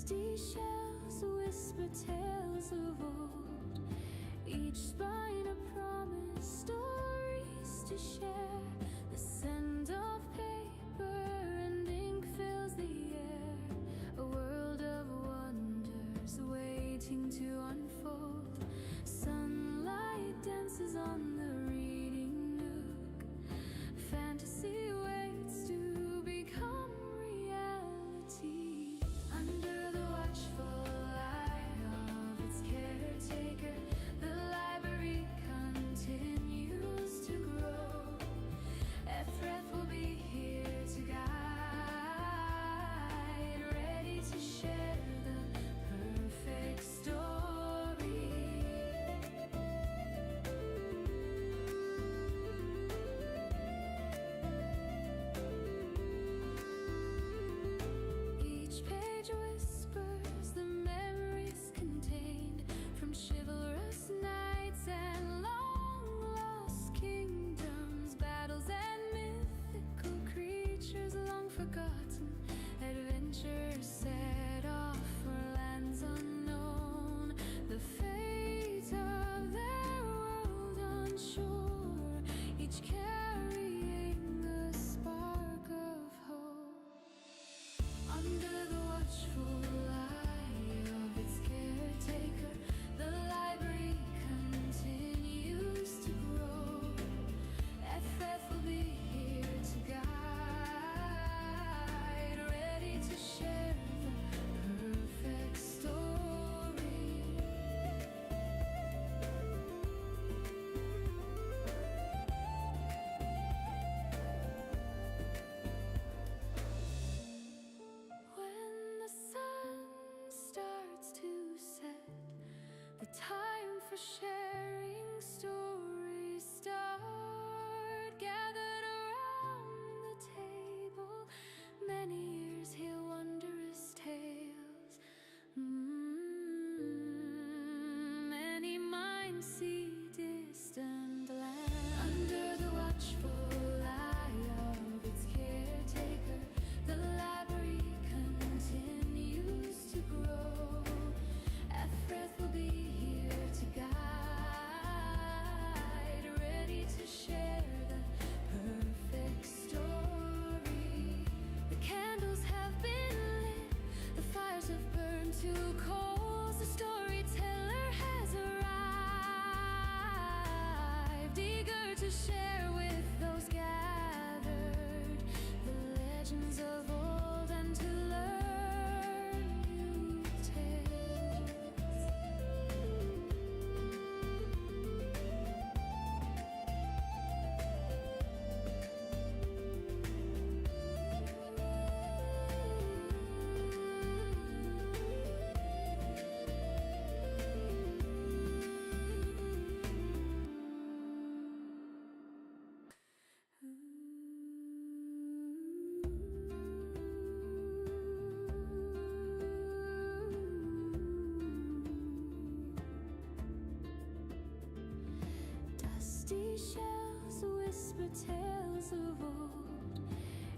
Dusty shells whisper tales of old, each spine a promise, stories to share. The scent of paper and ink fills the air, a world of wonders waiting to unfold. Sunlight dances on the reading nook, fantasy waits to become reality. Under the watchful eye of its caretaker, the library continues to grow. Athreth will be here to guide, ready to share the perfect story. Each page whispers the memories contained from chivalrous knights and long-lost kingdoms, battles and mythical creatures long forgotten, adventures set off for lands unknown, the fate of their world unsure, each carrying a spark of hope. Under the watchful eye of its caretaker, the library continues to grow. Athreth will be here to guide, ready to share the perfect story. When the sun starts to set, the time for sharing stories start. Gathered around the table, many years hear wondrous tales. Many minds see distant lands. Under the watchful eye of its caretaker, the library continues to grow. Athreth will be here to guide, ready to share the perfect story. The candles have been lit, the fires have burned to coals. The storyteller has arrived, eager to share with those gathered the legends of old and to learn new tales. Dusty shells whisper tales of old,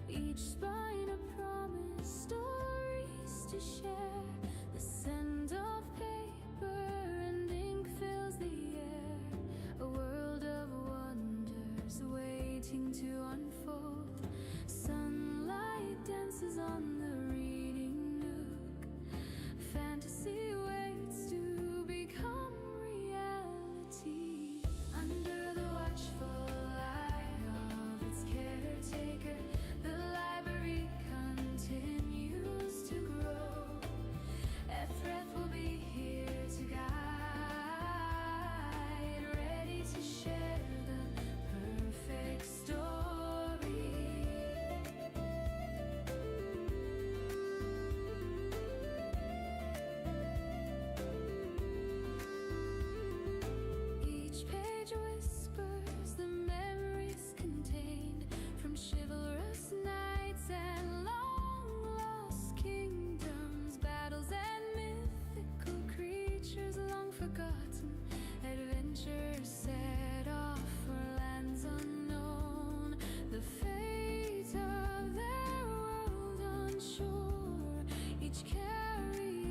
each spine a promise, stories to share. The scent of paper and ink fills the air, a world of wonders waiting to unfold. Sunlight dances on the reading nook, fantasy waits to become reality. Under the watchful eye of its caretaker, the library continues to grow. Athreth will be here to guide, ready to share the perfect story. Each page whispers the memories contained from chivalrous knights and long-lost kingdoms, battles and mythical creatures long forgotten, adventures set off for lands unknown, the fate of their world unsure, each carrying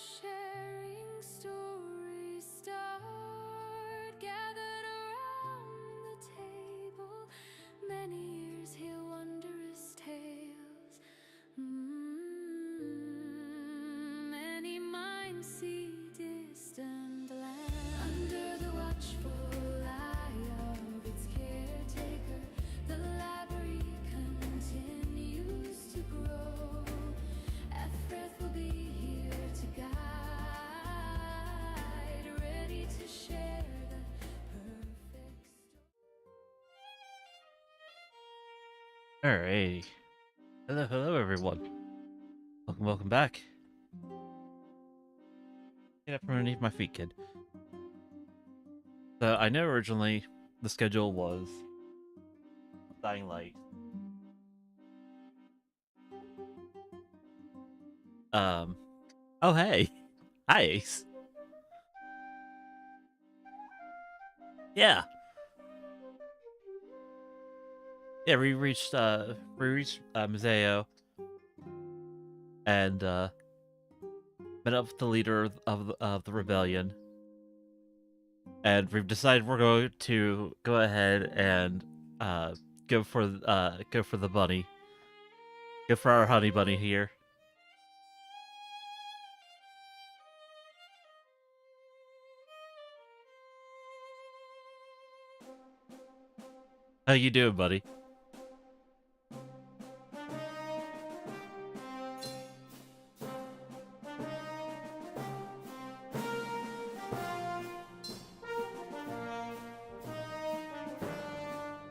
sharing stories start. Gathered around the table, many years he'll wonder his tales. Many minds see distant lands. Under the watchful eye of its caretaker, the library continues to grow. Athreth will be here to guide, ready to share the perfect story. Alrighty. Hello everyone. Welcome back. Get up from underneath my feet, kid. So I know originally the schedule was Dying Light. Oh hey. Hi Ace. Yeah. Yeah, we reached Museo and met up with the leader of the rebellion. And we've decided we're going to go ahead and go for the bunny. Go for our honey bunny here. How you doing, buddy?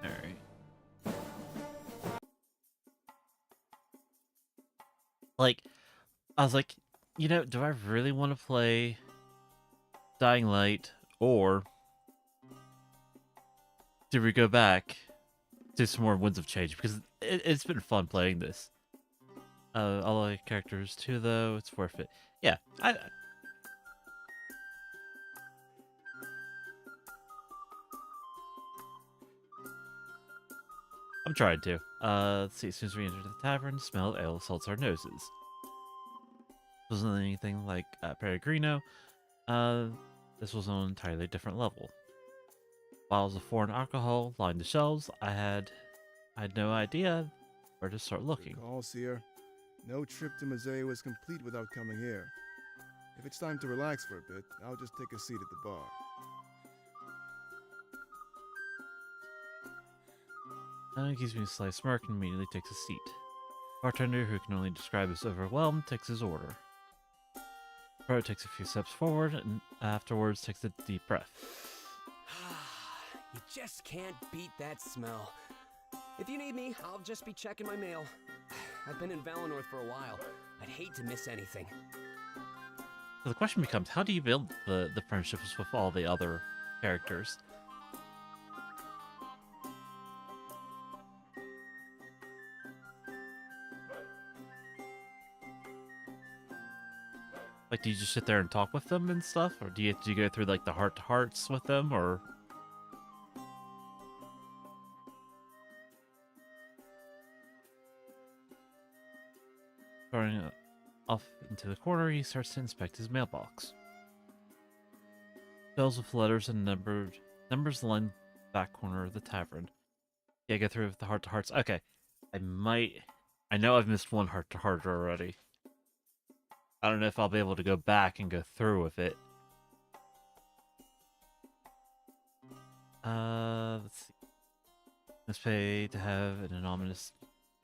Alright. Like, I was like, you know, do I really want to play Dying Light, or do we go back to some more Winds of Change? Because it's been fun playing this. All the characters too, though. It's worth it. Yeah, I'm trying to. Let's see. As soon as we enter the tavern, the smell of ale assaults our noses. Wasn't anything like Peregrino. This was on an entirely different level. Bottles of foreign alcohol lined the shelves. I had no idea where to start looking. Recall, Seer. No trip to Museo was complete without coming here. If it's time to relax for a bit, I'll just take a seat at the bar. Gives me a slight smirk and immediately takes a seat. Bartender, who can only describe as overwhelmed, takes his order. Pro takes a few steps forward and afterwards takes a deep breath. You just can't beat that smell. If you need me, I'll just be checking my mail. I've been in Valinor for a while. I'd hate to miss anything. So the question becomes, how do you build the friendships with all the other characters? Like, do you just sit there and talk with them and stuff? Or do you go through, like, the heart-to-hearts with them, or... Starting off into the corner, he starts to inspect his mailbox. Shelves with letters and numbers line the back corner of the tavern. Yeah, go through with the heart-to-hearts. Okay. I know I've missed one heart-to-heart already. I don't know if I'll be able to go back and go through with it. Let's see. Let's pay to have an anonymous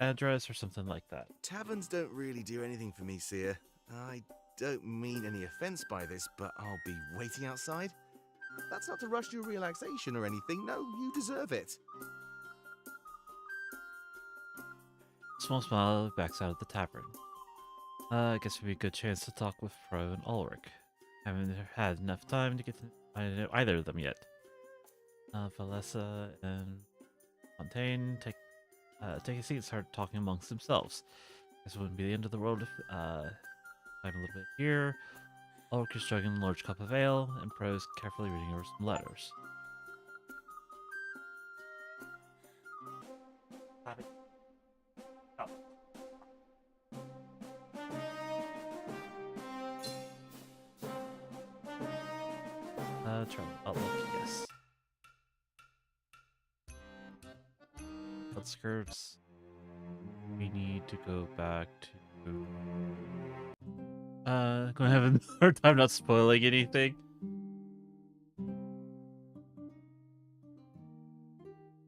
address or something like that. Taverns don't really do anything for me, Seer. I don't mean any offense by this, but I'll be waiting outside. That's not to rush your relaxation or anything. No, you deserve it. Small smile backs out of the tavern. I guess it'd be a good chance to talk with Fro and Ulrich. Haven't had enough time to get to know either of them yet. Valessa and Fontaine take a seat and start talking amongst themselves. Guess it wouldn't be the end of the world if time a little bit here. Ulrich is chugging a large cup of ale, and Pro is carefully reading over some letters. Travel outlook, yes. Outskirts. We need to go back to. Gonna have a hard time not spoiling anything.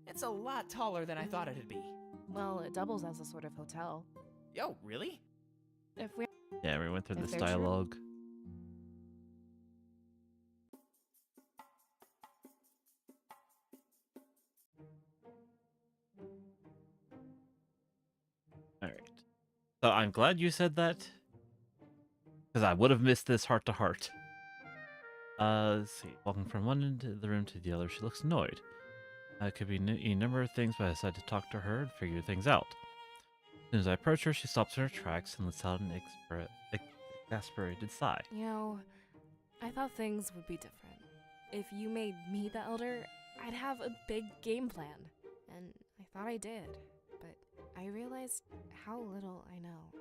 It's a lot taller than I thought it'd be. Well, it doubles as a sort of hotel. Yo, really? If we Yeah, we went through If this they're true. dialogue. Alright. So I'm glad you said that. Because I would have missed this heart to heart. Let's see. Walking from one end of the room to the other, she looks annoyed. It could be a number of things, but I decided to talk to her and figure things out. As soon as I approach her, she stops in her tracks and lets out an exasperated sigh. You know, I thought things would be different. If you made me the elder, I'd have a big game plan. And I thought I did, but I realized how little I know.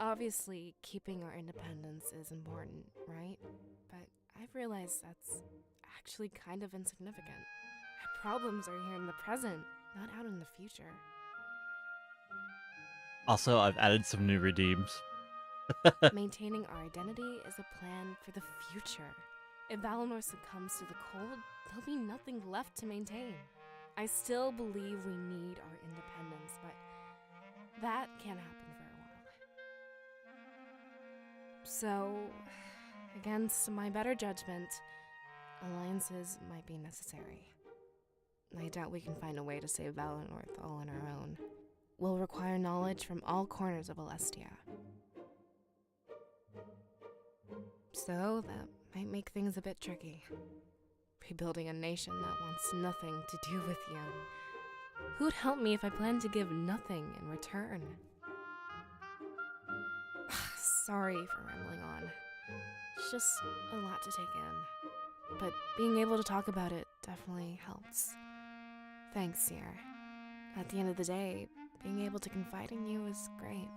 Obviously, keeping our independence is important, right? But I've realized that's actually kind of insignificant. Our problems are here in the present, not out in the future. Also, I've added some new redeems. Maintaining our identity is a plan for the future. If Valinor succumbs to the cold, there'll be nothing left to maintain. I still believe we need our independence, but that can't happen for a while. So, against my better judgment, alliances might be necessary. I doubt we can find a way to save Valinor all on our own. We'll require knowledge from all corners of Alestia. So that might make things a bit tricky. Rebuilding a nation that wants nothing to do with you. Who'd help me if I planned to give nothing in return? Sorry for rambling on. It's just a lot to take in. But being able to talk about it definitely helps. Thanks, Seer. At the end of the day, being able to confide in you is great.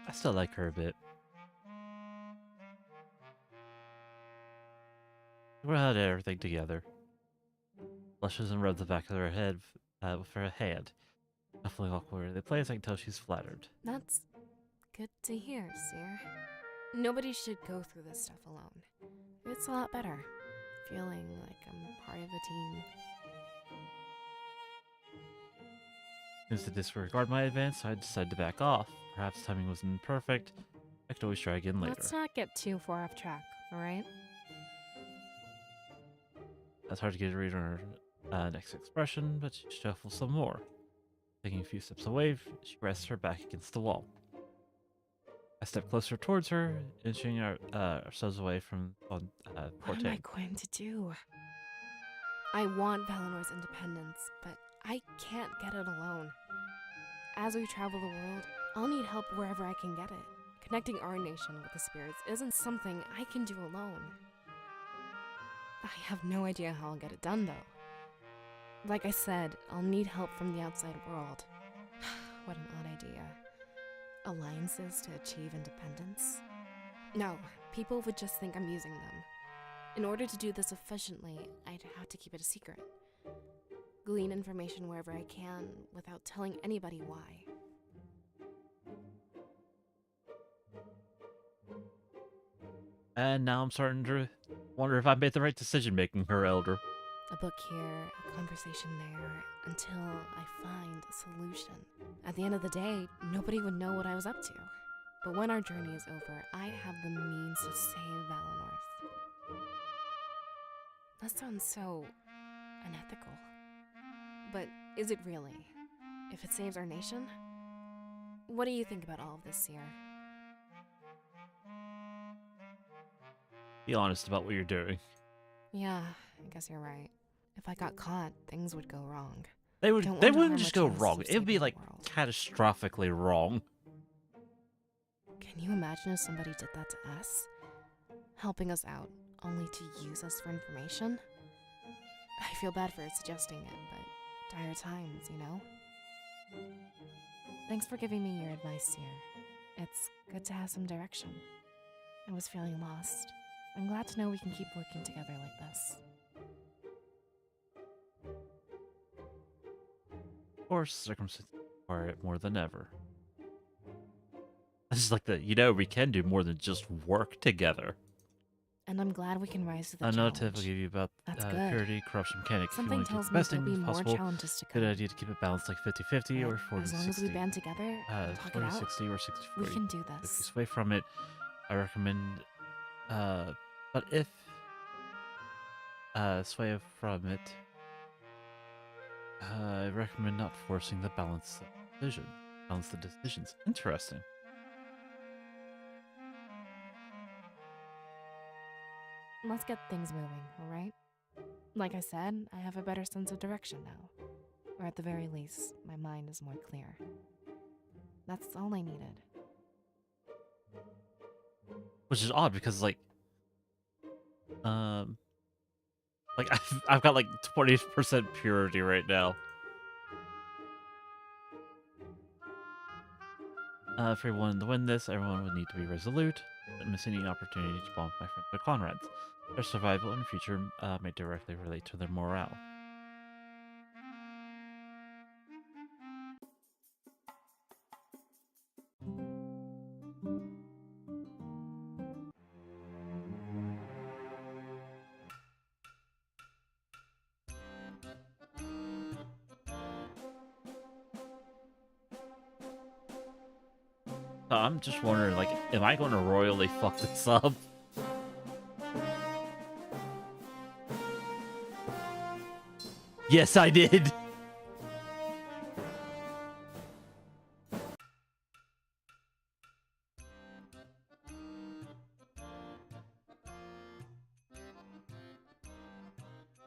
I still like her a bit. We had everything together. Blushes and rubs the back of her head with her hand. Shuffling awkwardly in place, I can tell she's flattered. That's good to hear, Seer. Nobody should go through this stuff alone. It's a lot better, feeling like I'm part of a team. Since to disregard my advance, I decided to back off. Perhaps timing wasn't perfect. I could always try again later. Let's not get too far off track, alright? That's hard to get a read on her next expression, but she shuffles some more. Taking a few steps away, she rests her back against the wall. I step closer towards her, inching ourselves away from What am I Porte. going to do? I want Valinor's independence, but I can't get it alone. As we travel the world, I'll need help wherever I can get it. Connecting our nation with the spirits isn't something I can do alone. I have no idea how I'll get it done, though. Like I said, I'll need help from the outside world. What an odd idea. Alliances to achieve independence? No, people would just think I'm using them. In order to do this efficiently, I'd have to keep it a secret. Glean information wherever I can without telling anybody why. And now I'm starting to wonder if I made the right decision making her elder. A book here, a conversation there, until I find a solution. At the end of the day, nobody would know what I was up to. But when our journey is over, I have the means to save Valinor. That sounds so unethical. But is it really? If it saves our nation? What do you think about all of this, Seer? Be honest about what you're doing. Yeah, I guess you're right. If I got caught, things would go wrong. They Don't wonder they how wouldn't just much go I must wrong. have It would be saved the like world. catastrophically wrong. Can you imagine if somebody did that to us? Helping us out, only to use us for information? I feel bad for suggesting it, but dire times, you know? Thanks for giving me your advice, Seer. It's good to have some direction. I was feeling lost. I'm glad to know we can keep working together like this. Of course, circumstances require it more than ever. This is like the, we can do more than just work together. And I'm glad we can rise to the Another challenge. tip I'll give you about That's good. purity, corruption mechanic. If you Something want to get tells the me best there'll thing be more possible, challenges to come. good idea to keep it balanced like 50-50 or But 40-60. as long as we band together, talk it out, 40-60 or 60-40. we can do If you this. sway from it, I recommend, but if, sway from it, I recommend not forcing the balance the decisions. Interesting. Let's get things moving, alright? Like I said, I have a better sense of direction now. Or at the very least, my mind is more clear. That's all I needed. Which is odd because I've got like 20% purity right now. For everyone to win this, everyone would need to be resolute. Don't miss any opportunity to bond with my friends or comrades. Their survival in the future may directly relate to their morale. I'm just wondering, like, am I going to royally fuck this up? Yes, I did!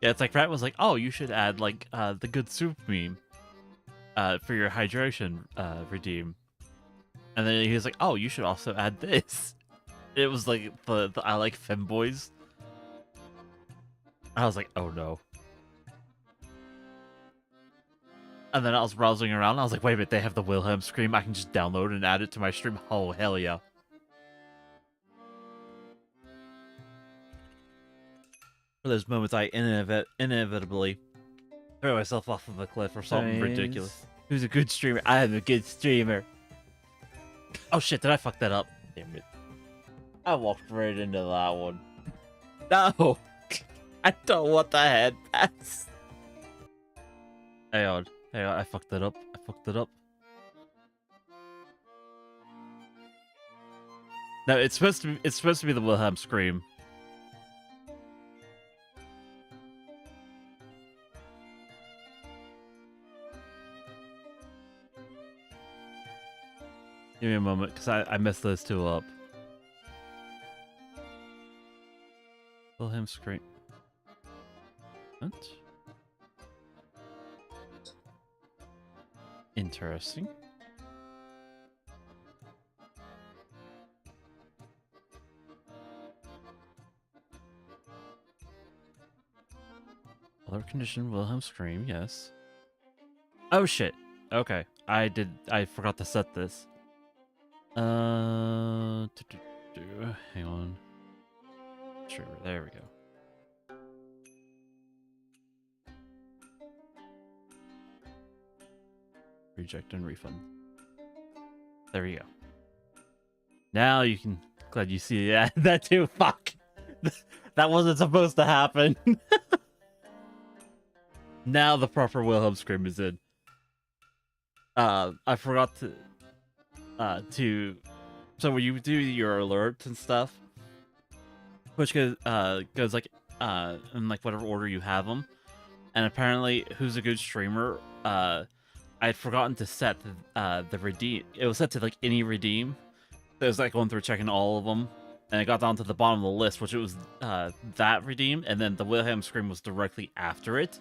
Yeah, it's like Rat was like, oh, you should add, like, the good soup meme for your hydration redeem. And then he was like, oh, you should also add this. It was like the I like femboys. I was like, oh no. And then I was browsing around, and I was like, wait a minute, they have the Wilhelm scream. I can just download and add it to my stream. Oh, hell yeah. For those moments, I inevitably throw myself off of a cliff or something ridiculous. Who's a good streamer? I am a good streamer. Oh shit, did I fuck that up? Damn it. I walked right into that one. No! I don't want the head pass. Hang on, I fucked that up. No, it's supposed to be the Wilhelm scream. Give me a moment, because I messed those two up. Wilhelm scream. What? Interesting. Color condition Wilhelm scream, yes. Oh shit. Okay. I forgot to set this. Hang on. Sure, there we go. Reject and refund. There we go. Now you can. Glad you see that too. Fuck. That wasn't supposed to happen. Now the proper Wilhelm scream is in. I forgot to. So when you do your alerts and stuff, which goes like in like whatever order you have them, and apparently who's a good streamer, I had forgotten to set the redeem. It was set to like any redeem. So it was like going through checking all of them, and it got down to the bottom of the list, which it was that redeem, and then the Wilhelm scream was directly after it.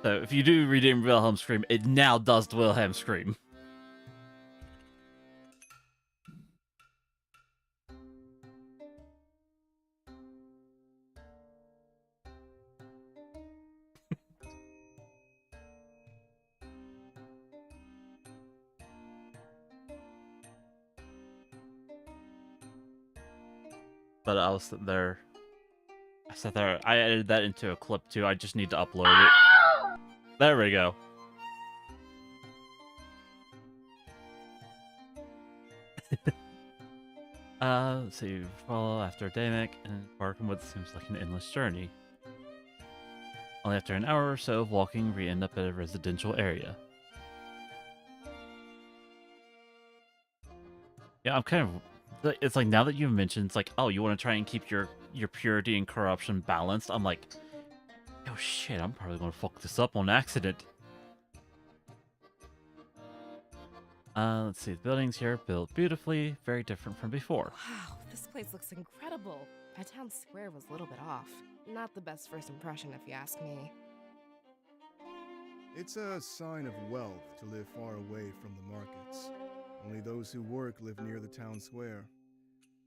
So if you do redeem Wilhelm scream, it now does the Wilhelm scream. But I was sitting there. I sat there. I edited that into a clip too. I just need to upload it. There we go. Let's see. Follow after a daymic and embark on what seems like an endless journey. Only after an hour or so of walking, we end up at a residential area. Yeah, I'm kind of. It's like now that you've mentioned, it's like, oh, you want to try and keep your purity and corruption balanced. I'm like, oh shit, I'm probably gonna fuck this up on accident. Let's see. The buildings here built beautifully, very different from before. Wow, this place looks incredible. My town square was a little bit off. Not the best first impression, if you ask me. It's a sign of wealth to live far away from the markets. Only those who work live near the town square.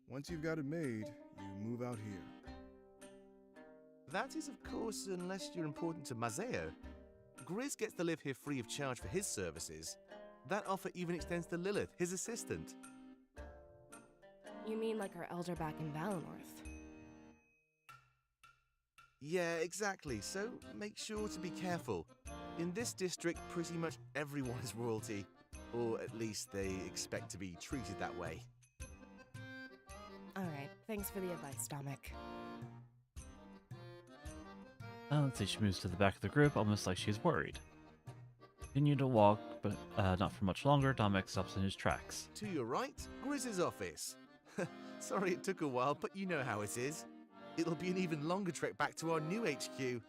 Once you've got it made, you move out here. That is, of course, unless you're important to Mazeo. Grizz gets to live here free of charge for his services. That offer even extends to Lilith, his assistant. You mean like our elder back in Valinor? Yeah, exactly. So make sure to be careful. In this district, pretty much everyone is royalty. Or at least they expect to be treated that way. Alright, thanks for the advice, Dominic. Let's see, she moves to the back of the group, almost like she's worried. Continue to walk, but not for much longer. Dominic stops in his tracks. To your right, Grizz's office. Sorry it took a while, but you know how it is. It'll be an even longer trek back to our new HQ.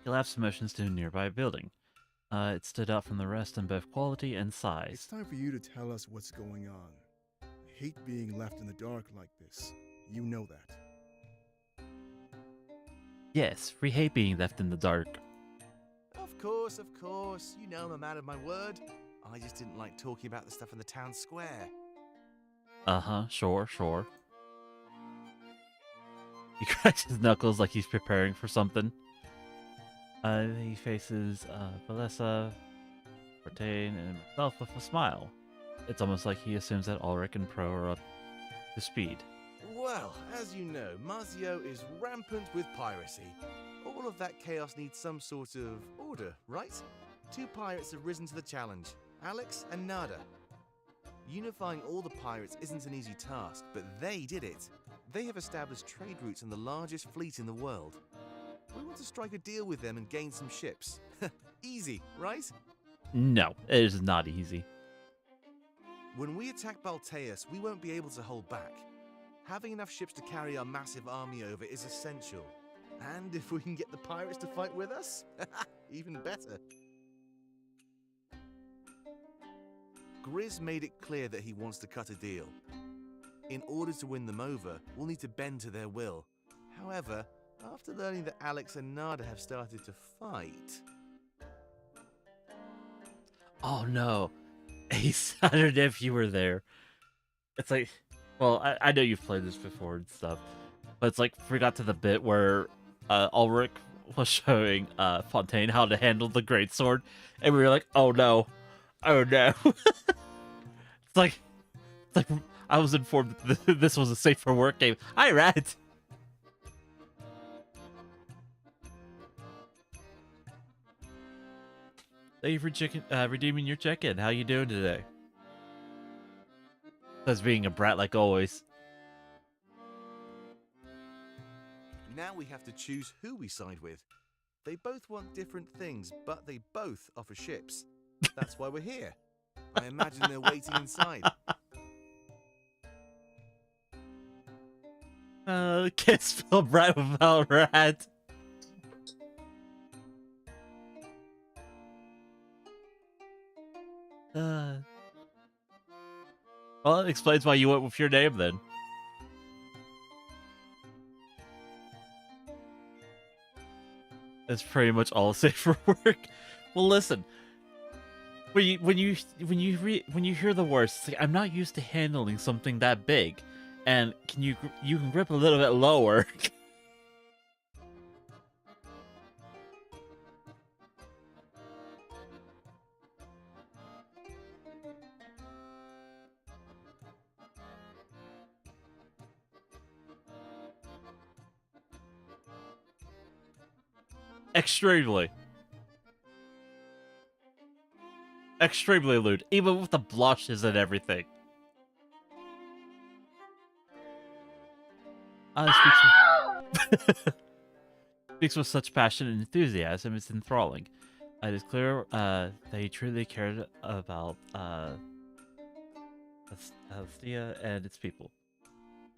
He laughs motions to a nearby building. It stood out from the rest in both quality and It's size. time for you to tell us what's going on. I hate being left in the dark like this. You know that. Yes, we hate being left in the dark. Of course, of course. You know I'm a man of my word. I just didn't like talking about the stuff in the town square. Uh-huh, sure. He cracks his knuckles like he's preparing for something. He faces Valessa, Bertain, and himself with a smile. It's almost like he assumes that Ulrich and Pro are up to speed. Well, as you know, Mazio is rampant with piracy. All of that chaos needs some sort of order, right? Two pirates have risen to the challenge, Alex and Nada. Unifying all the pirates isn't an easy task, but they did it. They have established trade routes in the largest fleet in the world. We want to strike a deal with them and gain some ships. Easy, right? No, it is not easy. When we attack Balteus, we won't be able to hold back. Having enough ships to carry our massive army over is essential. And if we can get the pirates to fight with us, even better. Grizz made it clear that he wants to cut a deal. In order to win them over, we'll need to bend to their will. However, after learning that Alex and Nada have started to fight... Oh no. Ace, I don't know if you were there. It's like, well, I know you've played this before and stuff, but it's like, we got to the bit where Ulrich was showing Fontaine how to handle the greatsword, and we were like, oh no. It's like I was informed that this was a safe for work game. I read. Thank you for redeeming your check-in. How you doing today? As being a brat like always. Now we have to choose who we side with. They both want different things, but they both offer ships. That's why we're here. I imagine they're waiting inside. Can't spell brat without rat. Well, it explains why you went with your name then. That's pretty much all safe for work. Well, listen. When you hear the words, it's like, I'm not used to handling something that big, and you can grip a little bit lower. Extremely. Extremely lewd, even with the blushes and everything. Speaks with such passion and enthusiasm, it's enthralling. It is clear that he truly cared about Thea and its people.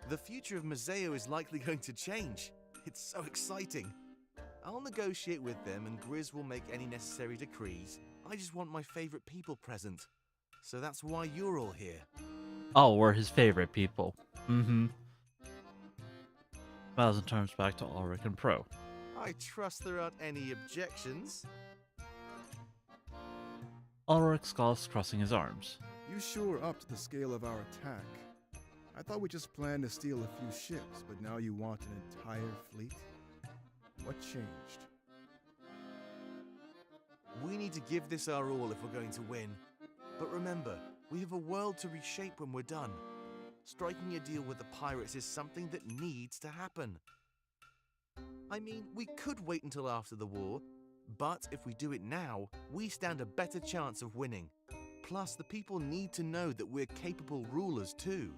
The future of Museo is likely going to change. It's so exciting. I'll negotiate with them and Grizz will make any necessary decrees. I just want my favorite people present. So that's why you're all here. Oh, we're his favorite people. Mm-hmm. Smiles and turns back to Ulrich and Pro. I trust there aren't any objections. Ulrich scoffs, crossing his arms. You sure upped the scale of our attack. I thought we just planned to steal a few ships, but now you want an entire fleet? What changed? We need to give this our all if we're going to win. But remember, we have a world to reshape when we're done. Striking a deal with the pirates is something that needs to happen. I mean, we could wait until after the war, but if we do it now, we stand a better chance of winning. Plus, the people need to know that we're capable rulers too.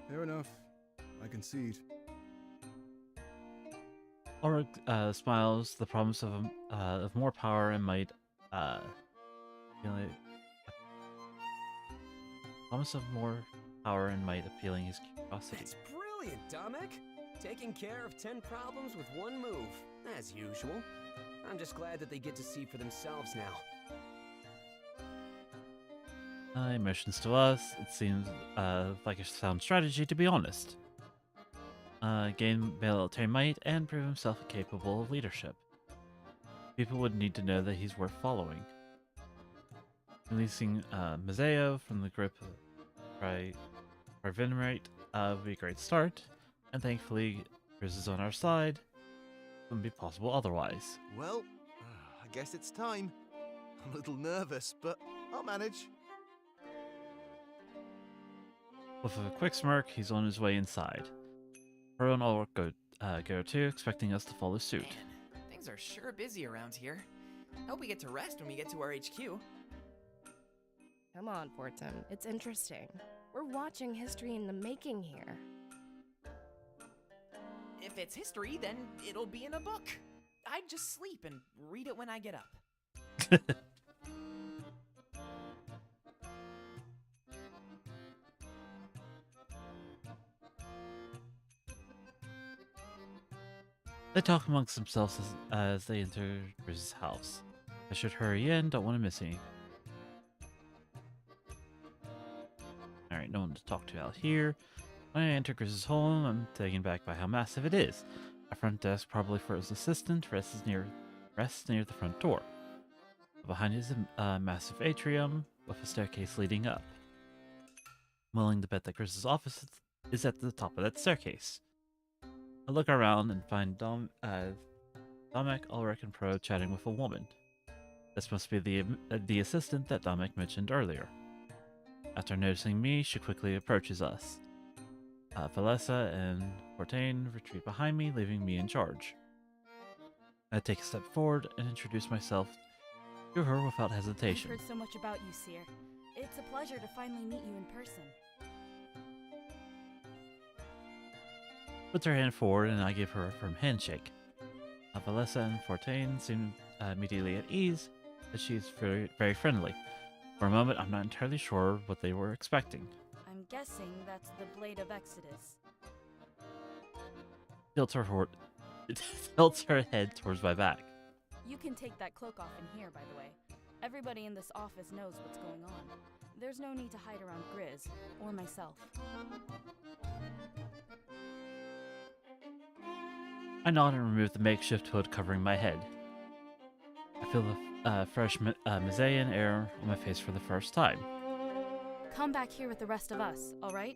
Fair enough. I concede. Ulrich smiles, the promise of more power and might, promise of more power and might appealing his curiosity. That's brilliant, Domek! Taking care of 10 problems with one move, as usual. I'm just glad that they get to see for themselves now. He motions to us. It seems like a sound strategy, to be honest. Gain military might and prove himself capable of leadership. People would need to know that he's worth following. Releasing Museo from the grip of Parvinrite would be a great start, and thankfully Grizz is on our side. Wouldn't be possible otherwise. Well, I guess it's time. I'm a little nervous, but I'll manage. With a quick smirk, he's on his way inside. Pro and Ulrich go too, expecting us to follow suit. Man, things are sure busy around here. Hope we get to rest when we get to our HQ. Come on, Fortin. It's interesting. We're watching history in the making here. If it's history, then it'll be in a book. I'd just sleep and read it when I get up. They talk amongst themselves as they enter Grizz's house. I should hurry in, don't want to miss any. Alright, no one to talk to out here. When I enter Grizz's home, I'm taken back by how massive it is. A front desk, probably for his assistant, rests near the front door. Behind is a massive atrium with a staircase leading up. I'm willing to bet that Grizz's office is at the top of that staircase. I look around and find Domek, Ulrich, and Pro chatting with a woman. This must be the assistant that Domek mentioned earlier. After noticing me, she quickly approaches us. Valessa and Fortain retreat behind me, leaving me in charge. I take a step forward and introduce myself to her without hesitation. I've heard so much about you, Seer. It's a pleasure to finally meet you in person. Puts her hand forward and I give her a firm handshake. Valessa and Fortain seem immediately at ease, as she's very, very friendly. For a moment, I'm not entirely sure what they were expecting. I'm guessing that's the Blade of Exodus. Tilts her head towards my back. You can take that cloak off in here, by the way. Everybody in this office knows what's going on. There's no need to hide around Grizz, or myself. I nod and remove the makeshift hood covering my head. I feel the fresh Mazaean air on my face for the first time. Come back here with the rest of us, alright?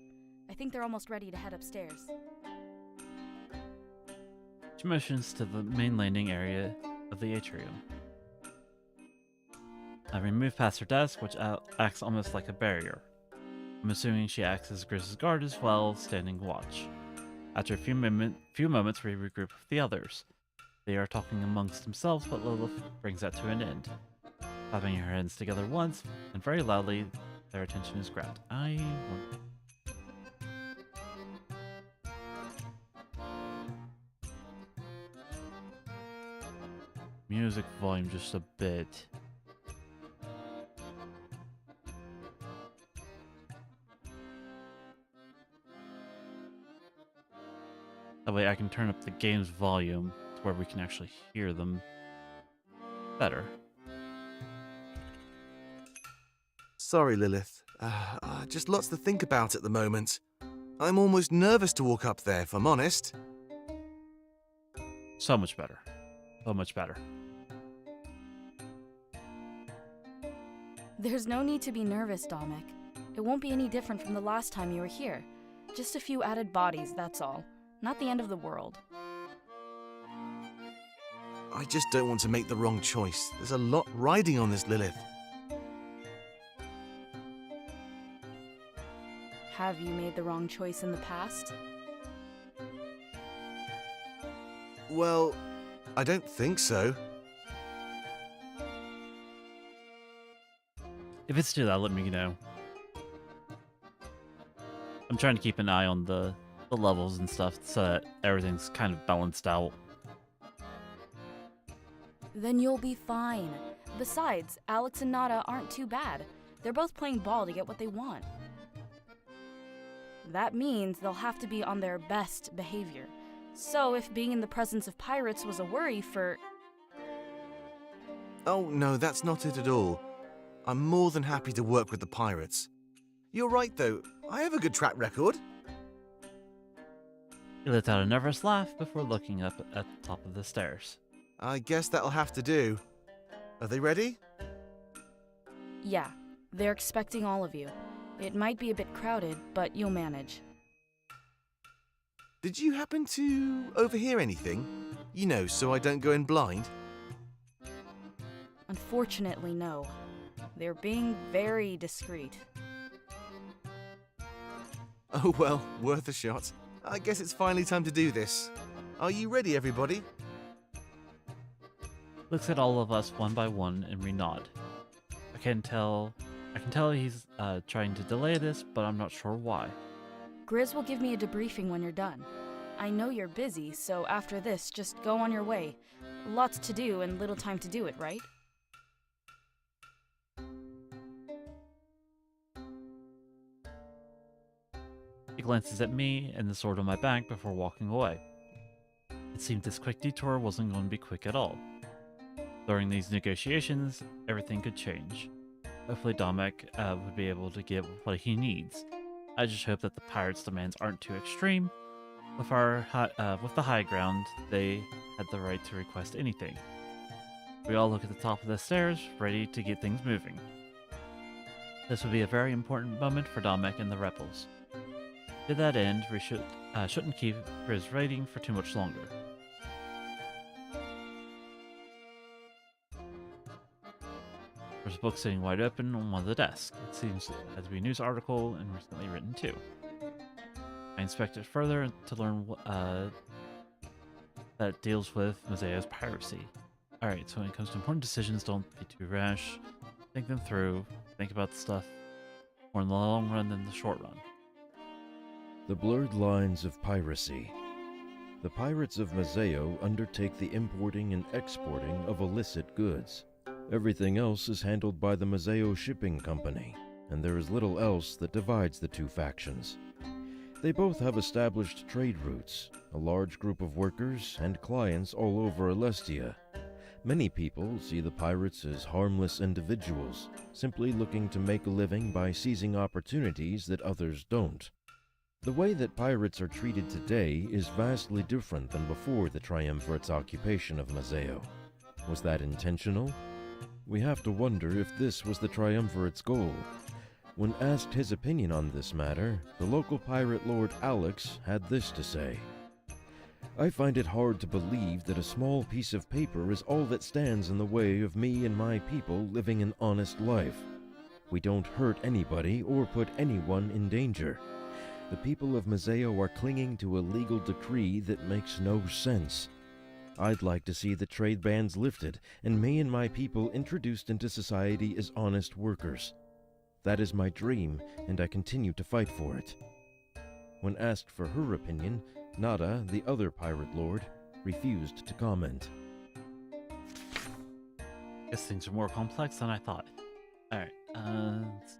I think they're almost ready to head upstairs. She motions to the main landing area of the atrium. I remove past her desk, which acts almost like a barrier. I'm assuming she acts as Grizz's guard as well, standing watch. After a few moments, we regroup with the others. They are talking amongst themselves, but Lilith brings that to an end. Clapping her hands together once, and very loudly, their attention is grabbed. Music volume just a bit. That way I can turn up the game's volume to where we can actually hear them better. Sorry, Lilith. Just lots to think about at the moment. I'm almost nervous to walk up there, if I'm honest. So much better. So much better. There's no need to be nervous, Domic. It won't be any different from the last time you were here. Just a few added bodies, that's all. Not the end of the world. I just don't want to make the wrong choice. There's a lot riding on this, Lilith. Have you made the wrong choice in the past? Well, I don't think so. If it's too loud, let me know. I'm trying to keep an eye on the levels and stuff so that everything's kind of balanced out. Then you'll be fine. Besides, Alex and Nada aren't too bad. They're both playing ball to get what they want. That means they'll have to be on their best behavior. So if being in the presence of pirates was a worry for... Oh, no, that's not it at all. I'm more than happy to work with the pirates. You're right, though. I have a good track record. He let out a nervous laugh before looking up at the top of the stairs. I guess that'll have to do. Are they ready? Yeah, they're expecting all of you. It might be a bit crowded, but you'll manage. Did you happen to overhear anything? You know, so I don't go in blind? Unfortunately, no. They're being very discreet. Oh well, worth a shot. I guess it's finally time to do this. Are you ready, everybody? Looks at all of us one by one and we nod. I can tell he's trying to delay this, but I'm not sure why. Grizz will give me a debriefing when you're done. I know you're busy, so after this, just go on your way. Lots to do and little time to do it, right? He glances at me and the sword on my back before walking away. It seemed this quick detour wasn't going to be quick at all. During these negotiations, everything could change. Hopefully Domic would be able to get what he needs. I just hope that the pirates' demands aren't too extreme. With the high ground, they had the right to request anything. We all look at the top of the stairs, ready to get things moving. This would be a very important moment for Domic and the rebels. To that end, we shouldn't keep Grizz waiting for too much longer. There's a book sitting wide open on one of the desks. It seems to be a news article and recently written too. I inspect it further to learn that it deals with Mazeo's piracy. Alright, so when it comes to important decisions, don't be too rash. Think them through. Think about the stuff more in the long run than the short run. The blurred lines of piracy. The pirates of Mazeo undertake the importing and exporting of illicit goods. Everything else is handled by the Mazeo Shipping Company, and there is little else that divides the two factions. They both have established trade routes, a large group of workers and clients all over Alestia. Many people see the pirates as harmless individuals, simply looking to make a living by seizing opportunities that others don't. The way that pirates are treated today is vastly different than before the Triumvirate's occupation of Mazeo. Was that intentional? We have to wonder if this was the Triumvirate's goal. When asked his opinion on this matter, the local pirate lord Alex had this to say. I find it hard to believe that a small piece of paper is all that stands in the way of me and my people living an honest life. We don't hurt anybody or put anyone in danger. The people of Mazeo are clinging to a legal decree that makes no sense. I'd like to see the trade bans lifted and me and my people introduced into society as honest workers. That is my dream, and I continue to fight for it. When asked for her opinion, Nada, the other pirate lord, refused to comment. Guess things are more complex than I thought. Alright, let's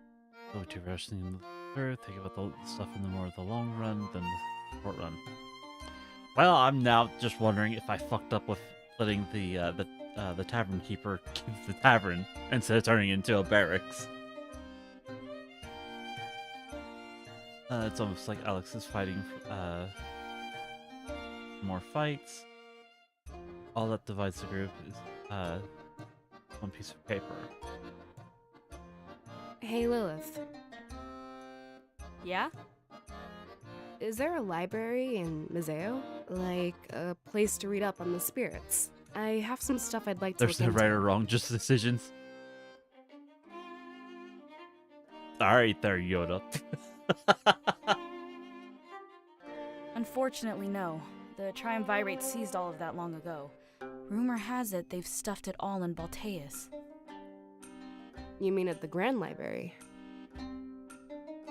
go to rushing in the third, think about the stuff in the more of the long run than the short run. Well, I'm now just wondering if I fucked up with letting the tavern keeper keep the tavern instead of turning it into a barracks. It's almost like Alex is fighting more fights. All that divides the group is one piece of paper. Hey, Lilith. Yeah? Is there a library in Museo? Like, a place to read up on the spirits? I have some stuff I'd like to There's look no into. right or wrong, just decisions. Alright there, Yoda. Unfortunately, no. The Triumvirate seized all of that long ago. Rumor has it they've stuffed it all in Balteus. You mean at the Grand Library?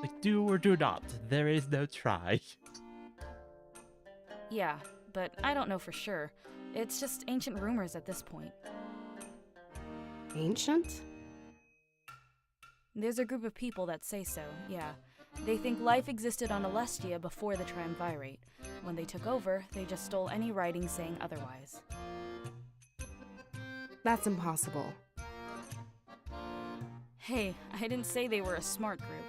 Like, do or do not. There is no try. Yeah, but I don't know for sure. It's just ancient rumors at this point. Ancient? There's a group of people that say so, yeah. They think life existed on Alestia before the Triumvirate. When they took over, they just stole any writing saying otherwise. That's impossible. Hey, I didn't say they were a smart group,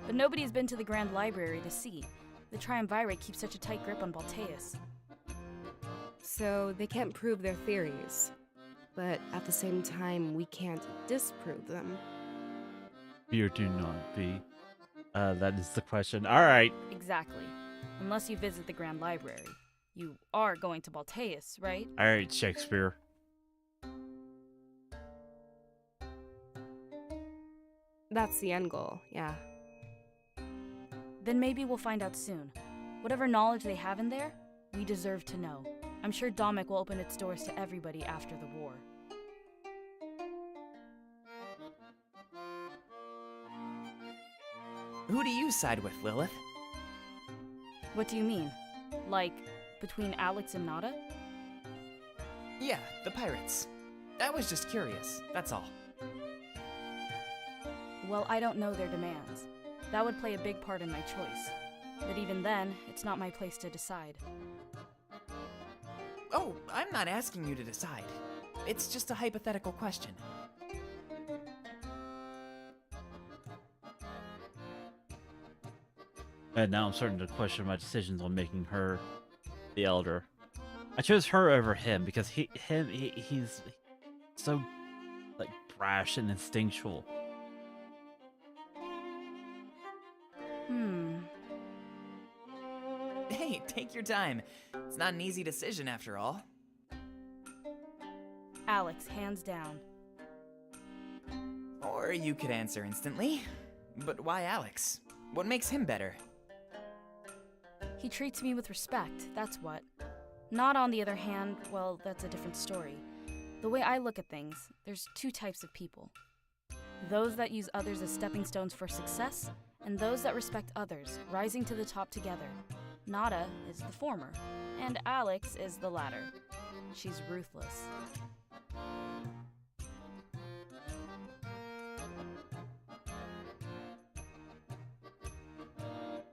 but nobody's been to the Grand Library to see. The Triumvirate keeps such a tight grip on Balteus. So they can't prove their theories. But at the same time, we can't disprove them. Be or do not be. That is the question. Alright. Exactly. Unless you visit the Grand Library. You are going to Balteus, right? Alright, Shakespeare. That's the end goal, yeah. Then maybe we'll find out soon. Whatever knowledge they have in there, we deserve to know. I'm sure Domic will open its doors to everybody after the war. Who do you side with, Lilith? What do you mean? Like, between Alex and Nada? Yeah, the pirates. I was just curious, that's all. Well, I don't know their demands. That would play a big part in my choice. But even then, it's not my place to decide. Oh, I'm not asking you to decide. It's just a hypothetical question. And now I'm starting to question my decisions on making her the elder. I chose her over him because he's so like brash and instinctual. Hey, take your time. It's not an easy decision after all. Alex, hands down. Or you could answer instantly. But why Alex? What makes him better? He treats me with respect, that's what. Nada, on the other hand, well, that's a different story. The way I look at things, there's two types of people. Those that use others as stepping stones for success, and those that respect others, rising to the top together. Nada is the former, and Alex is the latter. She's ruthless.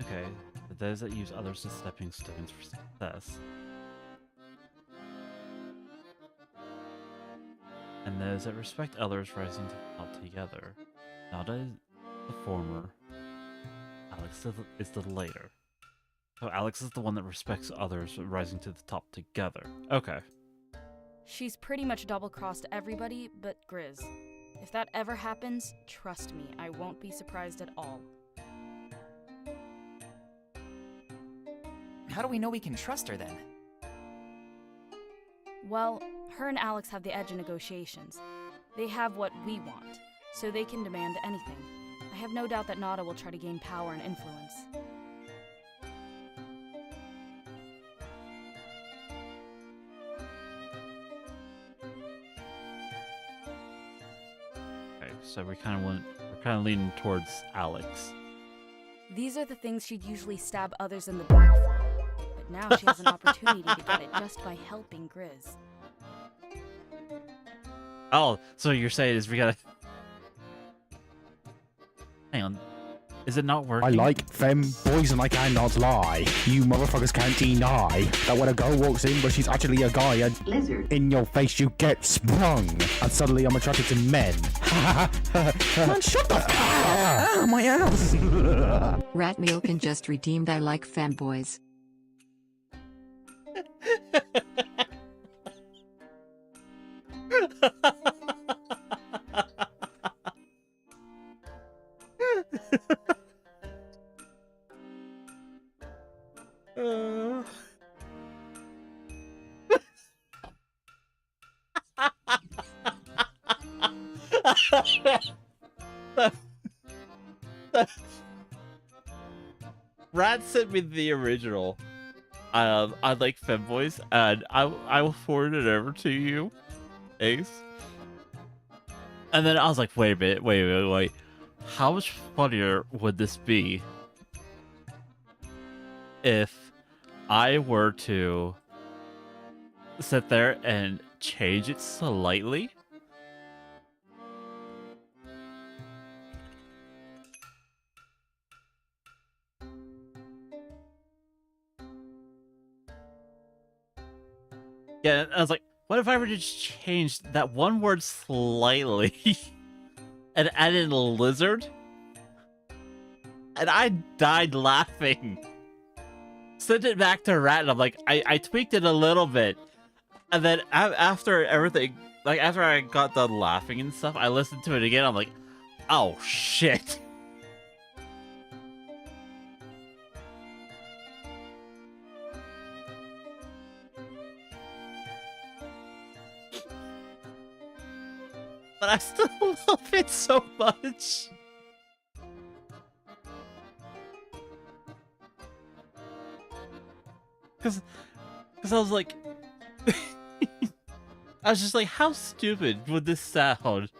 Okay, but those that use others as stepping stones for success. And those that respect others rising to the top together. Nada is the former, Alex is the later. So Alex is the one that respects others rising to the top together. Okay. She's pretty much double-crossed everybody but Grizz. If that ever happens, trust me, I won't be surprised at all. How do we know we can trust her then? Well, her and Alex have the edge in negotiations. They have what we want, so they can demand anything. I have no doubt that Nada will try to gain power and influence. so we're kind of leaning towards Alex. These are the things she'd usually stab others in the back for. But now she has an opportunity to get it just by helping Grizz. Oh, so you're saying is we gotta... Hang on. Is it not working? I like them boys and I cannot lie. You motherfuckers can't deny that when a girl walks in but she's actually a guy and lizard in your face you get sprung and suddenly I'm attracted to men. Man, shut the fuck up! My ass! Rat Meal can just redeemed I like femboys. Rat sent me the original. I like femboys, and I will forward it over to you, Ace. And then I was like, wait a minute, wait. How much funnier would this be if I were to sit there and change it slightly? Yeah, I was like, what if I were to just change that one word slightly and add in a lizard? And I died laughing. Sent it back to Rat, and I'm like, I tweaked it a little bit. And then after everything, like after I got done laughing and stuff, I listened to it again. I'm like, oh shit. But I still love it so much. Cause I was like, I was just like, how stupid would this sound?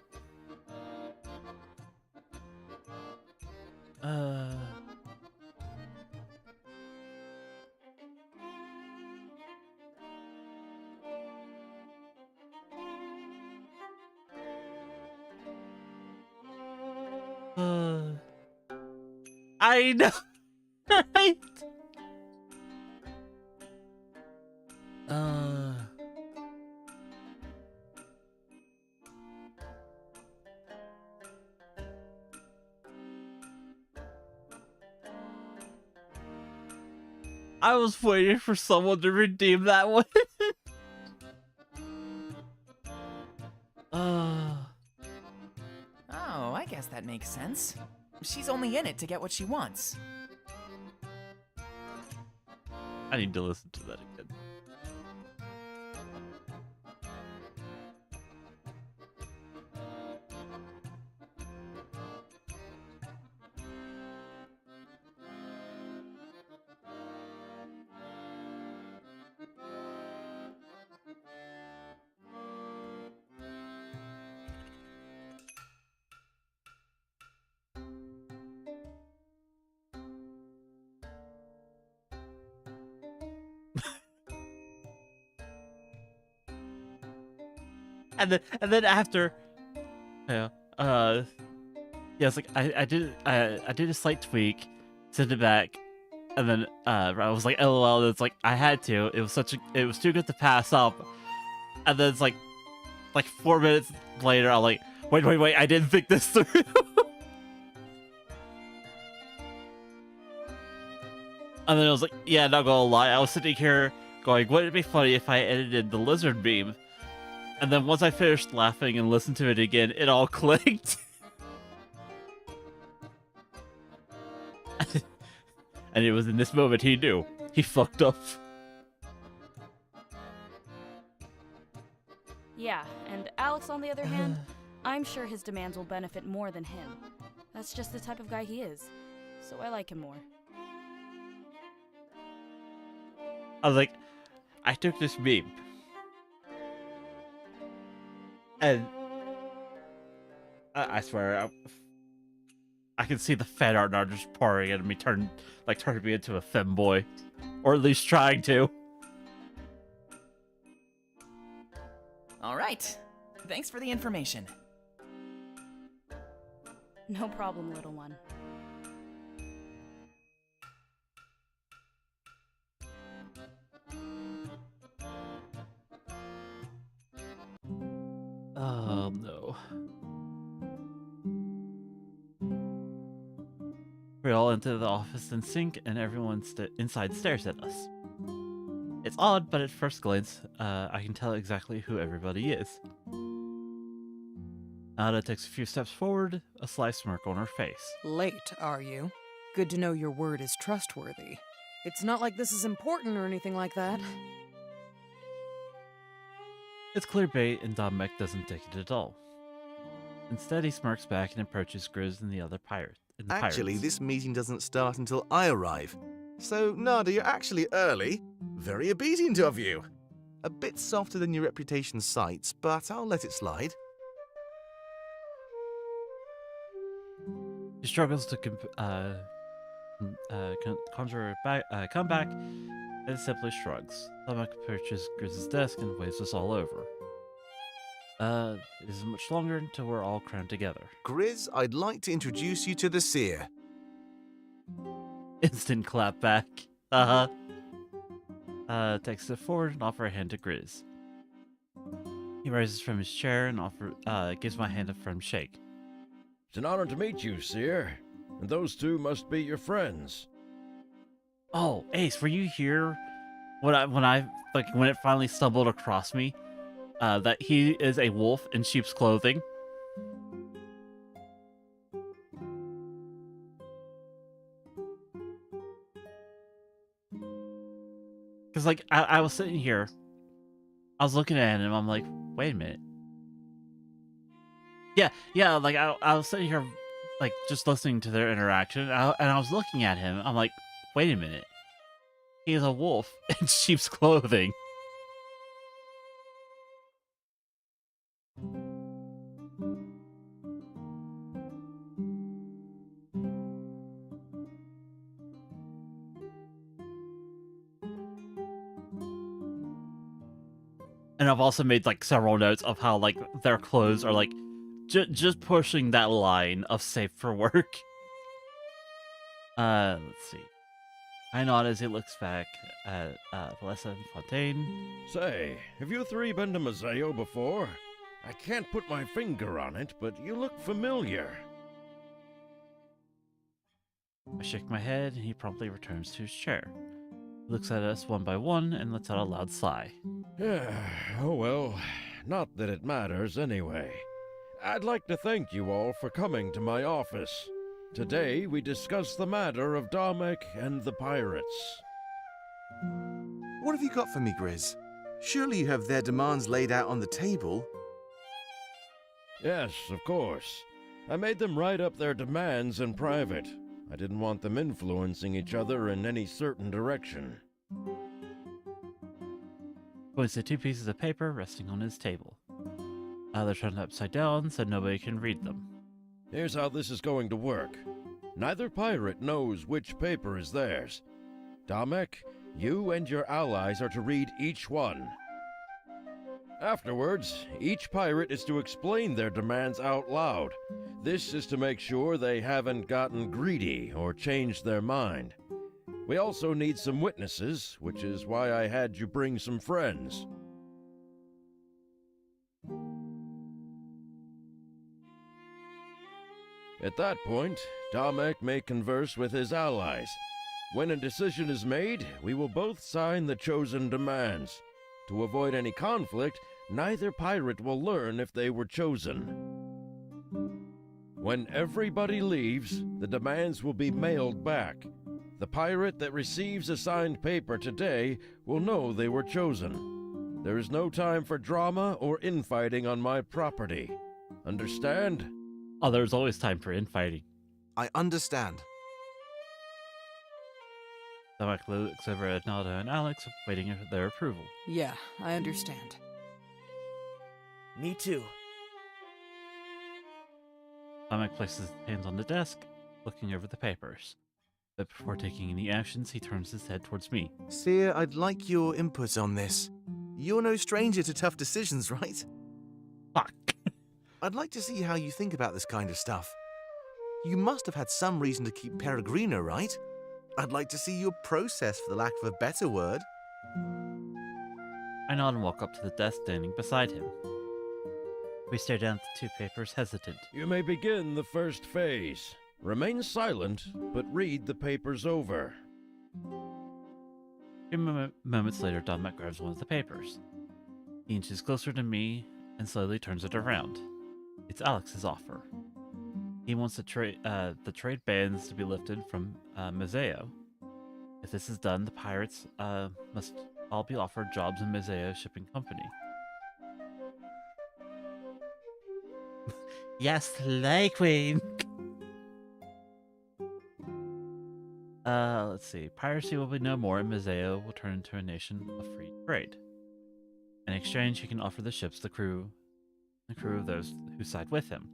I know, right? I was waiting for someone to redeem that one. Oh, I guess that makes sense. She's only in it to get what she wants. I need to listen to that again. And then after, yeah, it's like I did a slight tweak, sent it back, and then I was like, LOL. It's like I had to. It was too good to pass up. And then it's like 4 minutes later, I'm like, wait, I didn't think this through. And then I was like, yeah, not gonna lie, I was sitting here going, wouldn't it be funny if I edited the lizard meme? And then once I finished laughing and listened to it again, it all clicked. And it was in this moment he knew. He fucked up. Yeah, and Alex, on the other hand, I'm sure his demands will benefit more than him. That's just the type of guy he is. So I like him more. I was like, I took this meme. And I swear, I can see the fan art now just pouring at me, turning me into a femboy, or at least trying to. All right. Thanks for the information. No problem, little one. Oh no. We all enter the office in sync, and everyone inside stares at us. It's odd, but at first glance, I can tell exactly who everybody is. Nada takes a few steps forward, a sly smirk on her face. Late, are you? Good to know your word is trustworthy. It's not like this is important or anything like that. It's clear bait, and Dominic doesn't take it at all. Instead, he smirks back and approaches Grizz and the other pirates. Actually, this meeting doesn't start until I arrive. So, Nada, you're actually early. Very obedient of you. A bit softer than your reputation cites, but I'll let it slide. He struggles to conjure back, come back, and simply shrugs. Dominic approaches Grizz's desk and waves us all over. It isn't much longer until we're all crammed together. Grizz, I'd like to introduce you to the seer. Instant clap back. Takes it forward and offers a hand to Grizz. He rises from his chair and gives my hand a firm shake. It's an honor to meet you, Seer. And those two must be your friends. Oh, Ace, were you here when it finally stumbled across me that he is a wolf in sheep's clothing? Because I was sitting here, I was looking at him, I'm like, wait a minute. Yeah, like I was sitting here, like just listening to their interaction, and I was looking at him. I'm like, wait a minute, he is a wolf in sheep's clothing. And I've also made like several notes of how like their clothes are like just pushing that line of safe for work. Let's see. I nod as he looks back at Valessa and Fontaine. Say, have you three been to Mazeo before? I can't put my finger on it, but you look familiar. I shake my head, and he promptly returns to his chair. He looks at us one by one and lets out a loud sigh. Oh well, not that it matters anyway. I'd like to thank you all for coming to my office. Today we discuss the matter of Damek and the pirates. What have you got for me, Grizz? Surely you have their demands laid out on the table. Yes, of course. I made them write up their demands in private. I didn't want them influencing each other in any certain direction. Points to two pieces of paper resting on his table. They're turned upside down so nobody can read them. Here's how this is going to work. Neither pirate knows which paper is theirs. Damek, you and your allies are to read each one. Afterwards, each pirate is to explain their demands out loud. This is to make sure they haven't gotten greedy or changed their mind. We also need some witnesses, which is why I had you bring some friends. At that point, Damek may converse with his allies. When a decision is made, we will both sign the chosen demands. To avoid any conflict, neither pirate will learn if they were chosen. When everybody leaves, the demands will be mailed back. The pirate that receives a signed paper today will know they were chosen. There is no time for drama or infighting on my property. Understand? Oh, there's always time for infighting. I understand. Damek looks over at Nada and Alex, waiting for their approval. Yeah, I understand. Me too. Tomek places his hands on the desk, looking over the papers. But before taking any actions, he turns his head towards me. Seer, I'd like your input on this. You're no stranger to tough decisions, right? Fuck. I'd like to see how you think about this kind of stuff. You must have had some reason to keep Peregrino, right? I'd like to see your process, for the lack of a better word. I nod and walk up to the desk standing beside him. We stare down at the two papers, hesitant. You may begin the first phase. Remain silent, but read the papers over. A few moments later, Tomek grabs one of the papers. He inches closer to me and slowly turns it around. It's Alex's offer. He wants the trade bans to be lifted from Mazeo. If this is done, the pirates must all be offered jobs in Mazeo's shipping company. Yes, Slay Queen! Let's see. Piracy will be no more, and Mazeo will turn into a nation of free trade. In exchange, he can offer the ships the crew of those who side with him.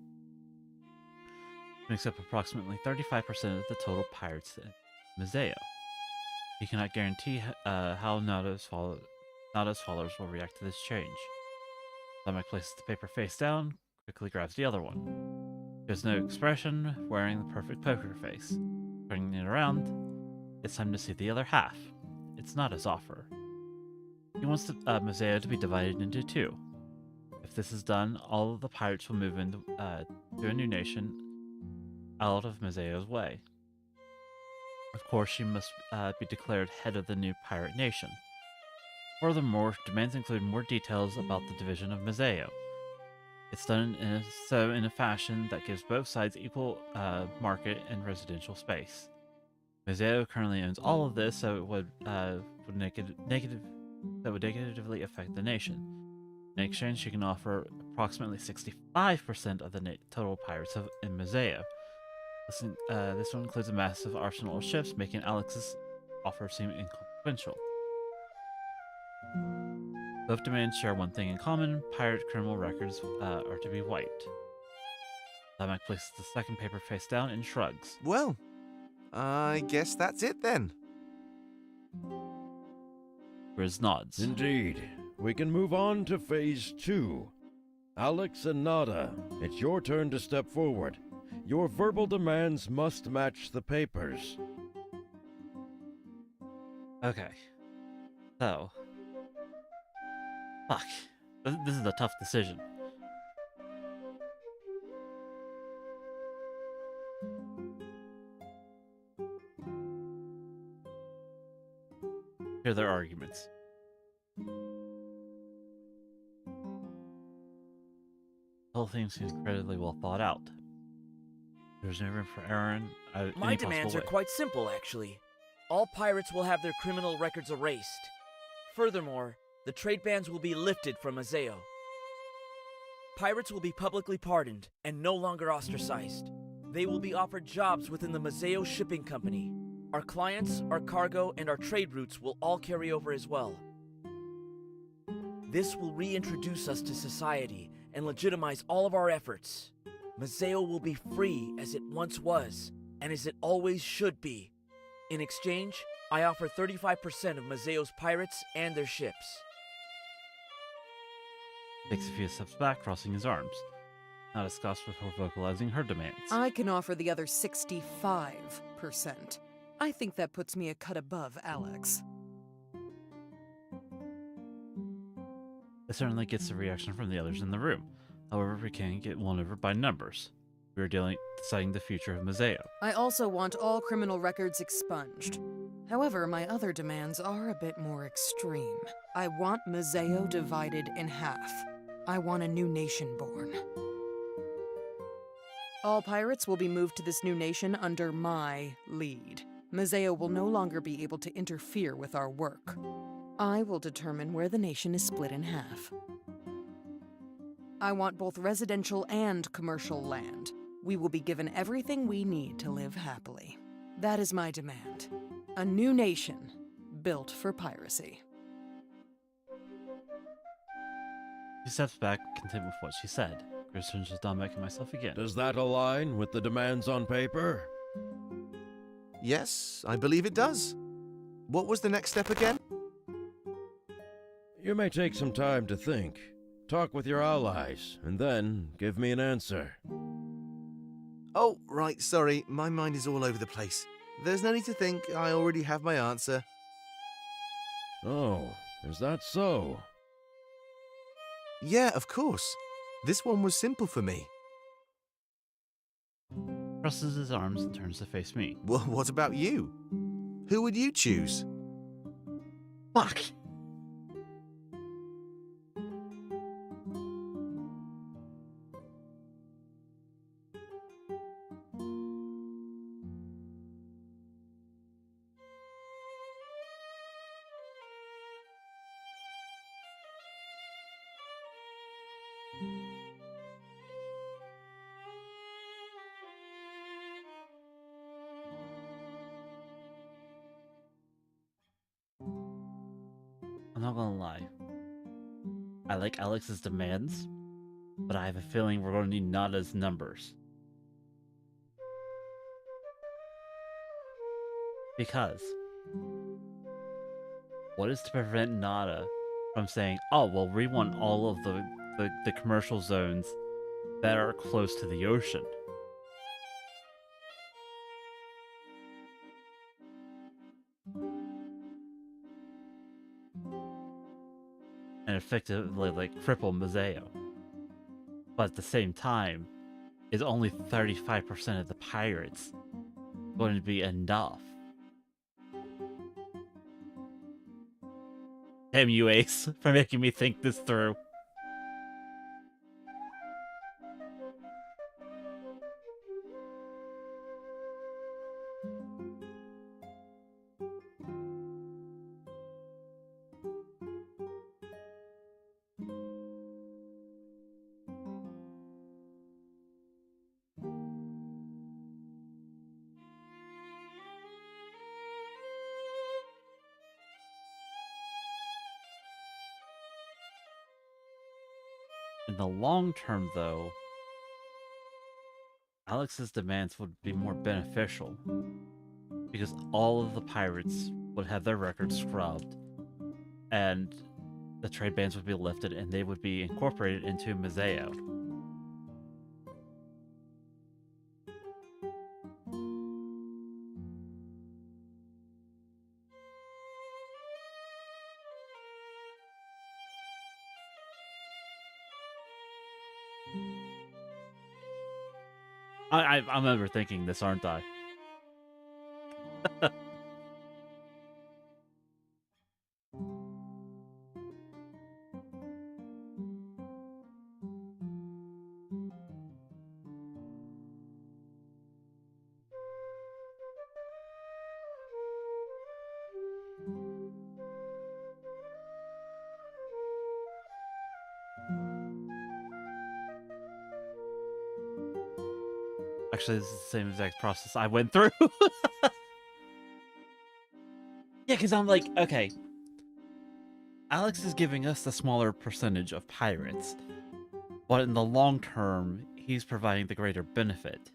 Makes up approximately 35% of the total pirates in Mazeo. He cannot guarantee how Nado's followers will react to this change. Tomek places the paper face down, quickly grabs the other one. There's no expression, wearing the perfect poker face. Turning it around, it's time to see the other half. It's not his offer. He wants Mazeo to be divided into two. If this is done, all of the pirates will move into to a new nation out of Mazeo's way. Of course, she must be declared head of the new pirate nation. Furthermore, demands include more details about the division of Mazeo. It's done in a fashion that gives both sides equal market and residential space. Mazeo currently owns all of this, so it would negatively affect the nation. In exchange, she can offer approximately 65% of the total pirates in Mazeo. This one includes a massive arsenal of ships, making Alex's offer seem inconsequential. Both demands share one thing in common: pirate criminal records are to be wiped. Tomek places the second paper face down and shrugs. Well, I guess that's it then. Grizz nods. Indeed. We can move on to phase 2. Alex and Nada, it's your turn to step forward. Your verbal demands must match the papers. Okay. So. Fuck. This is a tough decision. Here are their arguments. The whole thing seems incredibly well thought out. There's no room for error in My demands are quite simple, actually. All pirates will have their criminal records erased. Furthermore, the trade bans will be lifted from Mazeo. Pirates will be publicly pardoned and no longer ostracized. They will be offered jobs within the Mazeo shipping company. Our clients, our cargo, and our trade routes will all carry over as well. This will reintroduce us to society and legitimize all of our efforts. Mazeo will be free as it once was, and as it always should be. In exchange, I offer 35% of Mazeo's pirates and their ships. Takes a few steps back, crossing his arms. Not discussed before vocalizing her demands. I can offer the other 65%. I think that puts me a cut above Alex. This certainly gets the reaction from the others in the room. However, we can't get won over by numbers. We are deciding the future of Mazeo. I also want all criminal records expunged. However, my other demands are a bit more extreme. I want Mazeo divided in half. I want a new nation born. All pirates will be moved to this new nation under my lead. Mazeo will no longer be able to interfere with our work. I will determine where the nation is split in half. I want both residential and commercial land. We will be given everything we need to live happily. That is my demand. A new nation built for piracy. She steps back, content with what she said. As soon as I'm done making myself again. Does that align with the demands on paper? Yes, I believe it does. What was the next step again? You may take some time to think. Talk with your allies, and then give me an answer. Oh, right, sorry. My mind is all over the place. There's no need to think. I already have my answer. Oh, is that so? Yeah, of course. This one was simple for me. Crosses his arms and turns to face me. Well, what about you? Who would you choose? Fuck! I'm not gonna lie. I like Alex's demands, but I have a feeling we're gonna need Nada's numbers. Because what is to prevent Nada from saying, oh, well, we want all of the commercial zones that are close to the ocean? And effectively, like, cripple Mazeo. But at the same time, is only 35% of the pirates going to be enough? Damn you, Ace, for making me think this through. In the long term, though, Alex's demands would be more beneficial, because all of the pirates would have their records scrubbed, and the trade bans would be lifted, and they would be incorporated into Mazeo. I'm overthinking this, aren't I? Actually, this is the same exact process I went through. Yeah, because I'm like, okay, Alex is giving us the smaller percentage of pirates, but in the long term, he's providing the greater benefit.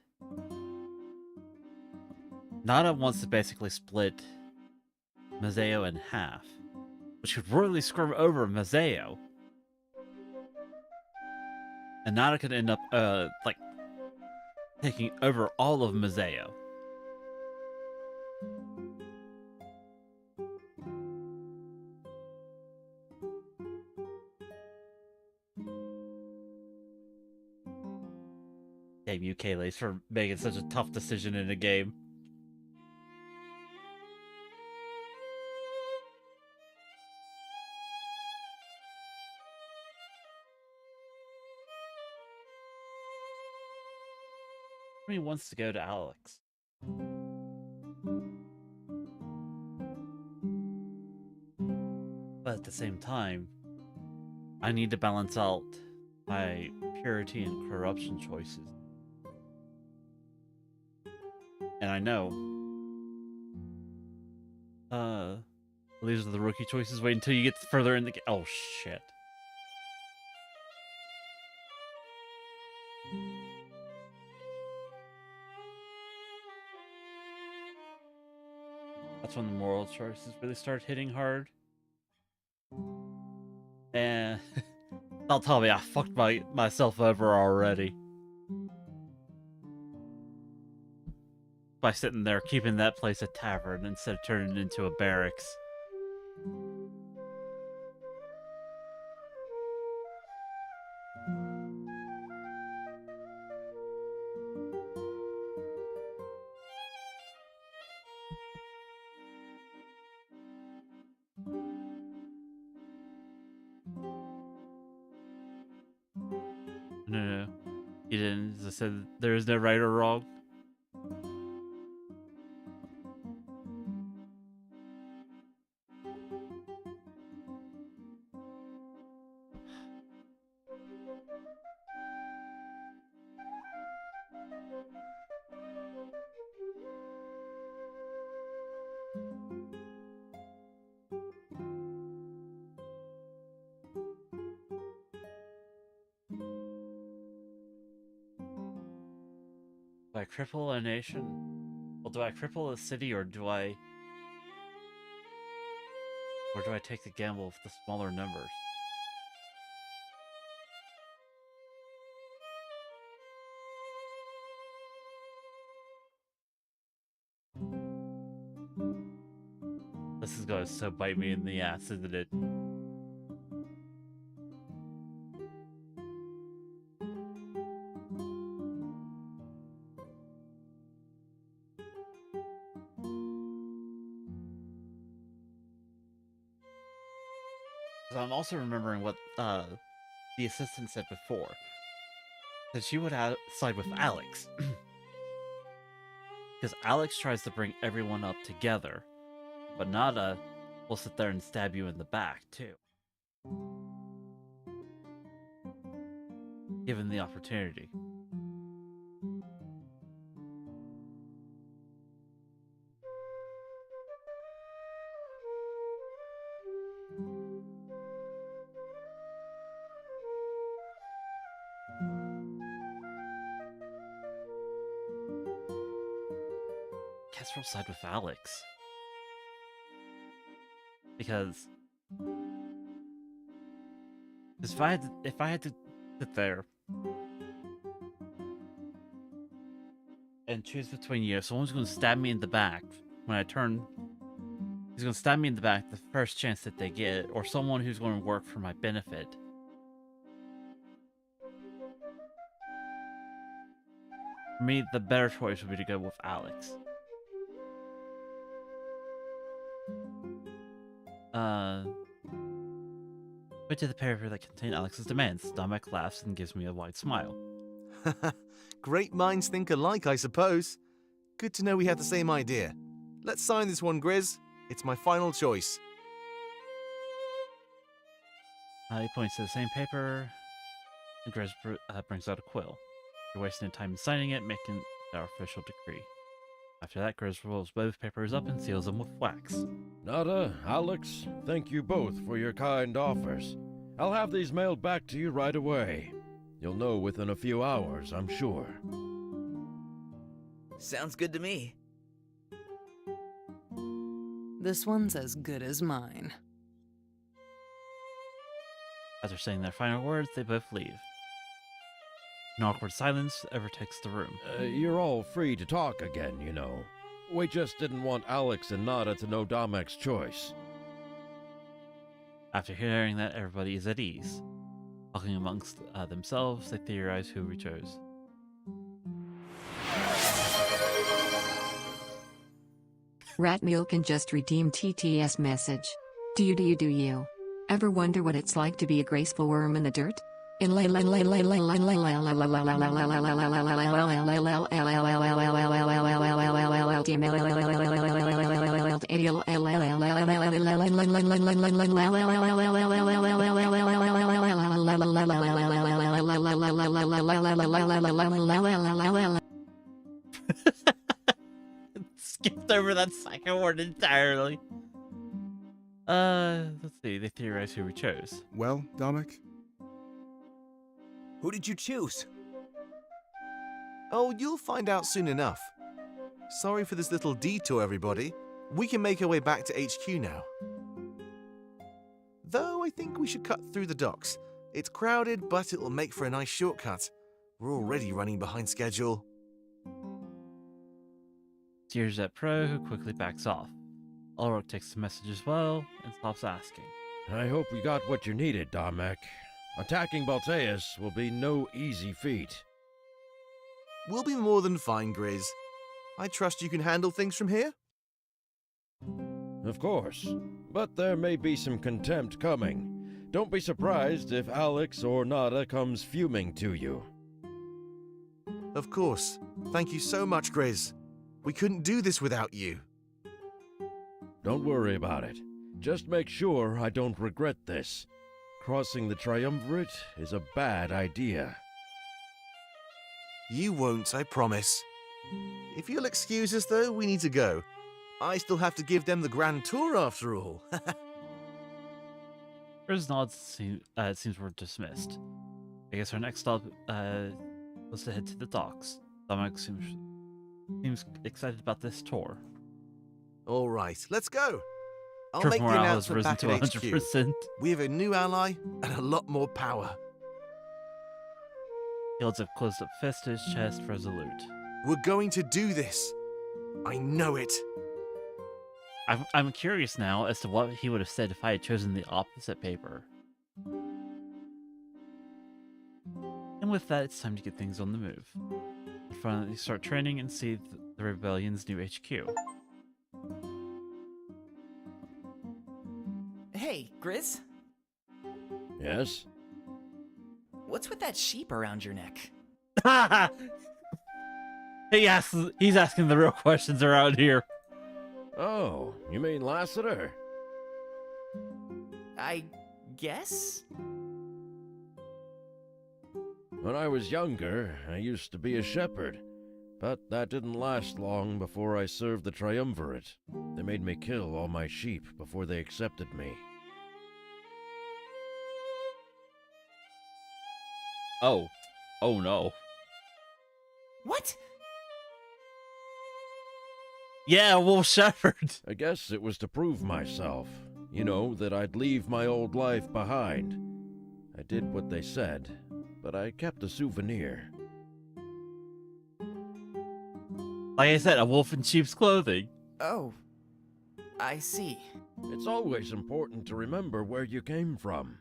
Nada wants to basically split Mazeo in half, which could really screw over Mazeo. And Nada could end up, like, taking over all of Mazeo. Damn you, Kaylace, for making such a tough decision in a game. He wants to go to Alex. But at the same time, I need to balance out my purity and corruption choices. And I know, these are the rookie choices. Wait until you get further in the game. Oh, shit. That's when the moral choices really start hitting hard. And don't tell me I fucked myself over already. By sitting there keeping that place a tavern instead of turning it into a barracks. No. You didn't. As I said, there is no right or wrong. Do I cripple a nation? Well, do I cripple a city, or do I take the gamble with the smaller numbers? This is going to so bite me in the ass, isn't it? I'm also remembering what the assistant said before. That she would side with Alex. Because Alex tries to bring everyone up together. But Nada will sit there and stab you in the back, too. Given the opportunity. Casserole side with Alex. Because if I had to sit there and choose between you, if someone's going to stab me in the back when I turn, he's going to stab me in the back the first chance that they get, or someone who's going to work for my benefit. For me, the better choice would be to go with Alex. Went to the paper that contained Alex's demands. Dominic laughs and gives me a wide smile. Great minds think alike, I suppose. Good to know we have the same idea. Let's sign this one, Grizz. It's my final choice. He points to the same paper, and Grizz brings out a quill. You're wasting no time in signing it, making it our official decree. After that, Grizz rolls both papers up and seals them with wax. Nada, Alex, thank you both for your kind offers. I'll have these mailed back to you right away. You'll know within a few hours, I'm sure. Sounds good to me. This one's as good as mine. After saying their final words, they both leave. An awkward silence overtakes the room. You're all free to talk again, you know. We just didn't want Alex and Nada to know Domek's choice. After hearing that, everybody is at ease. Talking amongst themselves, they theorize who we chose. Rat Milk can just redeem TTS message. Do you? Ever wonder what it's like to be a graceful worm in the dirt? Skipped over that second word entirely. Let's see. They theorize who we chose. Well, Dominic? Who did you choose? Oh, you'll find out soon enough. Sorry for this little detour, everybody. We can make our way back to HQ now. Though I think we should cut through the docks. It's crowded, but it'll make for a nice shortcut. We're already running behind schedule. Steers at Pro, who quickly backs off. Ulrich takes the message as well and stops asking. I hope you got what you needed, Domek. Attacking Balteus will be no easy feat. We'll be more than fine, Grizz. I trust you can handle things from here? Of course, but there may be some contempt coming. Don't be surprised if Alex or Nada comes fuming to you. Of course. Thank you so much, Grizz. We couldn't do this without you. Don't worry about it. Just make sure I don't regret this. Crossing the Triumvirate is a bad idea. You won't, I promise. If you'll excuse us, though, we need to go. I still have to give them the grand tour after all. Grizz nods. It seems we're dismissed. I guess our next stop was to head to the docks. Domek seems excited about this tour. All right, let's go. I'll Troop make the morale has announcement risen back to at HQ. 100%. We have a new ally and a lot more power. He holds a closed-up fist to his chest, resolute. We're going to do this. I know it. I'm curious now as to what he would have said if I had chosen the opposite paper. And with that, it's time to get things on the move. We'll finally start training and see the Rebellion's new HQ. Hey, Grizz? Yes? What's with that sheep around your neck? He's asking the real questions around here. Oh, you mean Lassiter? I guess? When I was younger, I used to be a shepherd, but that didn't last long before I served the Triumvirate. They made me kill all my sheep before they accepted me. Oh no. What? Yeah, Wolf Shepherd. I guess it was to prove myself. You know, that I'd leave my old life behind. I did what they said, but I kept a souvenir. Like I said, a wolf in sheep's clothing. Oh, I see. It's always important to remember where you came from.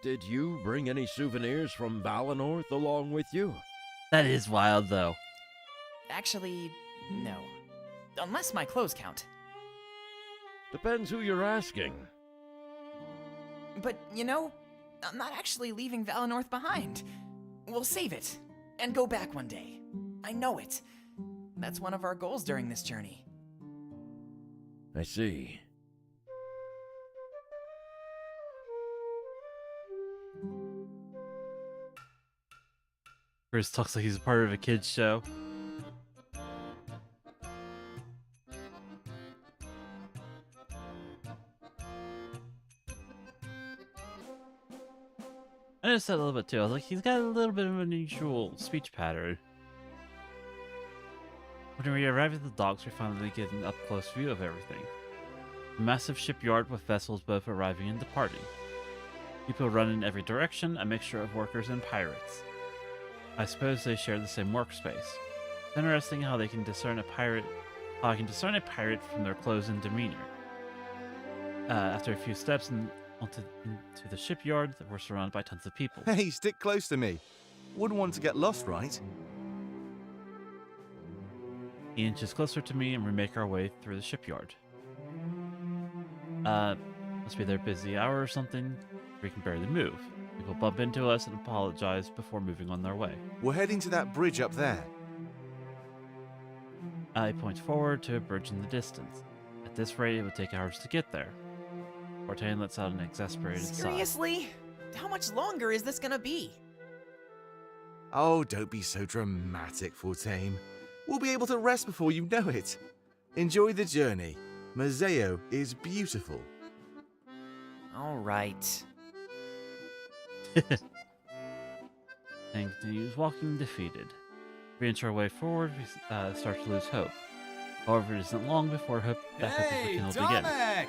Did you bring any souvenirs from Valenorth along with you? That is wild, though. Actually, no. Unless my clothes count. Depends who you're asking. But, you know, I'm not actually leaving Valenorth behind. We'll save it, and go back one day. I know it. That's one of our goals during this journey. I see. Chris talks like he's a part of a kid's show. I noticed that a little bit too. I was like, he's got a little bit of an unusual speech pattern. When we arrive at the docks, we finally get an up-close view of everything. A massive shipyard with vessels both arriving and departing. People run in every direction, a mixture of workers and pirates. I suppose they share the same workspace. It's interesting how they can discern a pirate. How I can discern a pirate from their clothes and demeanor. After a few steps into the shipyard, we're surrounded by tons of people. Hey, stick close to me. Wouldn't want to get lost, right? He inches closer to me and we make our way through the shipyard. Must be their busy hour or something. We can barely move. People bump into us and apologize before moving on their way. We're heading to that bridge up there. I point forward to a bridge in the distance. At this rate, it would take hours to get there. Fortane lets out an exasperated sigh. Seriously? How much longer is this gonna be? Oh, don't be so dramatic, Fortane. We'll be able to rest before you know it. Enjoy the journey. Mazeo is beautiful. All right. And continues walking defeated. We inch our way forward, we start to lose hope. However, it isn't long before backup is rekindled again.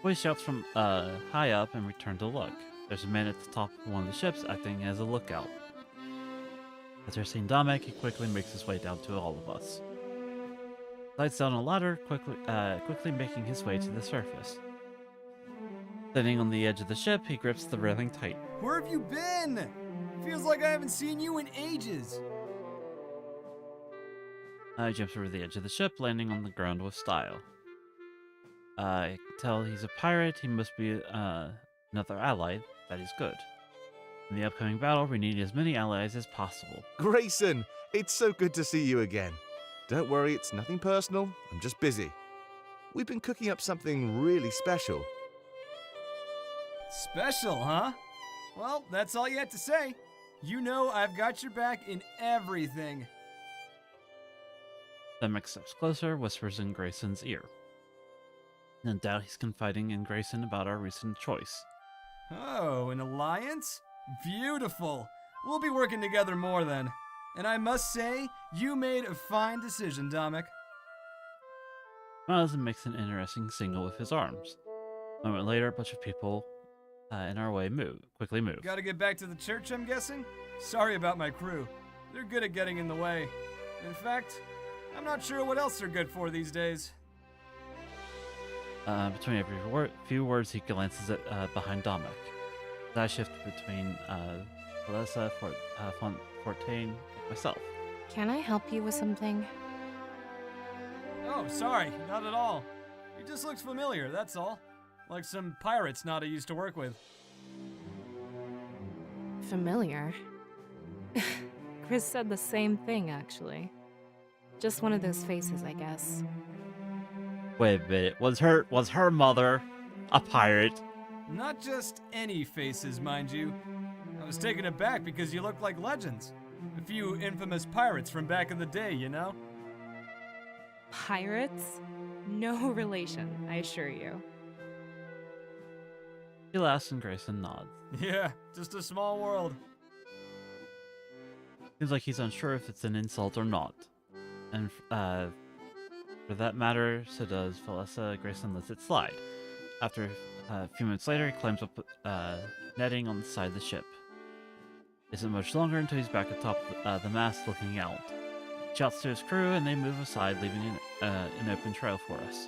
Voice shouts from high up and return to look. There's a man at the top of one of the ships acting as a lookout. After seeing Damek, he quickly makes his way down to all of us. Slides down a ladder, quickly making his way to the surface. Standing on the edge of the ship, he grips the railing tight. Where have you been? Feels like I haven't seen you in ages. He jumps over the edge of the ship, landing on the ground with style. I can tell he's a pirate. He must be another ally. That is good. In the upcoming battle, we need as many allies as possible. Grayson, it's so good to see you again. Don't worry, it's nothing personal. I'm just busy. We've been cooking up something really special. Special, huh? Well, that's all you had to say. You know I've got your back in everything. Damek steps closer, whispers in Grayson's ear. No doubt he's confiding in Grayson about our recent choice. Oh, an alliance? Beautiful. We'll be working together more then. And I must say, you made a fine decision, Damek. Smiles and makes an interesting signal with his arms. A moment later, a bunch of people in our way quickly move. Gotta get back to the church, I'm guessing? Sorry about my crew. They're good at getting in the way. In fact, I'm not sure what else they're good for these days. Between every few words, he glances at behind Damek. His eyes shift between Felessa, Fontaine, and myself. Can I help you with something? Oh, sorry, not at all. He just looks familiar, that's all. Like some pirates Nada used to work with. Familiar? Chris said the same thing, actually. Just one of those faces, I guess. Wait a minute, was her mother a pirate? Not just any faces, mind you. I was taken aback because you look like legends. A few infamous pirates from back in the day, you know? Pirates? No relation, I assure you. He laughs and Grayson nods. Yeah, just a small world. Seems like he's unsure if it's an insult or not. And for that matter, so does Felessa. Grayson lets it slide. After a few minutes later, he climbs up netting on the side of the ship. It isn't much longer until he's back atop the mast looking out. He shouts to his crew and they move aside, leaving an open trail for us.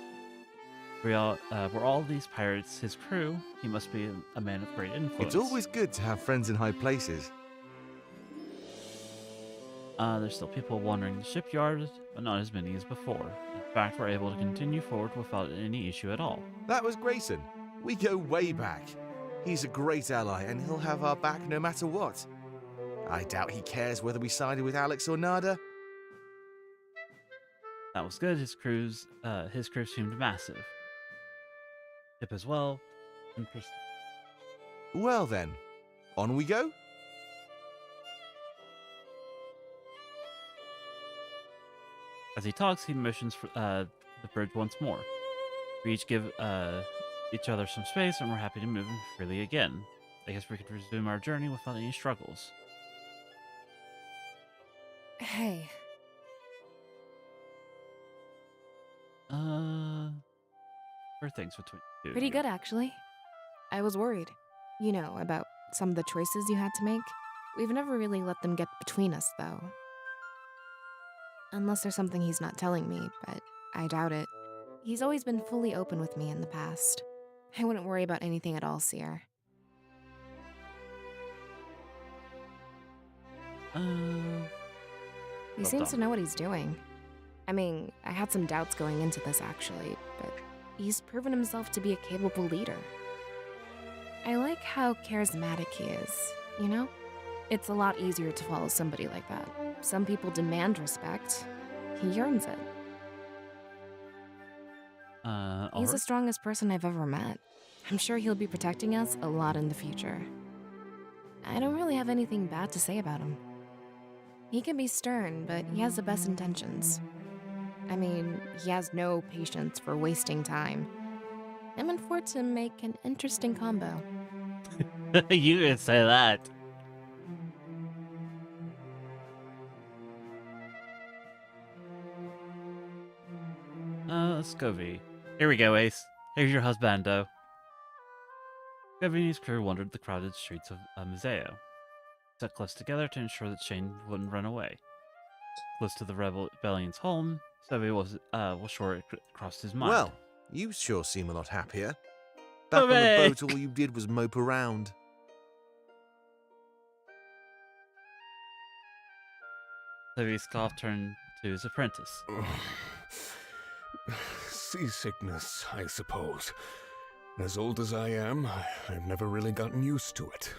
Were all these pirates his crew? He must be a man of great influence. It's always good to have friends in high places. There's still people wandering the shipyard, but not as many as before. In fact, we're able to continue forward without any issue at all. That was Grayson. We go way back. He's a great ally, and he'll have our back no matter what. I doubt he cares whether we sided with Alex or Nada. That was good. His crew seemed massive. Ship as well. Interesting. Well then, on we go? As he talks, he motions for the bridge once more. We each give each other some space, and we're happy to move freely again. I guess we could resume our journey without any struggles. Hey. For things between you. Pretty good, actually. I was worried. You know, about some of the choices you had to make. We've never really let them get between us, though. Unless there's something he's not telling me, but I doubt it. He's always been fully open with me in the past. I wouldn't worry about anything at all, Seer. He seems to know what he's doing. I mean, I had some doubts going into this, actually, but he's proven himself to be a capable leader. I like how charismatic he is, you know? It's a lot easier to follow somebody like that. Some people demand respect. He earns it. He's the strongest person I've ever met. I'm sure he'll be protecting us a lot in the future. I don't really have anything bad to say about him. He can be stern, but he has the best intentions. I mean, he has no patience for wasting time. Him and Fortune make an interesting combo. You can say that. Scovey. Here we go, Ace. Here's your husbando. Scovey and his crew wandered the crowded streets of Museo. Set close together to ensure that Shane wouldn't run away. Close to the rebellion's home, Scovey was sure it crossed his mind. Well, you sure seem a lot happier. Back on the boat, all you did was mope around. Scovey's scoff turned to his apprentice. Seasickness, I suppose. As old as I am, I've never really gotten used to it.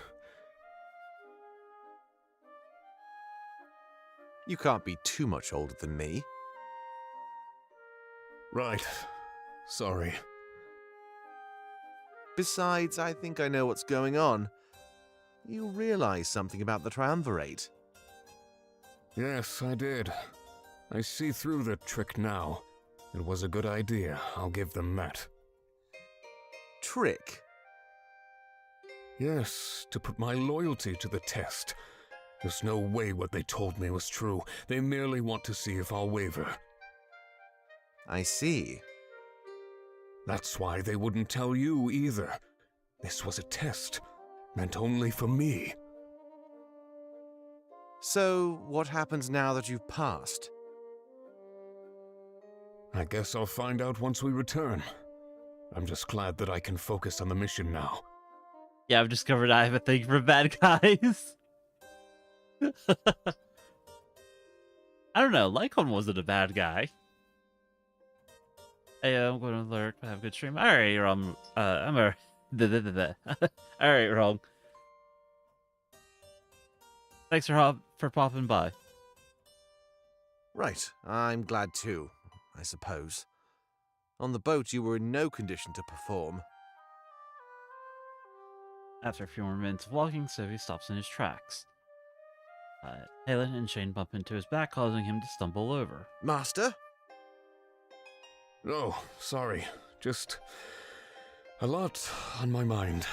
You can't be too much older than me. Right. Sorry. Besides, I think I know what's going on. You realize something about the Triumvirate. Yes, I did. I see through the trick now. It was a good idea, I'll give them that. Trick? Yes, to put my loyalty to the test. There's no way what they told me was true. They merely want to see if I'll waver. I see. That's why they wouldn't tell you either. This was a test, meant only for me. So, what happens now that you've passed? I guess I'll find out once we return. I'm just glad that I can focus on the mission now. Yeah, I've discovered I have a thing for bad guys. I don't know, Lycon wasn't a bad guy. Hey, I'm going to lurk, have a good stream. Alright, wrong. Alright, wrong. Thanks for popping by. Right, I'm glad too, I suppose. On the boat, you were in no condition to perform. After a few more minutes of walking, Sylvie stops in his tracks. Halen and Shane bump into his back, causing him to stumble over. Master? Oh, sorry. Just a lot on my mind.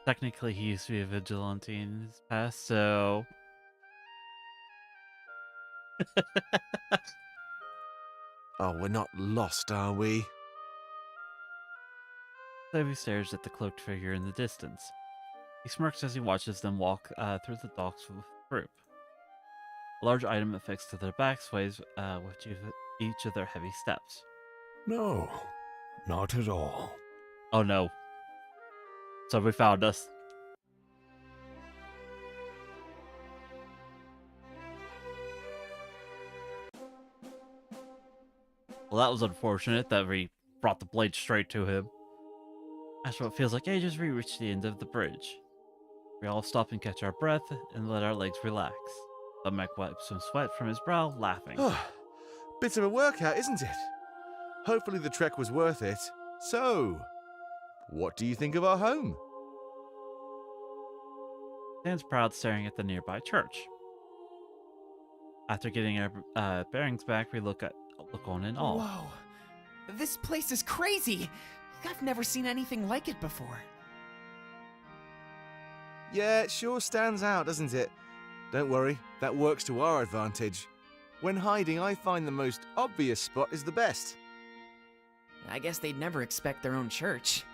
Technically, he used to be a vigilante in his past, so... Oh, we're not lost, are we? Sylvie stares at the cloaked figure in the distance. He smirks as he watches them walk through the docks with the group. A large item affixed to their back sways with each of their heavy steps. No, not at all. Oh no. Somebody found us. Well, that was unfortunate that we brought the blade straight to him. After what feels like ages, we reach the end of the bridge. We all stop and catch our breath and let our legs relax. Mac wipes some sweat from his brow, laughing. Bit of a workout, isn't it? Hopefully the trek was worth it. So, what do you think of our home? Stands proud, staring at the nearby church. After getting our bearings back, we look on in awe. Whoa, this place is crazy. I've never seen anything like it before. Yeah, it sure stands out, doesn't it? Don't worry, that works to our advantage. When hiding, I find the most obvious spot is the best. I guess they'd never expect their own church.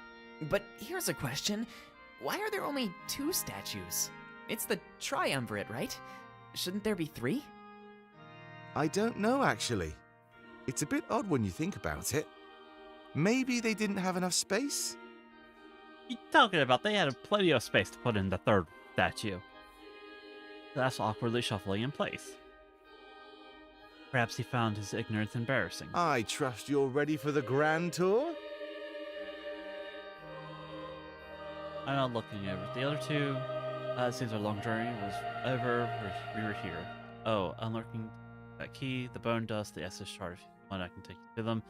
But here's a question. Why are there only 2 statues? It's the Triumvirate, right? Shouldn't there be 3? I don't know, actually. It's a bit odd when you think about it. Maybe they didn't have enough space? What are you talking about? They had plenty of space to put in the 3rd statue. That's awkwardly shuffling in place. Perhaps he found his ignorance embarrassing. I trust you're ready for the grand tour? I'm not looking over the other 2. It seems our long journey was over. We were here. Oh, unlurking that key, the bone dust, the SS shard. If you want, I can take you to them.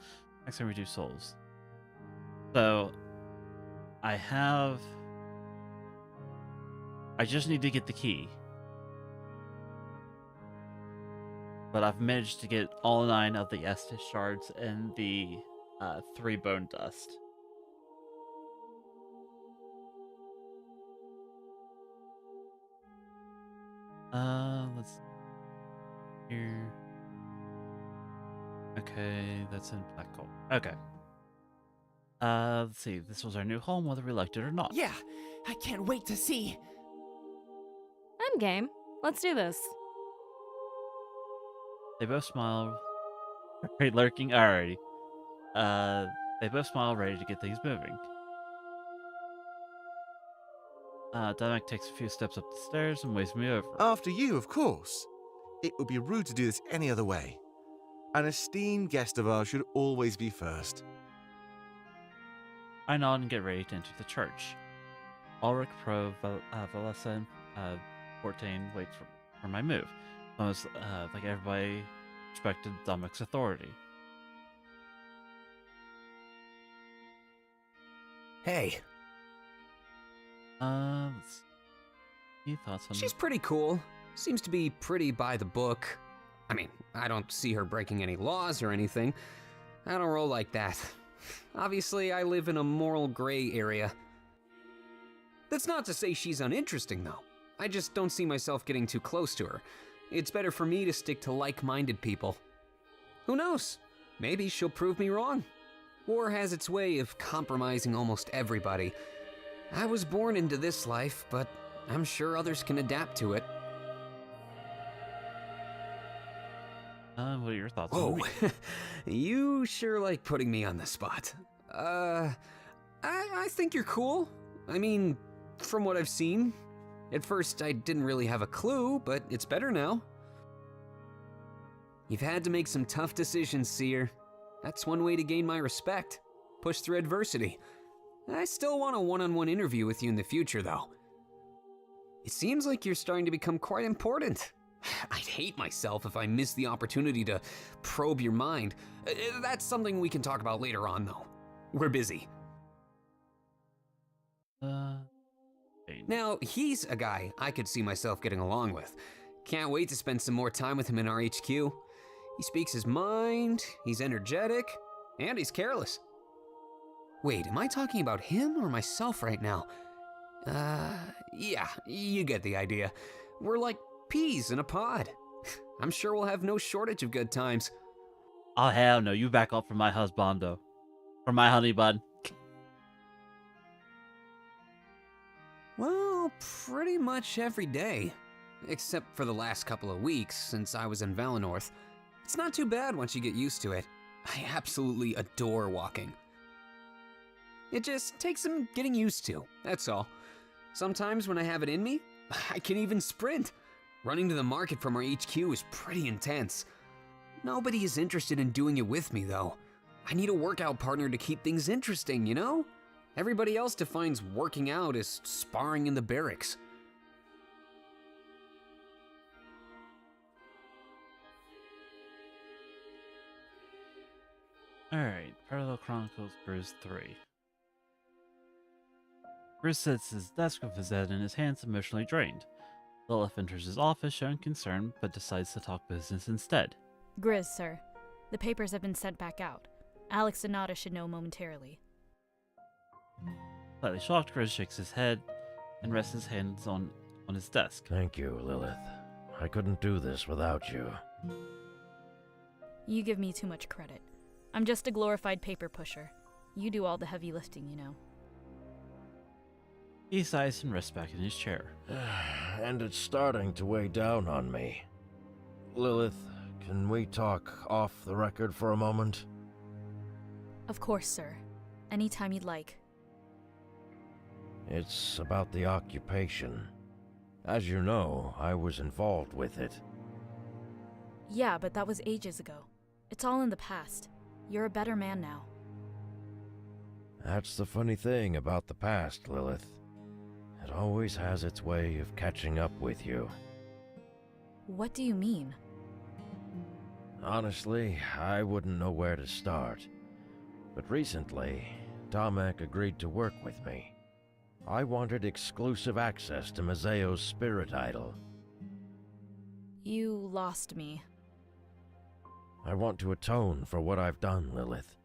Next time we do souls. So, I just need to get the key. But I've managed to get all 9 of the Estus shards and the 3 bone dust. Let's see here. Okay, that's in Black Hole. Okay. Let's see. This was our new home, whether we liked it or not. Yeah, I can't wait to see. I'm game. Let's do this. They both smile. Great lurking. Alrighty. They both smile, ready to get things moving. Damek takes a few steps up the stairs and waves me over. After you, of course. It would be rude to do this any other way. An esteemed guest of ours should always be first. I nod and get ready to enter the church. Ulrich, Pro, Valessa, and Fortain wait for my move. Almost like everybody respected Damek's authority. Hey. Let's see. Any thoughts on She's pretty cool. Seems to be pretty by the book. I mean, I don't see her breaking any laws or anything. I don't roll like that. Obviously, I live in a moral gray area. That's not to say she's uninteresting, though. I just don't see myself getting too close to her. It's better for me to stick to like-minded people. Who knows? Maybe she'll prove me wrong. War has its way of compromising almost everybody. I was born into this life, but I'm sure others can adapt to it. What are your thoughts? Whoa, you sure like putting me on the spot. I think you're cool. I mean, from what I've seen. At first, I didn't really have a clue, but it's better now. You've had to make some tough decisions, Seer. That's one way to gain my respect. Push through adversity. I still want a one-on-one interview with you in the future, though. It seems like you're starting to become quite important. I'd hate myself if I missed the opportunity to probe your mind. That's something we can talk about later on, though. We're busy. Now, he's a guy I could see myself getting along with. Can't wait to spend some more time with him in our HQ. He speaks his mind, he's energetic, and he's careless. Wait, am I talking about him or myself right now? Yeah, you get the idea. We're like peas in a pod. I'm sure we'll have no shortage of good times. Oh, hell no. You back up from my husbando. From my honey bun. Well, pretty much every day. Except for the last couple of weeks, since I was in Valenorth. It's not too bad once you get used to it. I absolutely adore walking. It just takes some getting used to, that's all. Sometimes when I have it in me, I can even sprint. Running to the market from our HQ is pretty intense. Nobody is interested in doing it with me, though. I need a workout partner to keep things interesting, you know? Everybody else defines working out as sparring in the barracks. Alright, Parallel Chronicles Bruce 3. Bruce sits at his desk with his head in his hands, emotionally drained. Lilith enters his office showing concern, but decides to talk business instead. Grizz, sir. The papers have been sent back out. Alex and Nada should know momentarily. Slightly shocked, Grizz shakes his head and rests his hands on his desk. Thank you, Lilith. I couldn't do this without you. You give me too much credit. I'm just a glorified paper pusher. You do all the heavy lifting, you know. He sighs and rests back in his chair. And it's starting to weigh down on me. Lilith, can we talk off the record for a moment? Of course, sir. Anytime you'd like. It's about the occupation. As you know, I was involved with it. Yeah, but that was ages ago. It's all in the past. You're a better man now. That's the funny thing about the past, Lilith. It always has its way of catching up with you. What do you mean? Honestly, I wouldn't know where to start. But recently, Damek agreed to work with me. I wanted exclusive access to Mazeo's spirit idol. You lost me. I want to atone for what I've done, Lilith.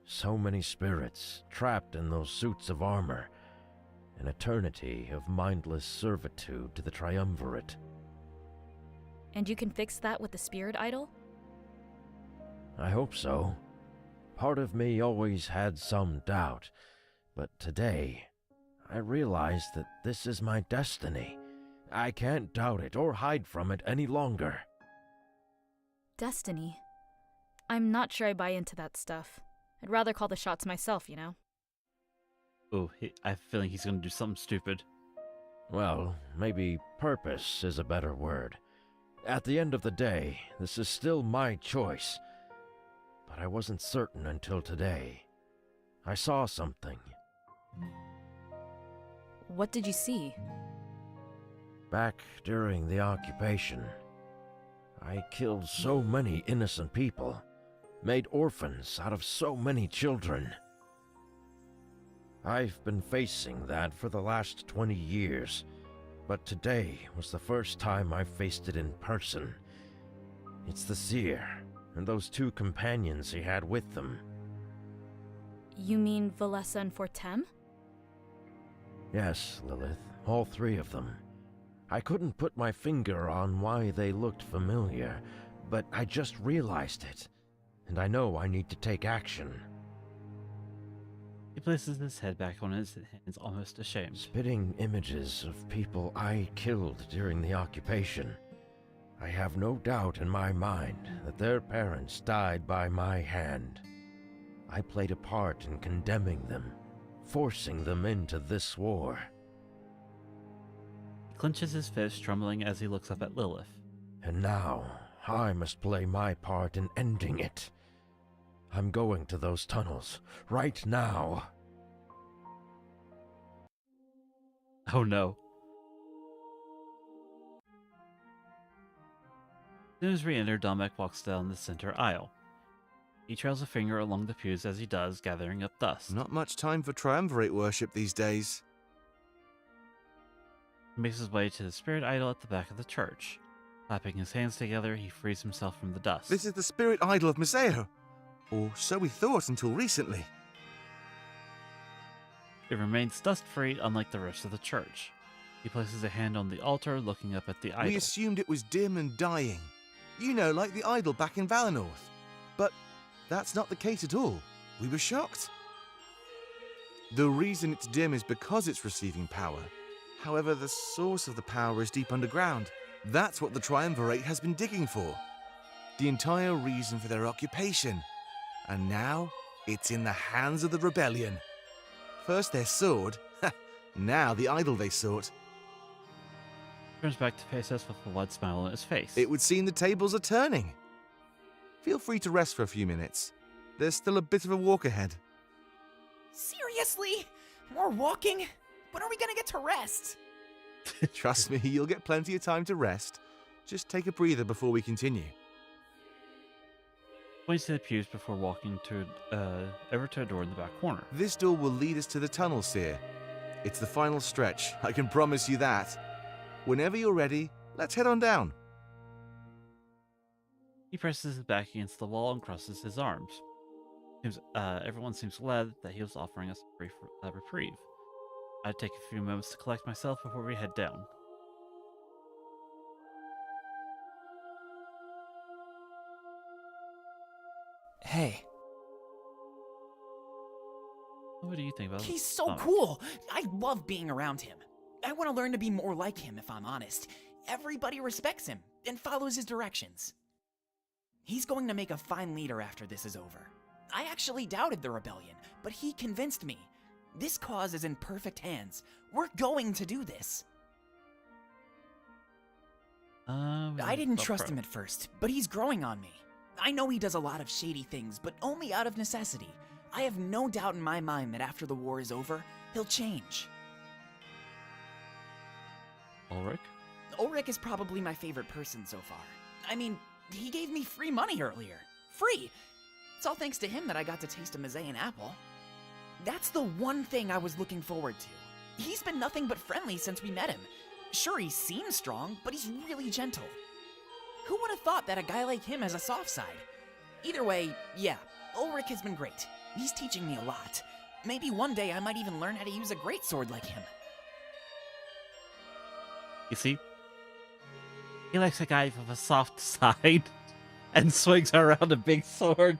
So many spirits, trapped in those suits of armor. An eternity of mindless servitude to the Triumvirate. And you can fix that with the spirit idol? I hope so. Part of me always had some doubt, but today I realized that this is my destiny. I can't doubt it or hide from it any longer. Destiny? I'm not sure I buy into that stuff. I'd rather call the shots myself, you know? Oh, I have a feeling he's going to do something stupid. Well, maybe purpose is a better word. At the end of the day, this is still my choice. But I wasn't certain until today. I saw something. What did you see? Back during the occupation, I killed so many innocent people, made orphans out of so many children. I've been facing that for the last 20 years, but today was the first time I faced it in person. It's the seer and those two companions he had with them. You mean Valessa and Fortem? Yes, Lilith, all three of them. I couldn't put my finger on why they looked familiar, but I just realized it, and I know I need to take action. He places his head back on his hands, almost ashamed. Spitting images of people I killed during the occupation. I have no doubt in my mind that their parents died by my hand. I played a part in condemning them, forcing them into this war. He clenches his fist, trembling as he looks up at Lilith. And now, I must play my part in ending it. I'm going to those tunnels, right now. Oh no. As soon as we enter, Domek walks down the center aisle. He trails a finger along the pews as he does, gathering up dust. Not much time for triumvirate worship these days. He makes his way to the spirit idol at the back of the church. Clapping his hands together, he frees himself from the dust. This is the spirit idol of Maseo. Or so we thought until recently. It remains dust-free, unlike the rest of the church. He places a hand on the altar, looking up at the idol. We assumed it was dim and dying. You know, like the idol back in Valinor. But that's not the case at all. We were shocked. The reason it's dim is because it's receiving power. However, the source of the power is deep underground. That's what the Triumvirate has been digging for. The entire reason for their occupation. And now, it's in the hands of the rebellion. First their sword, now the idol they sought. Turns back to face us with a wide smile on his face. It would seem the tables are turning. Feel free to rest for a few minutes. There's still a bit of a walk ahead. Seriously? More walking? When are we gonna get to rest? Trust me, you'll get plenty of time to rest. Just take a breather before we continue. Points to the pews before walking to over to a door in the back corner. This door will lead us to the tunnel, Seer. It's the final stretch, I can promise you that. Whenever you're ready, let's head on down. He presses his back against the wall and crosses his arms. Everyone seems glad that he was offering us a brief reprieve. I'd take a few moments to collect myself before we head down. Hey. What do you think about He's so Domek? cool! I love being around him. I want to learn to be more like him, if I'm honest. Everybody respects him and follows his directions. He's going to make a fine leader after this is over. I actually doubted the rebellion, but he convinced me. This cause is in perfect hands. We're going to do this. I didn't trust him at first, but he's growing on me. I know he does a lot of shady things, but only out of necessity. I have no doubt in my mind that after the war is over, he'll change. Ulrich? Ulrich is probably my favorite person so far. I mean, he gave me free money earlier. Free! It's all thanks to him that I got to taste a Mazaean apple. That's the one thing I was looking forward to. He's been nothing but friendly since we met him. Sure, he seems strong, but he's really gentle. Who would have thought that a guy like him has a soft side? Either way, yeah, Ulrich has been great. He's teaching me a lot. Maybe one day I might even learn how to use a greatsword like him. You see? He likes a guy with a soft side. and swings around a big sword.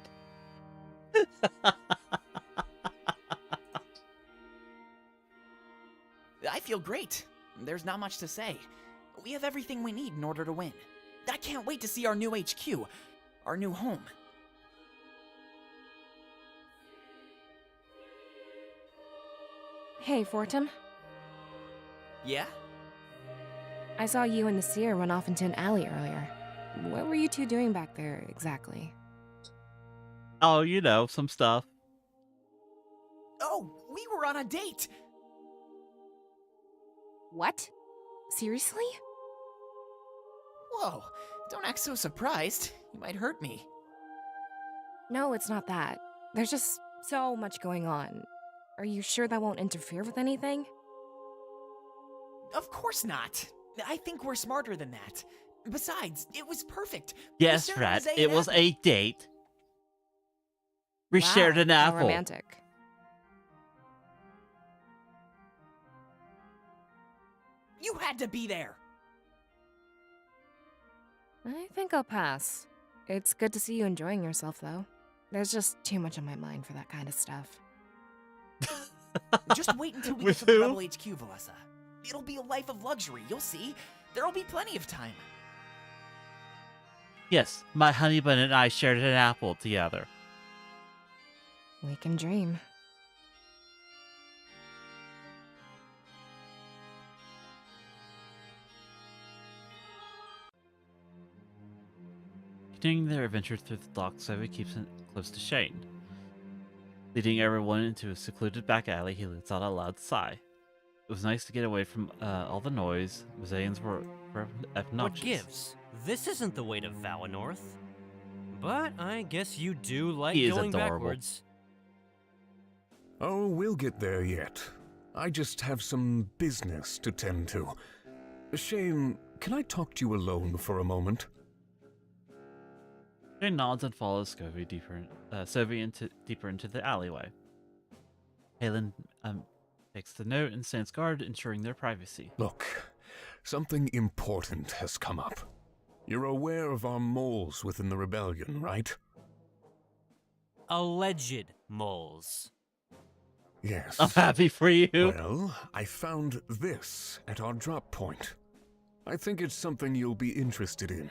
I feel great. There's not much to say. We have everything we need in order to win. I can't wait to see our new HQ, our new home. Hey, Fortum. Yeah? I saw you and the seer run off into an alley earlier. What were you two doing back there exactly? Oh, you know, some stuff. Oh, we were on a date! What? Seriously? Whoa, don't act so surprised. You might hurt me. No, it's not that. There's just so much going on. Are you sure that won't interfere with anything? Of course not. I think we're smarter than that. Besides, it was perfect. Yes, shared Rat, Mosaic it was apple. a date. We Wow, shared an how apple. romantic. You had to be there. I think I'll pass. It's good to see you enjoying yourself, though. There's just too much on my mind for that kind of stuff. Just wait until we get With to the who? Rebel HQ, Valessa. It'll be a life of luxury, you'll see. There'll be plenty of time. Yes, my honey bun and I shared an apple together. We can dream. Continuing their adventure through the docks, Sophie keeps it close to Shane. Leading everyone into a secluded back alley, he lets out a loud sigh. It was nice to get away from all the noise. Mosaians were obnoxious. What gives? This isn't the way to Valinor. But I guess you do like He is going adorable. backwards. Oh, we'll get there yet. I just have some business to tend to. Shane, can I talk to you alone for a moment? Shane nods and follows Sophie deeper into the alleyway. Halen takes the note and stands guard, ensuring their privacy. Look, something important has come up. You're aware of our moles within the rebellion, right? Alleged moles. Yes. I'm happy for you. Well, I found this at our drop point. I think it's something you'll be interested in.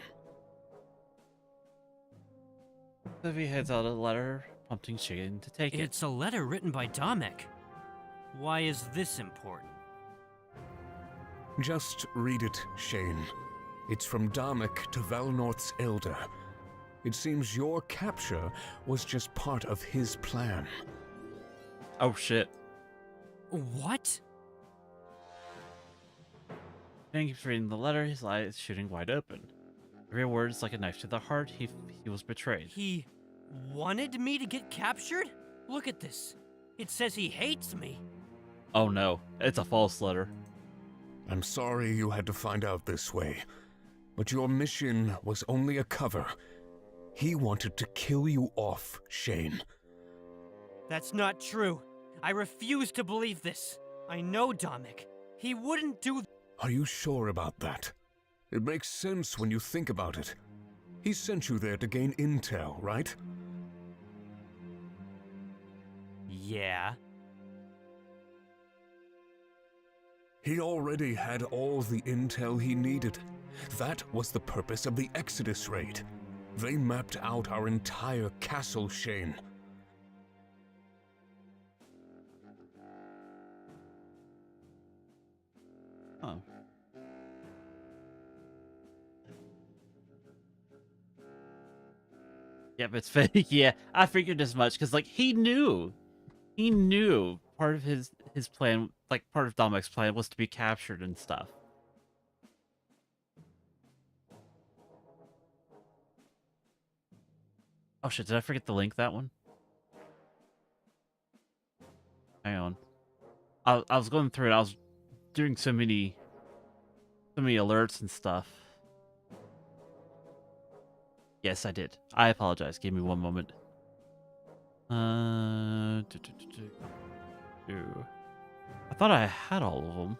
Sophie heads out a letter, prompting Shane to take it. It's a letter written by Domek. Why is this important? Just read it, Shane. It's from Domek to Valnorth's Elder. It seems your capture was just part of his plan. Oh shit. What? Shane keeps reading the letter, his eyes shooting wide open. Every word is like a knife to the heart. He was betrayed. He wanted me to get captured? Look at this. It says he hates me. Oh no, it's a false letter. I'm sorry you had to find out this way, but your mission was only a cover. He wanted to kill you off, Shane. That's not true. I refuse to believe this. I know Domek. He wouldn't do. Are you sure about that? It makes sense when you think about it. He sent you there to gain intel, right? Yeah. He already had all the intel he needed. That was the purpose of the Exodus raid. They mapped out our entire castle, Shane. Oh. Yep, it's fake. Yeah, I figured as much because, like, he knew part of his plan, like part of Domek's plan, was to be captured and stuff. Oh shit! Did I forget to link that one? Hang on. I was going through it. I was doing so many alerts and stuff. Yes, I did. I apologize. Give me one moment. I thought I had all of them.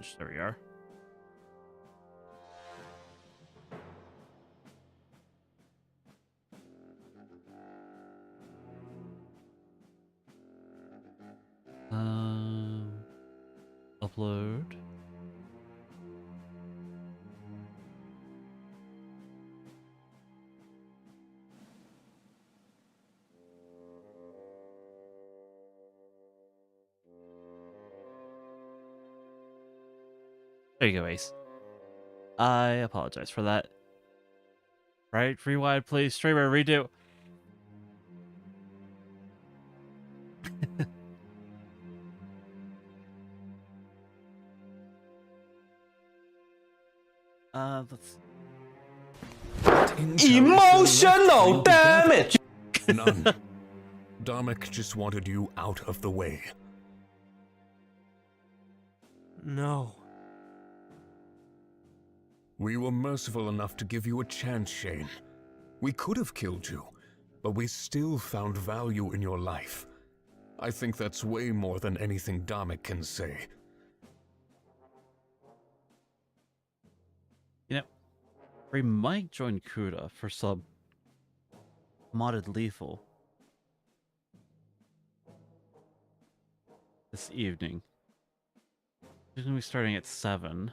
Lounge. There we are. Upload. There you go, Ace. I apologize for that. Right, rewind, please. Straight redo. Let's... Emotional damage! None. Darmic just wanted you out of the way. No. We were merciful enough to give you a chance, Shane. We could have killed you, but we still found value in your life. I think that's way more than anything Darmic can say. You know, we might join Kuda for some modded lethal this evening. We're going to be starting at 7.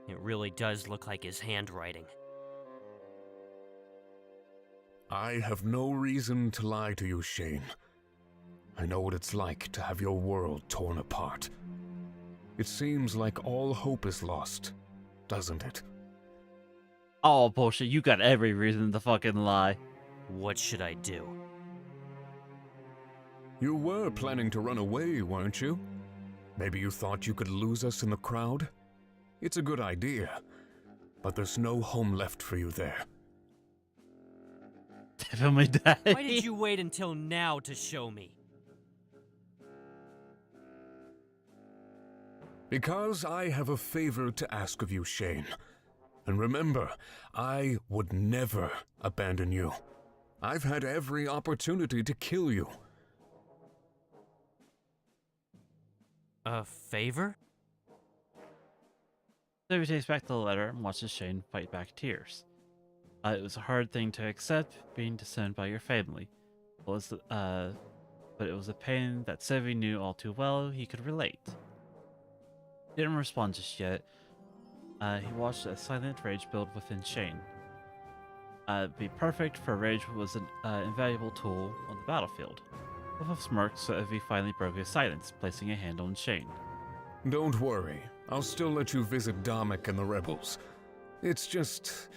It really does look like his handwriting. I have no reason to lie to you, Shane. I know what it's like to have your world torn apart. It seems like all hope is lost, doesn't it? Oh, bullshit. You got every reason to fucking lie. What should I do? You were planning to run away, weren't you? Maybe you thought you could lose us in the crowd? It's a good idea, but there's no home left for you there. Definitely die. Why did you wait until now to show me? Because I have a favor to ask of you, Shane. And remember, I would never abandon you. I've had every opportunity to kill you. A favor? So he takes back the letter and watches Shane fight back tears. It was a hard thing to accept, being disowned by your family. But it was a pain that Sevi knew all too well he could relate. He didn't respond just yet. He watched a silent rage build within Shane. Be perfect for rage was an invaluable tool on the battlefield. With a smirk, Sevi finally broke his silence, placing a hand on Shane. Don't worry. I'll still let you visit Darmic and the rebels. It's just...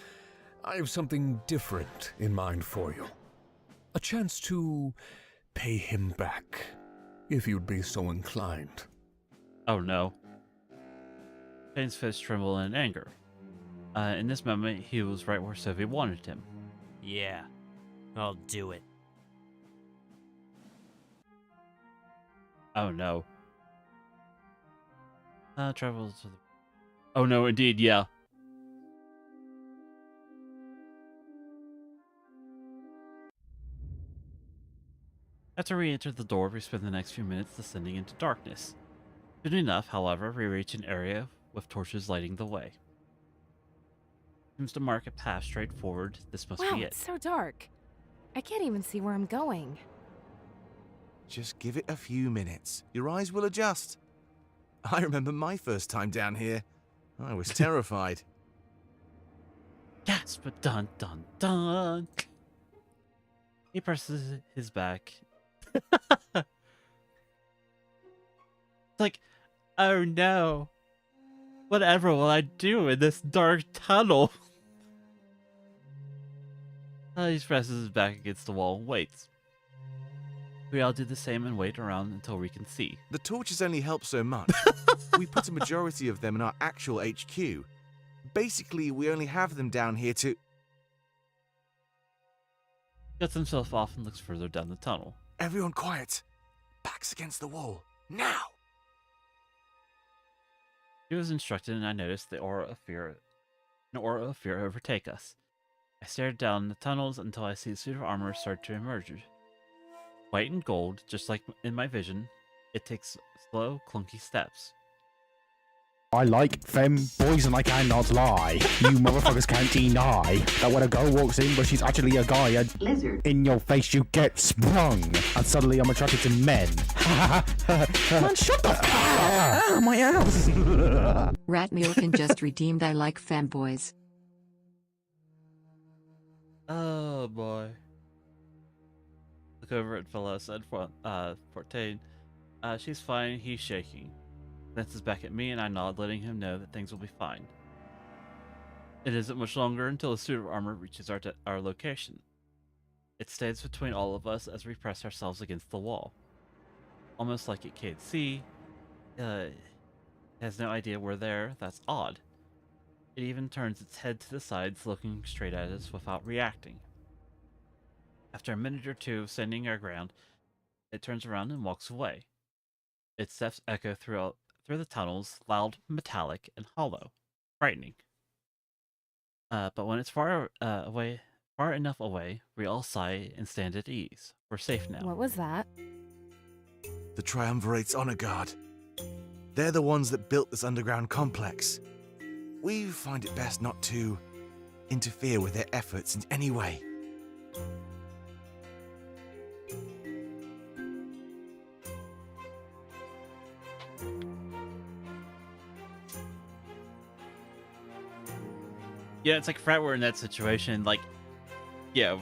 I have something different in mind for you. A chance to pay him back, if you'd be so inclined. Oh no. Shane's fist trembled in anger. In this moment, he was right where Sevi wanted him. Yeah, I'll do it. Oh no. Travel to the... Oh no, indeed, yeah. After we enter the door, we spend the next few minutes descending into darkness. Soon enough, however, we reach an area with torches lighting the way. Seems to mark a path straight forward. This must Wow, be it. it's so dark. I can't even see where I'm going. Just give it a few minutes. Your eyes will adjust. I remember my first time down here. I was terrified. Gasp! Dun dun dun! He presses his back. It's like, oh no. Whatever will I do in this dark tunnel? He presses his back against the wall and waits. We all do the same and wait around until we can see. The torches only help so much. We put a majority of them in our actual HQ. Basically, we only have them down here to... Gets himself off and looks further down the tunnel. Everyone quiet. Backs against the wall. Now! He was instructed, and I noticed an aura of fear overtake us. I stared down the tunnels until I see the suit of armor start to emerge. White and gold, just like in my vision, it takes slow, clunky steps. I like femme boys and I cannot lie. You motherfuckers can't deny that when a girl walks in, but she's actually a guy, a lizard. In your face you get sprung, and suddenly I'm attracted to men. Man, shut the fuck up! Ah, my ass! Ratmeal can just redeemed I like femboys. Oh boy. Look over at Phyllis and Fortain. She's fine, he's shaking. Glances back at me and I nod, letting him know that things will be fine. It isn't much longer until the suit of armor reaches our location. It stands between all of us as we press ourselves against the wall. Almost like it can't see. It has no idea we're there. That's odd. It even turns its head to the sides, looking straight at us without reacting. After a minute or two of standing our ground, it turns around and walks away. Its steps echo through the tunnels, loud, metallic, and hollow, frightening. But when it's far enough away, we all sigh and stand at ease. We're safe now. What was that? The Triumvirate's honor guard. They're the ones that built this underground complex. We find it best not to interfere with their efforts in any way. Yeah, it's like if I were in that situation, like, yeah,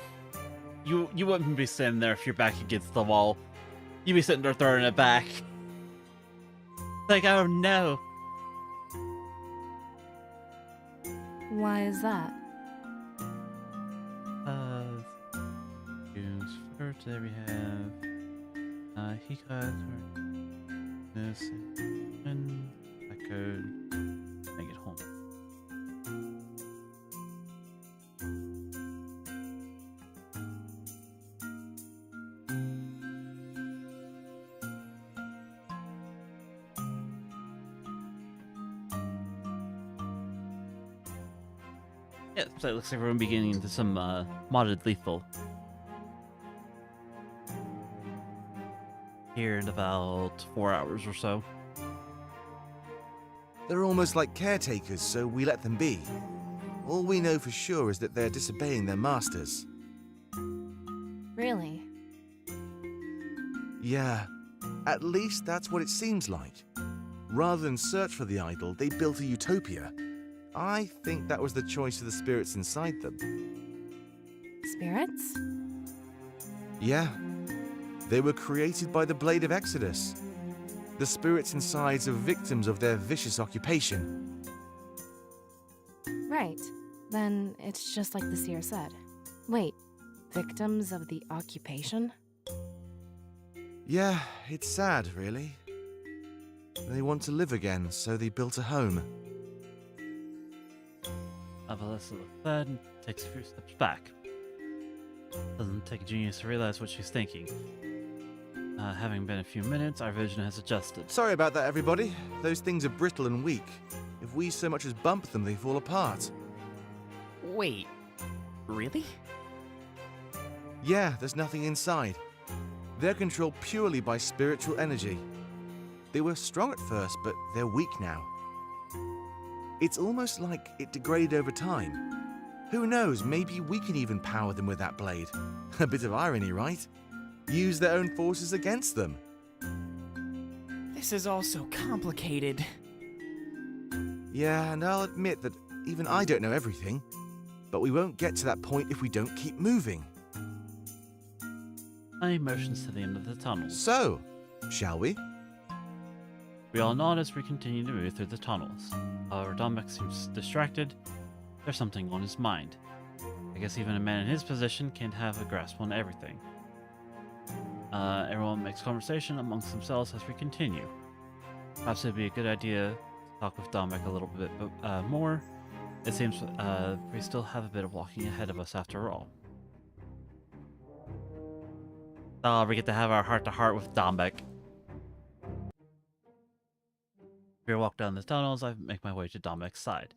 you wouldn't be sitting there if you're back against the wall. You'd be sitting there throwing it back. Like, oh no. Why is that? Use first that we have. He got this and I could make it home. Yeah, so it looks like we're beginning into some modded lethal. Here in about 4 hours or so. They're almost like caretakers, so we let them be. All we know for sure is that they're disobeying their masters. Really? Yeah, at least that's what it seems like. Rather than search for the idol, they built a utopia. I think that was the choice of the spirits inside them. Spirits? Yeah. They were created by the Blade of Exodus. The spirits inside are victims of their vicious occupation. Right. Then it's just like the seer said. Wait, victims of the occupation? Yeah, it's sad, really. They want to live again, so they built a home. Avalissa looks sad and takes a few steps back. Doesn't take a genius to realize what she's thinking. Having been a few minutes, our vision has adjusted. Sorry about that, everybody. Those things are brittle and weak. If we so much as bump them, they fall apart. Wait, really? Yeah, there's nothing inside. They're controlled purely by spiritual energy. They were strong at first, but they're weak now. It's almost like it degraded over time. Who knows, maybe we can even power them with that blade. A bit of irony, right? Use their own forces against them. This is all so complicated. Yeah, and I'll admit that even I don't know everything. but we won't get to that point if we don't keep moving. I motions to the end of the tunnels. So, shall we? We all nod as we continue to move through the tunnels. However, Dominic seems distracted. There's something on his mind. I guess even a man in his position can't have a grasp on everything. Everyone makes conversation amongst themselves as we continue. Perhaps it'd be a good idea to talk with Dominic a little bit more. It seems we still have a bit of walking ahead of us after all. Oh, we get to have our heart-to-heart with Dominic. We walk down the tunnels. I make my way to Dominic's side.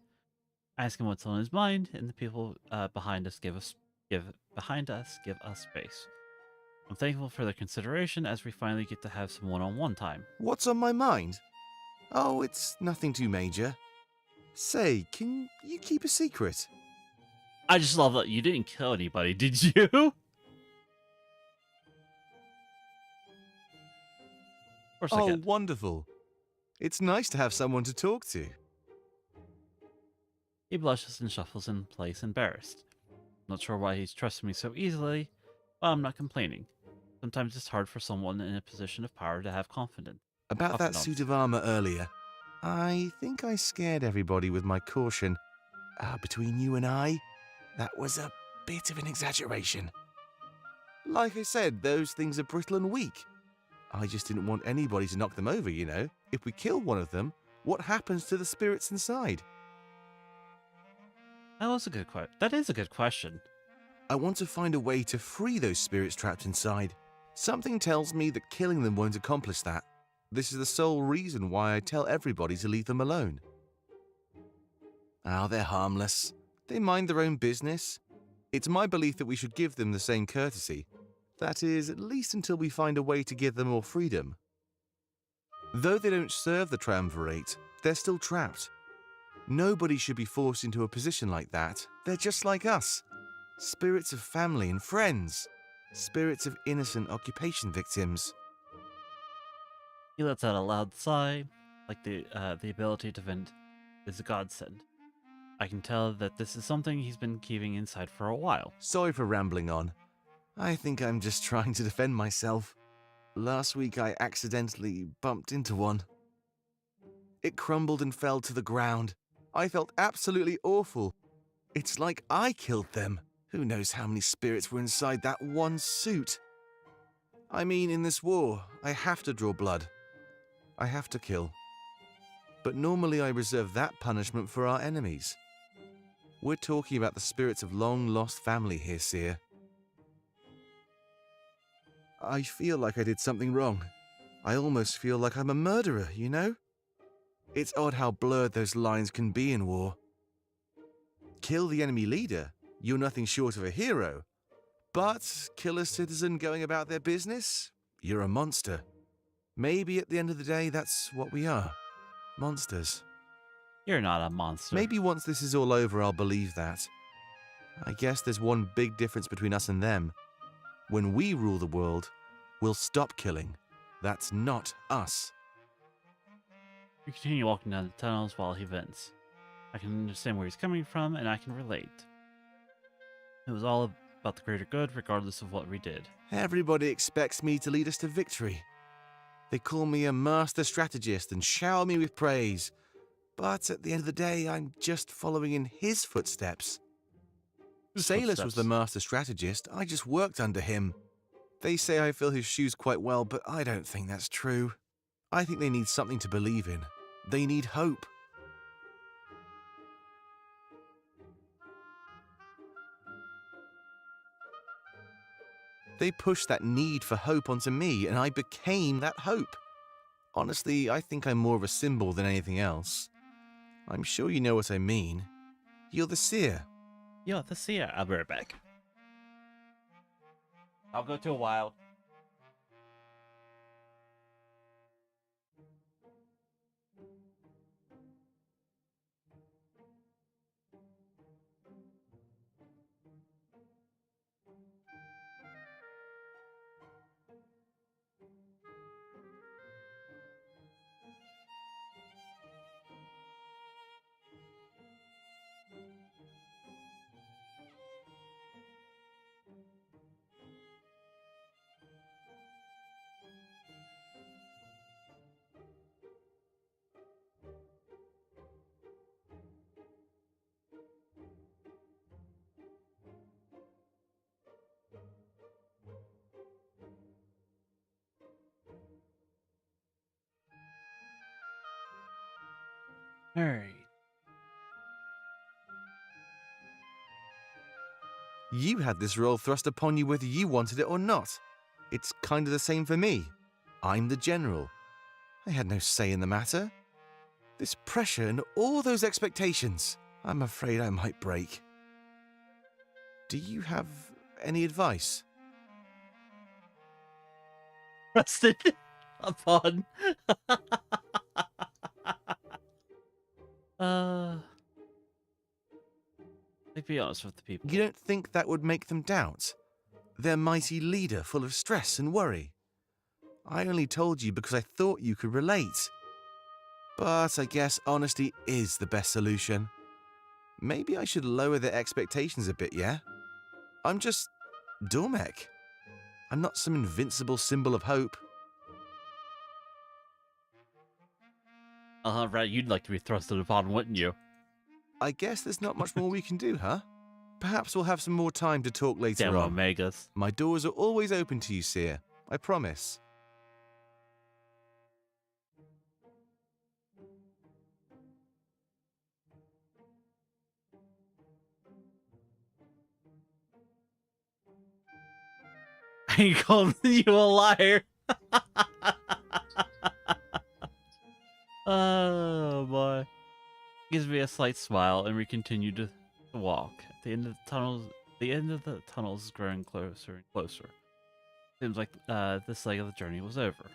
I ask him what's on his mind, and the people behind us give us space. I'm thankful for their consideration as we finally get to have some one-on-one time. What's on my mind? Oh, it's nothing too major. Say, can you keep a secret? I just love that you didn't kill anybody, did you? Oh, wonderful. It's nice to have someone to talk to. He blushes and shuffles in place, embarrassed. Not sure why he's trusted me so easily, but I'm not complaining. Sometimes it's hard for someone in a position of power to have confidence. About that suit of armor earlier, I think I scared everybody with my caution. Between you and I, that was a bit of an exaggeration. Like I said, those things are brittle and weak. I just didn't want anybody to knock them over, you know. If we kill one of them, what happens to the spirits inside? That is a good question. I want to find a way to free those spirits trapped inside. Something tells me that killing them won't accomplish that. This is the sole reason why I tell everybody to leave them alone. They're harmless. They mind their own business. It's my belief that we should give them the same courtesy. That is, at least until we find a way to give them more freedom. Though they don't serve the triumvirate, they're still trapped. Nobody should be forced into a position like that. They're just like us. Spirits of family and friends. Spirits of innocent occupation victims. He lets out a loud sigh, like the ability to vent is a godsend. I can tell that this is something he's been keeping inside for a while. Sorry for rambling on. I think I'm just trying to defend myself. Last week I accidentally bumped into one. It crumbled and fell to the ground. I felt absolutely awful. It's like I killed them. Who knows how many spirits were inside that one suit? I mean, in this war, I have to draw blood. I have to kill. But normally I reserve that punishment for our enemies. We're talking about the spirits of long-lost family here, Seer. I feel like I did something wrong. I almost feel like I'm a murderer, you know? It's odd how blurred those lines can be in war. Kill the enemy leader, you're nothing short of a hero. But kill a citizen going about their business, you're a monster. Maybe at the end of the day, that's what we are. Monsters. You're not a monster. Maybe once this is all over, I'll believe that. I guess there's one big difference between us and them. When we rule the world, we'll stop killing. That's not us. We continue walking down the tunnels while he vents. I can understand where he's coming from, and I can relate. It was all about the greater good, regardless of what we did. Everybody expects me to lead us to victory. They call me a master strategist and shower me with praise. But at the end of the day, I'm just following in his footsteps. Salus was the master strategist. I just worked under him. They say I fill his shoes quite well, but I don't think that's true. I think they need something to believe in. They need hope. They pushed that need for hope onto me, and I became that hope. Honestly, I think I'm more of a symbol than anything else. I'm sure you know what I mean. You're the seer. You're the seer. I'll be right back. I'll go to a wild. Alright. You had this role thrust upon you whether you wanted it or not. It's kind of the same for me. I'm the general. I had no say in the matter. This pressure and all those expectations, I'm afraid I might break. Do you have any advice? Trusted upon. Be honest with the people. You don't think that would make them doubt? Their mighty leader full of stress and worry. I only told you because I thought you could relate. But I guess honesty is the best solution. Maybe I should lower their expectations a bit, yeah? I'm just Dormek. I'm not some invincible symbol of hope. Right, you'd like to be thrusted upon, wouldn't you? I guess there's not much more we can do, huh? Perhaps we'll have some more time to talk later Damn on. Omegas. My doors are always open to you, Seer. I promise. I ain't calling you a liar. Oh boy. Gives me a slight smile, and we continue to walk. At the end of the tunnels is growing closer and closer. Seems like this leg of the journey was over.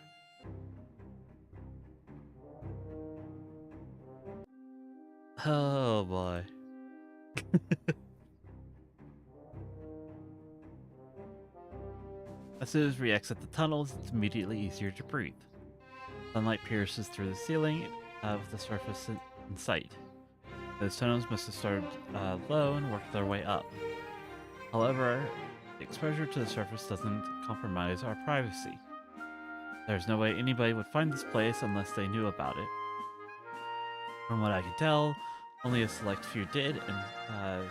Oh boy. As soon as we exit the tunnels, it's immediately easier to breathe. Sunlight pierces through the ceiling with the surface in sight. Those tunnels must have started low and worked their way up. However, the exposure to the surface doesn't compromise our privacy. There's no way anybody would find this place unless they knew about it. From what I can tell, only a select few did, and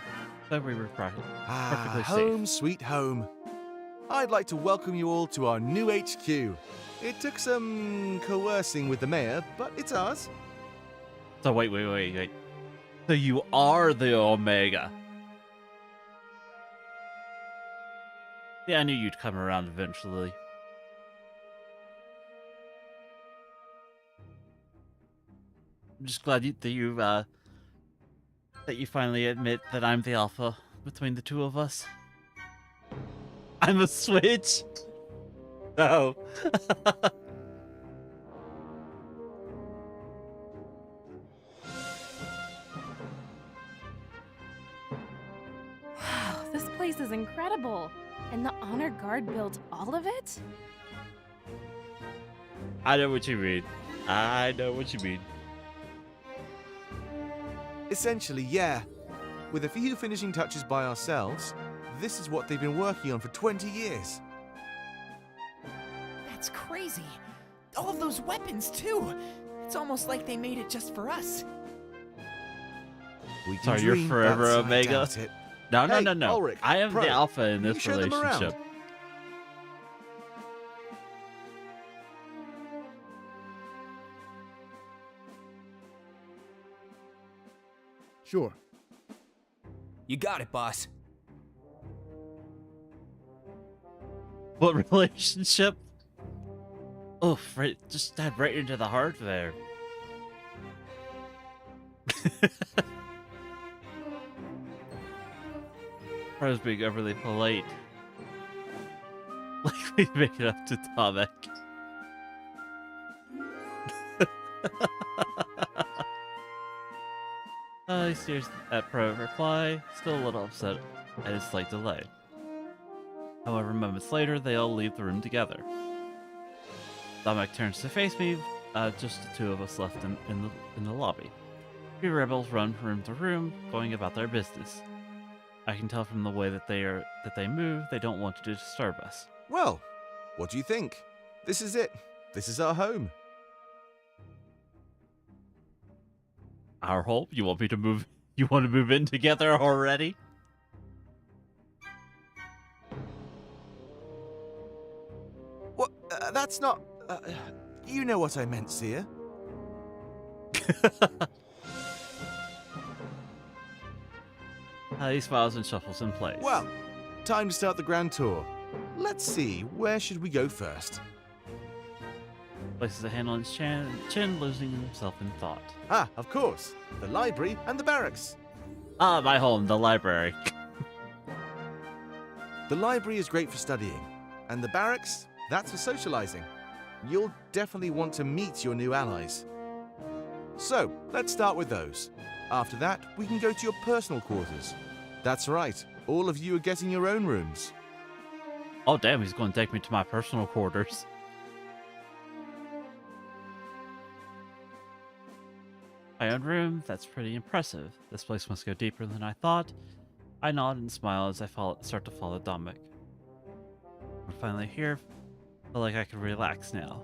so we were perfectly home safe. sweet home. I'd like to welcome you all to our new HQ. It took some coercing with the mayor, but it's ours. So wait. So you are the Omega. Yeah, I knew you'd come around eventually. I'm just glad that you finally admit that I'm the alpha between the two of us. I'm a switch. No. Wow, this place is incredible. And the honor guard built all of it? I know what you mean. Essentially, yeah. With a few finishing touches by ourselves, this is what they've been working on for 20 years. That's crazy. All of those weapons, too. It's almost like they made it just for us. We can Sorry, you're dream, forever but I Omega. doubt it. No. Hey, No. Ulrich, I am Pro, the alpha in can you this show them around? relationship. Sure. You got it, boss. What relationship? Oh, right, just stabbed right into the heart there. Pro's being overly polite. Like we make it up to Tomek. He stares at Pro reply, still a little upset at his slight delay. However, moments later, they all leave the room together. Tomek turns to face me, just the two of us left in the lobby. Three rebels run from room to room, going about their business. I can tell from the way that they move, they don't want to disturb us. Well, what do you think? This is it. This is our home. Our home? You want me to move? You want to move in together already? What? That's not... you know what I meant, Seer. He smiles and shuffles in place. Well, time to start the grand tour. Let's see, where should we go first? Places a hand on his chin, losing himself in thought. Ah, of course, the library and the barracks. Ah, my home, the library. The library is great for studying, and the barracks, that's for socializing. You'll definitely want to meet your new allies. So, let's start with those. After that, we can go to your personal quarters. That's right, all of you are getting your own rooms. Oh damn, he's going to take me to my personal quarters. My own room? That's pretty impressive. This place must go deeper than I thought. I nod and smile as I start to follow Dominic. I'm finally here. Feel like I can relax now.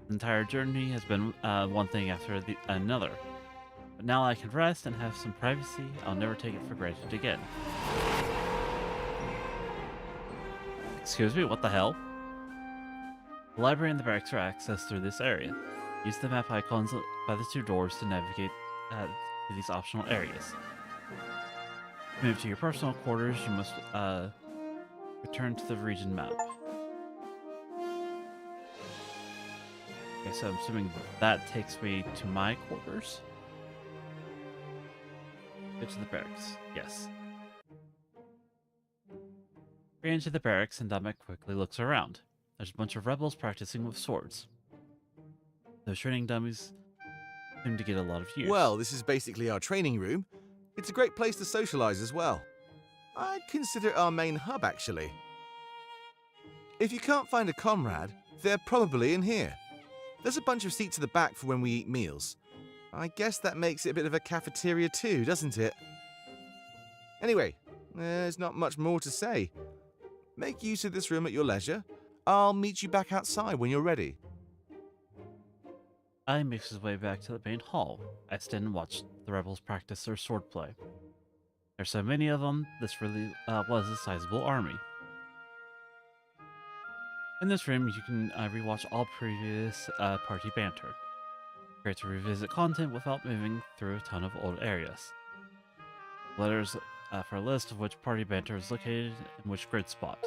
The entire journey has been one thing after another. But now I can rest and have some privacy. I'll never take it for granted again. Excuse me, what the hell? The library and the barracks are accessed through this area. Use the map icons by the two doors to navigate to these optional areas. To move to your personal quarters, you must return to the region map. Okay, so I'm assuming that takes me to my quarters. Go to the barracks. Yes. We enter the barracks and Dominic quickly looks around. There's a bunch of rebels practicing with swords. Those training dummies seem to get a lot of use. Well, this is basically our training room. It's a great place to socialize as well. I'd consider it our main hub, actually. If you can't find a comrade, they're probably in here. There's a bunch of seats at the back for when we eat meals. I guess that makes it a bit of a cafeteria too, doesn't it? Anyway, there's not much more to say. Make use of this room at your leisure. I'll meet you back outside when you're ready. I makes his way back to the main hall. I stand and watch the rebels practice their swordplay. There's so many of them, this really was a sizable army. In this room, you can rewatch all previous party banter. Great to revisit content without moving through a ton of old areas. Letters for a list of which party banter is located in which grid spot.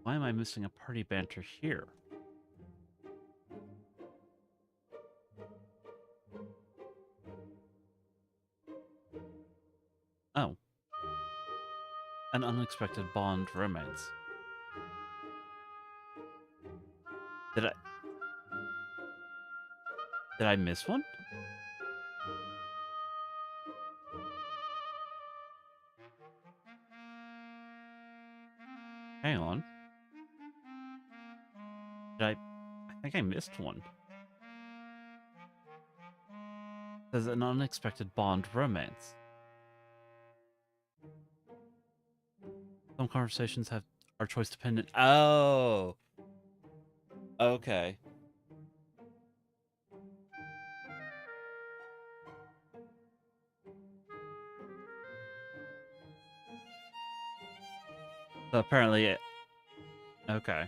Why am I missing a party banter here? Oh. An unexpected bond romance. Did I miss one? Hang on. I think I missed one. There's an unexpected bond romance. Some conversations are choice dependent. Oh. Okay. So apparently okay.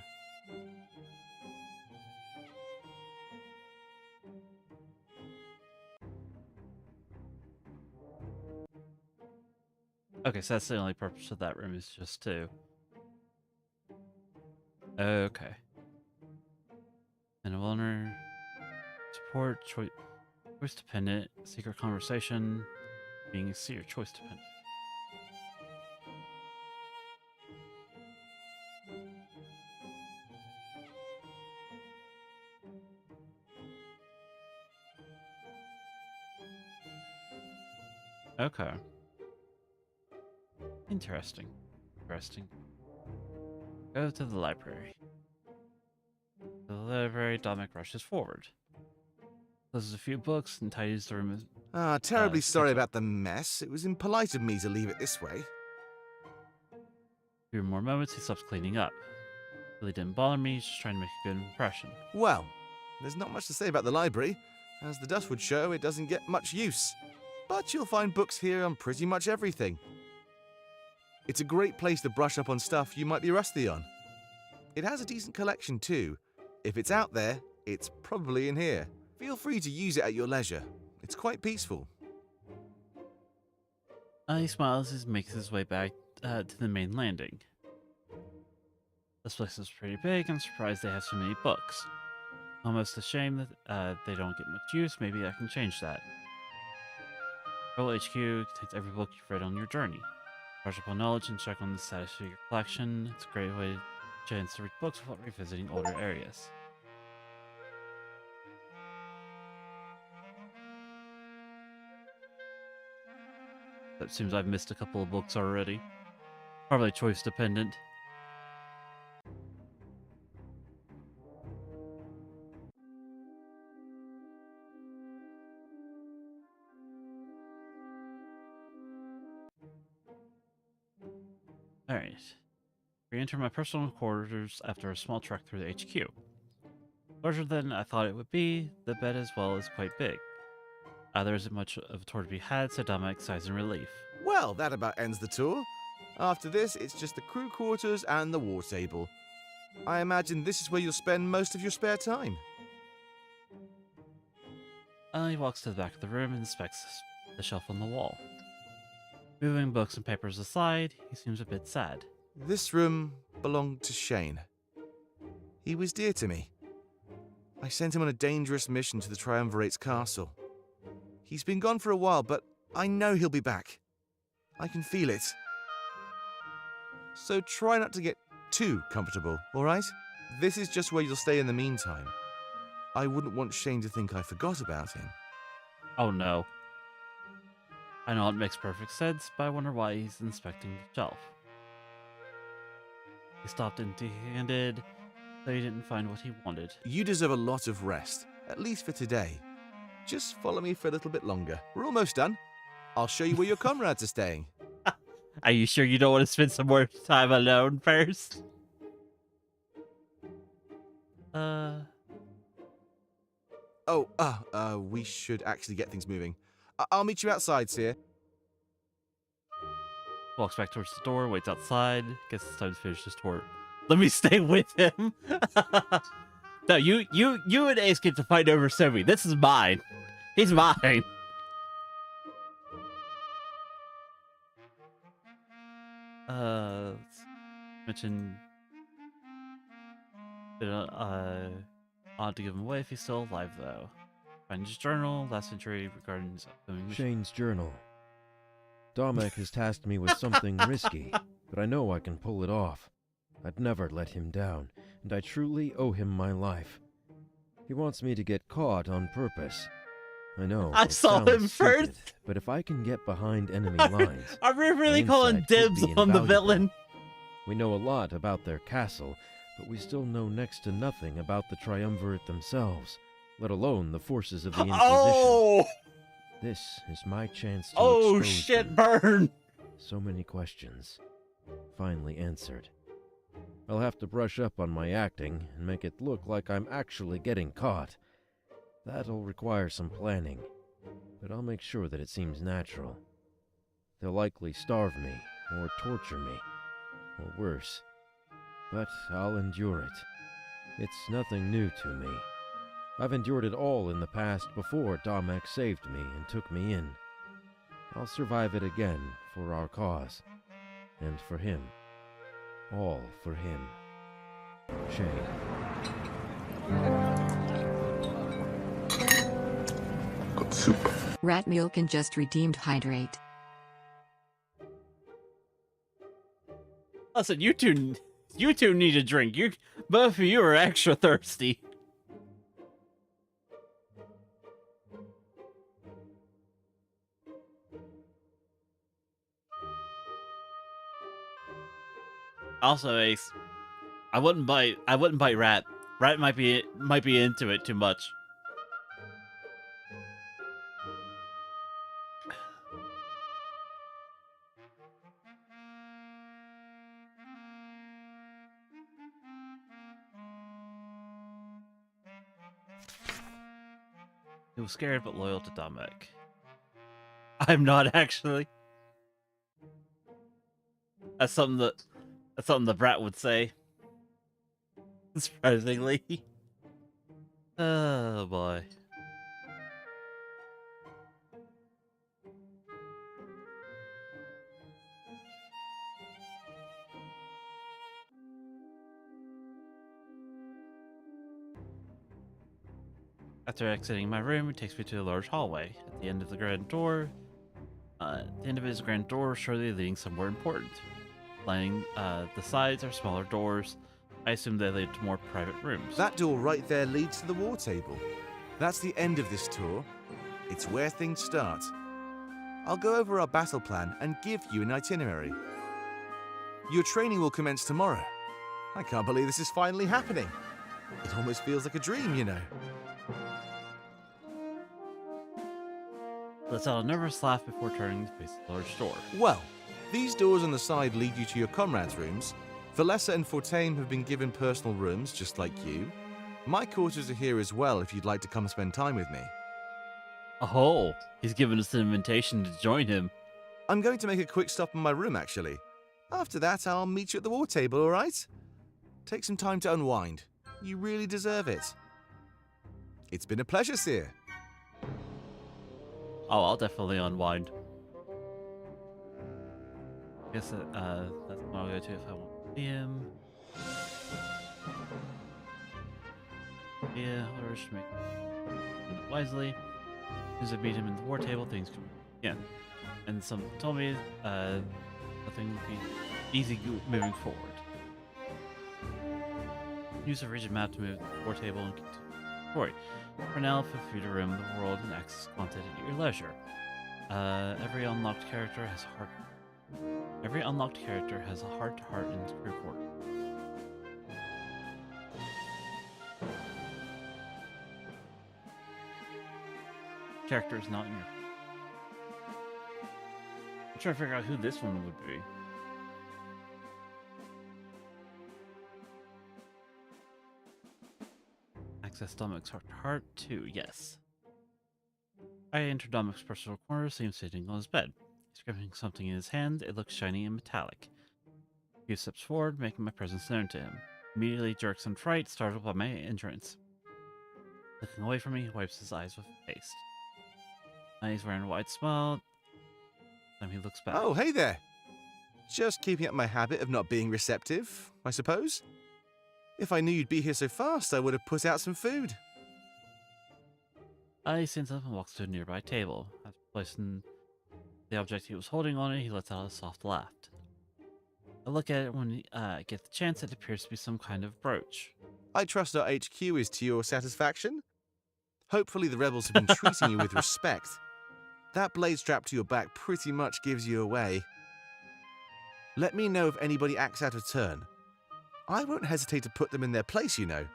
Okay, so that's the only purpose of that room is just to... Okay. And a owner... Support, choice dependent, secret conversation, being your choice dependent. Okay. Interesting. Go to the library. To the library, Dominic rushes forward. Closes a few books and tidies the room. Terribly sorry about the mess. It was impolite of me to leave it this way. A few more moments, he stops cleaning up. Really didn't bother me, he's just trying to make a good impression. Well, there's not much to say about the library. As the dust would show, it doesn't get much use. but you'll find books here on pretty much everything. It's a great place to brush up on stuff you might be rusty on. It has a decent collection too. If it's out there, it's probably in here. Feel free to use it at your leisure. It's quite peaceful. He smiles as he makes his way back to the main landing. This place is pretty big. I'm surprised they have so many books. Almost a shame that they don't get much use. Maybe I can change that. Roll HQ contains every book you've read on your journey. Brush up on knowledge and check on the status of your collection. It's a great way to chance to read books without revisiting older areas. It seems I've missed a couple of books already. Probably choice dependent. Alright. Re-enter my personal quarters after a small trek through the HQ. Larger than I thought it would be, the bed as well is quite big. There isn't much of a tour to be had, so Dominic sighs in relief. Well, that about ends the tour. After this, it's just the crew quarters and the war table. I imagine this is where you'll spend most of your spare time. He walks to the back of the room and inspects the shelf on the wall. Moving books and papers aside, he seems a bit sad. This room belonged to Shane. He was dear to me. I sent him on a dangerous mission to the Triumvirate's castle. He's been gone for a while, but I know he'll be back. I can feel it. So try not to get too comfortable, alright? This is just where you'll stay in the meantime. I wouldn't want Shane to think I forgot about him. Oh no. I know it makes perfect sense, but I wonder why he's inspecting the shelf. He stopped empty-handed, so he didn't find what he wanted. You deserve a lot of rest, at least for today. Just follow me for a little bit longer. We're almost done. I'll show you where your comrades are staying. Are you sure you don't want to spend some more time alone first? We should actually get things moving. I'll meet you outside, Seer. Walks back towards the door, waits outside. Guess it's time to finish this tour. Let me stay with him. No, you and Ace get to fight over Sobi. This is mine. He's mine. Let's mention. Odd to give him away if he's still alive, though. Find his journal, last entry regarding his upcoming mission. Shane's journal. Domek has tasked me with something risky, but I know I can pull it off. I'd never let him down, and I truly owe him my life. He wants me to get caught on purpose. I know. I saw him stupid, first. But if I can get behind enemy lines, Are we really my calling insight could dibs be on the invaluable. villain? We know a lot about their castle, but we still know next to nothing about the Triumvirate themselves, let alone the forces of the Inquisition. Oh! This is my chance to Oh expose shit, them. burn! So many questions, finally answered. I'll have to brush up on my acting and make it look like I'm actually getting caught. That'll require some planning, but I'll make sure that it seems natural. They'll likely starve me, or torture me, or worse. But I'll endure it. It's nothing new to me. I've endured it all in the past before Domek saved me and took me in. I'll survive it again for our cause. And for him. All for him. Shane. Rat Meal can just redeemed hydrate. Listen, you two need a drink. Both of you are extra thirsty. Also, Ace, I wouldn't bite Rat. Rat might be into it too much. He was scared but loyal to Domek. I'm not actually. That's something the brat would say. Surprisingly. Oh boy. After exiting my room, it takes me to a large hallway. At the end of the grand door, at the end of it is a grand door, surely leading somewhere important. Lining the sides are smaller doors. I assume they lead to more private rooms. That door right there leads to the war table. That's the end of this tour. It's where things start. I'll go over our battle plan and give you an itinerary. Your training will commence tomorrow. I can't believe this is finally happening. It almost feels like a dream, you know. Let's out a nervous laugh before turning to face the large door. Well, these doors on the side lead you to your comrades' rooms. Valessa and Fortane have been given personal rooms, just like you. My quarters are here as well if you'd like to come spend time with me. Oh, he's given us an invitation to join him. I'm going to make a quick stop in my room, actually. After that, I'll meet you at the war table, all right? Take some time to unwind. You really deserve it. It's been a pleasure, Seer. Oh, I'll definitely unwind. I guess that's what I'll go to if I want to see him. Yeah, or should make it wisely. As I meet him in the war table, things can yeah. And some told me nothing would be easy moving forward. Use a rigid map to move the war table and continue the story. For now, feel free to roam the world and access content at your leisure. Every unlocked character has a heart. Every unlocked character has a heart-to-heart in the crew quarter. Character is not in your. I'm trying to figure out who this one would be. Access Domic's heart-to-heart too, yes. I enter Domic's personal corner, see him sitting on his bed. He's grabbing something in his hand, it looks shiny and metallic. A few steps forward, making my presence known to him. Immediately jerks in fright, startled by my entrance. Looking away from me, he wipes his eyes with haste. Now he's wearing a wide smile. Then he looks back. Oh, hey there. Just keeping up my habit of not being receptive, I suppose. If I knew you'd be here so fast, I would have put out some food. He stands up and walks to a nearby table. After placing the object he was holding on it, he lets out a soft laugh. I look at it when I get the chance. It appears to be some kind of brooch. I trust our HQ is to your satisfaction. Hopefully the rebels have been treating you with respect. That blade strap to your back pretty much gives you away. Let me know if anybody acts out of turn. I won't hesitate to put them in their place, you know.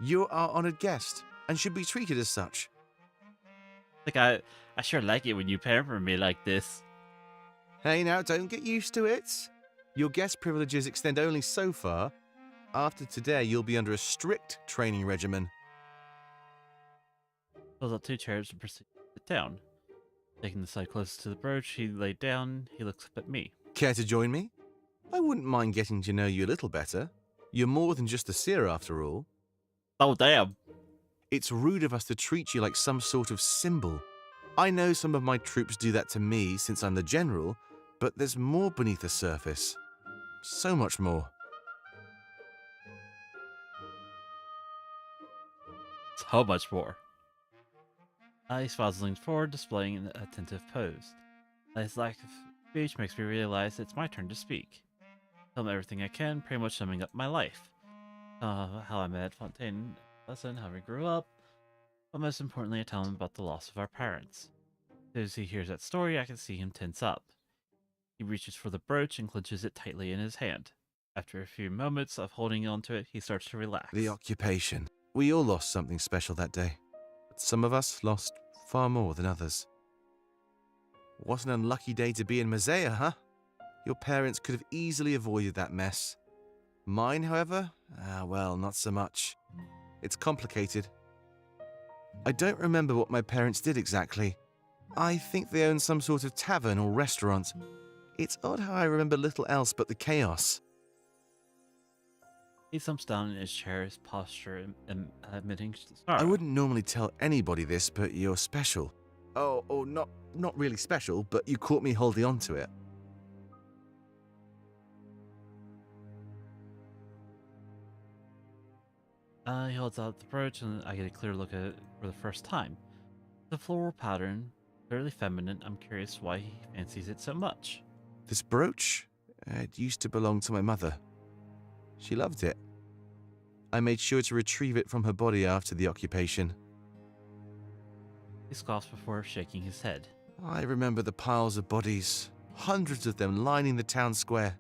You're our honored guest, and should be treated as such. Like I sure like it when you pamper me like this. Hey now, don't get used to it. Your guest privileges extend only so far. After today, you'll be under a strict training regimen. Pulls up 2 chairs and proceeds to sit down. Taking the side closest to the brooch, he laid down. He looks up at me. Care to join me? I wouldn't mind getting to know you a little better. You're more than just a seer, after all. Oh, damn. It's rude of us to treat you like some sort of symbol. I know some of my troops do that to me since I'm the general, but there's more beneath the surface. So much more. So much more. He smiles and leans forward, displaying an attentive pose. His lack of speech makes me realize it's my turn to speak. Tell him everything I can, pretty much summing up my life. How I met Fontaine, lesson, how we grew up, but most importantly I tell him about the loss of our parents. As he hears that story, I can see him tense up. He reaches for the brooch and clenches it tightly in his hand. After a few moments of holding onto it, he starts to relax. The occupation. We all lost something special that day. But some of us lost far more than others. What an unlucky day to be in Mazea, huh? Your parents could have easily avoided that mess. Mine, however, well, not so much. It's complicated. I don't remember what my parents did exactly. I think they own some sort of tavern or restaurant. It's odd how I remember little else but the chaos. He thumps down in his chair, his posture admitting sorrow. I wouldn't normally tell anybody this, but you're special. Oh, not really special, but you caught me holding on to it. He holds out the brooch, and I get a clear look at it for the first time. The floral pattern, clearly feminine. I'm curious why he fancies it so much. This brooch? It used to belong to my mother. She loved it. I made sure to retrieve it from her body after the occupation. He scoffs before shaking his head. I remember the piles of bodies, hundreds of them lining the town square.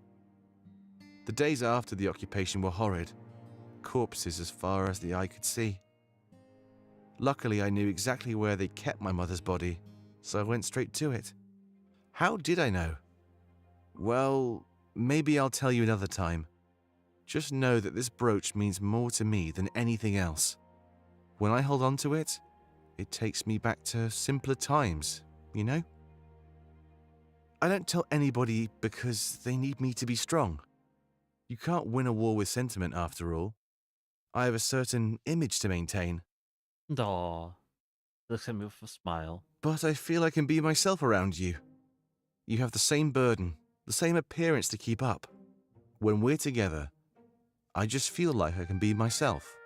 The days after the occupation were horrid. Corpses as far as the eye could see. Luckily, I knew exactly where they kept my mother's body, so I went straight to it. How did I know? Well, maybe I'll tell you another time. Just know that this brooch means more to me than anything else. When I hold on to it, it takes me back to simpler times, you know? I don't tell anybody because they need me to be strong. You can't win a war with sentiment after all. I have a certain image to maintain. Aw. Looks at me with a smile. But I feel I can be myself around you. You have the same burden, the same appearance to keep up. When we're together, I just feel like I can be myself.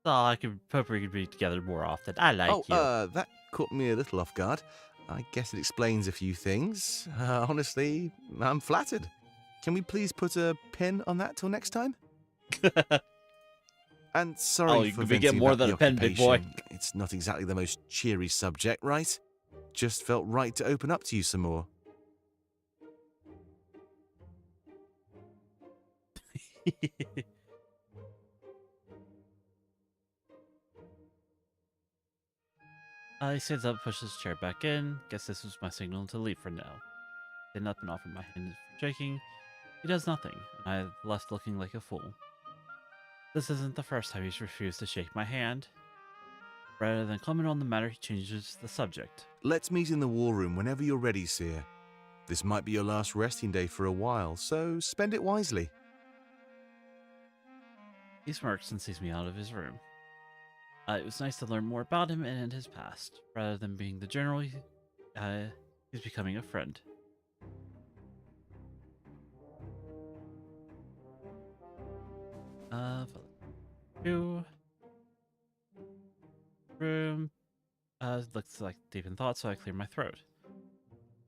Oh, I could hope we could be together more often. I like you. That caught me a little off guard. I guess it explains a few things. Honestly, I'm flattered. Can we please put a pin on that till next time? And sorry you for could venting get more about than the a pen, big boy. occupation. It's not exactly the most cheery subject, right? Just felt right to open up to you some more. He stands up, pushes his chair back in. Guess this was my signal to leave for now. Then up and offered my hand for shaking. He does nothing, and I left looking like a fool. This isn't the first time he's refused to shake my hand. Rather than comment on the matter, he changes the subject. Let's meet in the war room whenever you're ready, Seer. This might be your last resting day for a while, so spend it wisely. He smirks and sees me out of his room. It was nice to learn more about him and his past. Rather than being the general, he's becoming a friend. Room. Looks like deep in thought, so I clear my throat.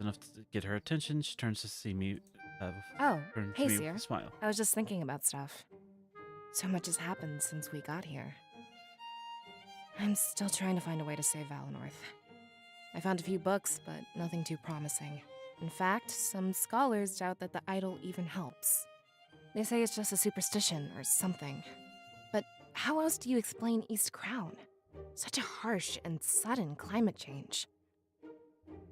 Enough to get her attention, she turns to see me. Oh, turns hey, to me Seer. with a smile. I was just thinking about stuff. So much has happened since we got here. I'm still trying to find a way to save Valinor. I found a few books, but nothing too promising. In fact, some scholars doubt that the idol even helps. They say it's just a superstition or something. But how else do you explain East Crown? Such a harsh and sudden climate change.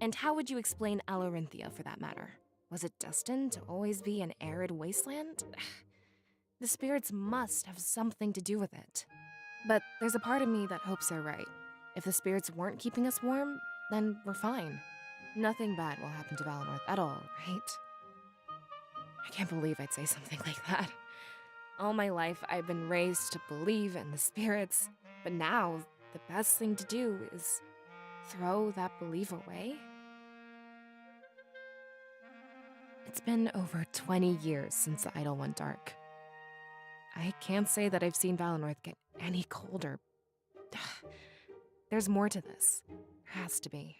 And how would you explain Alarinthia, for that matter? Was it destined to always be an arid wasteland? The spirits must have something to do with it. But there's a part of me that hopes they're right. If the spirits weren't keeping us warm, then we're fine. Nothing bad will happen to Valinor at all, right? I can't believe I'd say something like that. All my life, I've been raised to believe in the spirits, but now, the best thing to do is throw that belief away? It's been over 20 years since the idol went dark. I can't say that I've seen Valinor get any colder. There's more to this. There has to be.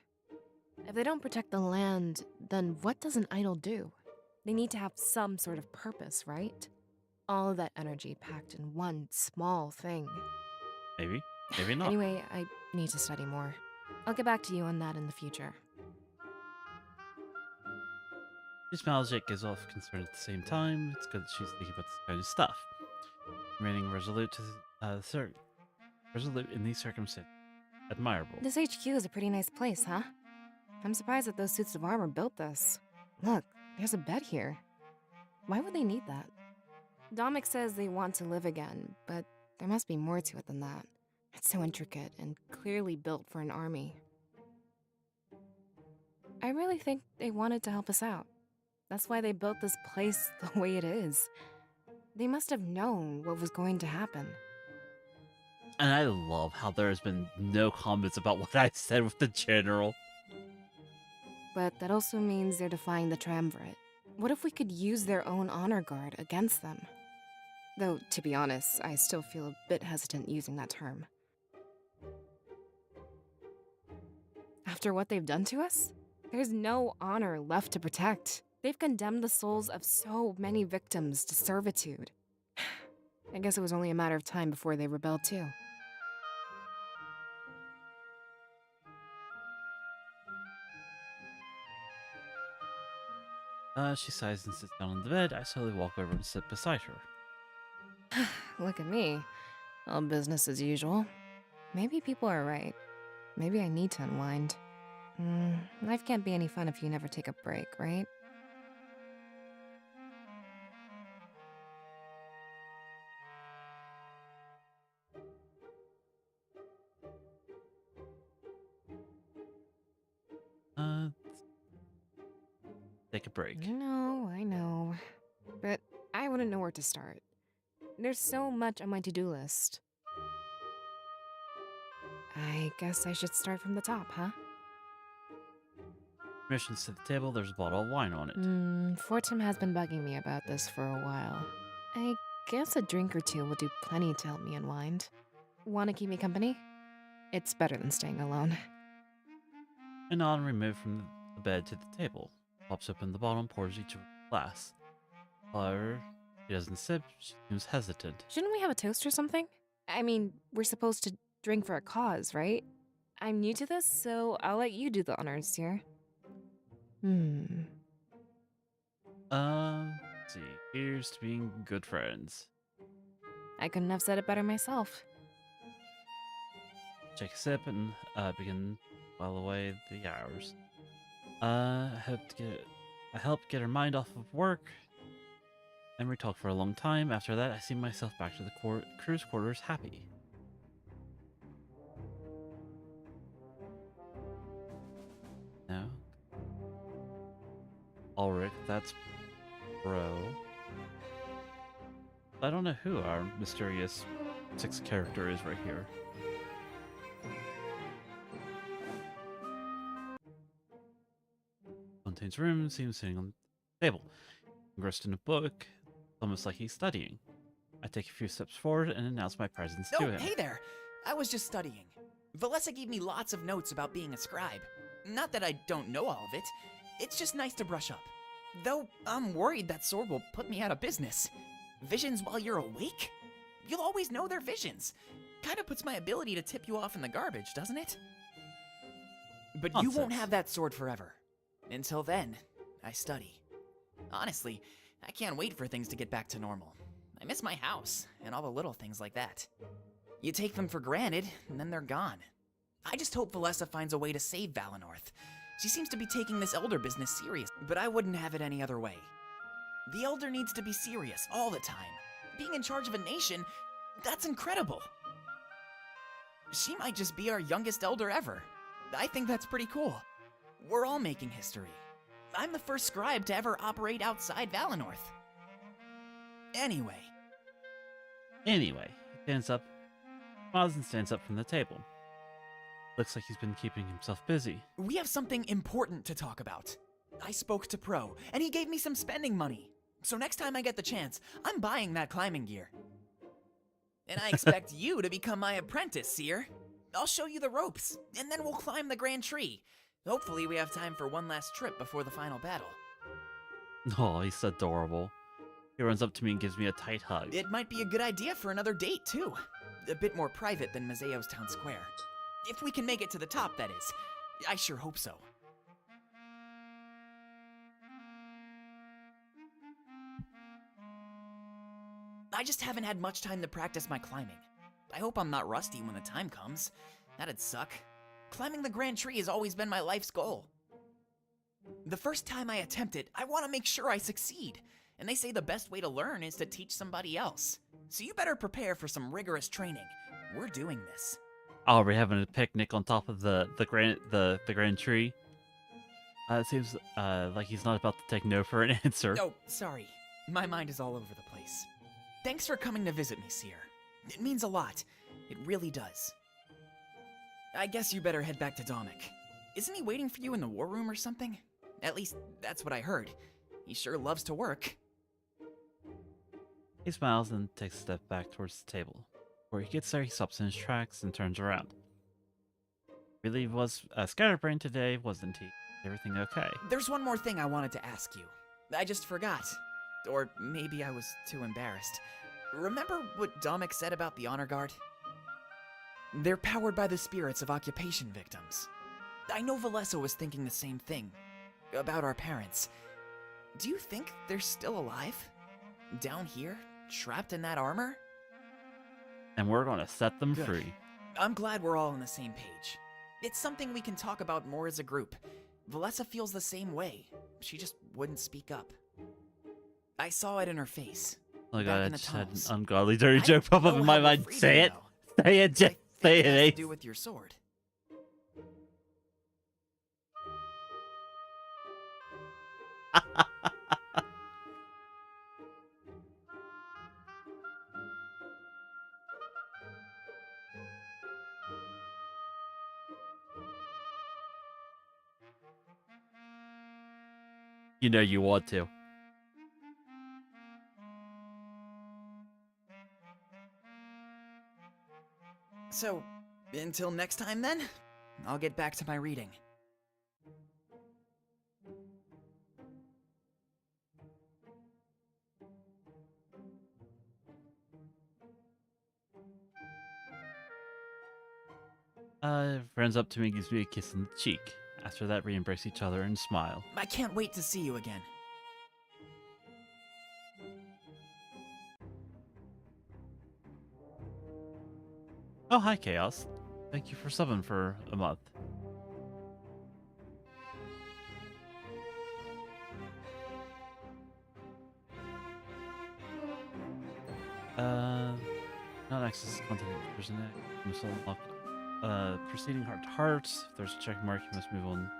If they don't protect the land, then what does an idol do? They need to have some sort of purpose, right? All of that energy packed in one small thing. Maybe. Maybe not. Anyway, I need to study more. I'll get back to you on that in the future. She smiles yet gives off concern at the same time. It's good that she's thinking about this kind of stuff. Remaining resolute resolute in these circumstances. Admirable. This HQ is a pretty nice place, huh? I'm surprised that those suits of armor built this. Look, there's a bed here. Why would they need that? Domik says they want to live again, but there must be more to it than that. It's so intricate and clearly built for an army. I really think they wanted to help us out. That's why they built this place the way it is. They must have known what was going to happen. And I love how there has been no comments about what I said with the general. But that also means they're defying the triumvirate. What if we could use their own honor guard against them? Though, to be honest, I still feel a bit hesitant using that term. After what they've done to us, there's no honor left to protect. They've condemned the souls of so many victims to servitude. I guess it was only a matter of time before they rebelled too. She sighs and sits down on the bed. I slowly walk over and sit beside her. Look at me. All business as usual. Maybe people are right. Maybe I need to unwind. Life can't be any fun if you never take a break, right? Take a break. I know. But I wouldn't know where to start. There's so much on my to-do list. I guess I should start from the top, huh? Missions to the table, there's a bottle of wine on it. Fortum has been bugging me about this for a while. I guess a drink or two will do plenty to help me unwind. Want to keep me company? It's better than staying alone. Anon removed from the bed to the table. Pops open the bottle and pours each a glass. However, she doesn't sip, she seems hesitant. Shouldn't we have a toast or something? I mean, we're supposed to drink for a cause, right? I'm new to this, so I'll let you do the honors here. Let's see. Here's to being good friends. I couldn't have said it better myself. Take a sip and begin while away the hours. I helped get her mind off of work, and we talked for a long time. After that, I see myself back to the crew's quarters happy. Now, Ulrich, that's Bro. I don't know who our mysterious sixth character is right here. Fontaine's room seems sitting on the table, engrossed in a book, almost like he's studying. I take a few steps forward and announce my presence to him. Hey there! I was just studying. Valessa gave me lots of notes about being a scribe. Not that I don't know all of it, it's just nice to brush up. Though I'm worried that sword will put me out of business. Visions while you're awake? You'll always know they're visions. Kinda puts my ability to tip you off in the garbage, doesn't it? But Nonsense. You won't have that sword forever. Until then, I study. Honestly, I can't wait for things to get back to normal. I miss my house, and all the little things like that. You take them for granted, and then they're gone. I just hope Valessa finds a way to save Valenorth. She seems to be taking this Elder business serious, but I wouldn't have it any other way. The Elder needs to be serious all the time. Being in charge of a nation, that's incredible. She might just be our youngest Elder ever. I think that's pretty cool. We're all making history. I'm the first scribe to ever operate outside Valenorth. Anyway, he stands up, smiles and stands up from the table. Looks like he's been keeping himself busy. we have something important to talk about. I spoke to Pro, and he gave me some spending money. So next time I get the chance, I'm buying that climbing gear. And I expect you to become my apprentice, Seer. I'll show you the ropes, and then we'll climb the Grand Tree. Hopefully we have time for one last trip before the final battle. Oh, he's adorable. He runs up to me and gives me a tight hug. It might be a good idea for another date, too. A bit more private than Mazeo's town square. If we can make it to the top, that is. I sure hope so. I just haven't had much time to practice my climbing. I hope I'm not rusty when the time comes. That'd suck. Climbing the Grand Tree has always been my life's goal. The first time I attempt it, I want to make sure I succeed. And they say the best way to learn is to teach somebody else. So you better prepare for some rigorous training. We're doing this. Oh, we're having a picnic on top of the Grand Tree. It seems like he's not about to take no for an answer. Oh, sorry. My mind is all over the place. Thanks for coming to visit me, Seer. It means a lot. It really does. I guess you better head back to Domik. Isn't he waiting for you in the war room or something? At least, that's what I heard. He sure loves to work. He smiles and takes a step back towards the table. Where he gets there, he stops in his tracks and turns around. Really was a scatterbrain today, wasn't he? Everything okay? There's one more thing I wanted to ask you. I just forgot. Or maybe I was too embarrassed. Remember what Domik said about the Honor Guard? They're powered by the spirits of occupation victims. I know Valessa was thinking the same thing. About our parents. Do you think they're still alive? Down here? Trapped in that armor? And we're gonna set them Good. free. I'm glad we're all on the same page. It's something we can talk about more as a group. Valessa feels the same way. She just wouldn't speak up. I saw it in her face. Oh my back god, I in the just had an tunnels. ungodly dirty I joke pop up know in my how mind. afraid Say you it! know. Say it, Jeff! Say it, It has Ace! to do with your sword. You know you want to. So, until next time then, I'll get back to my reading. Runs up to me and gives me a kiss on the cheek. After that, we embrace each other and smile. I can't wait to see you again. Oh, hi, Chaos. Thank you for subbing for a month. Not access content. There's an must unlock. Proceeding heart to heart. If there's a check mark, you must move on.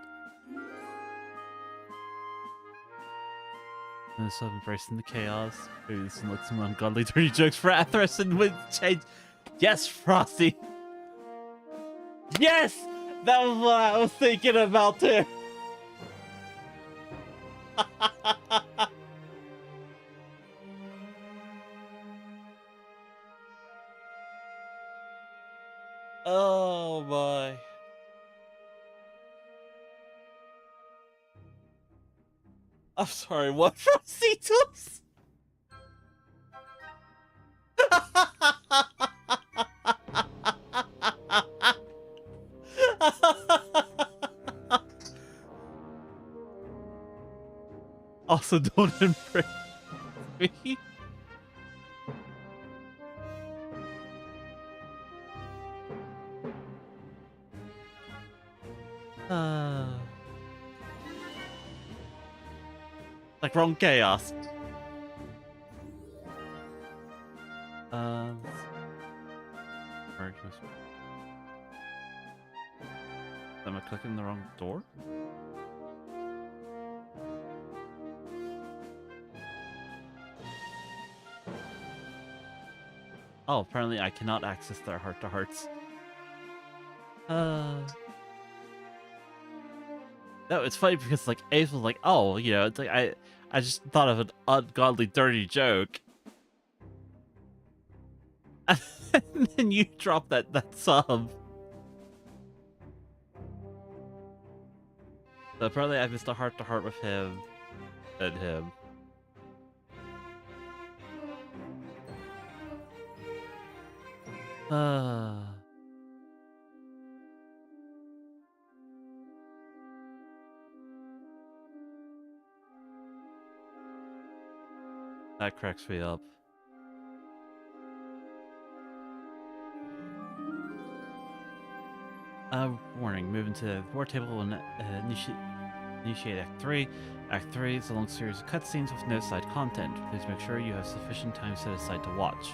And so embracing the chaos. Maybe this will look some ungodly dirty jokes for Athreth and with change. Yes, Frosty. Yes! That was what I was thinking about too. Oh my. I'm sorry, what, Frosty Tools? Also, don't embrace me. Like wrong chaos. Am I clicking the wrong door? Oh, apparently I cannot access their heart-to-hearts. No, it's funny because like Ace was like, oh, you know, it's like I just thought of an ungodly dirty joke. And then you drop that sub. So apparently I missed a heart-to-heart with him and him. That cracks me up. Warning, moving to the war table and initiate Act 3. Act 3 is a long series of cutscenes with no side content. Please make sure you have sufficient time set aside to watch.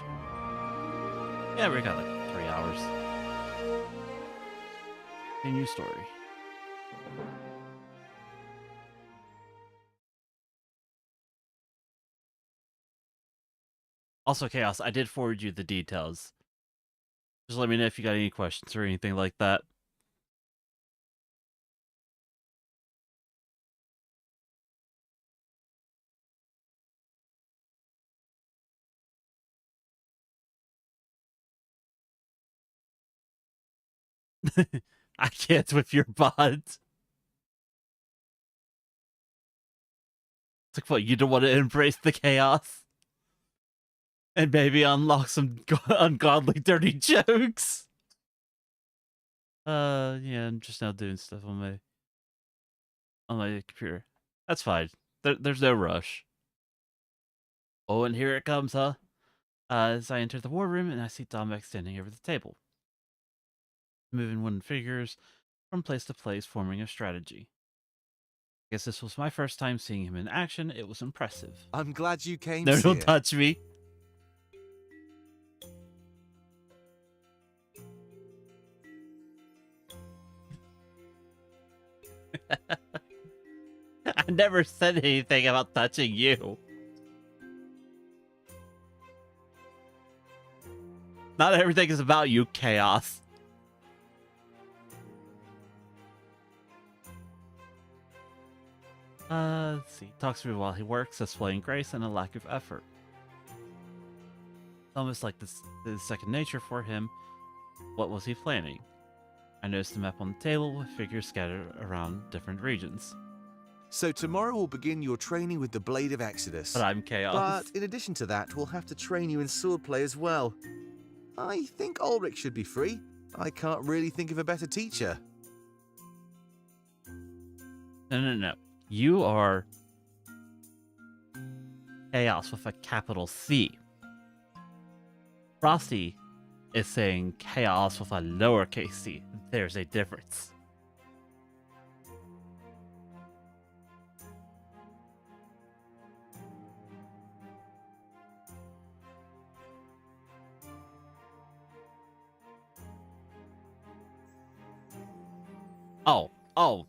Yeah, we got like 3 hours. A new story. Also, Chaos, I did forward you the details. Just let me know if you got any questions or anything like that. I can't with your bot. It's like, what, you don't want to embrace the chaos? And maybe unlock some ungodly dirty jokes? Yeah, I'm just now doing stuff on my computer. That's fine. There's no rush. Oh, and here it comes, huh? As I enter the war room, and I see Dombeck standing over the table, moving wooden figures from place to place, forming a strategy. I guess this was my first time seeing him in action. It was impressive. I'm glad you came, No, don't Seer. touch me. I never said anything about touching you. Not everything is about you, Chaos. Let's see. Talks to me while he works, displaying grace and a lack of effort. Almost like this is second nature for him. What was he planning? I noticed a map on the table with figures scattered around different regions. So tomorrow we'll begin your training with the Blade of Exodus. But I'm Chaos. But in addition to that, we'll have to train you in swordplay as well. I think Ulrich should be free. I can't really think of a better teacher. No. You are Chaos with a capital C. Frosty is saying Chaos with a lowercase c. There's a difference. Oh.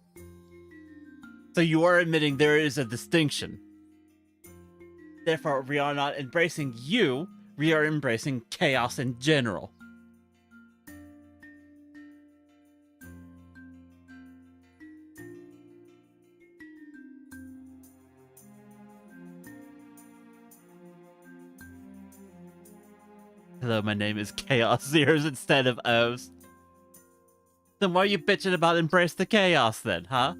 So you are admitting there is a distinction. Therefore, we are not embracing you, we are embracing chaos in general. Hello, my name is Chaos Zeros instead of O's. Then why are you bitching about embrace the chaos then, huh?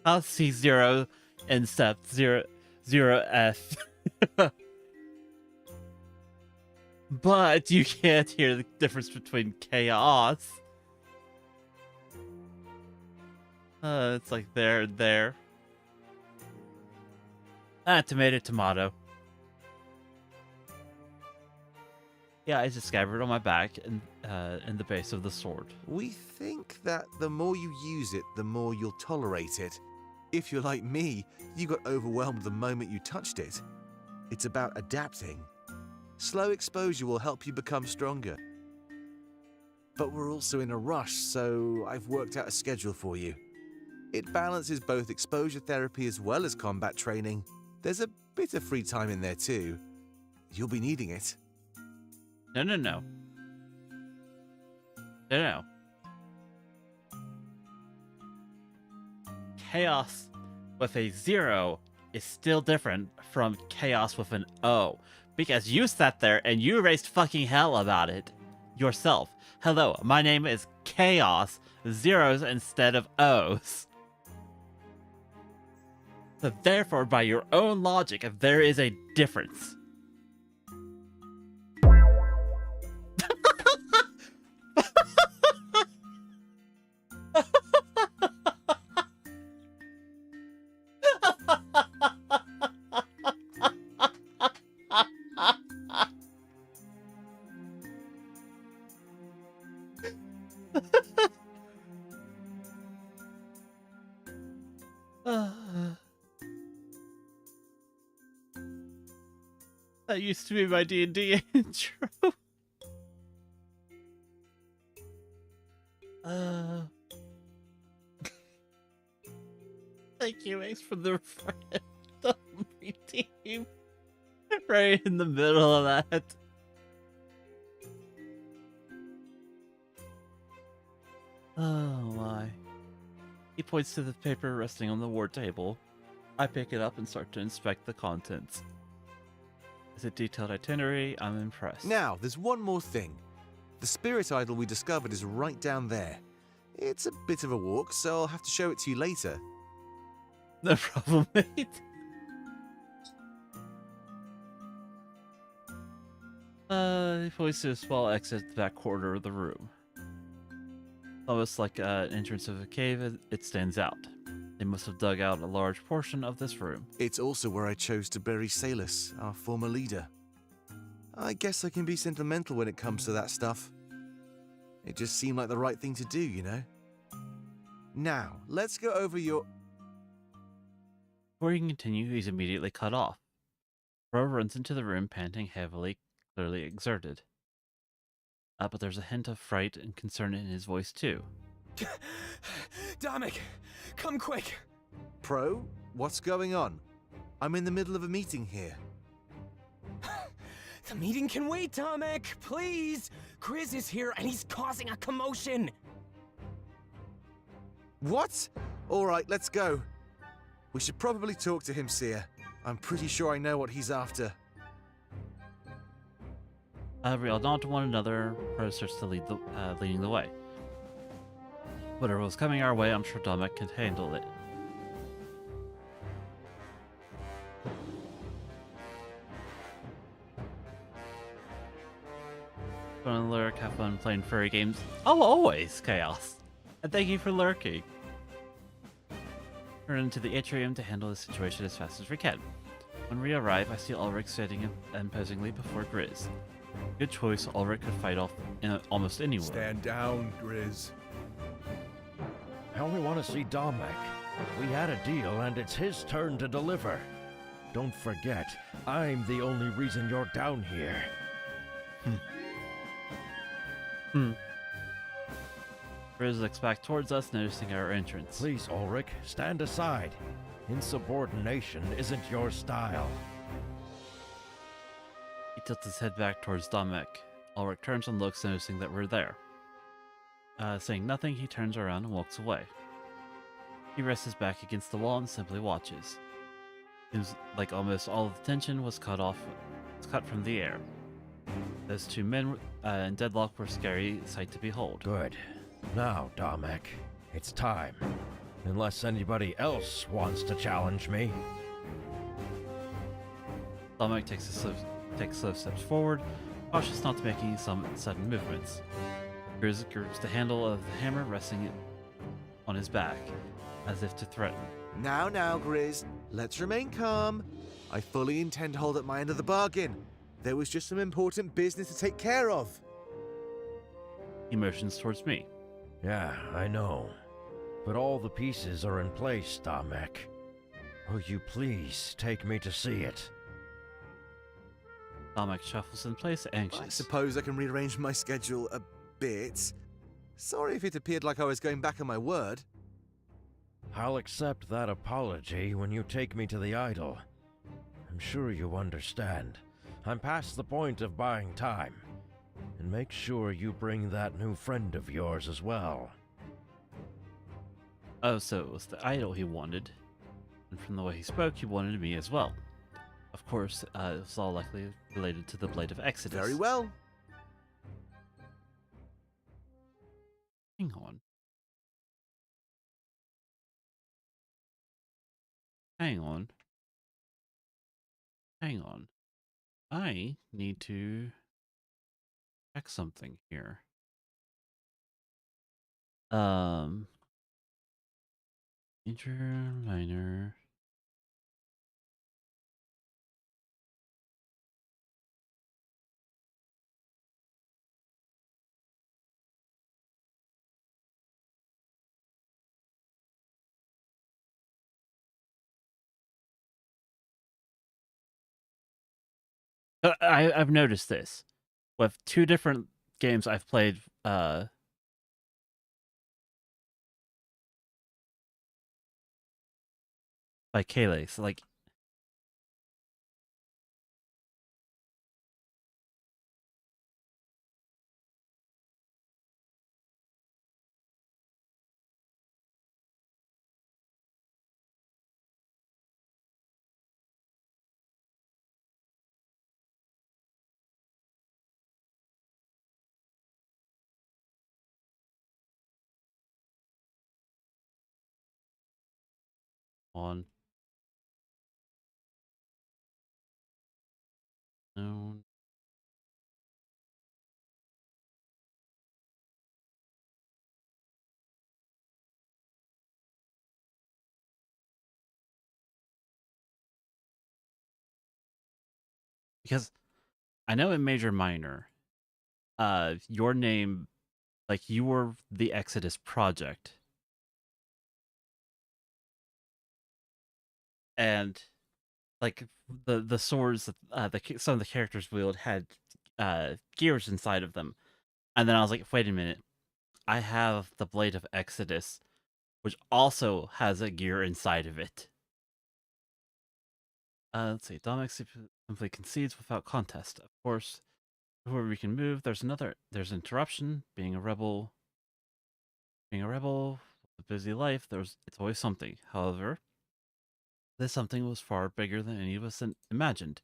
I'll see 0 and step 0F. But you can't hear the difference between chaos. It's like there and there. Tomato. Yeah, it's a scabbard on my back and in the base of the sword. We think that the more you use it, the more you'll tolerate it. If you're like me, you got overwhelmed the moment you touched it. It's about adapting. Slow exposure will help you become stronger. But we're also in a rush, so I've worked out a schedule for you. It balances both exposure therapy as well as combat training. There's a bit of free time in there too. You'll be needing it. No. Chaos with a 0 is still different from chaos with an O. Because you sat there and you raised fucking hell about it yourself. Hello, my name is Chaos, 0s instead of O's. So therefore, by your own logic, there is a difference. That used to be my D&D intro. Thank you, Ace, for the redeem. Right in the middle of that. Oh my. He points to the paper resting on the war table. I pick it up and start to inspect the contents. As a detailed itinerary, I'm impressed. Now, there's one more thing. The spirit idol we discovered is right down there. It's a bit of a walk, so I'll have to show it to you later. No problem, mate. He points to a small exit at the back corner of the room. Almost like an entrance of a cave, it stands out. They must have dug out a large portion of this room. It's also where I chose to bury Salus, our former leader. I guess I can be sentimental when it comes to that stuff. It just seemed like the right thing to do, you know? Now, let's go over your... Before he can continue, he's immediately cut off. Bro runs into the room, panting heavily, clearly exerted. But there's a hint of fright and concern in his voice, too. Dominic, come quick! Pro, what's going on? I'm in the middle of a meeting here. The meeting can wait, Dominic, please! Grizz is here and he's causing a commotion! What? Alright, let's go. We should probably talk to him, Seer. I'm pretty sure I know what he's after. We all nod to one another. Pro starts to leading the way. Whatever was coming our way, I'm sure Dominic can handle it. Fun and lurk, have fun playing furry games. Oh, always, Chaos. And thank you for lurking. Run into the atrium to handle the situation as fast as we can. When we arrive, I see Ulrich standing imposingly before Grizz. Good choice, Ulrich could fight off almost anyone. Stand down, Grizz. I only want to see Dominic. We had a deal and it's his turn to deliver. Don't forget, I'm the only reason you're down here. Grizz looks back towards us, noticing our entrance. Please, Ulrich, stand aside. Insubordination isn't your style. He tilts his head back towards Dominic. Ulrich turns and looks, noticing that we're there. Saying nothing, he turns around and walks away. He rests his back against the wall and simply watches. Seems like almost all of the tension was cut from the air. Those two men in deadlock were a scary sight to behold. Good. Now, Dominic, it's time. Unless anybody else wants to challenge me. Dominic takes slow steps forward, cautious not to make any sudden movements. Grizz grips the handle of the hammer, resting on his back, as if to threaten. Now, Grizz, let's remain calm. I fully intend to hold up my end of the bargain. There was just some important business to take care of. He motions towards me. Yeah, I know. But all the pieces are in place, Dominic. Will you please take me to see it? Dominic shuffles in place, anxious. I suppose I can rearrange my schedule a bit. Sorry if it appeared like I was going back on my word. I'll accept that apology when you take me to the idol. I'm sure you understand. I'm past the point of buying time. And make sure you bring that new friend of yours as well. Oh, so it was the idol he wanted. And from the way he spoke, he wanted me as well. Of course, it was all likely related to the Blade of Exodus. Very well. Hang on. Hang on. Hang on. I need to check something here. Interliner. I've noticed this with two different games I've played by Kalex. Like, on. No. Because I know in Major Minor, your name, like, you were the Exodus Project. And like the swords that some of the characters wield had gears inside of them. And then I was like, wait a minute, I have the Blade of Exodus, which also has a gear inside of it. Let's see. Dominic simply concedes without contest. Of course, before we can move, there's interruption. Being a rebel, with a busy life, it's always something. However, this something was far bigger than any of us imagined.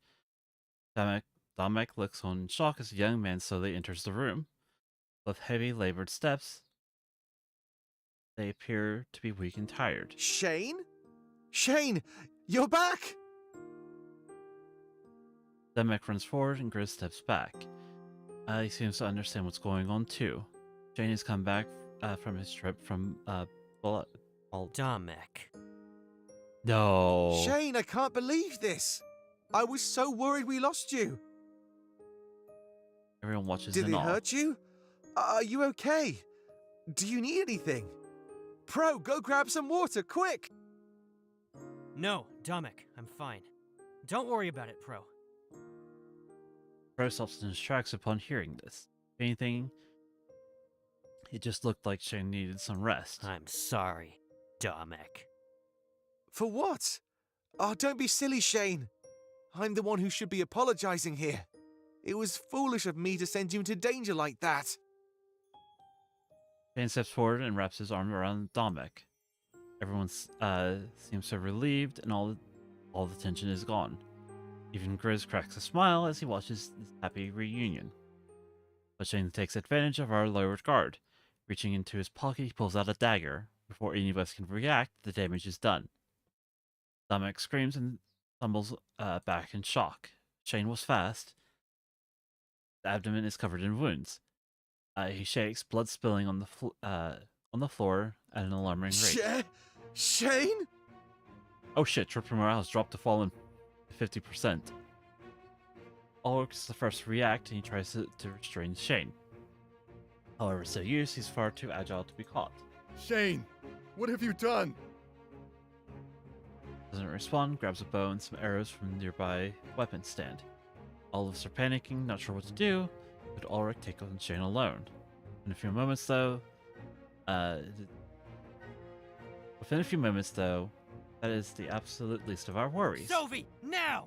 Dominic looks on in shock as a young man slowly enters the room. With heavy, labored steps, they appear to be weak and tired. Shane? Shane, you're back! Dominic runs forward and Grizz steps back. He seems to understand what's going on too. Shane has come back from his trip from Dominic. No. Shane, I can't believe this. I was so worried we lost you. Everyone watches Did in they awe. hurt you? Are you okay? Do you need anything? Pro, go grab some water, quick! No, Dominic, I'm fine. Don't worry about it, Pro. Pro stops in his tracks upon hearing this. If anything, it just looked like Shane needed some rest. I'm sorry, Dominic. For what? Oh, don't be silly, Shane. I'm the one who should be apologizing here. It was foolish of me to send you into danger like that. Shane steps forward and wraps his arm around Dominic. Everyone seems so relieved, and all the tension is gone. Even Grizz cracks a smile as he watches this happy reunion. But Shane takes advantage of our lowered guard. Reaching into his pocket, he pulls out a dagger. Before any of us can react, the damage is done. Dominic screams and tumbles back in shock. Shane was fast. The abdomen is covered in wounds. He shakes, blood spilling on the floor at an alarming rate. Shane? Oh shit, trooper morale has dropped to fallen 50%. Ulrich is the first to react, and he tries to restrain Shane. However, so used, he's far too agile to be caught. Shane, what have you done? Doesn't respond, grabs a bow and some arrows from the nearby weapon stand. All of us are panicking, not sure what to do, but Ulrich takes on Shane alone. In a few moments, though, that is the absolute least of our worries. Sophie, now!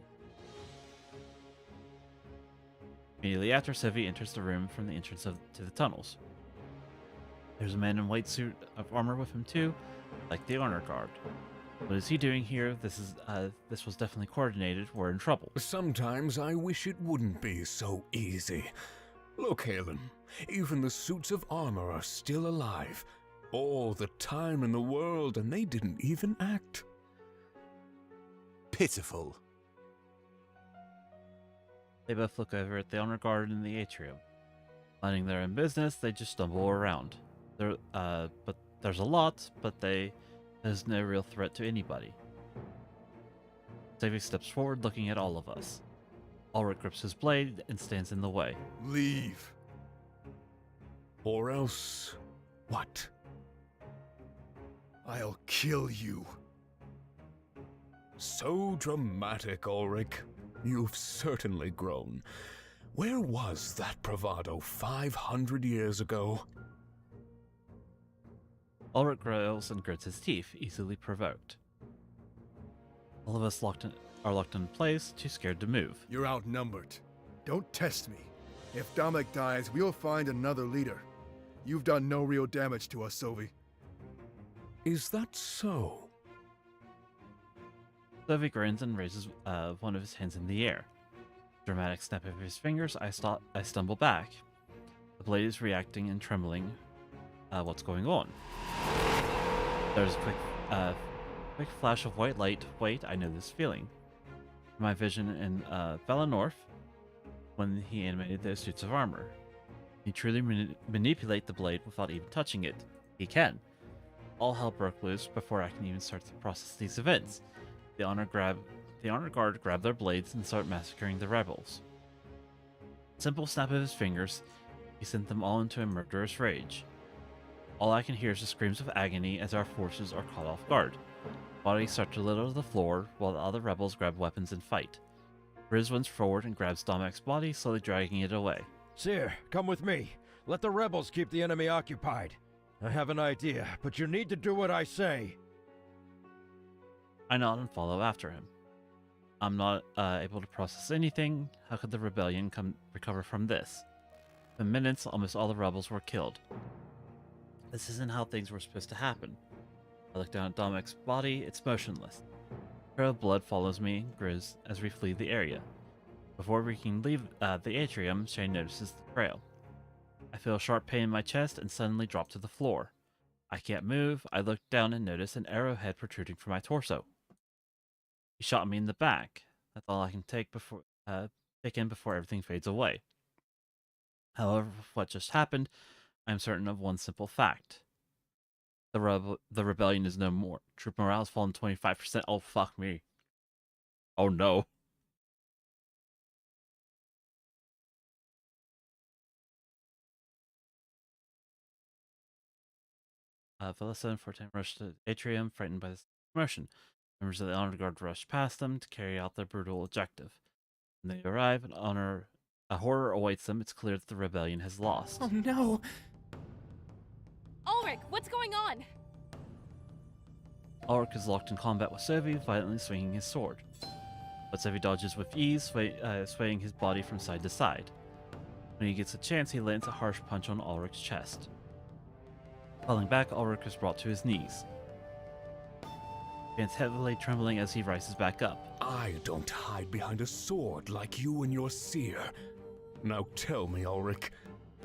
Immediately after, Sophie enters the room from the entrance to the tunnels. There's a man in white suit of armor with him too, like the honor guard. What is he doing here? This was definitely coordinated. We're in trouble. Sometimes I wish it wouldn't be so easy. Look, Halen, even the suits of armor are still alive. All the time in the world, and they didn't even act. Pitiful. They both look over at the honor guard in the atrium. Minding their own business, they just stumble around. But there's a lot, but there's no real threat to anybody. Sophie steps forward, looking at all of us. Ulrich grips his blade and stands in the way. Leave. Or else, what? I'll kill you. So dramatic, Ulrich. You've certainly grown. Where was that bravado 500 years ago? Ulrich growls and grits his teeth, easily provoked. All of us are locked in place, too scared to move. You're outnumbered. Don't test me. If Damek dies, we'll find another leader. You've done no real damage to us, Sovi. Is that so? Sovi grins and raises one of his hands in the air. Dramatic snap of his fingers, I stumble back. The blade is reacting and trembling. What's going on? There's a quick flash of white light. Wait, I know this feeling. My vision in Valinor, when he animated those suits of armor. He truly manipulate the blade without even touching it. He can. All hell broke loose before I can even start to process these events. The honor guard grab their blades and start massacring the rebels. Simple snap of his fingers, he sent them all into a murderous rage. All I can hear is the screams of agony as our forces are caught off guard. Bodies start to litter the floor while the other rebels grab weapons and fight. Riz runs forward and grabs Domek's body, slowly dragging it away. Seer, come with me. Let the rebels keep the enemy occupied. I have an idea, but you need to do what I say. I nod and follow after him. I'm not able to process anything. How could the rebellion recover from this? In minutes, almost all the rebels were killed. This isn't how things were supposed to happen. I look down at Domek's body, it's motionless. A trail of blood follows me and Grizz as we flee the area. Before we can leave the atrium, Shane notices the trail. I feel a sharp pain in my chest and suddenly drop to the floor. I can't move. I look down and notice an arrowhead protruding from my torso. He shot me in the back. That's all I can take in before everything fades away. However, with what just happened, I am certain of one simple fact. The rebellion is no more. Troop morale has fallen 25%. Oh, fuck me. Oh, no. Velissa and Fortin rushed to the atrium, frightened by this commotion. Members of the honor guard rushed past them to carry out their brutal objective. When they arrive, a horror awaits them. It's clear that the rebellion has lost. Oh no! Ulrich, what's going on? Ulrich is locked in combat with Sovi, violently swinging his sword. But Sovi dodges with ease, swaying his body from side to side. When he gets a chance, he lands a harsh punch on Ulrich's chest. Falling back, Ulrich is brought to his knees. He stands heavily trembling as he rises back up. I don't hide behind a sword like you and your seer. Now tell me, Ulrich,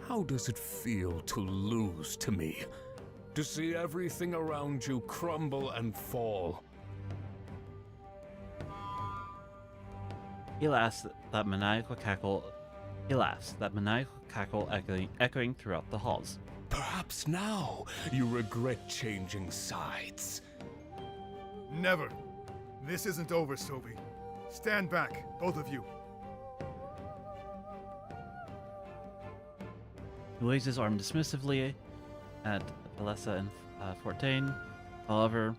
how does it feel to lose to me? To see everything around you crumble and fall? He laughs, that maniacal cackle echoing throughout the halls. Perhaps now you regret changing sides. Never. This isn't over, Sovi. Stand back, both of you. He waves his arm dismissively at Velissa and Fortin. However,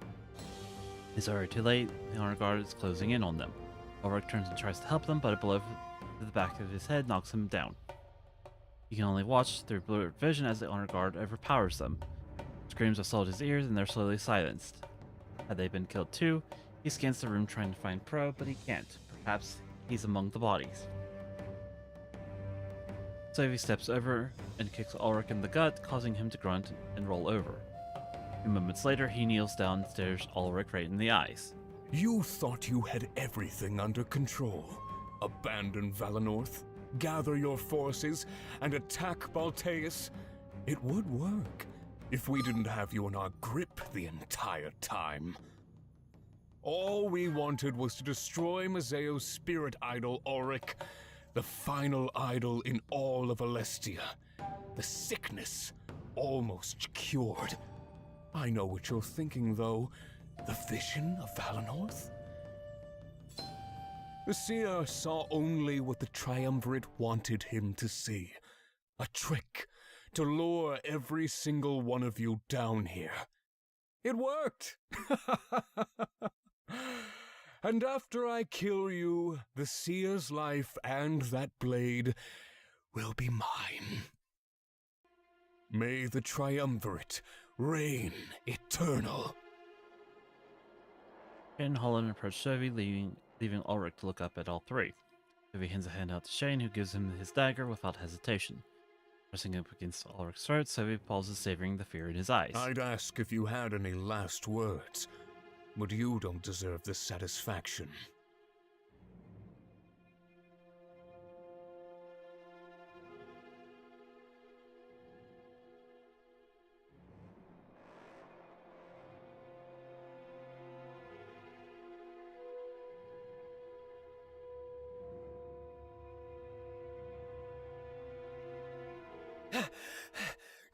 it's already too late. The honor guard is closing in on them. Ulrich turns and tries to help them, but a blow to the back of his head knocks him down. He can only watch through blurred vision as the honor guard overpowers them. Screams assault his ears and they're slowly silenced. Had they been killed too? He scans the room trying to find Pro, but he can't. Perhaps he's among the bodies. Sovi steps over and kicks Ulrich in the gut, causing him to grunt and roll over. A few moments later, he kneels down and stares Ulrich right in the eyes. You thought you had everything under control. Abandon Valenorth, gather your forces, and attack Balteus. It would work if we didn't have you in our grip the entire time. All we wanted was to destroy Mazeo's spirit idol, Ulrich, the final idol in all of Alestia. The sickness almost cured. I know what you're thinking, though. The vision of Valenorth? The seer saw only what the triumvirate wanted him to see. A trick to lure every single one of you down here. It worked! And after I kill you, the seer's life and that blade will be mine. May the triumvirate reign eternal. and Holland approached Chevy, leaving Ulrich to look up at all three. Chevy hands a hand out to Shane, who gives him his dagger without hesitation. Pressing up against Ulrich's throat, Chevy pauses, savoring the fear in his eyes. I'd ask if you had any last words, but you don't deserve the satisfaction.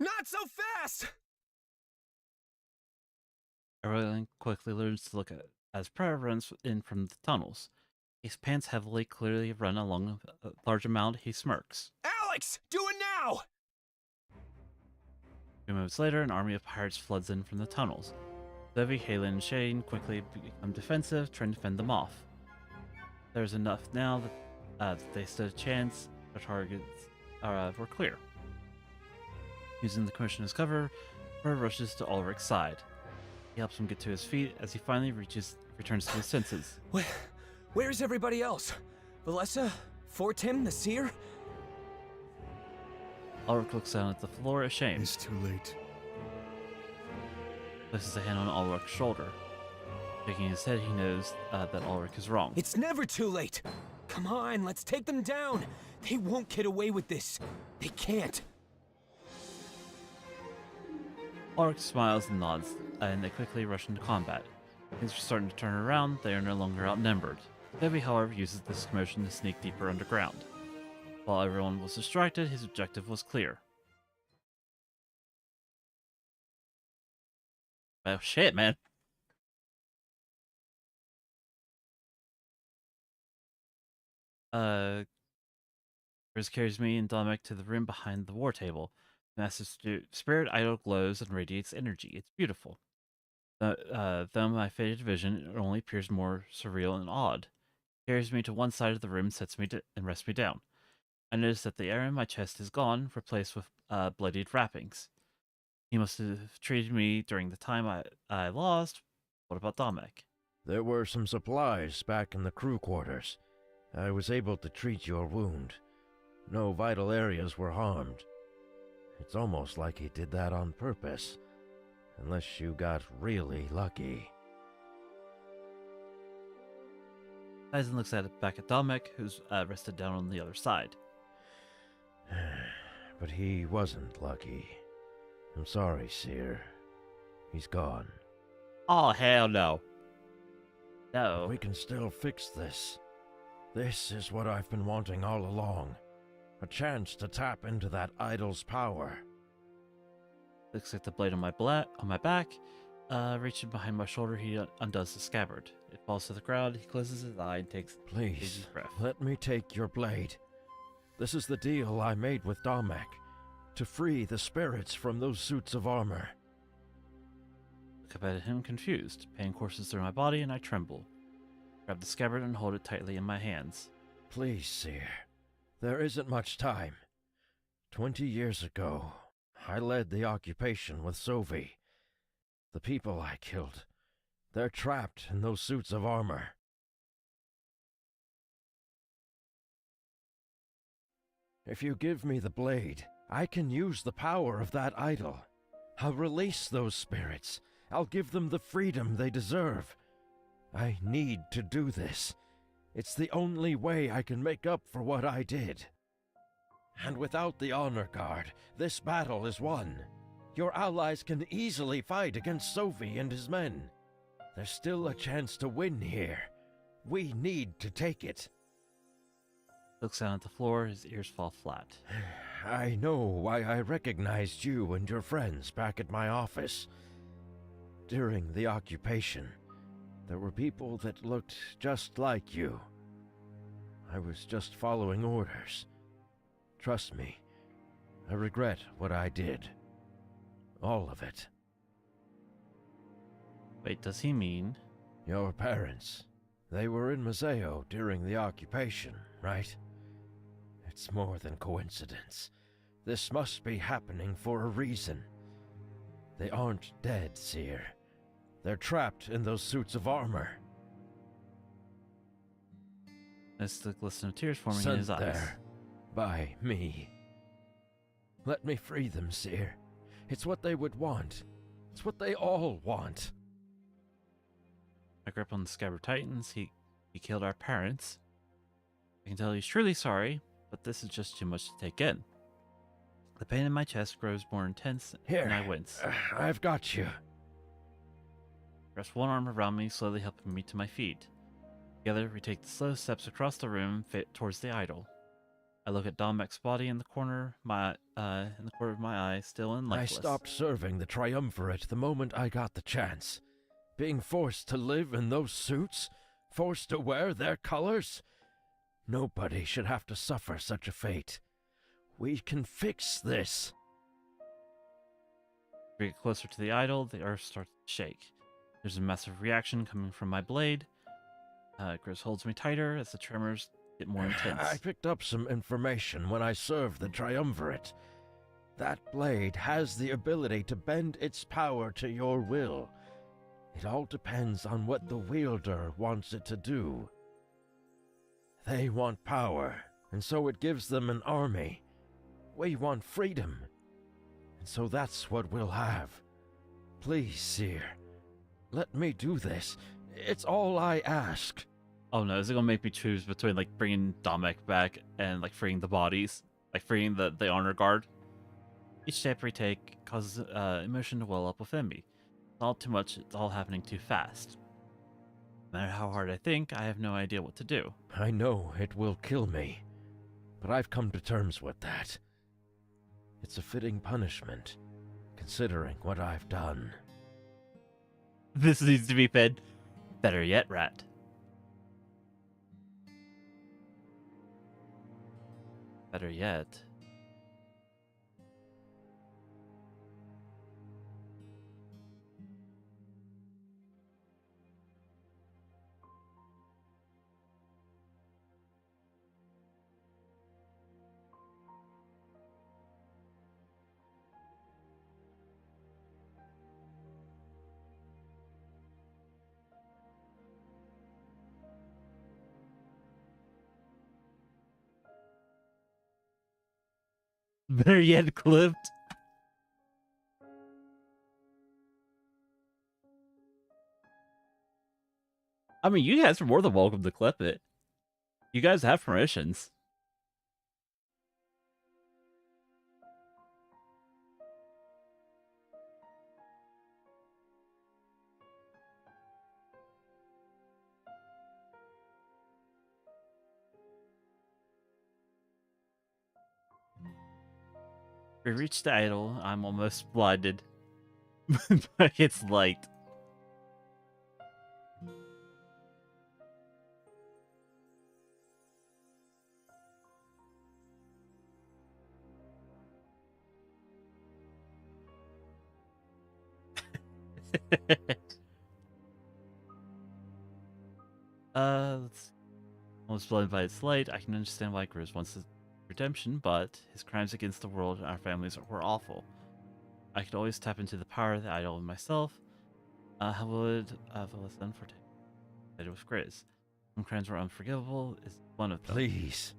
Not so fast! Everyone quickly learns to look at as Prayer runs in from the tunnels. His pants heavily, clearly run along a large amount. He smirks. Alex, do it now! 2 moments later, an army of pirates floods in from the tunnels. Devi, Halen, and Shane quickly become defensive, trying to fend them off. There's enough now that they stood a chance. Their targets were clear. Using the commission as cover, Prayer rushes to Ulrich's side. He helps him get to his feet as he finally returns to his senses. Where's everybody else? Valessa? Fortim, the seer? Ulrich looks down at the floor, ashamed. It's too late. Places a hand on Ulrich's shoulder. Shaking his head, he knows that Ulrich is wrong. It's never too late! Come on, let's take them down! They won't get away with this. They can't. Ulrich smiles and nods, and they quickly rush into combat. Things are starting to turn around. They are no longer outnumbered. Devi, however, uses this commotion to sneak deeper underground. While everyone was distracted, his objective was clear. Oh shit, man. Chris carries me and Dominic to the room behind the war table. The massive spirit idol glows and radiates energy. It's beautiful. Though my faded vision, it only appears more surreal and odd. He carries me to one side of the room, and rests me down. I notice that the air in my chest is gone, replaced with bloodied wrappings. He must have treated me during the time I lost. What about Dominic? There were some supplies back in the crew quarters. I was able to treat your wound. No vital areas were harmed. It's almost like he did that on purpose. Unless you got really lucky. Tyson looks back at Dominic, who's rested down on the other side. But he wasn't lucky. I'm sorry, Seer. He's gone. Oh, hell no. No. We can still fix this. This is what I've been wanting all along. A chance to tap into that idol's power. Looks like the blade on my back. Reaching behind my shoulder, he undoes the scabbard. It falls to the ground. He closes his eye and takes a Please, deep breath. let me take your blade. This is the deal I made with Domek, to free the spirits from those suits of armor. Look up at him, confused. Pain courses through my body, and I tremble. Grab the scabbard and hold it tightly in my hands. Please, Seer. There isn't much time. 20 years ago, I led the occupation with Sovi. The people I killed, they're trapped in those suits of armor. If you give me the blade, I can use the power of that idol. I'll release those spirits. I'll give them the freedom they deserve. I need to do this. It's the only way I can make up for what I did. And without the Honor Guard, this battle is won. Your allies can easily fight against Sophie and his men. There's still a chance to win here. We need to take it. Looks down at the floor, his ears fall flat. I know why I recognized you and your friends back at my office. During the occupation, there were people that looked just like you. I was just following orders. Trust me, I regret what I did. All of it. Wait, does he mean? Your parents. They were in Museo during the occupation, right? It's more than coincidence. This must be happening for a reason. They aren't dead, Seer. They're trapped in those suits of armor. As the glisten of tears forming in Sent his eyes. there by me. Let me free them, Seer. It's what they would want. It's what they all want. My grip on the scabbard tightens. He killed our parents. I can tell he's truly sorry, but this is just too much to take in. The pain in my chest grows more intense, and I wince. I've got you. Wraps one arm around me, slowly helping me to my feet. Together, we take the slow steps across the room, towards the idol. I look at Domek's body in the corner of my eye, still and lifeless. I stopped serving the Triumvirate the moment I got the chance. Being forced to live in those suits, forced to wear their colors. Nobody should have to suffer such a fate. We can fix this. We get closer to the idol, the earth starts to shake. There's a massive reaction coming from my blade. Grizz holds me tighter as the tremors get more intense. I picked up some information when I served the Triumvirate. That blade has the ability to bend its power to your will. It all depends on what the wielder wants it to do. They want power, and so it gives them an army. We want freedom, and so that's what we'll have. Please, Seer, let me do this. It's all I ask. Oh no, is it gonna make me choose between like bringing Domek back and like freeing the bodies? Like freeing the honor guard? Each step we take causes emotion to well up within me. It's all too much, it's all happening too fast. No matter how hard I think, I have no idea what to do. I know it will kill me, but I've come to terms with that. It's a fitting punishment, considering what I've done. This needs to be fed. Better yet, Rat. Better yet. Better yet, clipped. I mean, you guys are more than welcome to clip it. You guys have permissions. We reached the idol. I'm almost blinded. But it's light. Let's almost blinded by its light. I can understand why Grizz wants his redemption, but his crimes against the world and our families were awful. I could always tap into the power of the idol myself. How would Velas then partake? That it was Grizz. Some crimes were unforgivable. Is one of them. Please.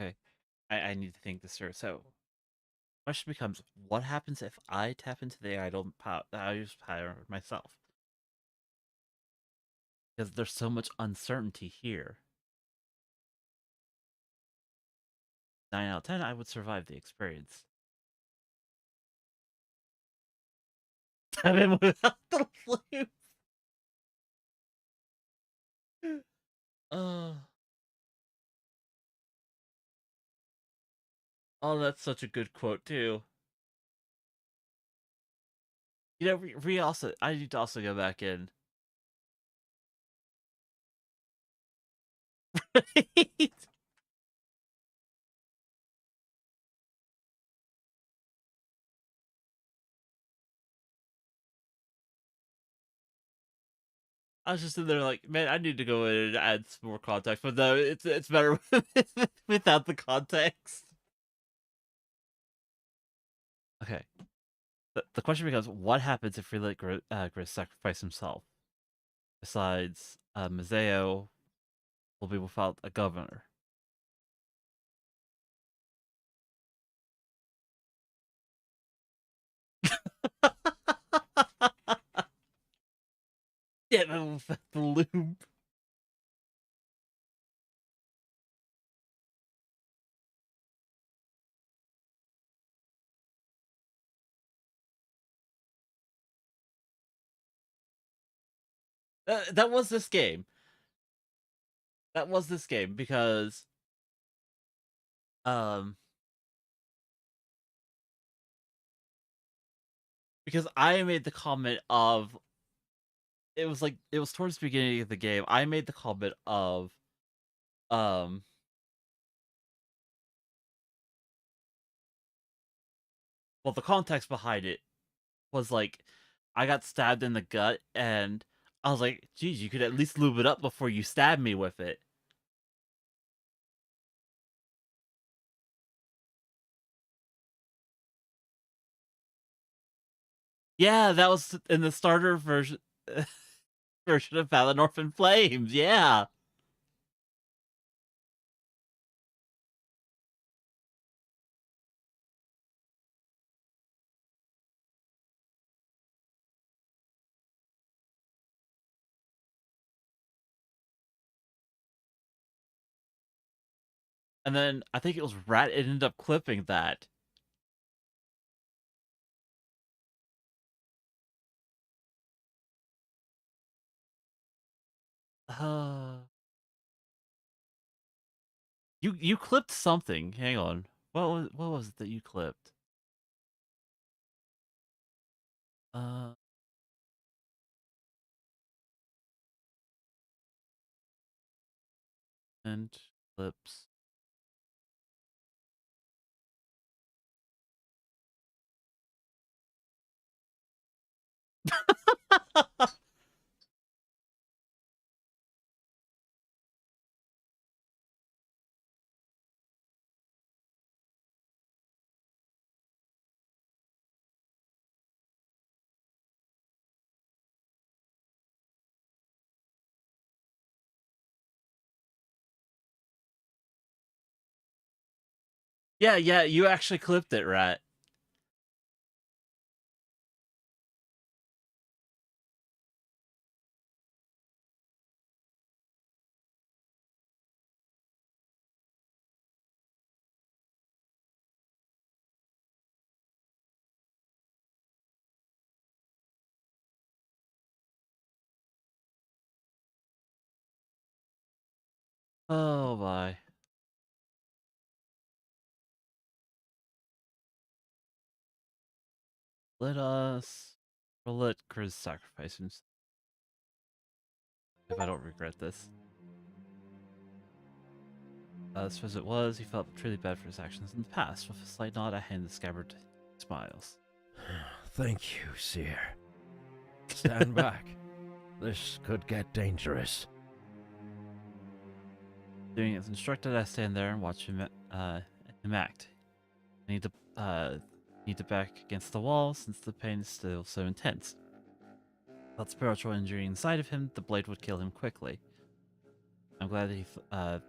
Okay, I need to think this through. So, question becomes: what happens if I tap into the idol power? I use power myself, because there's so much uncertainty here. 9 out of 10, I would survive the experience. Tap in without the flames. Oh, that's such a good quote too. You know, we also, I need to also go back in. Right? I was just in there like, man, I need to go in and add some more context, but no, it's better without the context. Okay. The question becomes, what happens if we let Gris sacrifice himself? Besides, Mazeo will be without a governor. Yeah, the loop. That was this game. That was this game because I made the comment of it was towards the beginning of the game. I made the comment of well, the context behind it was like I got stabbed in the gut and I was like, geez, you could at least lube it up before you stab me with it. Yeah, that was in the starter version version of Valinor in Flames, yeah. And then I think it was Rat ended up clipping that. You clipped something. Hang on. What was it that you clipped? And clips. Yeah, you actually clipped it, Rat. Oh my. We'll let Chris sacrifice himself. If I don't regret this. As it was, he felt truly bad for his actions in the past. With a slight nod, I hand the scabbard smiles. Thank you, Seer. Stand back. This could get dangerous. Doing as instructed, I stand there and watch him act. I need to back against the wall since the pain is still so intense. Without spiritual injury inside of him, the blade would kill him quickly. I'm glad that he thought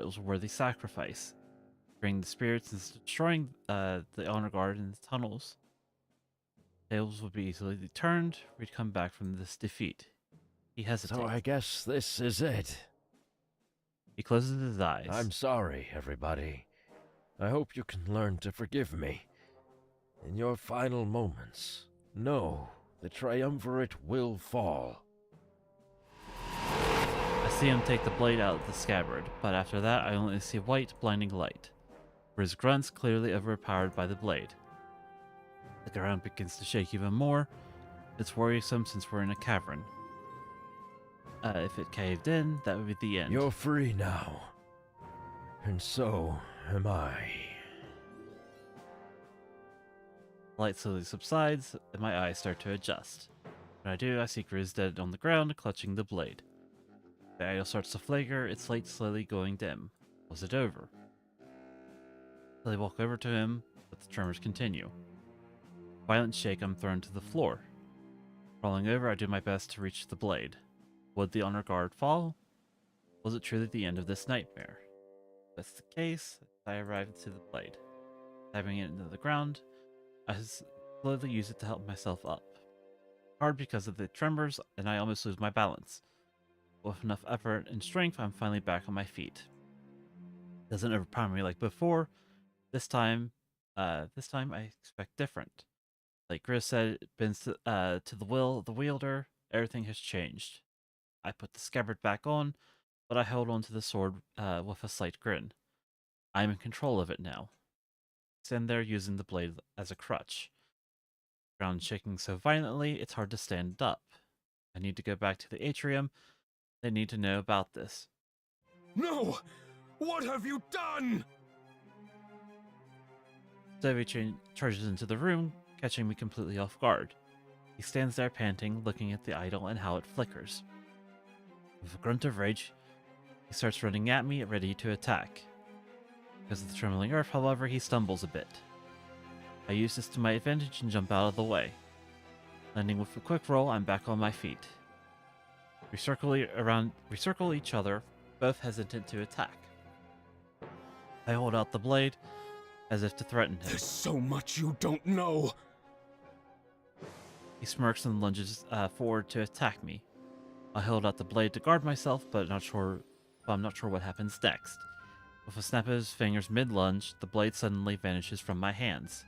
it was a worthy sacrifice. Bringing the spirits and destroying the honor guard in the tunnels. Tables would be easily turned. We'd come back from this defeat. He hesitates. So I guess this is it. He closes his eyes. I'm sorry, everybody. I hope you can learn to forgive me. In your final moments, know the triumvirate will fall. I see him take the blade out of the scabbard, but after that I only see white, blinding light. For his grunts clearly overpowered by the blade. The ground begins to shake even more. It's worrisome since we're in a cavern. If it caved in, that would be the end. You're free now. And so am I. Light slowly subsides, and my eyes start to adjust. When I do, I see Grizz dead on the ground, clutching the blade. The idol starts to flicker, its light slowly going dim. Was it over? I walk over to him, but the tremors continue. Violent shake, I'm thrown to the floor. Crawling over, I do my best to reach the blade. Would the honor guard fall? Was it truly the end of this nightmare? If that's the case, I arrive to the blade. Diving it into the ground, I slowly use it to help myself up. Hard because of the tremors, and I almost lose my balance. With enough effort and strength, I'm finally back on my feet. Doesn't overpower me like before. This time I expect different. Like Grizz said, it bends to the will of the wielder. Everything has changed. I put the scabbard back on, but I hold on to the sword with a slight grin. I'm in control of it now. Stand there using the blade as a crutch. Ground shaking so violently, it's hard to stand up. I need to go back to the atrium. They need to know about this. No! What have you done? Zoe charges into the room, catching me completely off guard. He stands there panting, looking at the idol and how it flickers. With a grunt of rage, he starts running at me, ready to attack. Because of the trembling earth, however, he stumbles a bit. I use this to my advantage and jump out of the way. Landing with a quick roll, I'm back on my feet. We circle each other, both hesitant to attack. I hold out the blade, as if to threaten him. There's so much you don't know. He smirks and lunges forward to attack me. I hold out the blade to guard myself, but I'm not sure what happens next. With a snap of his fingers mid-lunge, the blade suddenly vanishes from my hands.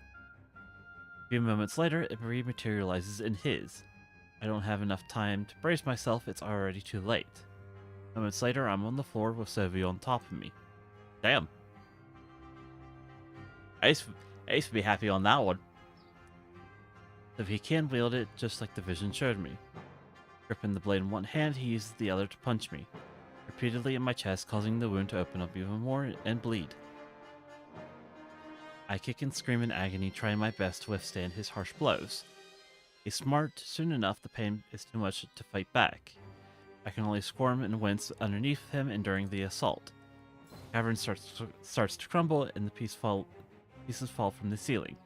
A few moments later, it rematerializes in his. I don't have enough time to brace myself, it's already too late. Moments later, I'm on the floor with Sophie on top of me. Damn. I used to be happy on that one. If he can wield it just like the vision showed me. Gripping the blade in one hand, he uses the other to punch me, repeatedly in my chest, causing the wound to open up even more and bleed. I kick and scream in agony, trying my best to withstand his harsh blows. He's smart. Soon enough, the pain is too much to fight back. I can only squirm and wince underneath him enduring the assault. The cavern starts to crumble, and the pieces fall from the ceiling.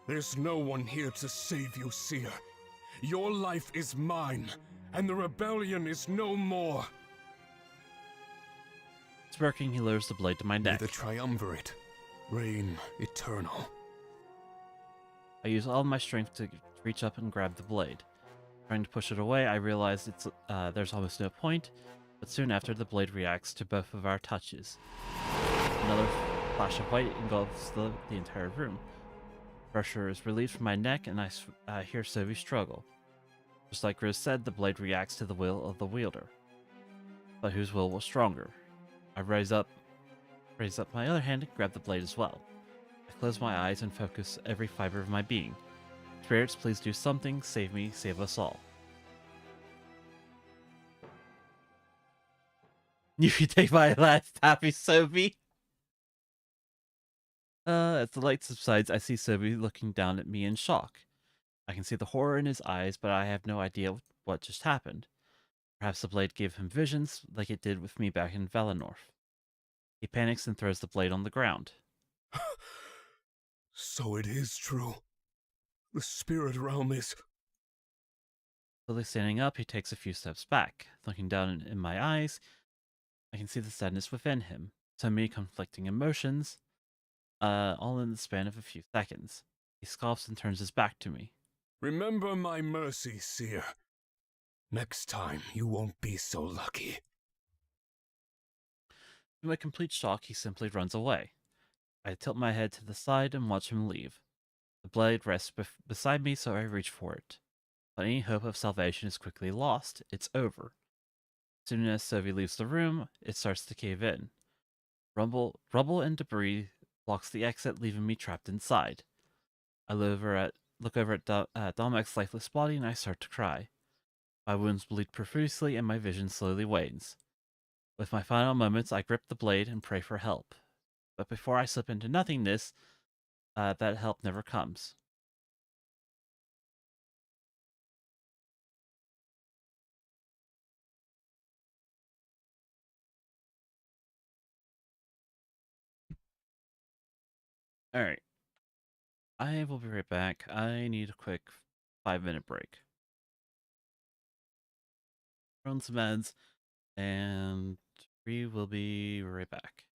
There's no one here to save you, Seer. Your life is mine, and the rebellion is no more. Smirking, he lowers the blade to my neck. May the triumvirate reign eternal. I use all my strength to reach up and grab the blade. Trying to push it away, I realize there's almost no point, but soon after the blade reacts to both of our touches. Another flash of white engulfs the entire room. Pressure is relieved from my neck, and I hear Sophie struggle. Just like Grizz said, the blade reacts to the will of the wielder. But whose will was stronger? I raise up my other hand and grab the blade as well. I close my eyes and focus every fiber of my being. Spirits, please do something. Save me, save us all. You can take my last happy Sophie. As the light subsides, I see Sophie looking down at me in shock. I can see the horror in his eyes, but I have no idea what just happened. Perhaps the blade gave him visions, like it did with me back in Valenorth. He panics and throws the blade on the ground. So it is true. The spirit realm is... Slowly standing up, he takes a few steps back. Looking down in my eyes, I can see the sadness within him. So many conflicting emotions, all in the span of a few seconds. He scoffs and turns his back to me. Remember my mercy, Seer. Next time, you won't be so lucky. In my complete shock, he simply runs away. I tilt my head to the side and watch him leave. The blade rests beside me, so I reach for it. But any hope of salvation is quickly lost. It's over. As soon as Sophie leaves the room, it starts to cave in. Rubble and debris blocks the exit, leaving me trapped inside. I look over at Domek's lifeless body, and I start to cry. My wounds bleed profusely, and my vision slowly wanes. With my final moments, I grip the blade and pray for help. But before I slip into nothingness, that help never comes. All right. I will be right back. I need a quick 5-minute break. Run some meds, and we will be right back.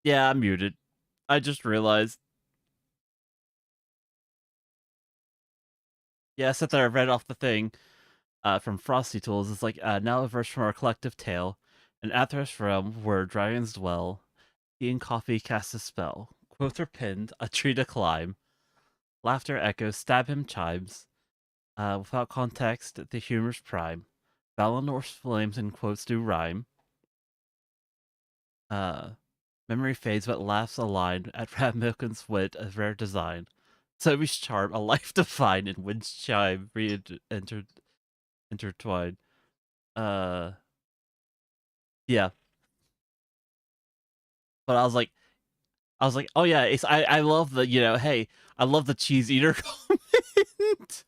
Yeah, I'm muted. I just realized. Yeah, I sat there, I read off the thing from Frosty Tools. It's like, now a verse from our collective tale. An Athreth realm where dragons dwell. Tea and coffee cast a spell. Quotes are pinned, a tree to climb. Laughter echoes, stab him chimes. Without context, the humor's prime. Valinor's flames and quotes do rhyme. Memory fades but laughs align at Rat Milken's wit, a rare design. Sophie's charm, a life defined, and wind's chime intertwined. Yeah. But I was like, oh yeah, I love the, hey, I love the cheese eater comment.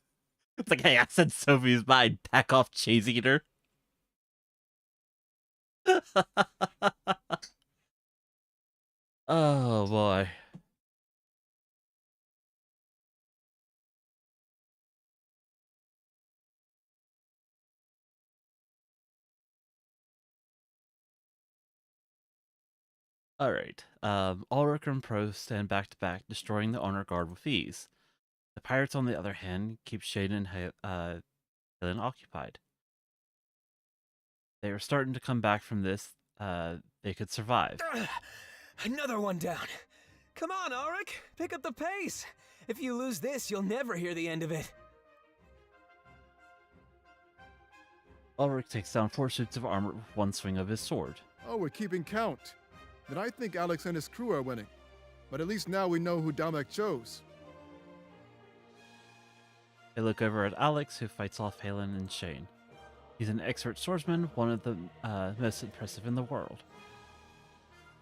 It's like, hey, I said Sophie's mine. Pack off, cheese eater. Oh boy. Alright. Ulrich and Pro stand back to back, destroying the honor guard with ease. The pirates, on the other hand, keep Shane and Helen occupied. They were starting to come back from this. They could survive. Another one down. Come on, Ulrich, pick up the pace. If you lose this, you'll never hear the end of it. Ulrich takes down 4 suits of armor with one swing of his sword. Oh, we're keeping count. Then I think Alex and his crew are winning. But at least now we know who Damek chose. They look over at Alex, who fights off Halen and Shane. He's an expert swordsman, one of the most impressive in the world.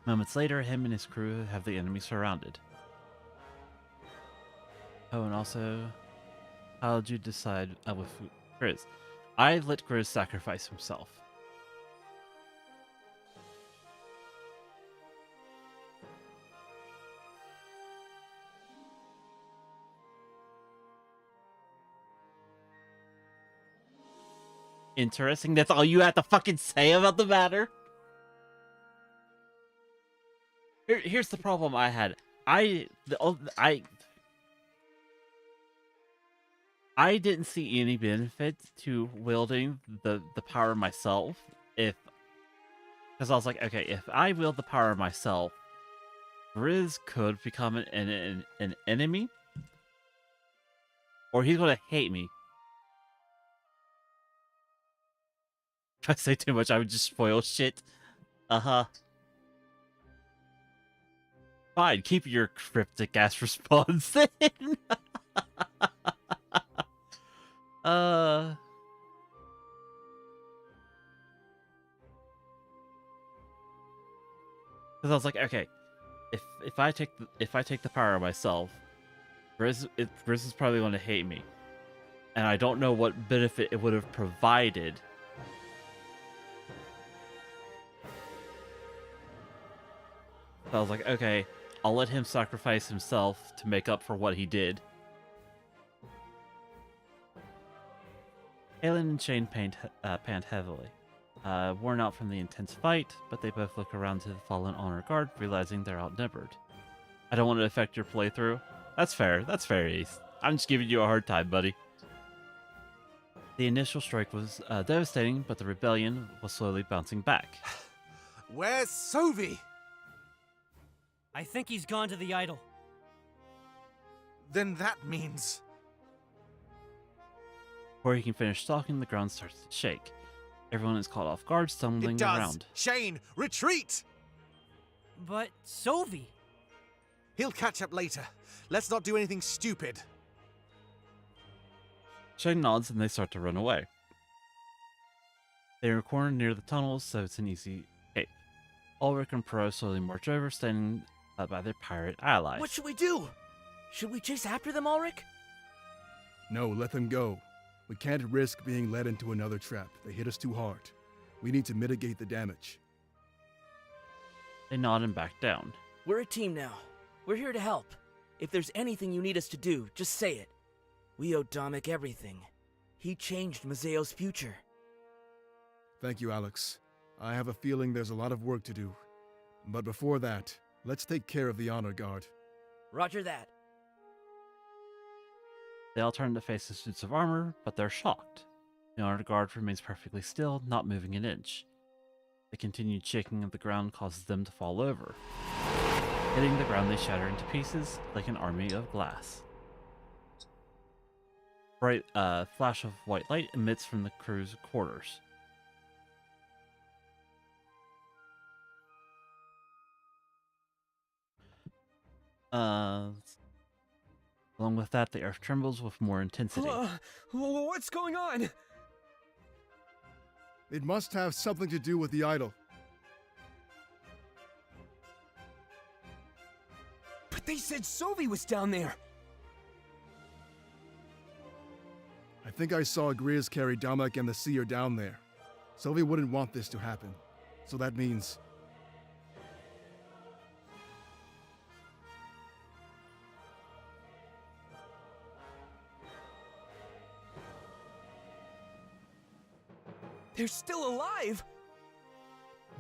Moments later, him and his crew have the enemy surrounded. Oh, and also, how did you decide with Grizz? I let Grizz sacrifice himself. Interesting. That's all you have to fucking say about the matter? Here's the problem I had. I didn't see any benefit to wielding the power myself because I was like, okay, if I wield the power myself, Grizz could become an enemy, or he's gonna hate me. If I say too much, I would just spoil shit. Fine, keep your cryptic ass response then. Because I was like, okay, if I take the power myself, Grizz is probably going to hate me, and I don't know what benefit it would have provided. So I was like, okay, I'll let him sacrifice himself to make up for what he did. Halen and Shane pant heavily, worn out from the intense fight, but they both look around to the fallen honor guard, realizing they're outnumbered. I don't want to affect your playthrough. That's fair, Ace. I'm just giving you a hard time, buddy. The initial strike was devastating, but the rebellion was slowly bouncing back. Where's Sovi? I think he's gone to the idol. Then that means... Before he can finish talking, the ground starts to shake. Everyone is caught off guard, stumbling It does. around. Shane, retreat! But Sovi... He'll catch up later. Let's not do anything stupid. Shane nods and they start to run away. They are cornered near the tunnels, so it's an easy escape. Ulrich and Pro slowly march over, standing by their pirate allies. What should we do? Should we chase after them, Ulrich? No, let them go. We can't risk being led into another trap. They hit us too hard. We need to mitigate the damage. They nod and back down. We're a team now. We're here to help. If there's anything you need us to do, just say it. We owe Damek everything. He changed Mazeo's future. Thank you, Alex. I have a feeling there's a lot of work to do. But before that, Let's take care of the honor guard. Roger that. They all turn to face the suits of armor, but they're shocked. The honor guard remains perfectly still, not moving an inch. The continued shaking of the ground causes them to fall over. Hitting the ground, they shatter into pieces like an army of glass. Bright flash of white light emits from the crew's quarters. Along with that, the earth trembles with more intensity. What's going on? It must have something to do with the idol. But they said Sovi was down there. I think I saw Greers carry Damek and the seer down there. Sovi wouldn't want this to happen. So that means... They're still alive!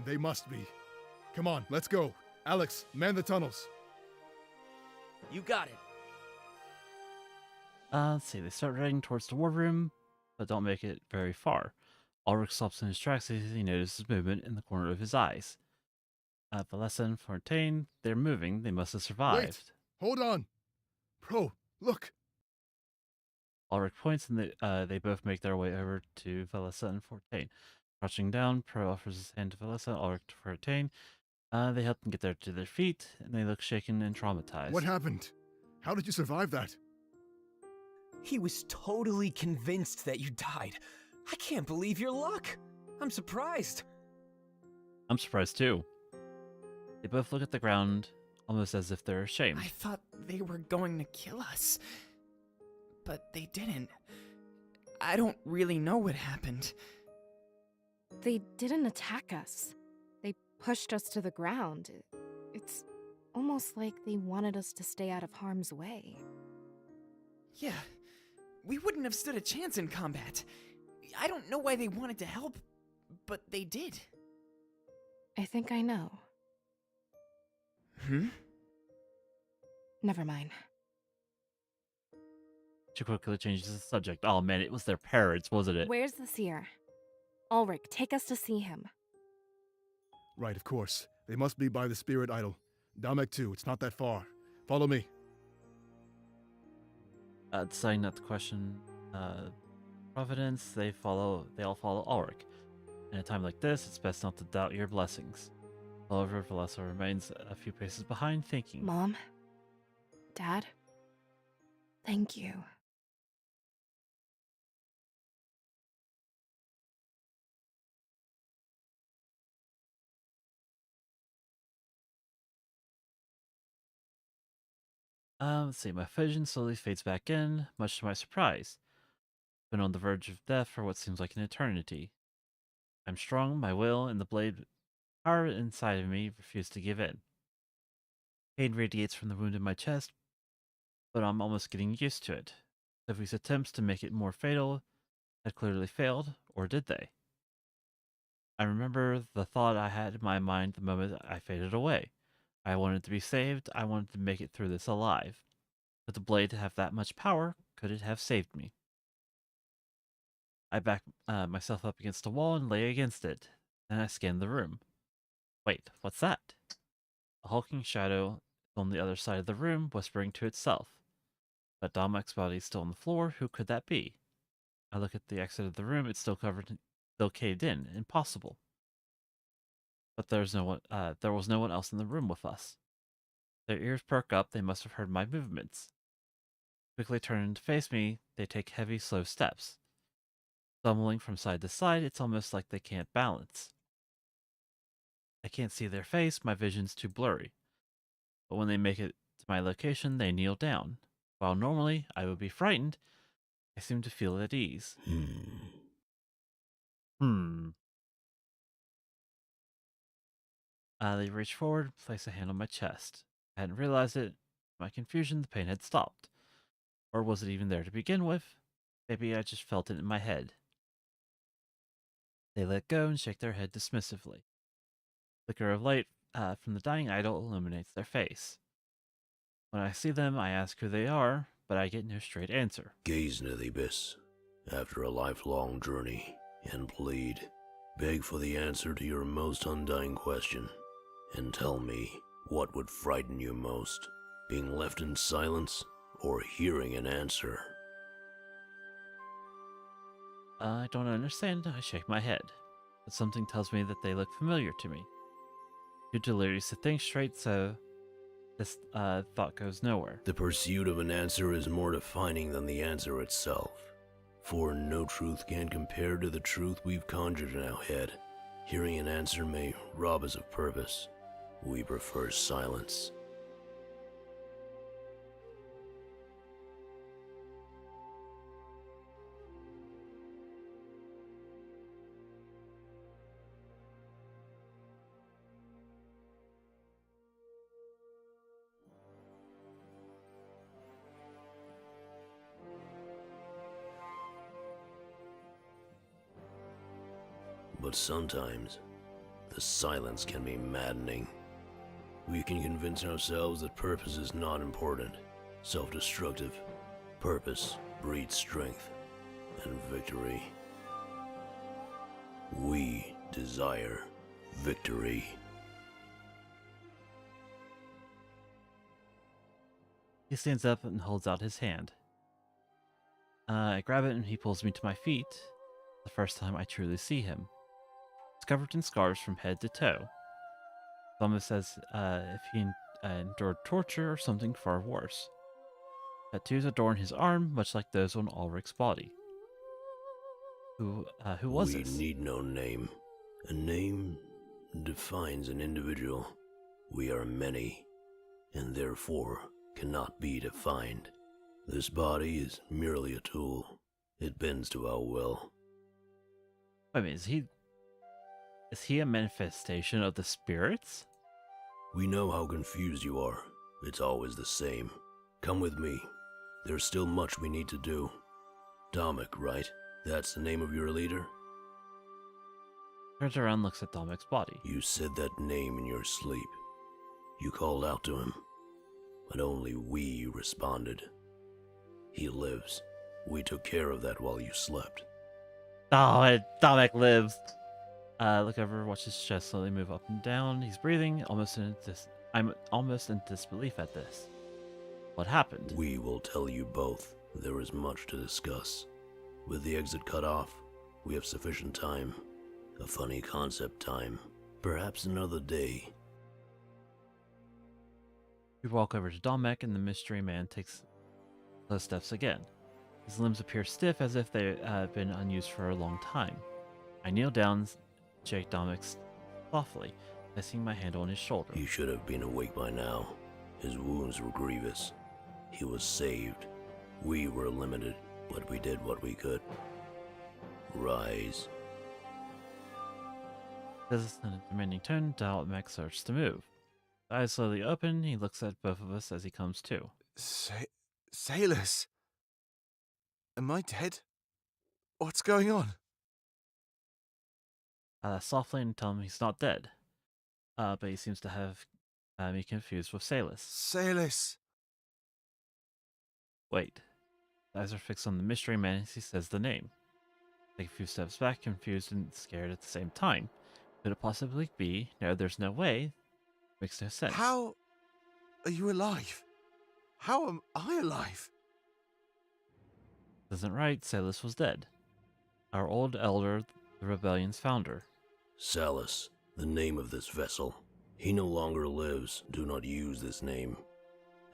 They must be. Come on, let's go. Alex, man the tunnels. You got it. Let's see, they start heading towards the war room, but don't make it very far. Ulrich stops in his tracks as he notices movement in the corner of his eyes. Valessa and Fontaine, they're moving. They must have survived. Wait, hold on. Bro, look. Ulrich points, and they both make their way over to Valessa and Fontaine. Crouching down, Pro offers his hand to Valessa, Ulrich to Fontaine. They help them get there to their feet, and they look shaken and traumatized. What happened? How did you survive that? He was totally convinced that you died. I can't believe your luck. I'm surprised. I'm surprised too. They both look at the ground, almost as if they're ashamed. I thought they were going to kill us, but they didn't. I don't really know what happened. They didn't attack us. They pushed us to the ground. It's almost like they wanted us to stay out of harm's way. Yeah, we wouldn't have stood a chance in combat. I don't know why they wanted to help, but they did. I think I know. Never mind. She quickly changes the subject. Oh man, it was their parents, wasn't it? Where's the seer? Ulrich, take us to see him. Right, of course. They must be by the spirit idol. Damek too, it's not that far. Follow me. Deciding not to question Providence, they all follow Ulrich. In a time like this, it's best not to doubt your blessings. However, Valessa remains a few paces behind, thinking. Mom? Dad? Thank you. Let's see, my vision slowly fades back in, much to my surprise. Been on the verge of death for what seems like an eternity. I'm strong, my will and the blade power inside of me refuse to give in. Pain radiates from the wound in my chest, but I'm almost getting used to it. Sophie's attempts to make it more fatal had clearly failed, or did they? I remember the thought I had in my mind the moment I faded away. I wanted to be saved, I wanted to make it through this alive. But the blade to have that much power, could it have saved me? I backed myself up against a wall and lay against it. Then I scanned the room. Wait, what's that? A hulking shadow on the other side of the room, whispering to itself. But Domek's body is still on the floor. Who could that be? I look at the exit of the room. It's still caved in. Impossible. But there was no one else in the room with us. Their ears perk up. They must have heard my movements. Quickly turning to face me, they take heavy, slow steps. Stumbling from side to side, it's almost like they can't balance. I can't see their face, my vision's too blurry. But when they make it to my location, they kneel down. While normally I would be frightened, I seem to feel at ease. They reach forward, place a hand on my chest. I hadn't realized it. In my confusion, the pain had stopped. Or was it even there to begin with? Maybe I just felt it in my head. They let go and shake their head dismissively. Flicker of light from the dying idol illuminates their face. When I see them, I ask who they are, but I get no straight answer. Gaze into the abyss after a lifelong journey and plead. Beg for the answer to your most undying question, and tell me what would frighten you most, being left in silence or hearing an answer. I don't understand. I shake my head, but something tells me that they look familiar to me. Too delirious to think straight, so this thought goes nowhere. The pursuit of an answer is more defining than the answer itself, for no truth can compare to the truth we've conjured in our head. Hearing an answer may rob us of purpose. We prefer silence. But sometimes, the silence can be maddening. We can convince ourselves that purpose is not important, self-destructive. Purpose breeds strength and victory. We desire victory. He stands up and holds out his hand. I grab it and he pulls me to my feet. The first time I truly see him. He's covered in scars from head to toe. It's almost as if he endured torture or something far worse. Tattoos adorn his arm, much like those on Ulrich's body. Who was this? We need no name. A name defines an individual. We are many, and therefore cannot be defined. This body is merely a tool. It bends to our will. I mean, is he a manifestation of the spirits? We know how confused you are. It's always the same. Come with me. There's still much we need to do. Domic, right? That's the name of your leader? Turns around and looks at Domic's body. You said that name in your sleep. You called out to him, but only we responded. He lives. We took care of that while you slept. Oh, Domic lives. Look over, watch his chest slowly move up and down. He's breathing, I'm almost in disbelief at this. What happened? We will tell you both. There is much to discuss. With the exit cut off, we have sufficient time. A funny concept time. Perhaps another day. We walk over to Domic, and the mystery man takes those steps again. His limbs appear stiff as if they have been unused for a long time. I kneel down, shake Domic softly, placing my hand on his shoulder. He should have been awake by now. His wounds were grievous. He was saved. We were limited, but we did what we could. Rise. Says in a demanding tone, Domic starts to move. His eyes slowly open, he looks at both of us as he comes to. Sailors? Am I dead? What's going on? Softly and tell him he's not dead. But he seems to have me confused with Salus. Salus! Wait. His eyes are fixed on the mystery man as he says the name. I take a few steps back, confused and scared at the same time. Could it possibly be? No, there's no way. Makes no sense. How are you alive? How am I alive? Isn't right, Salus was dead. Our old elder, the rebellion's founder. Salus, the name of this vessel. He no longer lives. Do not use this name.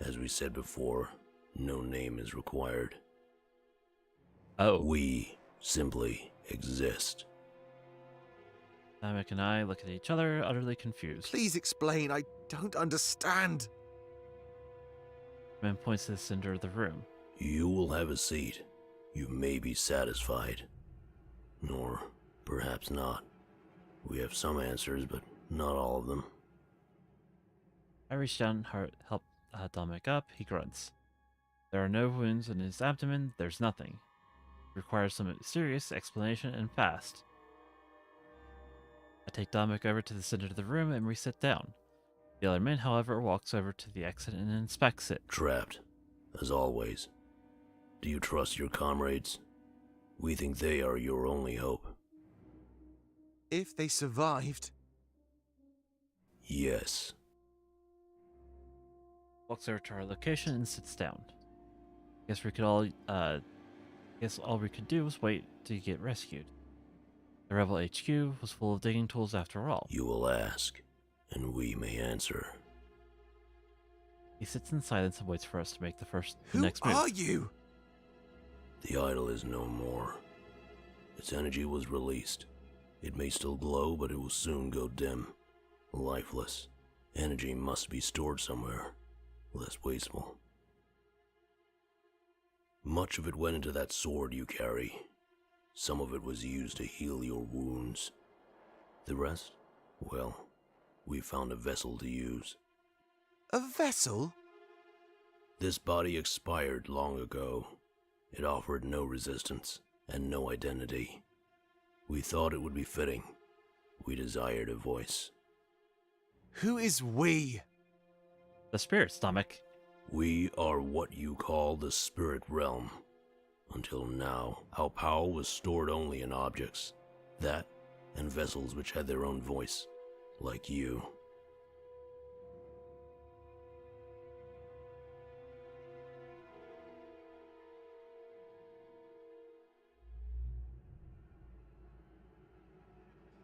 As we said before, no name is required. Oh. We simply exist. Domic and I look at each other, utterly confused. Please explain. I don't understand. The man points to the center of the room. You will have a seat. You may be satisfied. Or perhaps not. We have some answers, but not all of them. I reach down and help Domic up. He grunts. There are no wounds in his abdomen. There's nothing. It requires some serious explanation and fast. I take Domic over to the center of the room and we sit down. The other man, however, walks over to the exit and inspects it. Trapped, as always. Do you trust your comrades? We think they are your only hope. If they survived. Yes. Walks over to our location and sits down. Guess all we could do was wait to get rescued. The Rebel HQ was full of digging tools after all. You will ask, and we may answer. He sits in silence and waits for us to make the Who next move. are you? The idol is no more. Its energy was released. It may still glow, but it will soon go dim. Lifeless. Energy must be stored somewhere. Less wasteful. Much of it went into that sword you carry. Some of it was used to heal your wounds. The rest, well, we found a vessel to use. A vessel? This body expired long ago. It offered no resistance and no identity. We thought it would be fitting. We desired a voice. Who is we? The spirit stomach. We are what you call the spirit realm. Until now, our power was stored only in objects. That, and vessels which had their own voice, like you.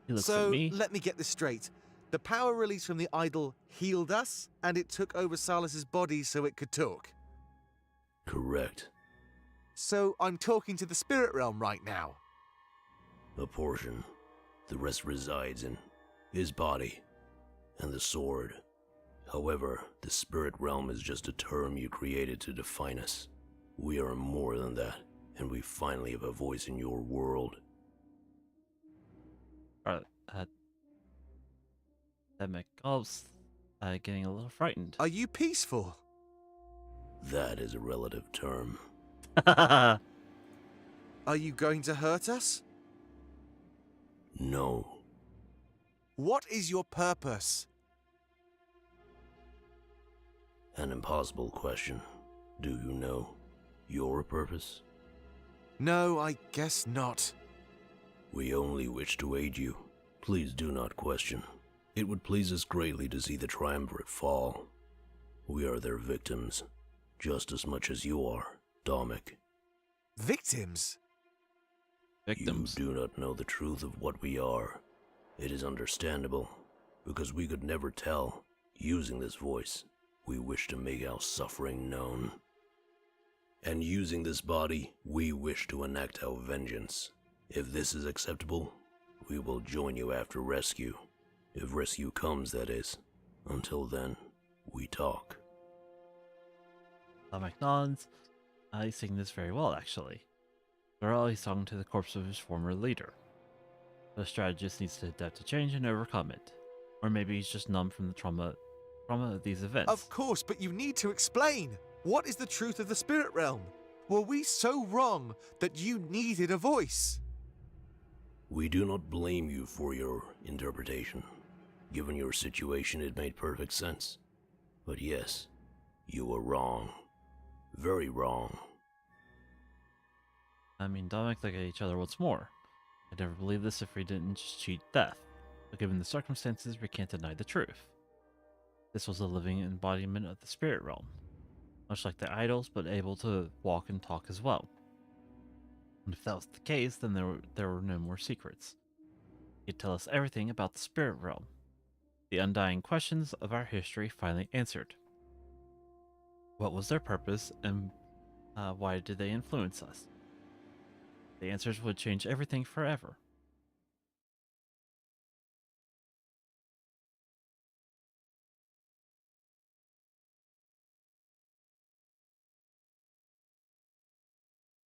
He looks So, at me. let me get this straight. The power released from the idol healed us, and it took over Silas's body so it could talk. Correct. So, I'm talking to the spirit realm right now. A portion. The rest resides in his body and the sword. However, the spirit realm is just a term you created to define us. We are more than that, and we finally have a voice in your world. That McGob's getting a little frightened. Are you peaceful? That is a relative term. Are you going to hurt us? No. What is your purpose? An impossible question. Do you know your purpose? No, I guess not. We only wish to aid you. Please do not question. It would please us greatly to see the triumvirate fall. We are their victims, just as much as you are, Domic. Victims? Victims. You do not know the truth of what we are. It is understandable, because we could never tell. Using this voice, we wish to make our suffering known. And using this body, we wish to enact our vengeance. If this is acceptable, we will join you after rescue. If rescue comes, that is. Until then, we talk. Domic nods. He's saying this very well, actually. After all, he's talking to the corpse of his former leader. The strategist needs to adapt to change and overcome it. Or maybe he's just numb from the trauma of these events. Of course, but you need to explain. What is the truth of the spirit realm? Were we so wrong that you needed a voice? We do not blame you for your interpretation. Given your situation, it made perfect sense. But yes, you were wrong. Very wrong. I mean, Domic look at each other once more. I'd never believe this if we didn't just cheat death. But given the circumstances, we can't deny the truth. This was a living embodiment of the spirit realm. Much like the idols, but able to walk and talk as well. And if that was the case, then there were no more secrets. He'd tell us everything about the spirit realm. The undying questions of our history finally answered. What was their purpose, and why did they influence us? The answers would change everything forever.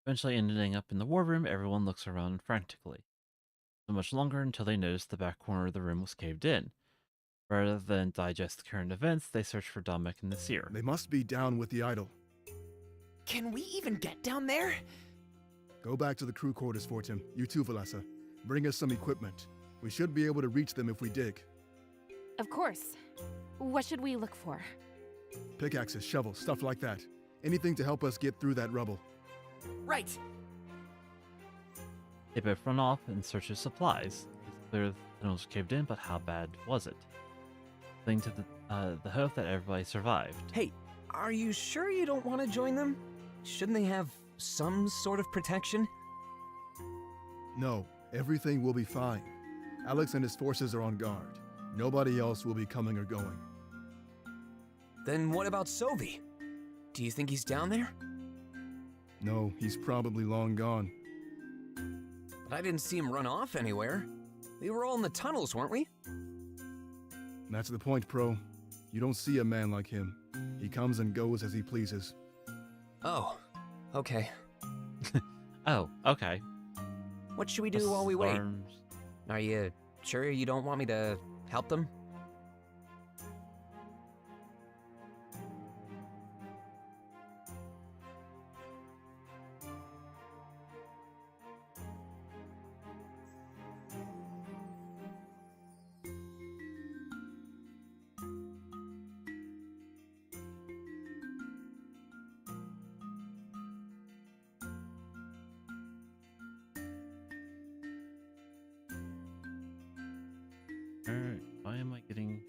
Eventually ending up in the war room, everyone looks around frantically. So much longer until they notice the back corner of the room was caved in. Rather than digest the current events, they search for Domic and the seer. They must be down with the idol. Can we even get down there? Go back to the crew quarters, Fortin. You too, Valessa. Bring us some equipment. We should be able to reach them if we dig. Of course. What should we look for? Pickaxes, shovels, stuff like that. Anything to help us get through that rubble. Right. They both run off in search of supplies. It's clear the tunnels caved in, but how bad was it? Cling to the hope that everybody survived. Hey, are you sure you don't want to join them? Shouldn't they have some sort of protection? No, everything will be fine. Alex and his forces are on guard. Nobody else will be coming or going. Then what about Sovi? Do you think he's down there? No, he's probably long gone. But I didn't see him run off anywhere. We were all in the tunnels, weren't we? That's the point, Pro. You don't see a man like him. He comes and goes as he pleases. Oh, okay. Oh, okay. What should we do while we wait? Are you sure you don't want me to help them? Alright, why am I getting...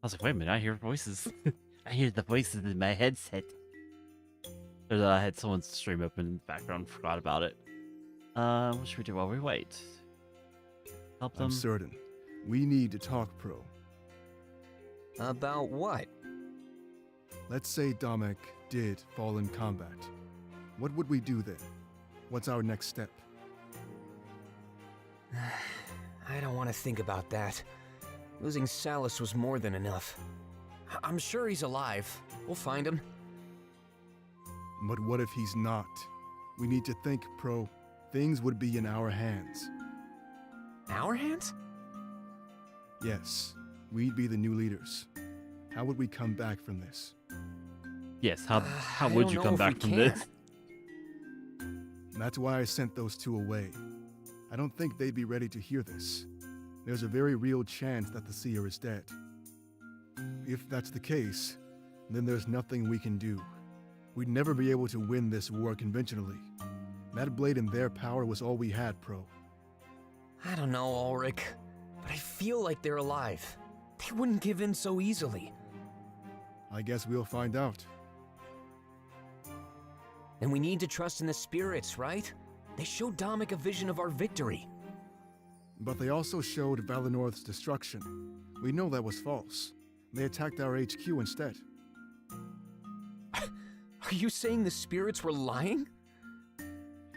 I was like, wait a minute, I hear voices. I hear the voices in my headset. I had someone's stream open in the background, forgot about it. What should we do while we wait? Help them? I'm certain. We need to talk, Pro. About what? Let's say Domek did fall in combat. What would we do then? What's our next step? I don't want to think about that. Losing Salus was more than enough. I'm sure he's alive. We'll find him. But what if he's not? We need to think, Pro. Things would be in our hands. Our hands? Yes, we'd be the new leaders. How would we come back from this? Yes, how would you come back from this? That's why I sent those two away. I don't think they'd be ready to hear this. There's a very real chance that the seer is dead. If that's the case, then there's nothing we can do. We'd never be able to win this war conventionally. That blade in their power was all we had, Pro. I don't know, Ulrich, but I feel like they're alive. They wouldn't give in so easily. I guess we'll find out. And we need to trust in the spirits, right? They showed Domek a vision of our victory. But they also showed Valenorth's destruction. We know that was false. They attacked our HQ instead. Are you saying the spirits were lying?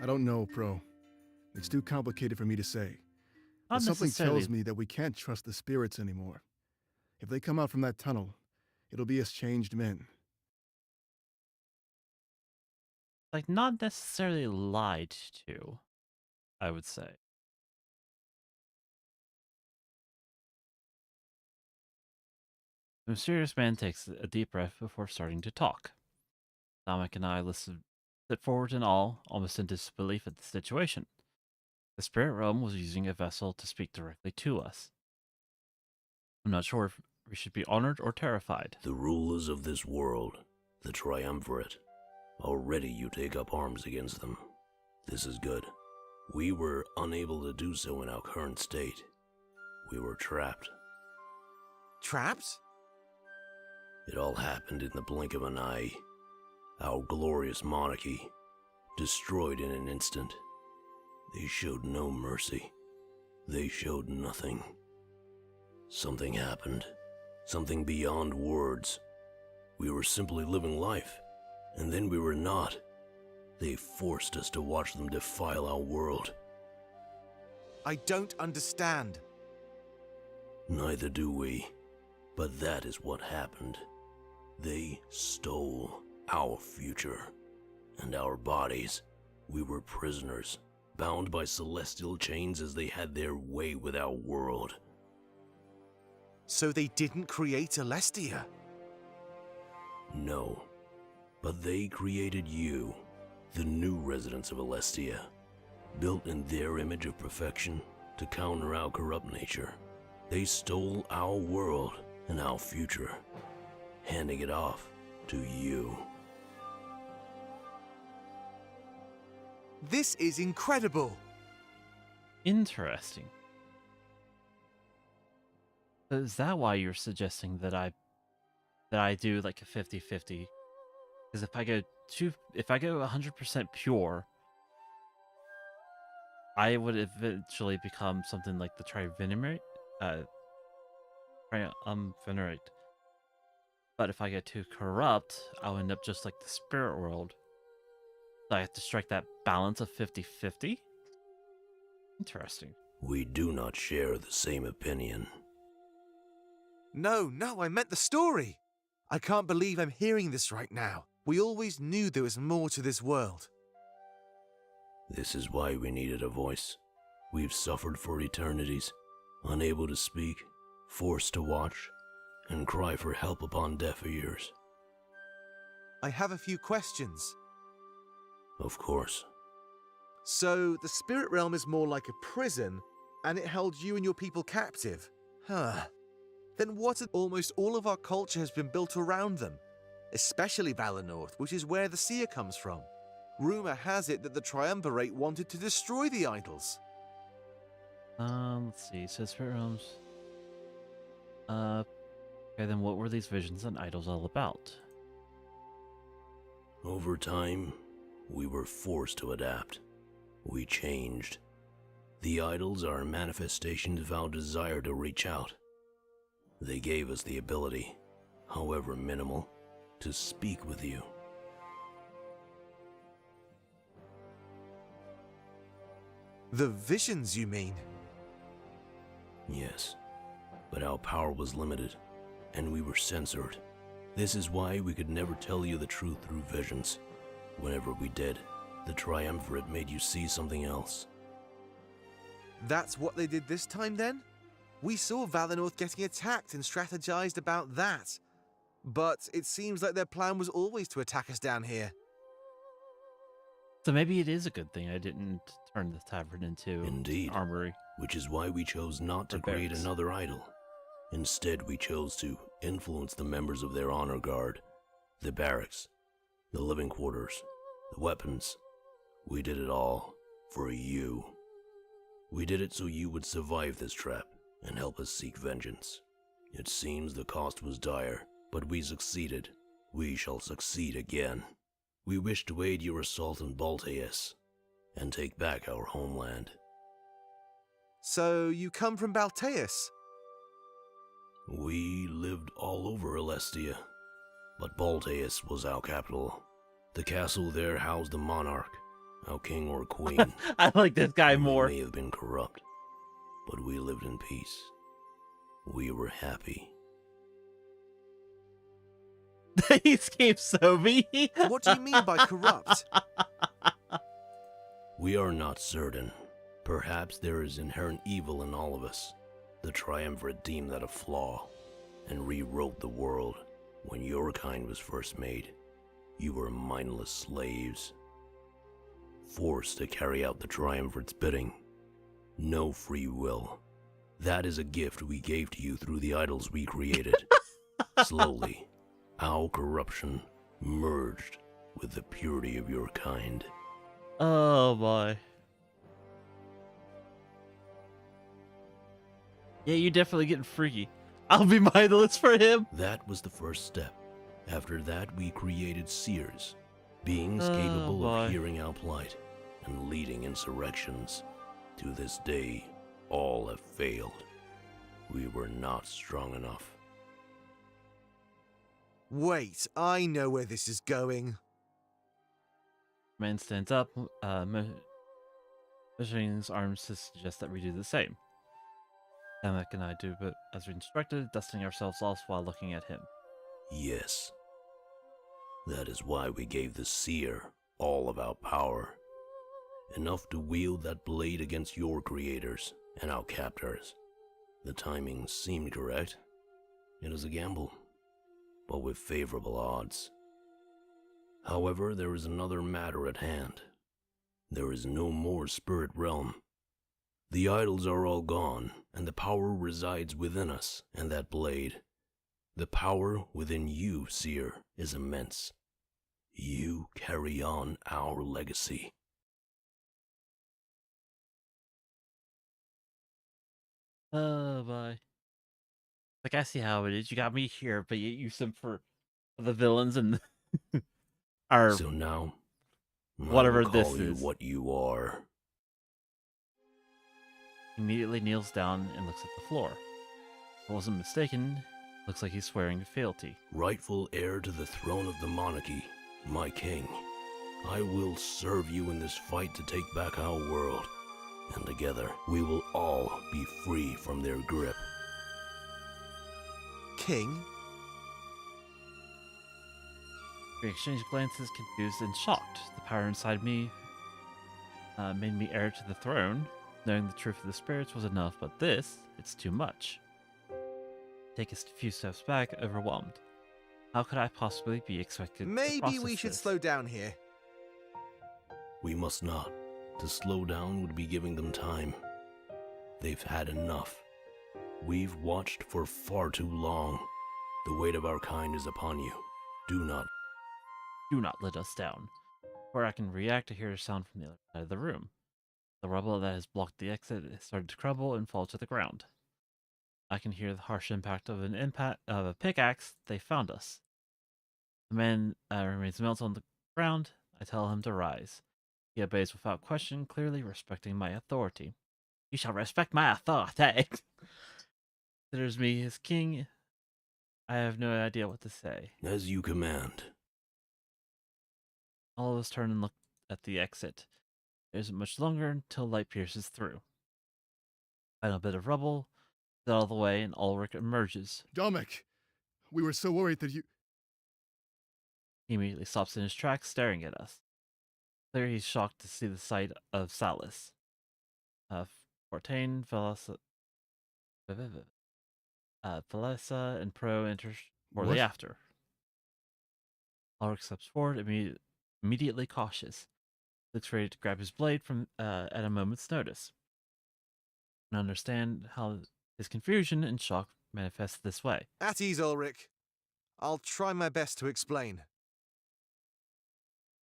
I don't know, Pro. It's too complicated for me to say. But Not something necessarily. tells me that we can't trust the spirits anymore. If they come out from that tunnel, it'll be as changed men. Like, not necessarily lied to, I would say. The mysterious man takes a deep breath before starting to talk. Dominic and I sit forward in awe, almost in disbelief at the situation. The spirit realm was using a vessel to speak directly to us. I'm not sure if we should be honored or terrified. The rulers of this world, the triumvirate, already you take up arms against them. This is good. We were unable to do so in our current state. We were trapped. Trapped? It all happened in the blink of an eye. Our glorious monarchy, destroyed in an instant. They showed no mercy. They showed nothing. Something happened. Something beyond words. We were simply living life, and then we were not. They forced us to watch them defile our world. I don't understand. Neither do we. But that is what happened. They stole our future and our bodies. We were prisoners, bound by celestial chains as they had their way with our world. So they didn't create Alestia? No. But they created you, the new residents of Alestia, built in their image of perfection to counter our corrupt nature. They stole our world and our future, handing it off to you. This is incredible! Interesting. Is that why you're suggesting that I do like a 50-50? Because if I go 100% pure, I would eventually become something like the triumvirate. Triumvirate. But if I get too corrupt, I'll end up just like the spirit world. So I have to strike that balance of 50-50? Interesting. We do not share the same opinion. No, I meant the story! I can't believe I'm hearing this right now. We always knew there was more to this world. This is why we needed a voice. We've suffered for eternities, unable to speak, forced to watch, and cry for help upon deaf ears. I have a few questions. Of course. So, the spirit realm is more like a prison, and it held you and your people captive? Huh. Then what if almost all of our culture has been built around them? Especially Valinor, which is where the seer comes from. Rumor has it that the Triumvirate wanted to destroy the idols. Let's see. So spirit realms. Okay, then what were these visions and idols all about? Over time, we were forced to adapt. We changed. The idols are manifestations of our desire to reach out. They gave us the ability, however minimal, to speak with you. The visions, you mean? Yes, but our power was limited, and we were censored. This is why we could never tell you the truth through visions. Whenever we did, the Triumvirate made you see something else. That's what they did this time, then? We saw Valinor getting attacked and strategized about that. But it seems like their plan was always to attack us down here. So maybe it is a good thing I didn't turn the tavern into Indeed, an armory. Which is why we chose not to create another idol. Instead, we chose to influence the members of their honor guard, the barracks, the living quarters, the weapons. We did it all for you. We did it so you would survive this trap and help us seek vengeance. It seems the cost was dire, but we succeeded. We shall succeed again. We wish to aid your assault on Balteus and take back our homeland. So you come from Balteus? We lived all over Alestia, but Balteus was our capital. The castle there housed the monarch, our king or queen. I like this guy more. We may have been corrupt, but we lived in peace. We were happy. These games so mean. What do you mean by corrupt? We are not certain. Perhaps there is inherent evil in all of us. The Triumvirate deemed that a flaw, and rewrote the world. When your kind was first made, you were mindless slaves, forced to carry out the Triumvirate's bidding. No free will. That is a gift we gave to you through the idols we created. Slowly, our corruption merged with the purity of your kind. Oh boy. Yeah, you're definitely getting freaky. I'll be mindless for him. That was the first step. After that, we created seers, beings capable of hearing our plight and leading insurrections. To this day, all have failed. We were not strong enough. Wait, I know where this is going. Man stands up, measuring his arms to suggest that we do the same. Damek and I do, but as we instructed, dusting ourselves off while looking at him. Yes. That is why we gave the seer all of our power. Enough to wield that blade against your creators and our captors. The timing seemed correct, It is a gamble, but with favorable odds. However, there is another matter at hand. There is no more spirit realm. The idols are all gone, and the power resides within us and that blade. The power within you, Seer, is immense. You carry on our legacy. Oh, boy. Like, I see how it is. You got me here, but you use them for the villains and our So now, whatever I will this call you is. what you are. He immediately kneels down and looks at the floor. If I wasn't mistaken, looks like he's swearing fealty. Rightful heir to the throne of the monarchy, my king. I will serve you in this fight to take back our world, and together we will all be free from their grip. King? We exchanged glances, confused and shocked. The power inside me made me heir to the throne. Knowing the truth of the spirits was enough, but this, it's too much. Take a few steps back, overwhelmed. How could I possibly be expected to Maybe process we should this? slow down here. We must not. To slow down would be giving them time. They've had enough. We've watched for far too long. The weight of our kind is upon you. Do not let us down. Before I can react, I hear a sound from the other side of the room. The rubble that has blocked the exit has started to crumble and fall to the ground. I can hear the harsh impact of a pickaxe. They found us. The man remains melted on the ground. I tell him to rise. He obeys without question, clearly respecting my authority. You shall respect my authority. Considers me his king. I have no idea what to say. As you command. All of us turn and look at the exit. It isn't much longer until light pierces through. Final bit of rubble, out of the way, and Ulrich emerges. Domek, we were so worried that you... He immediately stops in his tracks, staring at us. Clearly, he's shocked to see the sight of Salis. Fortain, Velasa, and Pro enter shortly after. Ulrich steps forward, immediately cautious. Looks ready to grab his blade from at a moment's notice. I understand how his confusion and shock manifests this way. At ease, Ulrich. I'll try my best to explain.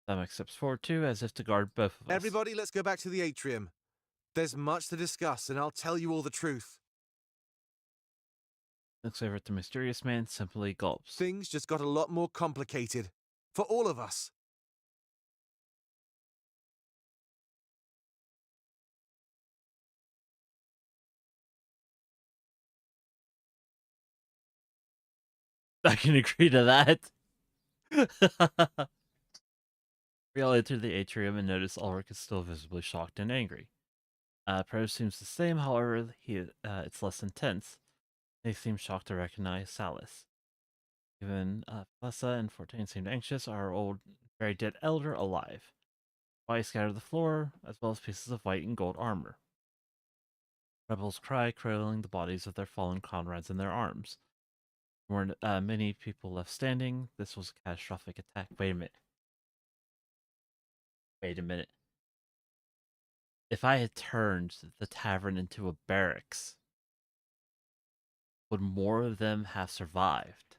Domek steps forward too, as if to guard both of us. Everybody, let's go back to the atrium. There's much to discuss, and I'll tell you all the truth. Looks over at the mysterious man, simply gulps. Things just got a lot more complicated. For all of us. I can agree to that. We all enter the atrium and notice Ulrich is still visibly shocked and angry. Pro seems the same, however, it's less intense. They seem shocked to recognize Salis. Even Flessa and Fortain seemed anxious, our old, very dead elder alive. Bodies scattered the floor, as well as pieces of white and gold armor. Rebels cry, cradling the bodies of their fallen comrades in their arms. There weren't many people left standing. This was a catastrophic attack. Wait a minute. If I had turned the tavern into a barracks, would more of them have survived?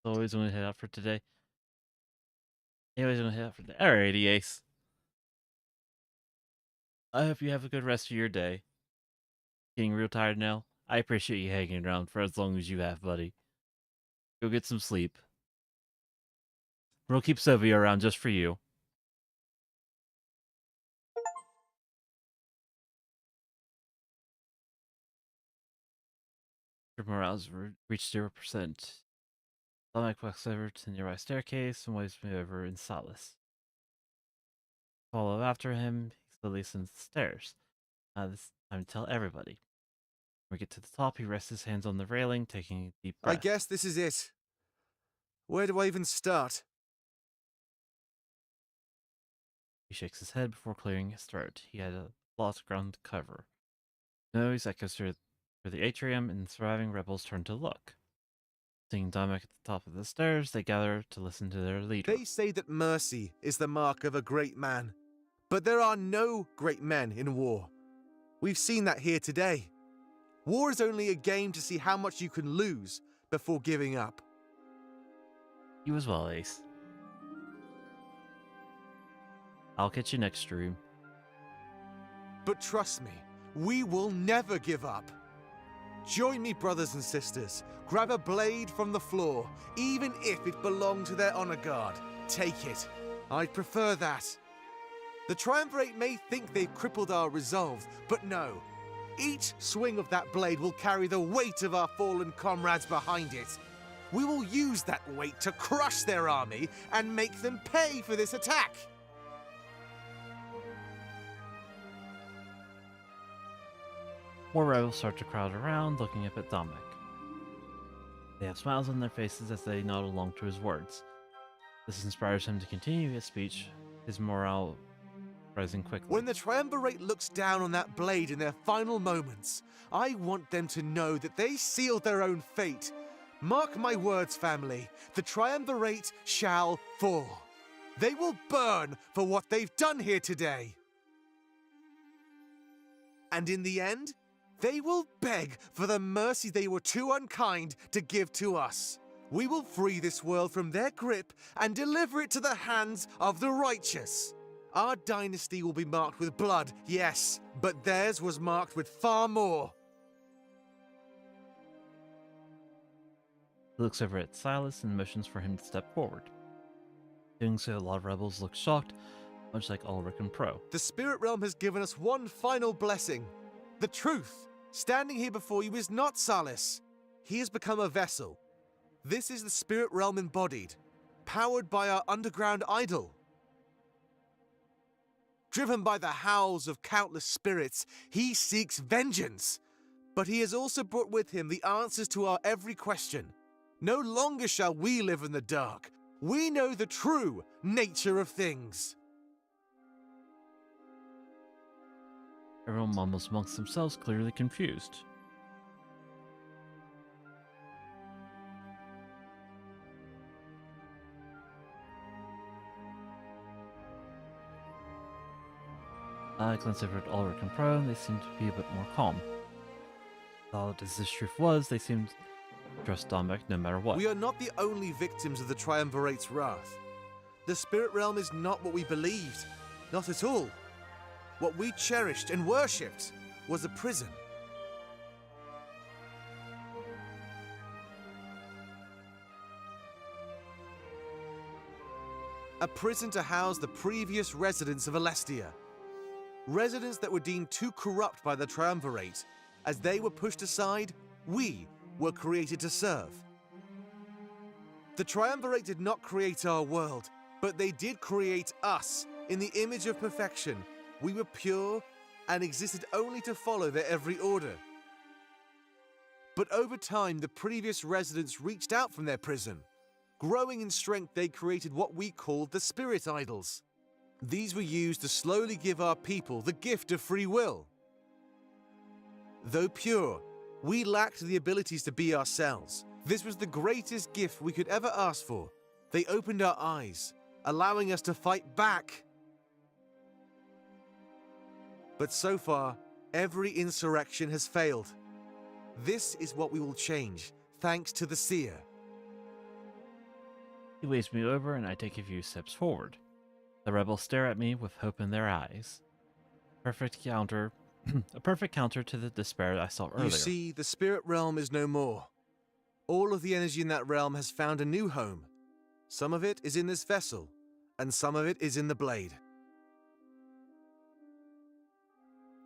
Always want to head out for today. Anyways, I'm gonna head out for today. Alrighty, Ace. I hope you have a good rest of your day. Getting real tired now? I appreciate you hanging around for as long as you have, buddy. Go get some sleep. We'll keep Sylvia around just for you. Your morale's reached 0%. Domek walks over to the nearby staircase and waves me over in solace. Follow after him, he slowly ascends the stairs. This time to tell everybody. When we get to the top, he rests his hands on the railing, taking a deep I breath. guess this is it. Where do I even start? He shakes his head before clearing his throat. He had a lot of ground to cover. Noise echoes through the atrium, and the surviving rebels turn to look. Seeing Dominic at the top of the stairs, they gather to listen to their leader. They say that mercy is the mark of a great man. But there are no great men in war. We've seen that here today. War is only a game to see how much you can lose before giving up. You as well, Ace. I'll catch you next stream. But trust me, we will never give up. Join me, brothers and sisters. Grab a blade from the floor, even if it belonged to their honor guard. Take it. I'd prefer that. The Triumvirate may think they've crippled our resolve, but no. Each swing of that blade will carry the weight of our fallen comrades behind it. We will use that weight to crush their army and make them pay for this attack. More rebels start to crowd around, looking up at Dominic. They have smiles on their faces as they nod along to his words. This inspires him to continue his speech, his morale rising quickly. When the Triumvirate looks down on that blade in their final moments, I want them to know that they sealed their own fate. Mark my words, family. The Triumvirate shall fall. They will burn for what they've done here today. And in the end, they will beg for the mercy they were too unkind to give to us. We will free this world from their grip and deliver it to the hands of the righteous. Our dynasty will be marked with blood, yes, but theirs was marked with far more. He looks over at Silas and motions for him to step forward. Doing so, a lot of rebels look shocked, much like Ulrich and Pro. The Spirit Realm has given us one final blessing. The truth. Standing here before you is not Silas. He has become a vessel. This is the Spirit Realm embodied, powered by our underground idol. Driven by the howls of countless spirits, he seeks vengeance. But he has also brought with him the answers to our every question. No longer shall we live in the dark. We know the true nature of things. Everyone mumbles amongst themselves, clearly confused. I glance over at Ulrich and Pro, and they seem to be a bit more calm. Solid as this truth was, they seemed to trust Dominic no matter what. We are not the only victims of the Triumvirate's wrath. The Spirit Realm is not what we believed. Not at all. What we cherished and worshipped was a prison. A prison to house the previous residents of Alestia. Residents that were deemed too corrupt by the Triumvirate. As they were pushed aside, we were created to serve. The Triumvirate did not create our world, but they did create us in the image of perfection. We were pure and existed only to follow their every order. But over time, the previous residents reached out from their prison. Growing in strength, they created what we called the Spirit Idols. These were used to slowly give our people the gift of free will. Though pure, we lacked the abilities to be ourselves. This was the greatest gift we could ever ask for. They opened our eyes, allowing us to fight back. But so far, every insurrection has failed. This is what we will change, thanks to the Seer. He waves me over, and I take a few steps forward. The rebels stare at me with hope in their eyes. A perfect counter to the despair I saw earlier. You see, the Spirit Realm is no more. All of the energy in that realm has found a new home. Some of it is in this vessel, and some of it is in the blade.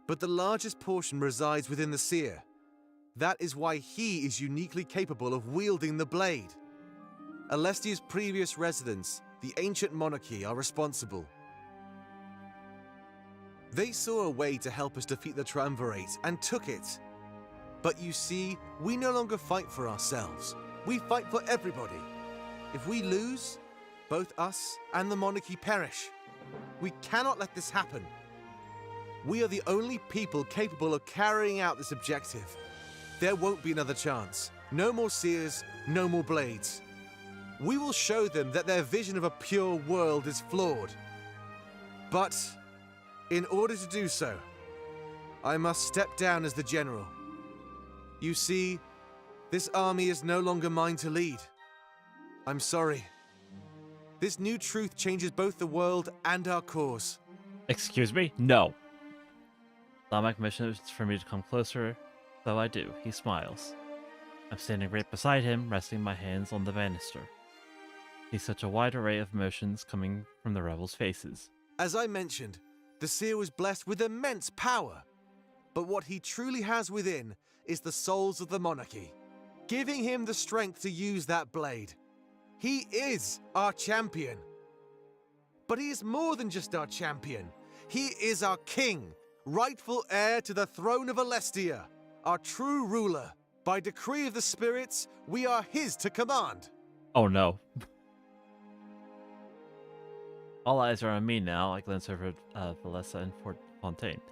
But the largest portion resides within the Seer. That is why he is uniquely capable of wielding the blade. Alestia's previous residents, the ancient monarchy, are responsible. They saw a way to help us defeat the Triumvirate and took it. But you see, we no longer fight for ourselves. We fight for everybody. If we lose, both us and the monarchy perish. We cannot let this happen. We are the only people capable of carrying out this objective. There won't be another chance. No more seers, no more blades. We will show them that their vision of a pure world is flawed. But in order to do so, I must step down as the general. You see, this army is no longer mine to lead. I'm sorry. This new truth changes both the world and our cause. Excuse me? No. Damek motions for me to come closer, so I do. He smiles. I'm standing right beside him, resting my hands on the banister. He's such a wide array of emotions coming from the rebels' faces. As I mentioned, the seer was blessed with immense power. But what he truly has within is the souls of the monarchy, giving him the strength to use that blade. He is our champion. But he is more than just our champion. He is our king, rightful heir to the throne of Alestia, our true ruler. By decree of the spirits, we are his to command. Oh no. All eyes are on me now. I glance over at Valessa and Fontaine.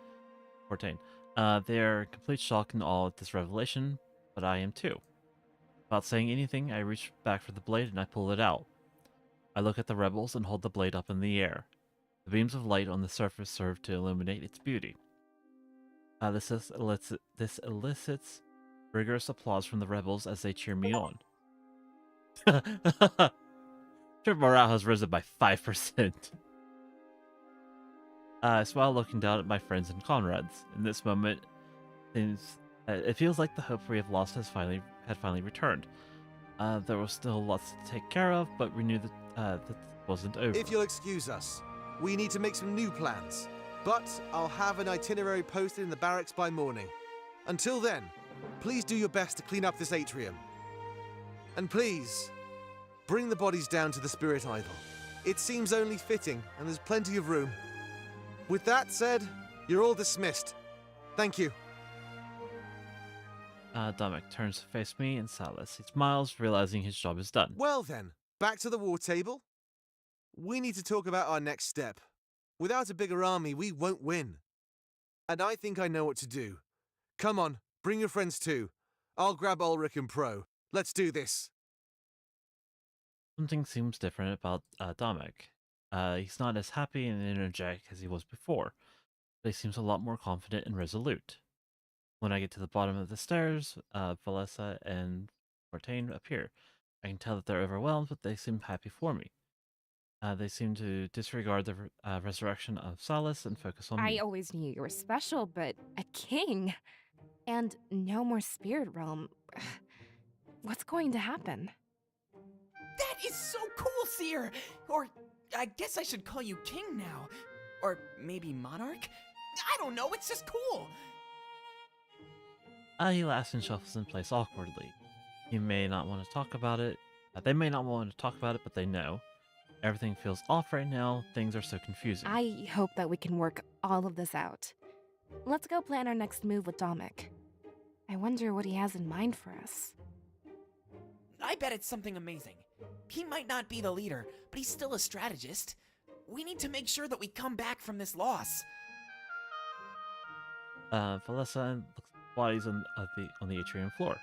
They are in complete shock and awe at this revelation, but I am too. Without saying anything, I reach back for the blade and I pull it out. I look at the rebels and hold the blade up in the air. The beams of light on the surface serve to illuminate its beauty. This elicits rigorous applause from the rebels as they cheer me on. Trip morale has risen by 5%. I smile looking down at my friends and comrades. In this moment, it feels like the hope we have lost had finally returned. There was still lots to take care of, but we knew that wasn't over. If you'll excuse us, we need to make some new plans. But I'll have an itinerary posted in the barracks by morning. Until then, please do your best to clean up this atrium. And please, bring the bodies down to the spirit idol. It seems only fitting, and there's plenty of room. With that said, you're all dismissed. Thank you. Damek turns to face me and Salas. He smiles, realizing his job is done. Well then, back to the war table. We need to talk about our next step. Without a bigger army, we won't win. And I think I know what to do. Come on, bring your friends too. I'll grab Ulrich and Pro. Let's do this. Something seems different about Damek. He's not as happy and energetic as he was before, but he seems a lot more confident and resolute. When I get to the bottom of the stairs, Valessa and Fontaine appear. I can tell that they're overwhelmed, but they seem happy for me. They seem to disregard the resurrection of Salas and focus on me. I always knew you were special, but a king? And no more spirit realm. What's going to happen? That is so cool, Seer! Or I guess I should call you king now. Or maybe monarch? I don't know, it's just cool! He laughs and shuffles in place awkwardly. You may not want to talk about it. They may not want to talk about it, but they know. Everything feels off right now. Things are so confusing. I hope that we can work all of this out. Let's go plan our next move with Damek. I wonder what he has in mind for us. I bet it's something amazing. He might not be the leader, but he's still a strategist. We need to make sure that we come back from this loss. Valessa looks at the bodies on the atrium floor.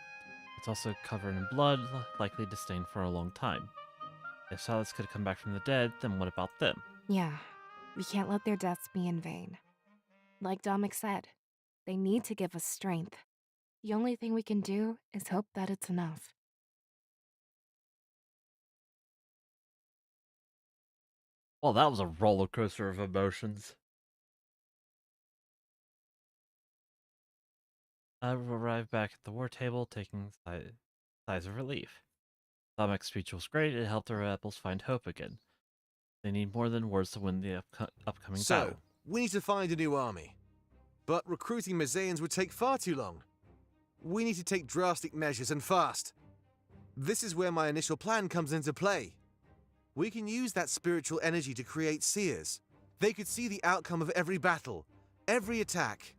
It's also covered in blood, likely disdained for a long time. If Salas could come back from the dead, then what about them? Yeah, we can't let their deaths be in vain. Like Damek said, they need to give us strength. The only thing we can do is hope that it's enough. Well, that was a roller coaster of emotions. I arrived back at the war table, taking sighs of relief. Damek's speech was great. It helped the rebels find hope again. They need more than words to win the upcoming battle. So, we need to find a new army. But recruiting Mazaeans would take far too long. We need to take drastic measures and fast. This is where my initial plan comes into play. We can use that spiritual energy to create seers. They could see the outcome of every battle, every attack.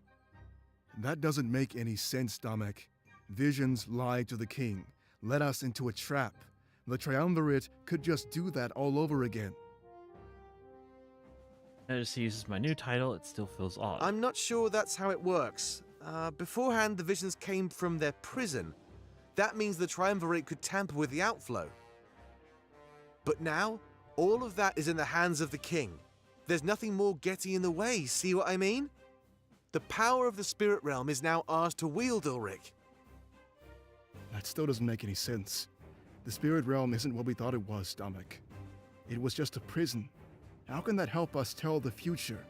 That doesn't make any sense, Damek. Visions lied to the king, led us into a trap. The Triumvirate could just do that all over again. Notice he uses my new title, it still feels odd. I'm not sure that's how it works. Beforehand, the visions came from their prison. That means the Triumvirate could tamper with the outflow. But now, all of that is in the hands of the king. There's nothing more getting in the way, see what I mean? The power of the spirit realm is now ours to wield, Ulrich. That still doesn't make any sense. The spirit realm isn't what we thought it was, Dominic. It was just a prison. How can that help us tell the future?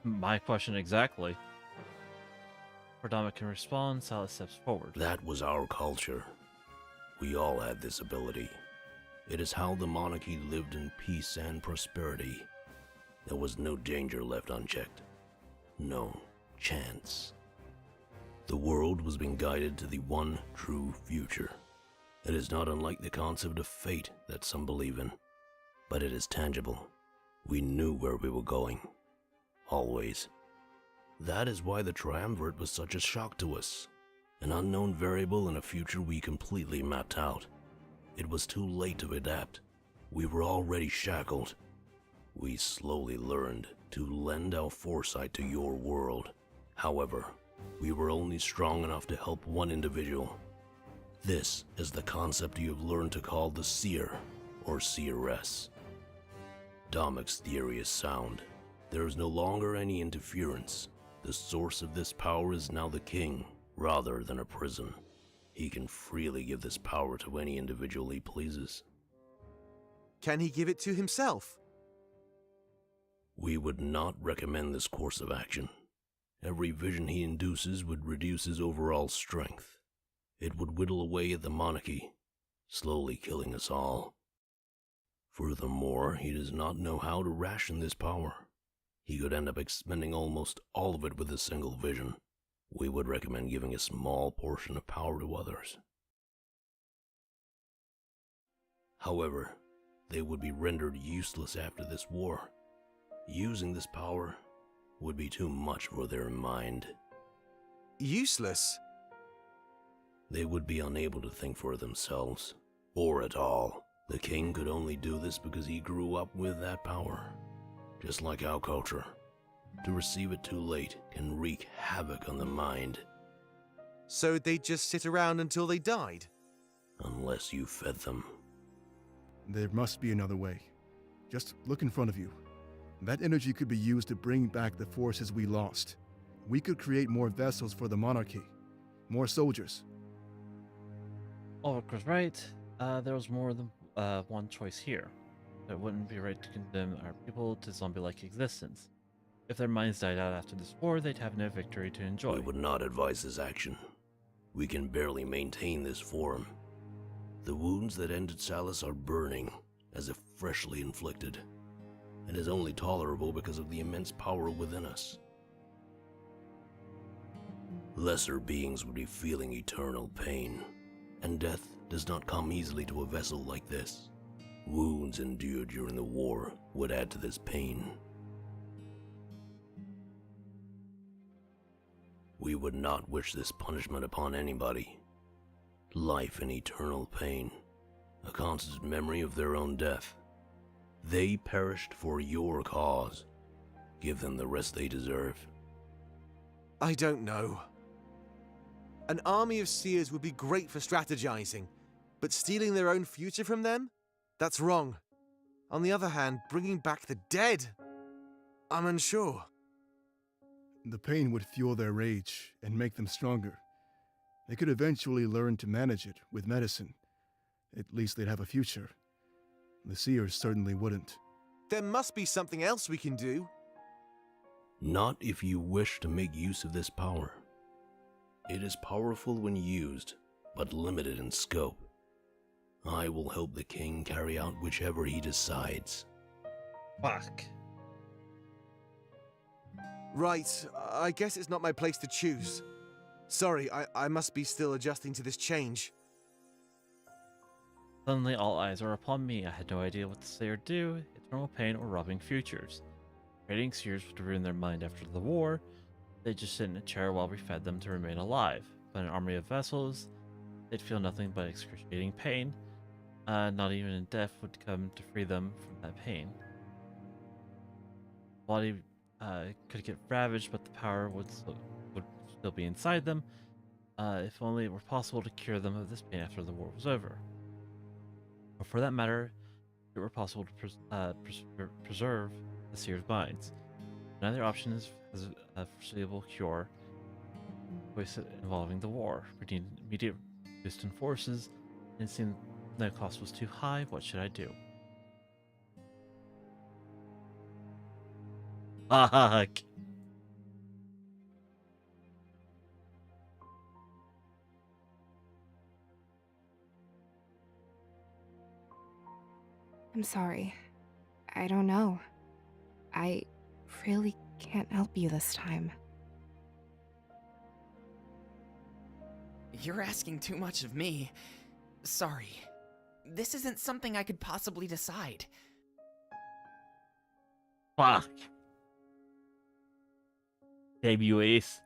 My question exactly. Before Dominic can respond, Silas steps forward. That was our culture. We all had this ability. It is how the monarchy lived in peace and prosperity. There was no danger left unchecked. No chance. The world was being guided to the one true future. It is not unlike the concept of fate that some believe in, but it is tangible. We knew where we were going. Always. That is why the Triumvirate was such a shock to us. An unknown variable in a future we completely mapped out. It was too late to adapt. We were already shackled. We slowly learned to lend our foresight to your world. However, we were only strong enough to help one individual. This is the concept you have learned to call the Seer, or Seeress. Domic's theory is sound. There is no longer any interference. The source of this power is now the king, rather than a prison. He can freely give this power to any individual he pleases. Can he give it to himself? We would not recommend this course of action. Every vision he induces would reduce his overall strength. It would whittle away at the monarchy, slowly killing us all. Furthermore, he does not know how to ration this power. He could end up expending almost all of it with a single vision. We would recommend giving a small portion of power to others. However, they would be rendered useless after this war. Using this power would be too much for their mind. Useless? They would be unable to think for themselves, or at all. The king could only do this because he grew up with that power. Just like our culture. To receive it too late can wreak havoc on the mind. So they'd just sit around until they died? Unless you fed them. There must be another way. Just look in front of you. That energy could be used to bring back the forces we lost. We could create more vessels for the monarchy. More soldiers. Ulrich was right. There was more than one choice here. It wouldn't be right to condemn our people to zombie-like existence. If their minds died out after this war, they'd have no victory to enjoy. We would not advise this action. We can barely maintain this form. The wounds that ended Salas are burning, as if freshly inflicted. It is only tolerable because of the immense power within us. Lesser beings would be feeling eternal pain, and death does not come easily to a vessel like this. Wounds endured during the war would add to this pain. We would not wish this punishment upon anybody. Life in eternal pain, a constant memory of their own death. They perished for your cause. Give them the rest they deserve. I don't know. An army of seers would be great for strategizing, but stealing their own future from them? That's wrong. On the other hand, bringing back the dead? I'm unsure. The pain would fuel their rage and make them stronger. They could eventually learn to manage it with medicine. At least they'd have a future. The seers certainly wouldn't. There must be something else we can do. Not if you wish to make use of this power. It is powerful when used, but limited in scope. I will help the king carry out whichever he decides. Fuck. Right, I guess it's not my place to choose. Sorry, I must be still adjusting to this change. Suddenly all eyes were upon me. I had no idea what to say or do, eternal pain or robbing futures. Trading seers would ruin their mind after the war. They just sit in a chair while we fed them to remain alive. by an army of vessels, they'd feel nothing but excruciating pain. Not even death would come to free them from that pain. The body could get ravaged, but the power would still be inside them. If only it were possible to cure them of this pain after the war was over. Or for that matter, if it were possible to preserve the seer's minds. Another option has a foreseeable cure, choice involving the war. We need immediate distant forces, and it seemed the cost was too high. What should I do? Fuck. I'm sorry. I don't know. I really can't help you this time. You're asking too much of me. Sorry. This isn't something I could possibly decide. Fuck. Damn you, Ace.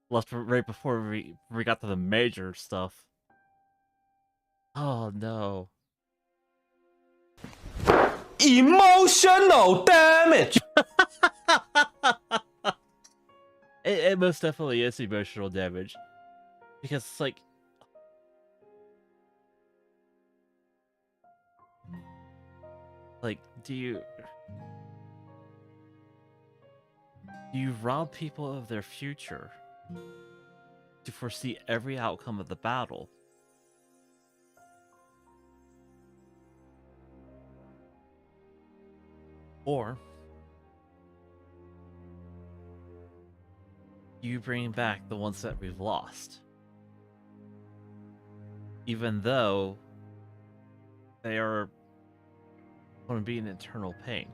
Left right before we got to the major stuff. Oh no. Emotional damage! It most definitely is emotional damage. Because it's like... do you rob people of their future to foresee every outcome of the battle? Or you bring back the ones that we've lost, even though they are going to be in eternal pain.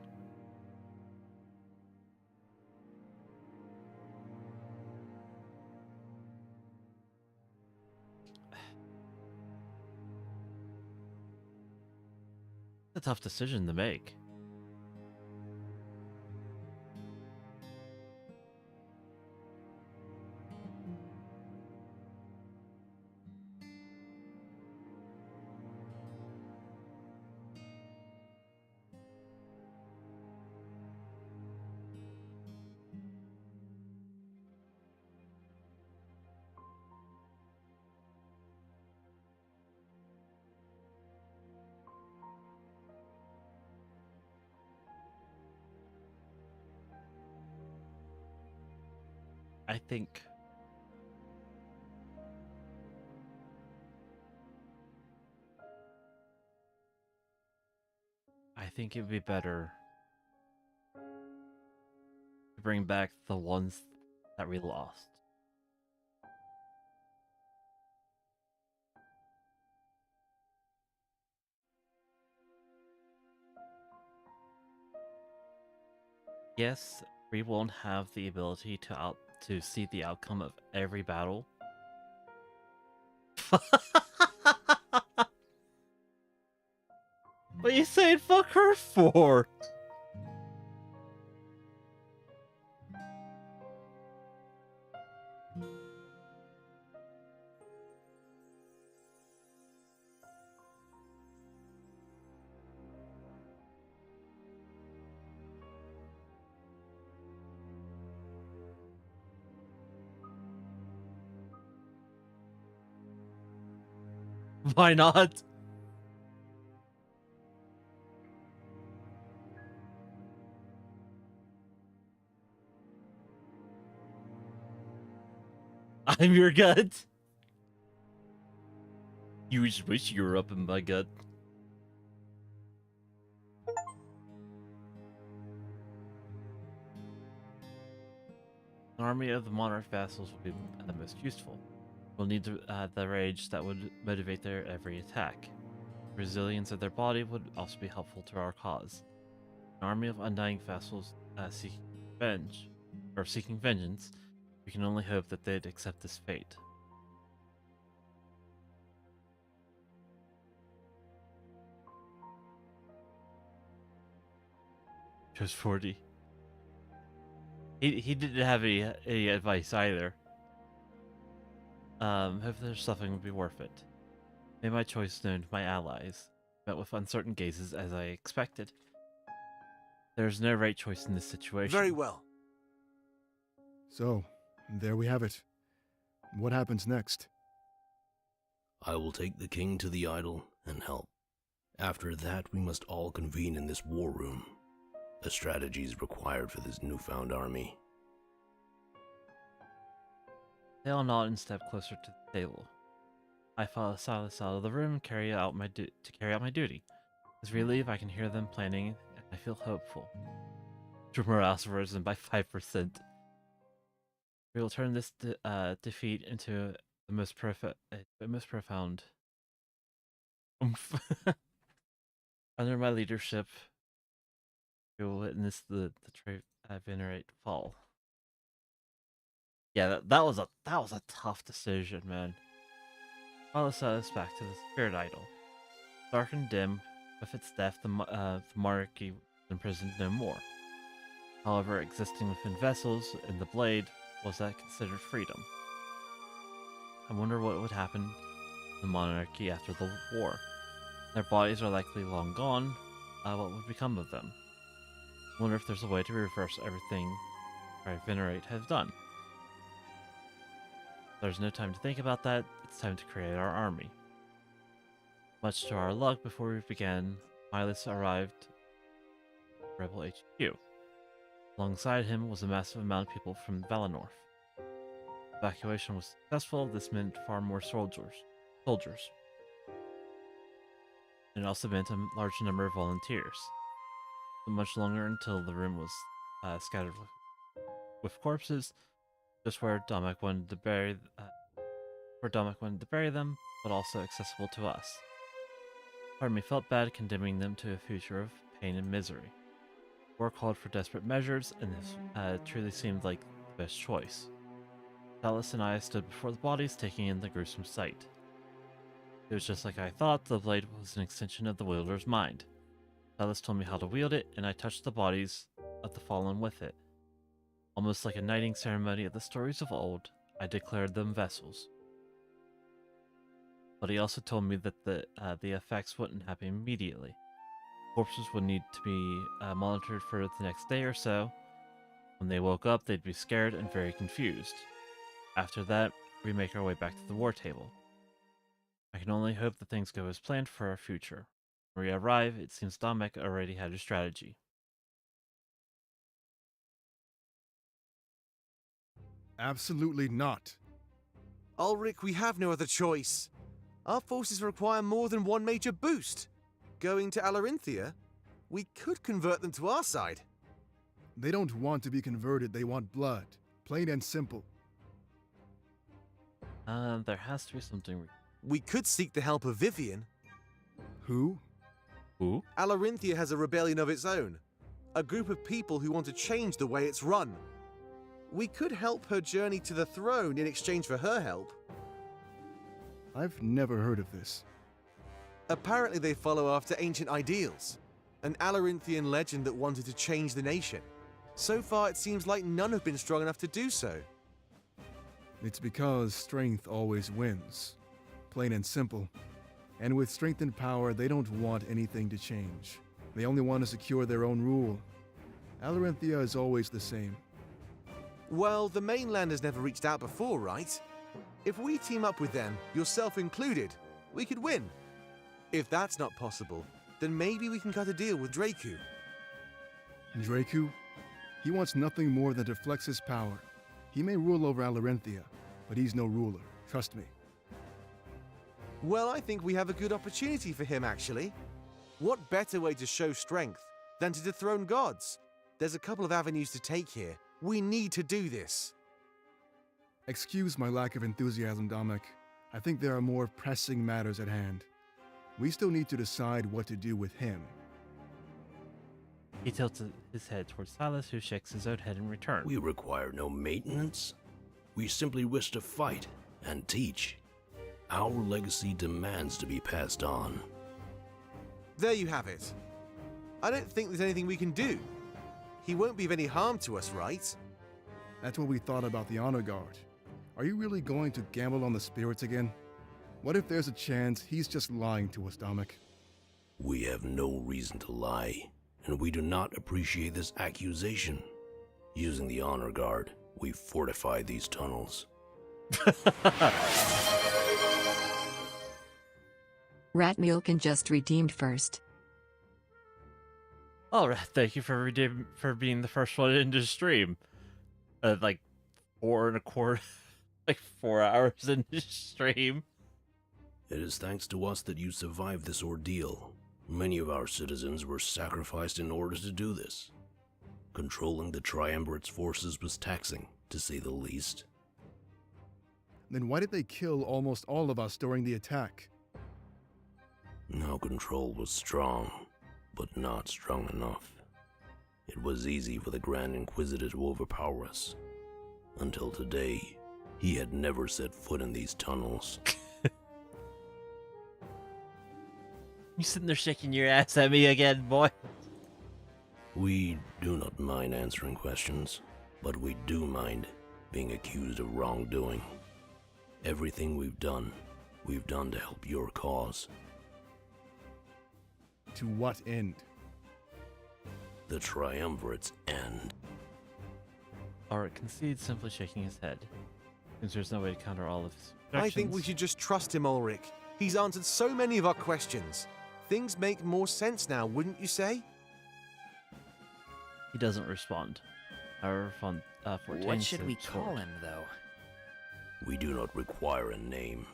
It's a tough decision to make. I think it'd be better to bring back the ones that we lost. Yes, we won't have the ability to see the outcome of every battle. What are you saying fuck her for? Why not? I'm your gut. You just wish you were up in my gut. An army of the monarch vassals will be the most useful. We'll need the rage that would motivate their every attack. The resilience of their body would also be helpful to our cause. An army of undying vassals seeking vengeance, we can only hope that they'd accept this fate. Just 40. He didn't have any advice either. Hope their suffering would be worth it. Made my choice known to my allies. Met with uncertain gazes as I expected. There's no right choice in this situation. Very well. So, there we have it. What happens next? I will take the king to the idol and help. After that, we must all convene in this war room. A strategy is required for this newfound army. They all nod and step closer to the table. I follow Silas out of the room and carry out my duty. As we leave, I can hear them planning, and I feel hopeful. True morale's risen by 5%. We will turn this defeat into the most profound. Under my leadership, we will witness the Venerate fall. Yeah, that was a tough decision, man. Follow us back to the spirit idol. Dark and dim, with its death, the monarchy was imprisoned no more. However, existing within vessels in the blade was that considered freedom. I wonder what would happen to the monarchy after the war. Their bodies are likely long gone. What would become of them? I wonder if there's a way to reverse everything our Venerate has done. There's no time to think about that. It's time to create our army. Much to our luck, before we began, Milas arrived at Rebel HQ. Alongside him was a massive amount of people from Valinor. Evacuation was successful. This meant far more soldiers. It also meant a large number of volunteers. But much longer until the room was scattered with corpses, just where Domek wanted to bury them, but also accessible to us. Part of me felt bad condemning them to a future of pain and misery. War called for desperate measures, and this truly seemed like the best choice. Silas and I stood before the bodies, taking in the gruesome sight. It was just like I thought. The blade was an extension of the wielder's mind. Silas told me how to wield it, and I touched the bodies of the fallen with it. Almost like a knighting ceremony of the stories of old, I declared them vessels. But he also told me that the effects wouldn't happen immediately. Corpses would need to be monitored for the next day or so. When they woke up, they'd be scared and very confused. After that, we make our way back to the war table. I can only hope that things go as planned for our future. When we arrive, it seems Domek already had a strategy. Absolutely not. Ulrich, we have no other choice. Our forces require more than one major boost. Going to Alarinthia, we could convert them to our side. They don't want to be converted, they want blood. Plain and simple. There has to be something. We could seek the help of Vivian. Who? Who? Alarinthia has a rebellion of its own. A group of people who want to change the way it's run. We could help her journey to the throne in exchange for her help. I've never heard of this. Apparently they follow after ancient ideals. An Alarinthian legend that wanted to change the nation. So far it seems like none have been strong enough to do so. It's because strength always wins. Plain and simple. And with strength and power, they don't want anything to change. They only want to secure their own rule. Alarinthia is always the same. Well, the mainland has never reached out before, right? If we team up with them, yourself included, we could win. If that's not possible, then maybe we can cut a deal with Draku. Draku? He wants nothing more than to flex his power. He may rule over Alarinthia, but he's no ruler, trust me. Well, I think we have a good opportunity for him, actually. What better way to show strength than to dethrone gods? There's a couple of avenues to take here. We need to do this. Excuse my lack of enthusiasm, Domek. I think there are more pressing matters at hand. We still need to decide what to do with him. He tilts his head towards Silas, who shakes his own head in return. We require no maintenance. We simply wish to fight and teach. Our legacy demands to be passed on. There you have it. I don't think there's anything we can do. He won't be of any harm to us, right? That's what we thought about the Honor Guard. Are you really going to gamble on the spirits again? What if there's a chance he's just lying to us, Dominic? We have no reason to lie, and we do not appreciate this accusation. Using the honor guard, we fortified these tunnels. Rat Milk and just redeemed first. Alright, thank you for being the first one into stream. Like 4.25, like 4 hours into stream. It is thanks to us that you survived this ordeal. Many of our citizens were sacrificed in order to do this. Controlling the Triumvirate's forces was taxing, to say the least. Then why did they kill almost all of us during the attack? Our control was strong, but not strong enough. It was easy for the Grand Inquisitor to overpower us. Until today, he had never set foot in these tunnels. You sitting there shaking your ass at me again, boy. We do not mind answering questions, but we do mind being accused of wrongdoing. Everything we've done to help your cause. To what end? The Triumvirate's end. Alright concedes, simply shaking his head. Since there's no way to counter all of his I think we objections. should just trust him, Ulrich. He's answered so many of our questions. Things make more sense now, wouldn't you say? He doesn't respond. However, Fortune What should we said call short. him, though? We do not require a name.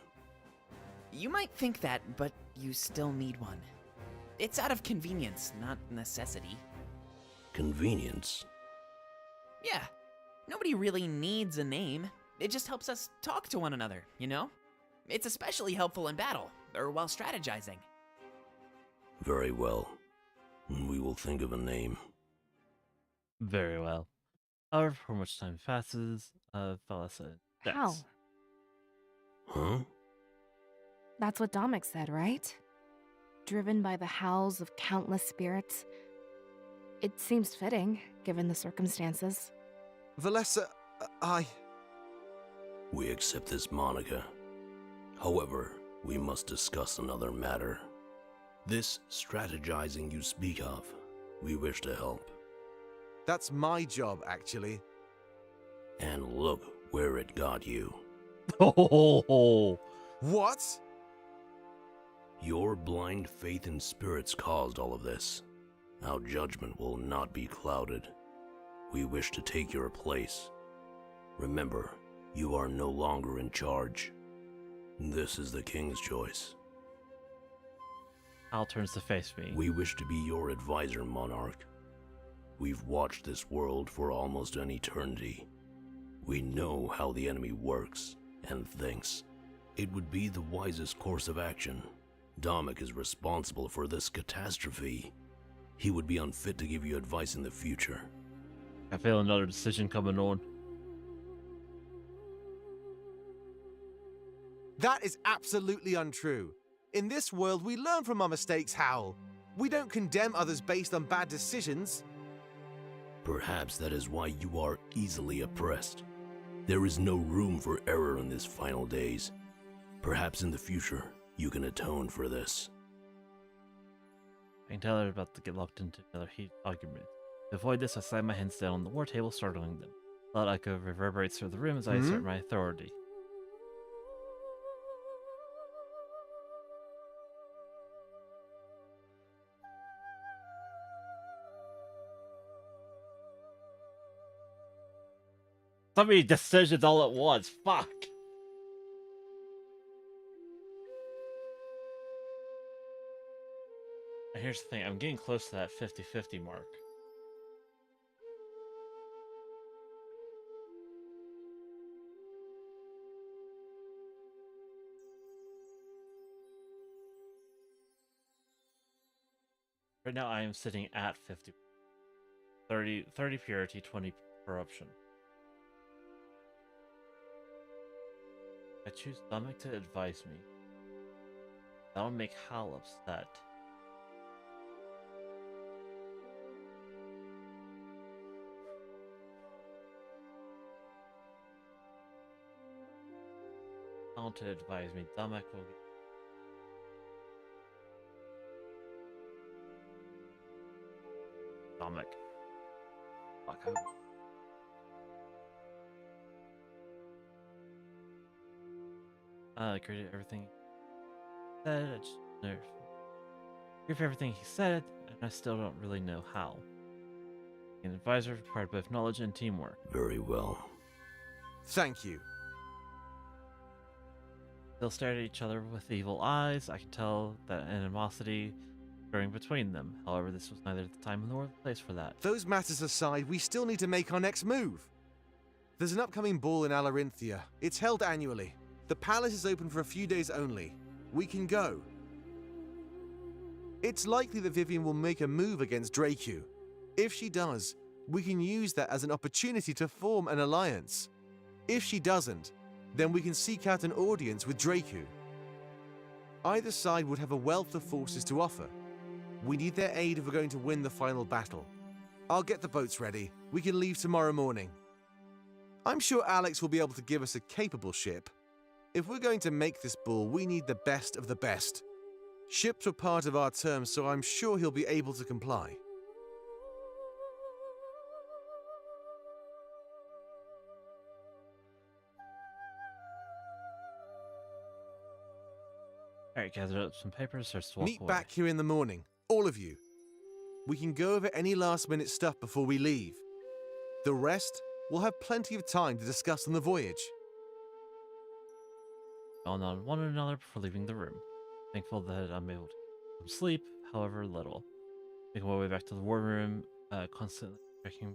You might think that, but you still need one. It's out of convenience, not necessity. Convenience? Yeah. Nobody really needs a name. It just helps us talk to one another, you know? It's especially helpful in battle, or while strategizing. Very well. We will think of a name. Very well. However, before much time passes, Fella said, How? Huh? That's what Dominic said, right? Driven by the howls of countless spirits. It seems fitting, given the circumstances. Valessa, We accept this moniker. However, we must discuss another matter. This strategizing you speak of, we wish to help. That's my job, actually. And look where it got you. Oh! What? Your blind faith in spirits caused all of this. Our judgment will not be clouded. We wish to take your place. Remember, you are no longer in charge. This is the king's choice. Al turns to face me. We wish to be your advisor, Monarch. We've watched this world for almost an eternity. We know how the enemy works and thinks. It would be the wisest course of action. Dominic is responsible for this catastrophe. He would be unfit to give you advice in the future. I feel another decision coming on. That is absolutely untrue. In this world, we learn from our mistakes, Howl. We don't condemn others based on bad decisions. Perhaps that is why you are easily oppressed. There is no room for error in these final days. Perhaps in the future, you can atone for this. I can tell they're about to get locked into another heated argument. To avoid this, I slam my hands down on the war table, startling them. A loud echo reverberates through the room as I assert my authority. So many decisions all at once. Fuck. And here's the thing, I'm getting close to that 50-50 mark. Right now I am sitting at 50. 30 purity, 20 corruption. I choose Dominic to advise me. That'll make Hal upset. to advise me, Damek will get... Damek. Fuck out. Agree to everything he said. I just agree with everything he said, and I still don't really know how. An advisor required both knowledge and teamwork. Very well. Thank you. They'll stare at each other with evil eyes. I can tell that animosity growing between them. However, this was neither the time nor the place for that. Those matters aside, we still need to make our next move. There's an upcoming ball in Alarinthia. It's held annually. The palace is open for a few days only. We can go. It's likely that Vivian will make a move against Dracu. If she does, we can use that as an opportunity to form an alliance. If she doesn't, then we can seek out an audience with Dracu. Either side would have a wealth of forces to offer. We need their aid if we're going to win the final battle. I'll get the boats ready. We can leave tomorrow morning. I'm sure Alex will be able to give us a capable ship. If we're going to make this ball, we need the best of the best. Ships were part of our terms, so I'm sure he'll be able to comply. Alright, gather up some papers, starts to walk Meet away. back here in the morning, all of you. We can go over any last-minute stuff before we leave. The rest, we'll have plenty of time to discuss on the voyage. On one another before leaving the room. Thankful that I'm able to get some sleep, however little. Making my way back to the war room, constantly checking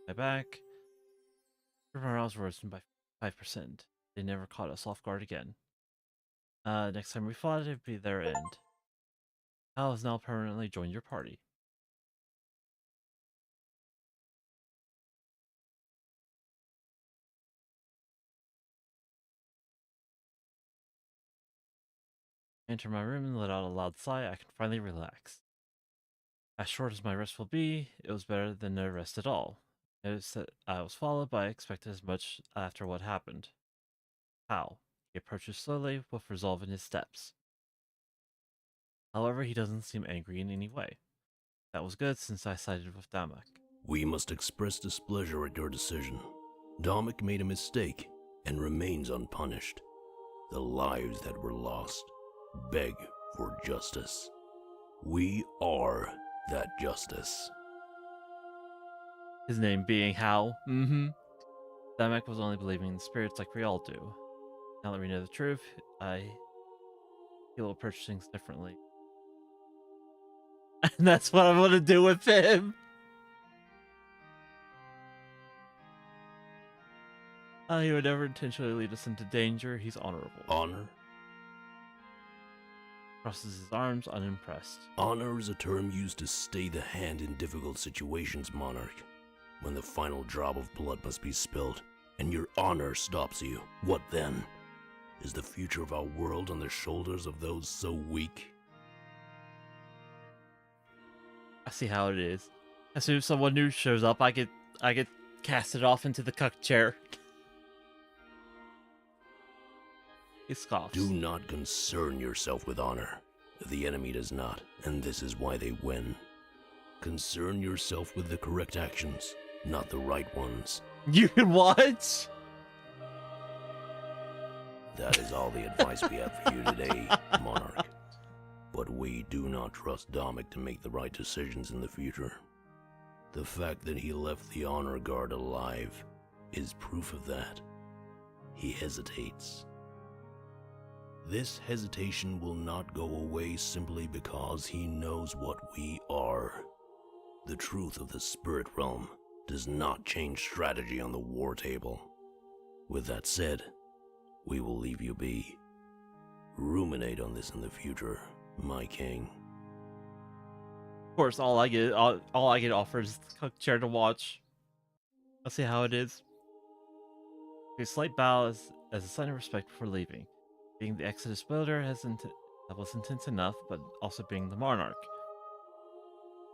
my back. Morales worsened by 5%. They never caught us off guard again. Next time we fought, it'd be their end. Hal has now permanently joined your party. Enter my room and let out a loud sigh. I can finally relax. As short as my rest will be, it was better than no rest at all. Notice that I was followed, but I expected as much after what happened. How? He approaches slowly, with resolve in his steps. However, he doesn't seem angry in any way. That was good, since I sided with Damek. We must express displeasure at your decision. Damek made a mistake and remains unpunished. The lives that were lost beg for justice. We are that justice. His name being Hal. Damek was only believing in spirits like we all do. Now that we know the truth, he'll approach things differently. And that's what I'm gonna do with him. He would never intentionally lead us into danger. He's honorable. Honor? Crosses his arms, unimpressed. Honor is a term used to stay the hand in difficult situations, Monarch. When the final drop of blood must be spilled, and your honor stops you, what then? Is the future of our world on the shoulders of those so weak? I see how it is. As soon as someone new shows up, I get casted off into the cuck chair. He scoffs. Do not concern yourself with honor. The enemy does not, and this is why they win. Concern yourself with the correct actions, not the right ones. You what? That is all the advice we have for you today, Monarch. But we do not trust Damek to make the right decisions in the future. The fact that he left the honor guard alive is proof of that. He hesitates. This hesitation will not go away simply because he knows what we are. The truth of the spirit realm does not change strategy on the war table. With that said, we will leave you be. Ruminate on this in the future, my king. Of course, all I get offered is the cuck chair to watch. Let's see how it is. A slight bow as a sign of respect before leaving. Being the Exodus builder that was intense enough, but also being the monarch.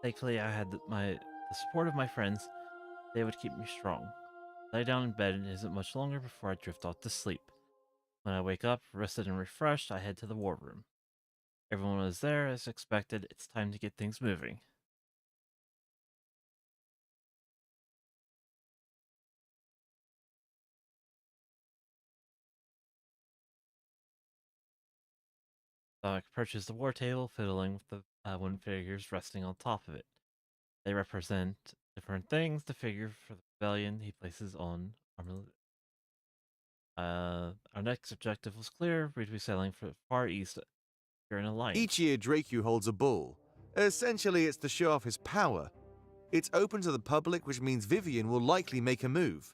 Thankfully, I had the support of my friends. They would keep me strong. Lay down in bed and it isn't much longer before I drift off to sleep. When I wake up, rested and refreshed, I head to the war room. Everyone is there as expected. It's time to get things moving. Sonic approaches the war table, fiddling with the wooden figures resting on top of it. They represent different things. The figure for the rebellion he places on armor. Our next objective was clear. We'd be sailing for the Far East. You're in alliance. Each year, Dracu holds a ball. Essentially, it's to show off his power. It's open to the public, which means Vivian will likely make a move.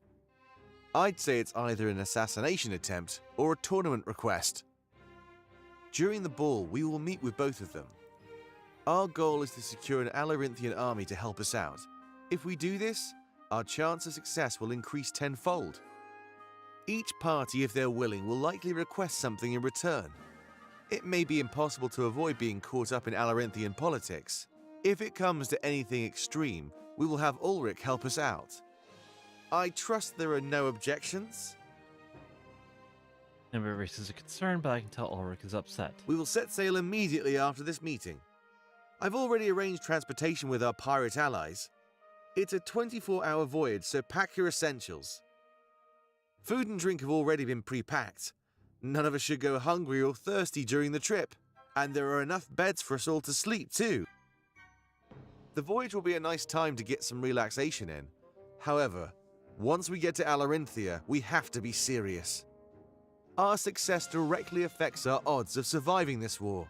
I'd say it's either an assassination attempt or a tournament request. During the ball, we will meet with both of them. Our goal is to secure an Alarinthian army to help us out. If we do this, our chance of success will increase tenfold. Each party, if they're willing, will likely request something in return. It may be impossible to avoid being caught up in Alarinthian politics. If it comes to anything extreme, we will have Ulrich help us out. I trust there are no objections? Nobody raises a concern, but I can tell Ulrich is upset. We will set sail immediately after this meeting. I've already arranged transportation with our pirate allies. It's a 24-hour voyage, so pack your essentials. Food and drink have already been pre-packed. None of us should go hungry or thirsty during the trip. And there are enough beds for us all to sleep, too. The voyage will be a nice time to get some relaxation in. However, once we get to Alarinthia, we have to be serious. Our success directly affects our odds of surviving this war.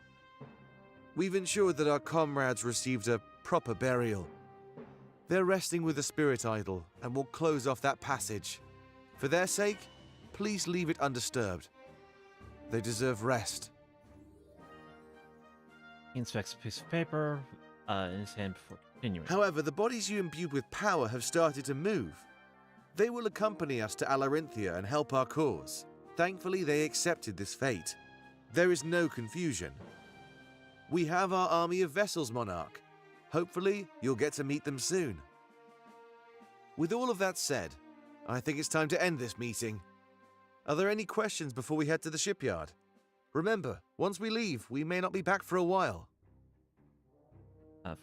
We've ensured that our comrades received a proper burial. They're resting with the spirit idol, and we'll close off that passage. For their sake, please leave it undisturbed. They deserve rest. He inspects a piece of paper in his hand before continuing. However, the bodies you imbued with power have started to move. They will accompany us to Alarinthia and help our cause. Thankfully, they accepted this fate. There is no confusion. We have our army of vessels, Monarch. Hopefully, you'll get to meet them soon. With all of that said, I think it's time to end this meeting. Are there any questions before we head to the shipyard? Remember, once we leave, we may not be back for a while.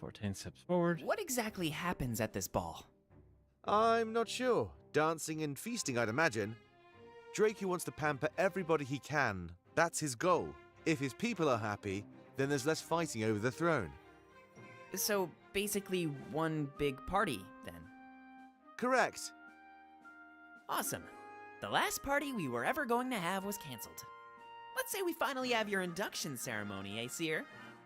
14 steps forward. What exactly happens at this ball? I'm not sure. Dancing and feasting, I'd imagine. Dracu wants to pamper everybody he can. That's his goal. If his people are happy, then there's less fighting over the throne. So, basically one big party, then? Correct. Awesome. The last party we were ever going to have was cancelled. Let's say we finally have your induction ceremony, eh, Seer?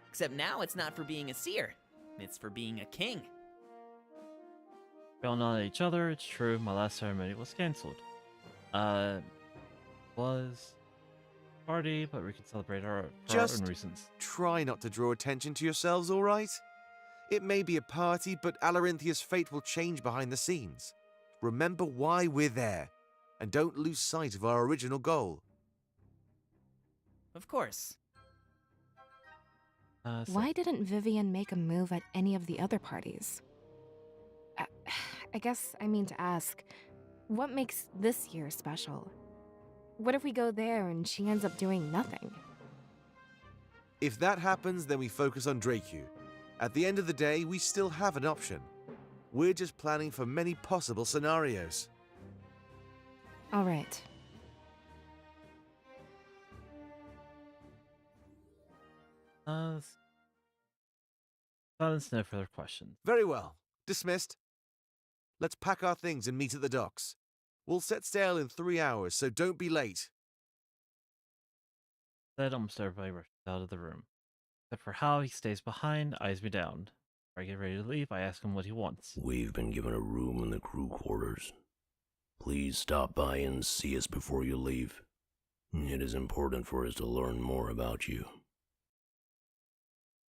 Except now it's not for being a Seer. It's for being a king. We all nod at each other. It's true, my last ceremony was cancelled. Was party, but we can celebrate our own reasons. Try not to draw attention to yourselves, all right? It may be a party, but Alarinthia's fate will change behind the scenes. Remember why we're there, and don't lose sight of our original goal. Of course. Why didn't Vivian make a move at any of the other parties? I guess I mean to ask, what makes this year special? What if we go there and she ends up doing nothing? If that happens, then we focus on Dracu. At the end of the day, we still have an option. We're just planning for many possible scenarios. All right. Silence, no further questions. Very well. Dismissed. Let's pack our things and meet at the docks. We'll set sail in 3 hours, so don't be late. Said almost everybody rushes out of the room. Except for Hal, he stays behind, eyes me down. Before I get ready to leave, I ask him what he wants. We've been given a room in the crew quarters. Please stop by and see us before you leave. It is important for us to learn more about you.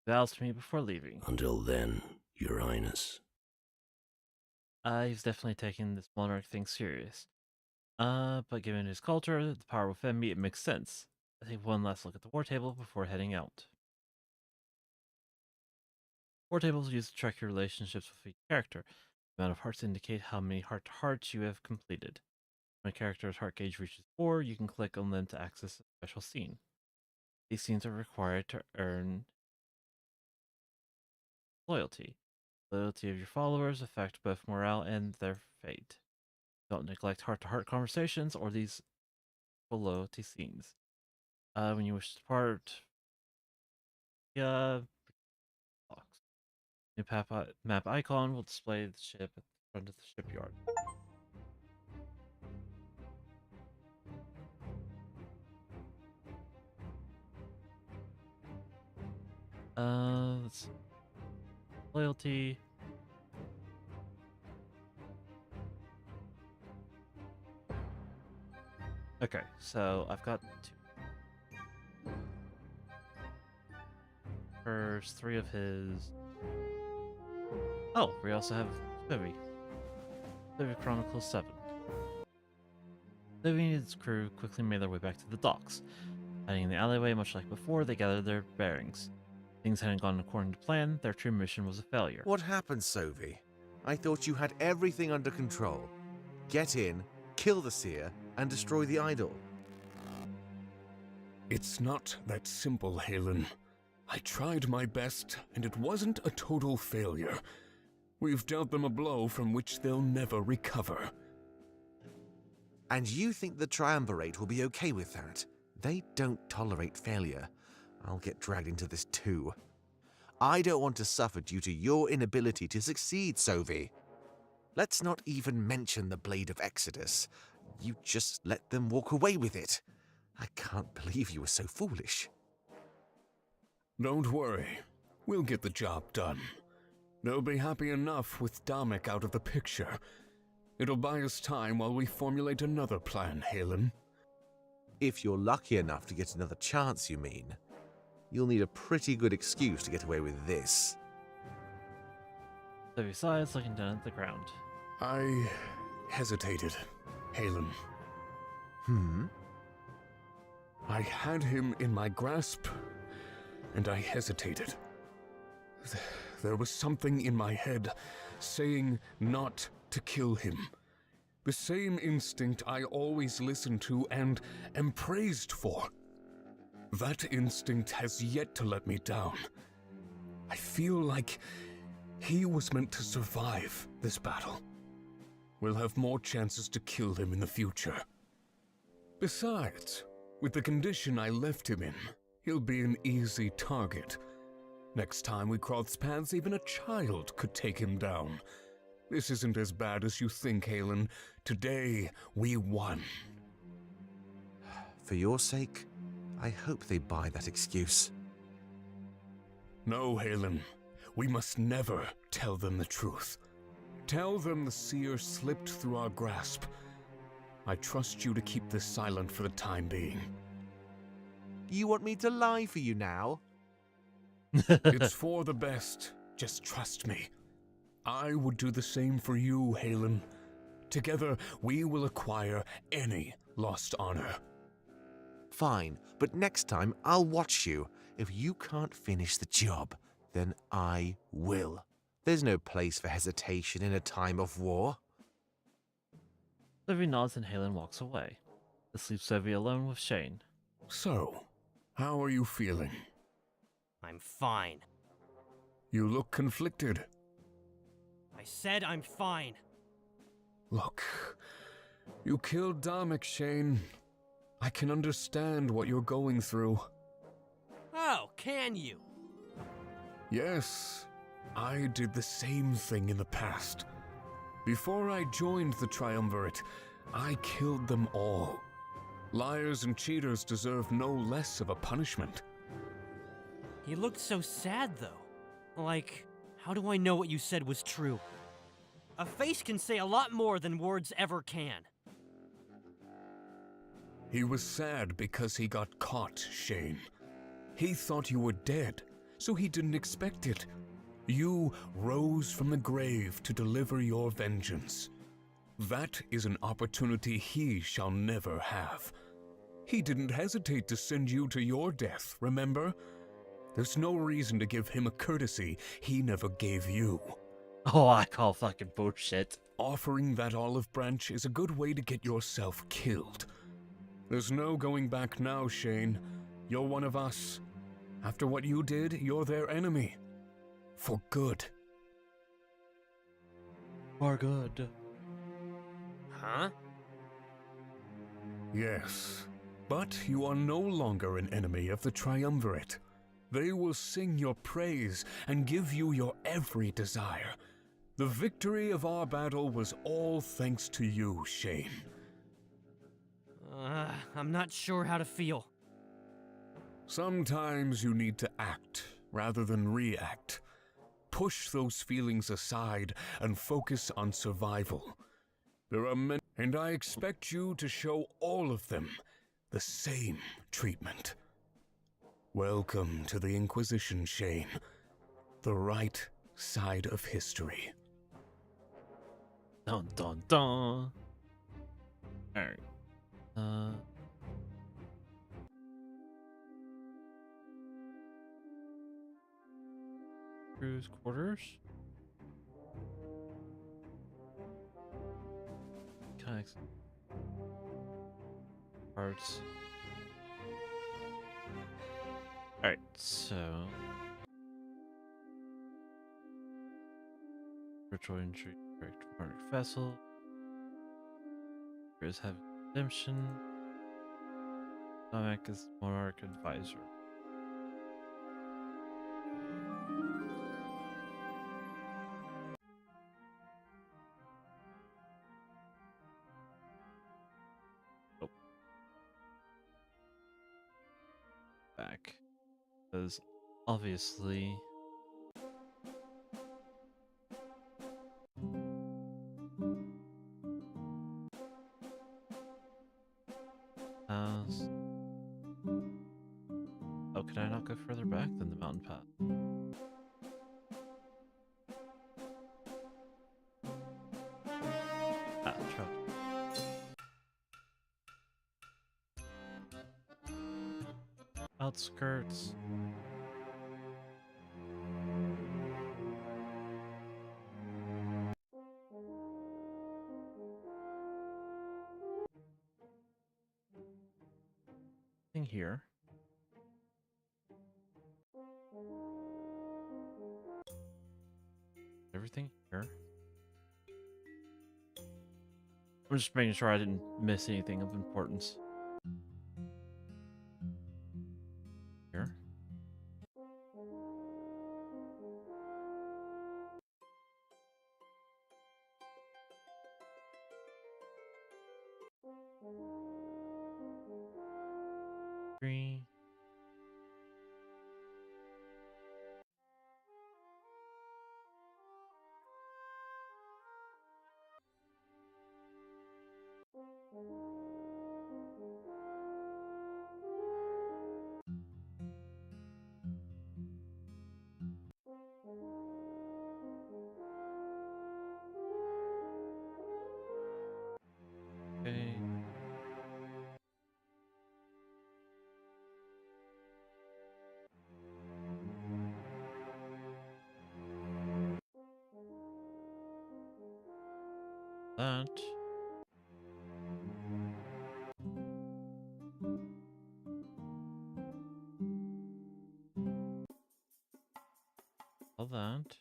He bows to me before leaving. Until then, Your Highness. He's definitely taking this monarch thing serious. But given his culture, the power within me, it makes sense. I take one last look at the war table before heading out. War tables used to track your relationships with each character. The amount of hearts indicate how many heart-to-hearts you have completed. When a character's heart gauge reaches 4, you can click on them to access a special scene. These scenes are required to earn loyalty. Loyalty of your followers affect both morale and their fate. Don't neglect heart-to-heart conversations or these loyalty scenes. When you wish to depart, box. New map icon will display the ship at the front of the shipyard. Let's see. Loyalty. Okay, so I've got 2. First, 3 of his. Oh, we also have Vivi. Vivi Chronicles 7. Vivi and his crew quickly made their way back to the docks. Hiding in the alleyway, much like before, they gathered their bearings. Things hadn't gone according to plan. Their true mission was a failure. What happened, Sovi? I thought you had everything under control. Get in, kill the seer, and destroy the idol. It's not that simple, Halen. I tried my best, and it wasn't a total failure. We've dealt them a blow from which they'll never recover. And you think the Triumvirate will be okay with that? They don't tolerate failure. I'll get dragged into this too. I don't want to suffer due to your inability to succeed, Sovi. Let's not even mention the Blade of Exodus. You just let them walk away with it. I can't believe you were so foolish. Don't worry. We'll get the job done. They'll be happy enough with Damek out of the picture. It'll buy us time while we formulate another plan, Halen. If you're lucky enough to get another chance, you mean. You'll need a pretty good excuse to get away with this. Vivi sighs, looking down at the ground. I hesitated, Halen. I had him in my grasp, and I hesitated. There was something in my head saying not to kill him. The same instinct I always listened to and am praised for. That instinct has yet to let me down. I feel like he was meant to survive this battle. We'll have more chances to kill him in the future. Besides, with the condition I left him in, he'll be an easy target. Next time we cross paths, even a child could take him down. This isn't as bad as you think, Halen. Today, we won. For your sake, I hope they buy that excuse. No, Halen. We must never tell them the truth. Tell them the seer slipped through our grasp. I trust you to keep this silent for the time being. You want me to lie for you now? It's for the best. Just trust me. I would do the same for you, Halen. Together, we will acquire any lost honor. Fine, but next time I'll watch you. If you can't finish the job, then I will. There's no place for hesitation in a time of war. Vivi nods and Halen walks away. This leaves Vivi alone with Shane. So, how are you feeling? I'm fine. You look conflicted. I said I'm fine. Look, you killed Damek, Shane. I can understand what you're going through. Oh, can you? Yes, I did the same thing in the past. Before I joined the Triumvirate, I killed them all. Liars and cheaters deserve no less of a punishment. You looked so sad, though. Like, how do I know what you said was true? A face can say a lot more than words ever can. He was sad because he got caught, Shane. He thought you were dead, so he didn't expect it. You rose from the grave to deliver your vengeance. That is an opportunity he shall never have. He didn't hesitate to send you to your death, remember? There's no reason to give him a courtesy he never gave you. Oh, I call fucking bullshit. offering that olive branch is a good way to get yourself killed. There's no going back now, Shane. You're one of us. After what you did, you're their enemy. For good. For good. Huh? Yes, but you are no longer an enemy of the Triumvirate. They will sing your praise and give you your every desire. The victory of our battle was all thanks to you, Shane. I'm not sure how to feel. Sometimes you need to act rather than react. Push those feelings aside and focus on survival. There are many, and I expect you to show all of them the same treatment. Welcome to the Inquisition, Shane. The right side of history. Dun dun dun. Alright. Crew's quarters. Connects. Parts. Alright, so. Virtual entry, direct monarch vessel. Heroes have redemption. Namek is monarch advisor. Oh. Back. Because obviously. Oh, could I not go further back than the mountain path? Ah, trout. Outskirts. Thing here. Everything here. I'm just making sure I didn't miss anything of importance. Here. Green. Okay. That. All that.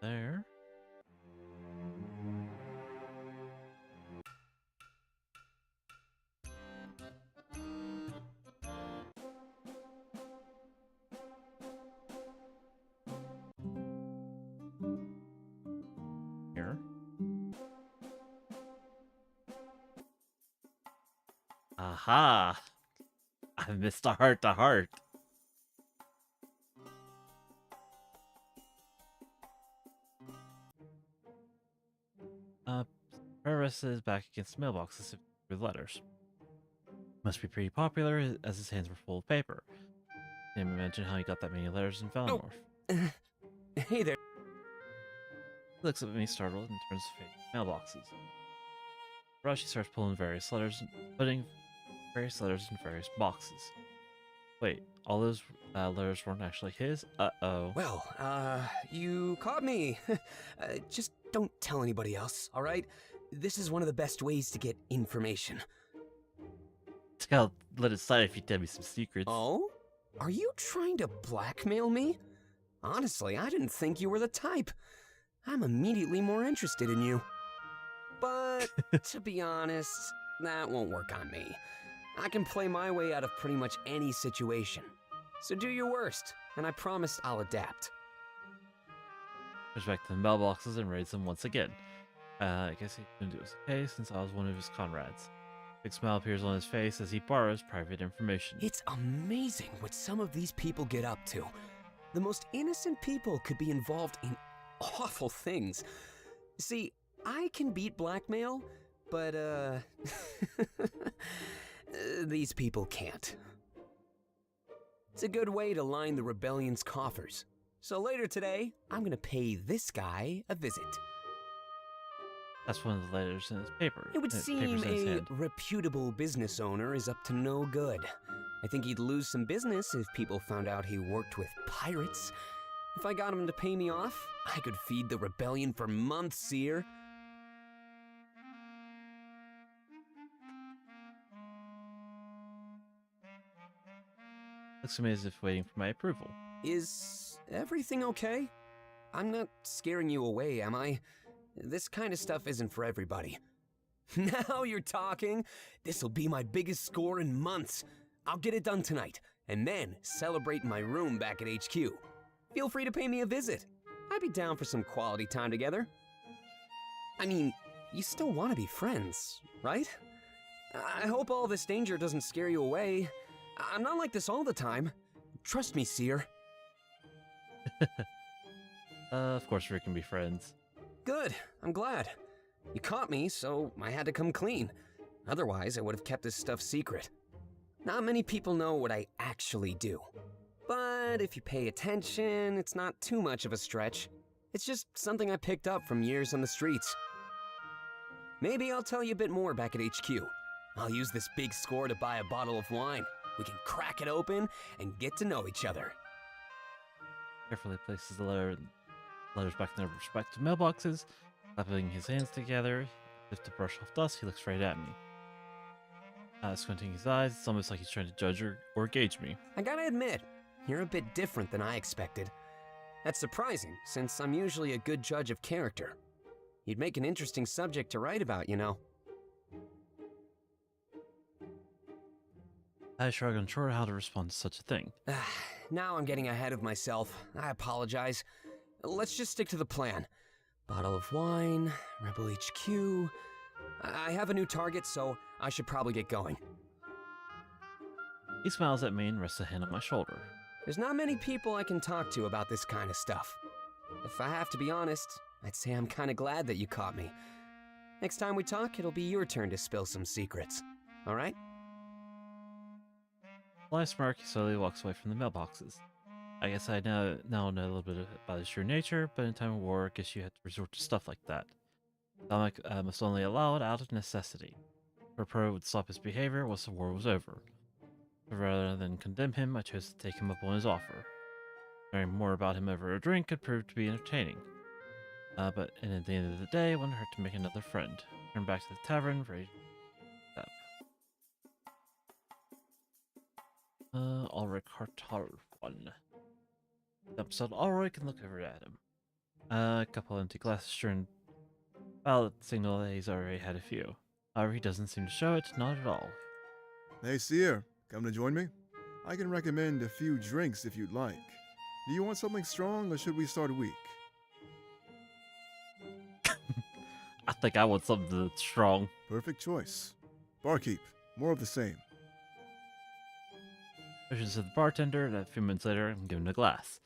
There. Here. Aha! I missed a heart to heart. Paris is back against mailboxes with letters. Must be pretty popular as his hands were full of paper. Can't imagine how he got that many letters in Valinor. Hey there. He looks at me startled and turns to face mailboxes. Rush, he starts putting various letters in various boxes. Wait, all those letters weren't actually his? Uh-oh. Well, you caught me. Just don't tell anybody else, alright? This is one of the best ways to get information. I'll let it slide if you tell me some secrets. Oh? Are you trying to blackmail me? Honestly, I didn't think you were the type. I'm immediately more interested in you. But, to be honest, that won't work on me. I can play my way out of pretty much any situation. So do your worst, and I promise I'll adapt. Goes back to the mailboxes and raids them once again. I guess he couldn't do it okay since I was one of his comrades. Big smile appears on his face as he borrows private information. It's amazing what some of these people get up to. The most innocent people could be involved in awful things. See, I can beat blackmail, but these people can't. It's a good way to line the rebellion's coffers. So later today, I'm gonna pay this guy a visit. That's one of the letters in his paper. It would seem a reputable business owner is up to no good. I think he'd lose some business if people found out he worked with pirates. If I got him to pay me off, I could feed the rebellion for months, Seer. Looks to me as if waiting for my approval. Is everything okay? I'm not scaring you away, am I? This kind of stuff isn't for everybody. Now you're talking. This'll be my biggest score in months. I'll get it done tonight, and then celebrate in my room back at HQ. Feel free to pay me a visit. I'd be down for some quality time together. I mean, you still want to be friends, right? I hope all this danger doesn't scare you away. I'm not like this all the time. Trust me, Seer. Of course we can be friends. Good, I'm glad. You caught me, so I had to come clean. Otherwise, I would have kept this stuff secret. Not many people know what I actually do. But if you pay attention, it's not too much of a stretch. It's just something I picked up from years on the streets. Maybe I'll tell you a bit more back at HQ. I'll use this big score to buy a bottle of wine. We can crack it open and get to know each other. Carefully places the letters back in their respective mailboxes. Clapping his hands together, as if to brush off dust, he looks right at me. Squinting his eyes, it's almost like he's trying to judge or gauge me. I gotta admit, you're a bit different than I expected. That's surprising, since I'm usually a good judge of character. You'd make an interesting subject to write about, you know. I shrug, unsure how to respond to such a thing. Now I'm getting ahead of myself. I apologize. Let's just stick to the plan. Bottle of wine, Rebel HQ. I have a new target, so I should probably get going. He smiles at me and rests a hand on my shoulder. There's not many people I can talk to about this kind of stuff. If I have to be honest, I'd say I'm kind of glad that you caught me. Next time we talk, it'll be your turn to spill some secrets. All right? While I smirk, he slowly walks away from the mailboxes. I guess I now know a little bit about his true nature, but in time of war, I guess you have to resort to stuff like that. Dominic must only allow it out of necessity. For Pro would stop his behavior once the war was over. But rather than condemn him, I chose to take him up on his offer. Learning more about him over a drink could prove to be entertaining. But at the end of the day, it wouldn't hurt to make another friend. Turn back to the tavern, ready to step. Ulrich Hartar one. Jumps out Ulrich and look over at him. A couple empty glasses turned valid signal that he's already had a few. However, he doesn't seem to show it, not at all. Hey, Seer, come to join me? I can recommend a few drinks if you'd like. Do you want something strong, or should we start weak? I think I want something strong. Perfect choice. Barkeep, more of the same. Motions to the bartender, and a few minutes later, I'm given a glass.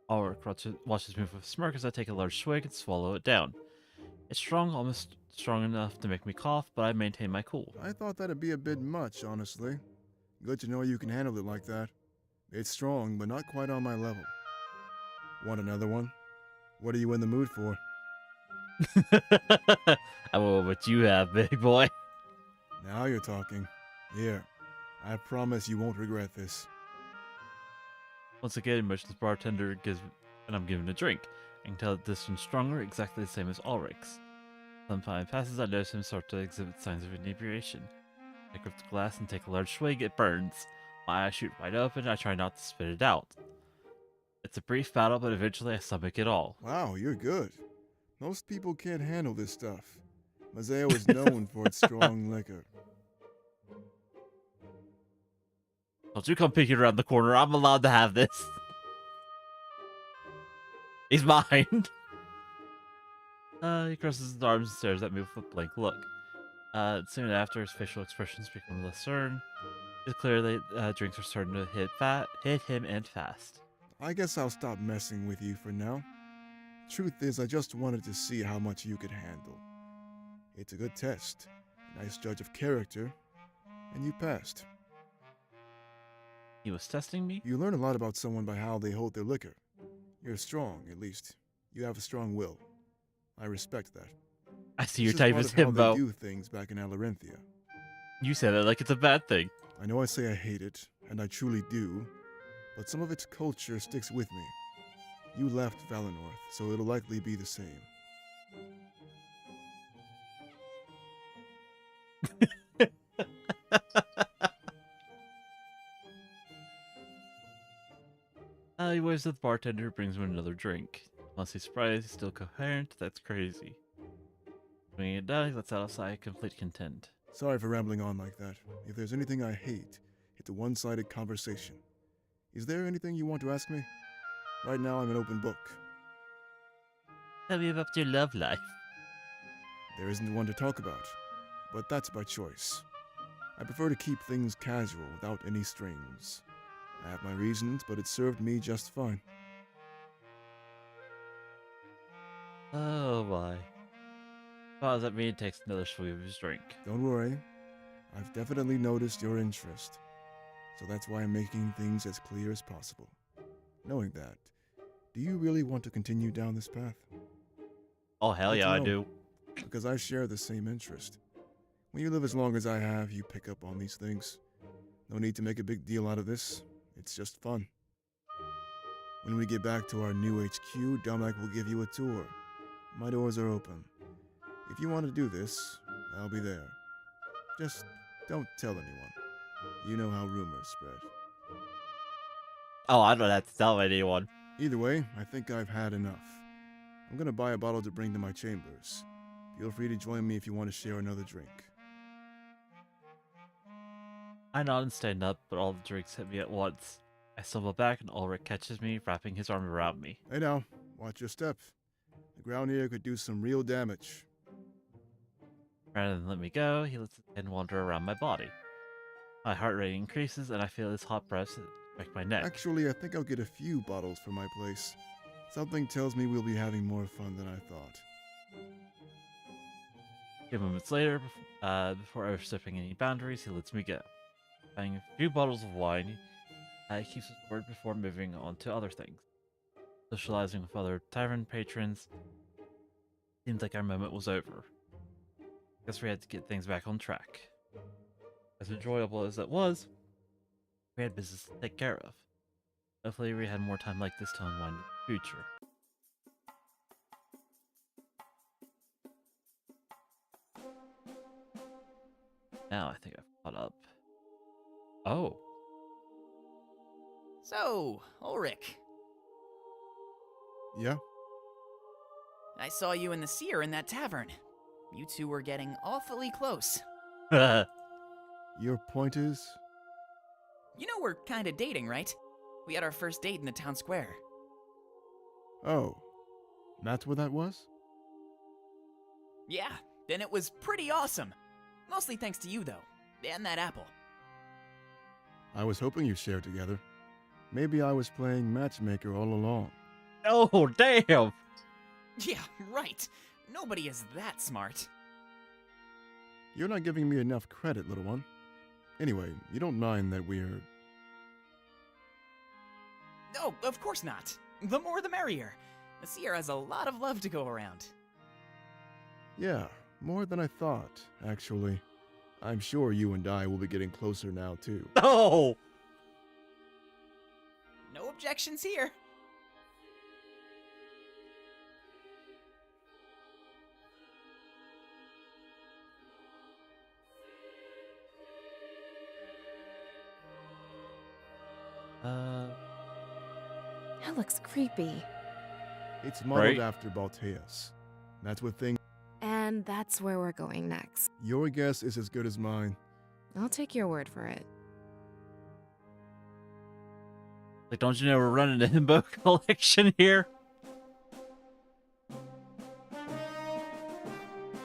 Ulrich watches me with a smirk as I take a large swig and swallow it down. It's strong, almost strong enough to make me cough, but I maintain my cool. I thought that'd be a bit much, honestly. Good to know you can handle it like that. It's strong, but not quite on my level. Want another one? What are you in the mood for? I want what you have, big boy. Now you're talking. Here, I promise you won't regret this. Once again, motions bartender gives, and I'm given a drink. I can tell that this one's stronger, exactly the same as Ulrich's. Some time passes, I notice him start to exhibit signs of inebriation. I grip the glass and take a large swig, it burns. My eyes shoot wide open, I try not to spit it out. It's a brief battle, but eventually I stomach it all. Wow, you're good. Most people can't handle this stuff. Mazeo is known for its strong liquor. Don't you come peeking around the corner, I'm allowed to have this. He's mine. He crosses his arms and stares at me with a blank look. Soon after, his facial expressions become less certain. It's clear that drinks are starting to hit him and fast. I guess I'll stop messing with you for now. Truth is, I just wanted to see how much you could handle. It's a good test, a nice judge of character, and you passed. He was testing me? You learn a lot about someone by how they hold their liquor. You're strong, at least. You have a strong will. I respect that. I see your This is type part is of how himbo. they do things back in Alarenthia. You said it like it's a bad thing. I know I say I hate it, and I truly do, but some of its culture sticks with me. You left Valinor, so it'll likely be the same. He waves at the bartender who brings him another drink. Unless he's surprised he's still coherent, that's crazy. When it does, he lets out a sigh of complete content. Sorry for rambling on like that. If there's anything I hate, it's a one-sided conversation. Is there anything you want to ask me? Right now, I'm an open book. Tell me about your love life. There isn't one to talk about, but that's by choice. I prefer to keep things casual without any strings. I have my reasons, but it served me just fine. Oh my. Follows at me and takes another swig of his drink. Don't worry. I've definitely noticed your interest. So that's why I'm making things as clear as possible. Knowing that, do you really want to continue down this path? Oh, hell yeah, I do. Because I share the same interest. When you live as long as I have, you pick up on these things. No need to make a big deal out of this. It's just fun. When we get back to our new HQ, Dominic will give you a tour. My doors are open. If you want to do this, I'll be there. Just don't tell anyone. You know how rumors spread. Oh, I don't have to tell anyone. Either way, I think I've had enough. I'm gonna buy a bottle to bring to my chambers. Feel free to join me if you want to share another drink. I nod and stand up, but all the drinks hit me at once. I stumble back and Ulrich catches me, wrapping his arm around me. Hey now, watch your step. The ground here could do some real damage. Rather than let me go, he lets his hand wander around my body. My heart rate increases and I feel his hot breath strike my neck. Actually, I think I'll get a few bottles for my place. Something tells me we'll be having more fun than I thought. A few moments later, before overstepping any boundaries, he lets me go. Buying a few bottles of wine, he keeps his word before moving on to other things. Socializing with other tavern patrons, seemed like our moment was over. Guess we had to get things back on track. As enjoyable as it was, we had business to take care of. Hopefully we had more time like this to unwind in the future. Now I think I've caught up. Oh. So, Ulrich, Yeah? I saw you and the seer in that tavern. You two were getting awfully close. Your point is? You know we're kinda dating, right? We had our first date in the town square. Oh. That's what that was? Yeah, and it was pretty awesome. Mostly thanks to you, though, and that apple. I was hoping you'd share together. Maybe I was playing matchmaker all along. Oh, damn! Yeah, right. Nobody is that smart. You're not giving me enough credit, little one. Anyway, you don't mind that we're... Oh, of course not. The more the merrier. The seer has a lot of love to go around. Yeah, more than I thought, actually. I'm sure you and I will be getting closer now, too. Oh! No objections here. That looks creepy. It's modeled Right? after Balteus. That's what things. And that's where we're going next. Your guess is as good as mine. I'll take your word for it. Like, don't you know we're running a himbo collection here?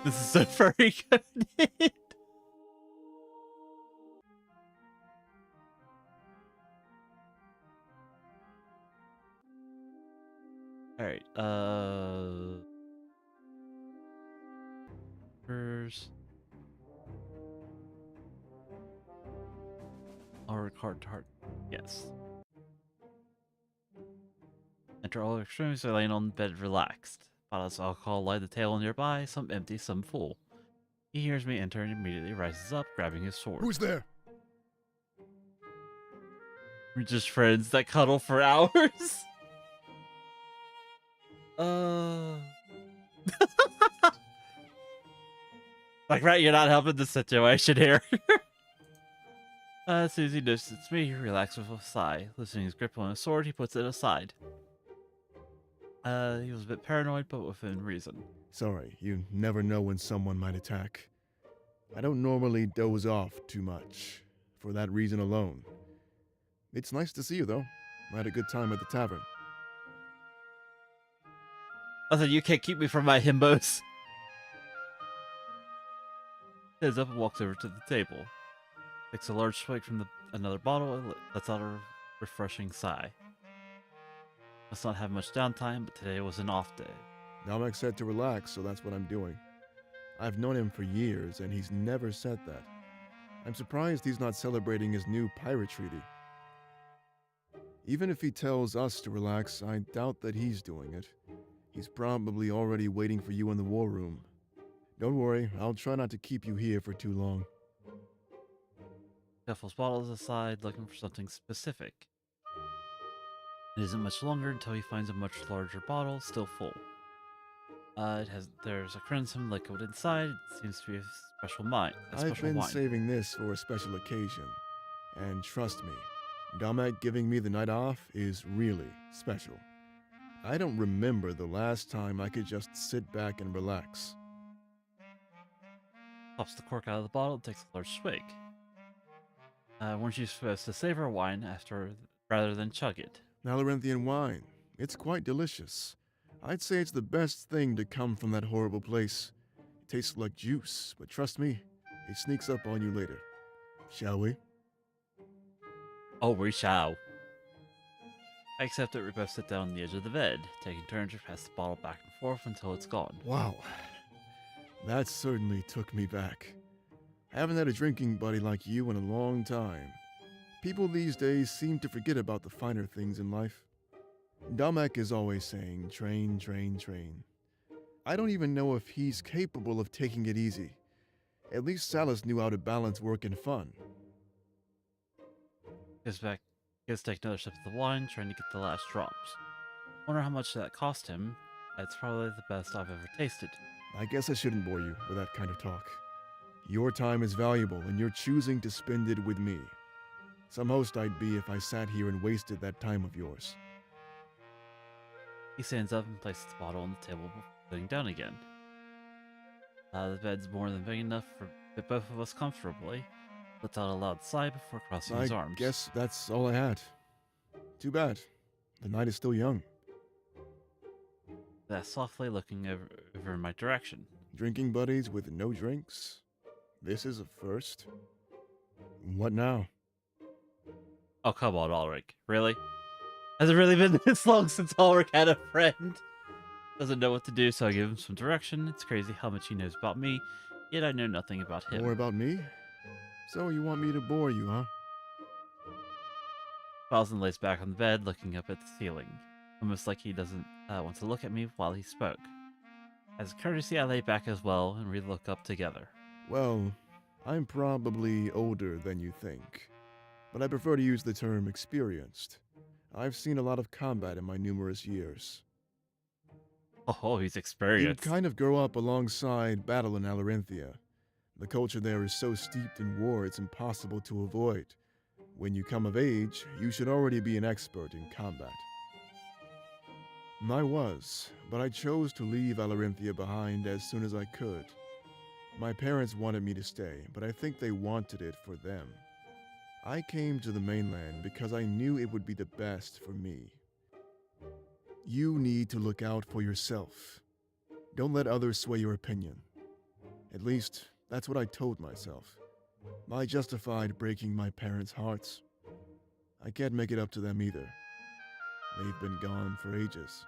This is so very good. Alright, First. I'll record to heart. Yes. Enter all extremes are laying on the bed relaxed. Bottles of alcohol lie the table nearby, some empty, some full. He hears me enter and immediately rises up, grabbing his sword. Who's there? We're just friends that cuddle for hours. Like, right, you're not helping the situation here. As soon as he notices it's me, he relaxes with a sigh. Loosening his grip on his sword, he puts it aside. He was a bit paranoid, but within reason. Sorry, you never know when someone might attack. I don't normally doze off too much, for that reason alone. It's nice to see you, though. I had a good time at the tavern. I thought you can't keep me from my himbos. Stands up and walks over to the table. Takes a large swig from another bottle and lets out a refreshing sigh. Must not have much downtime, but today was an off day. Namek said to relax, so that's what I'm doing. I've known him for years, and he's never said that. I'm surprised he's not celebrating his new pirate treaty. Even if he tells us to relax, I doubt that he's doing it. He's probably already waiting for you in the war room. Don't worry, I'll try not to keep you here for too long. Shuffles bottles aside, looking for something specific. It isn't much longer until he finds a much larger bottle, still full. There's a crimson liquid inside. It seems to be a special wine. I've been saving this for a special occasion. And trust me, Damek giving me the night off is really special. I don't remember the last time I could just sit back and relax. Pops the cork out of the bottle and takes a large swig. Weren't you supposed to savor wine rather than chug it? Labyrinthine wine. It's quite delicious. I'd say it's the best thing to come from that horrible place. It tastes like juice, but trust me, it sneaks up on you later. Shall we? Oh, we shall. I accept that we both sit down on the edge of the bed, taking turns to pass the bottle back and forth until it's gone. Wow. That certainly took me back. I haven't had a drinking buddy like you in a long time. People these days seem to forget about the finer things in life. Damek is always saying, train, train, train. I don't even know if he's capable of taking it easy. At least Salus knew how to balance work and fun. Goes to take another sip of the wine, trying to get the last drops. Wonder how much that cost him. It's probably the best I've ever tasted. I guess I shouldn't bore you with that kind of talk. Your time is valuable, and you're choosing to spend it with me. Some host I'd be if I sat here and wasted that time of yours. He stands up and places the bottle on the table before sitting down again. The bed's more than big enough for both of us comfortably. Lets out a loud sigh before crossing his arms. I guess that's all I had. Too bad. The night is still young. That softly looking over in my direction. Drinking buddies with no drinks? This is a first. What now? Oh, come on, Ulrich. Really? Has it really been this long since Ulrich had a friend? Doesn't know what to do, so I give him some direction. It's crazy how much he knows about me, yet I know nothing about him. More about me? So you want me to bore you, huh? Falls and lays back on the bed, looking up at the ceiling. Almost like he doesn't want to look at me while he spoke. As courtesy, I lay back as well, and we look up together. Well, I'm probably older than you think, but I prefer to use the term experienced. I've seen a lot of combat in my numerous years. Oh, he's You experienced. kind of grow up alongside battle in Alarinthia. The culture there is so steeped in war it's impossible to avoid. When you come of age, you should already be an expert in combat. I was, but I chose to leave Alarinthia behind as soon as I could. My parents wanted me to stay, but I think they wanted it for them. I came to the mainland because I knew it would be the best for me. You need to look out for yourself. Don't let others sway your opinion. At least, that's what I told myself. I justified breaking my parents' hearts. I can't make it up to them either. They've been gone for ages.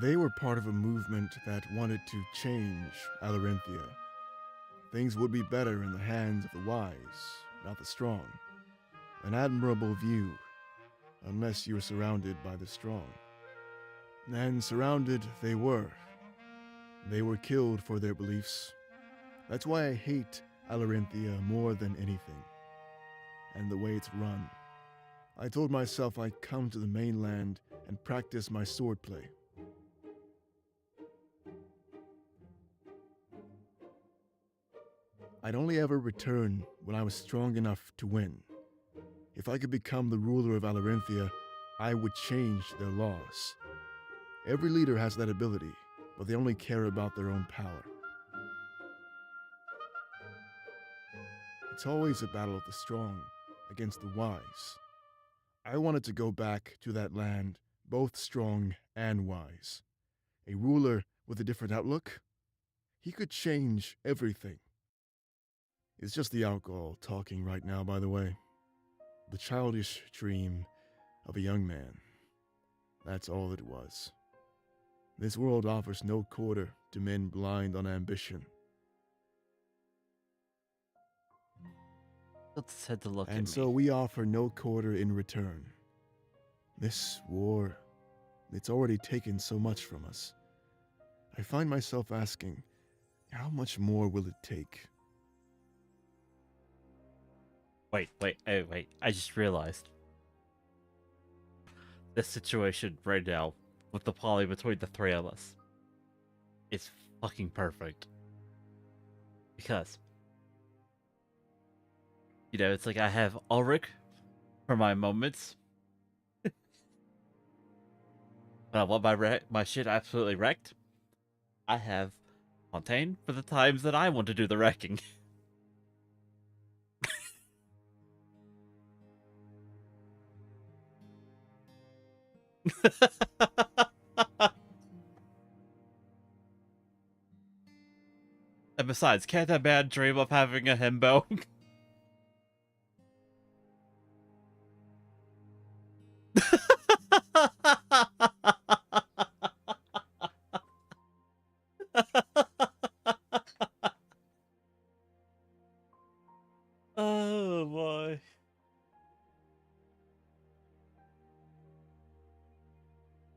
They were part of a movement that wanted to change Alarinthia. Things would be better in the hands of the wise, not the strong. An admirable view, unless you were surrounded by the strong. And surrounded they were. They were killed for their beliefs. That's why I hate Alarinthia more than anything. And the way it's run. I told myself I'd come to the mainland and practice my swordplay. I'd only ever return when I was strong enough to win. If I could become the ruler of Alarinthia, I would change their laws. Every leader has that ability, but they only care about their own power. It's always a battle of the strong against the wise. I wanted to go back to that land, both strong and wise. A ruler with a different outlook? He could change everything. It's just the alcohol talking right now, by the way. The childish dream of a young man. That's all it was. This world offers no quarter to men blind on ambition. Let's head to look at me. And so we offer no quarter in return. This war, it's already taken so much from us. I find myself asking, how much more will it take? Wait. I just realized. This situation right now, with the poly between the three of us, is fucking perfect. Because, you know, it's like I have Ulrich for my moments. When I want my shit absolutely wrecked. I have Fontaine for the times that I want to do the wrecking. And besides, can't a man dream of having a himbo? Oh boy.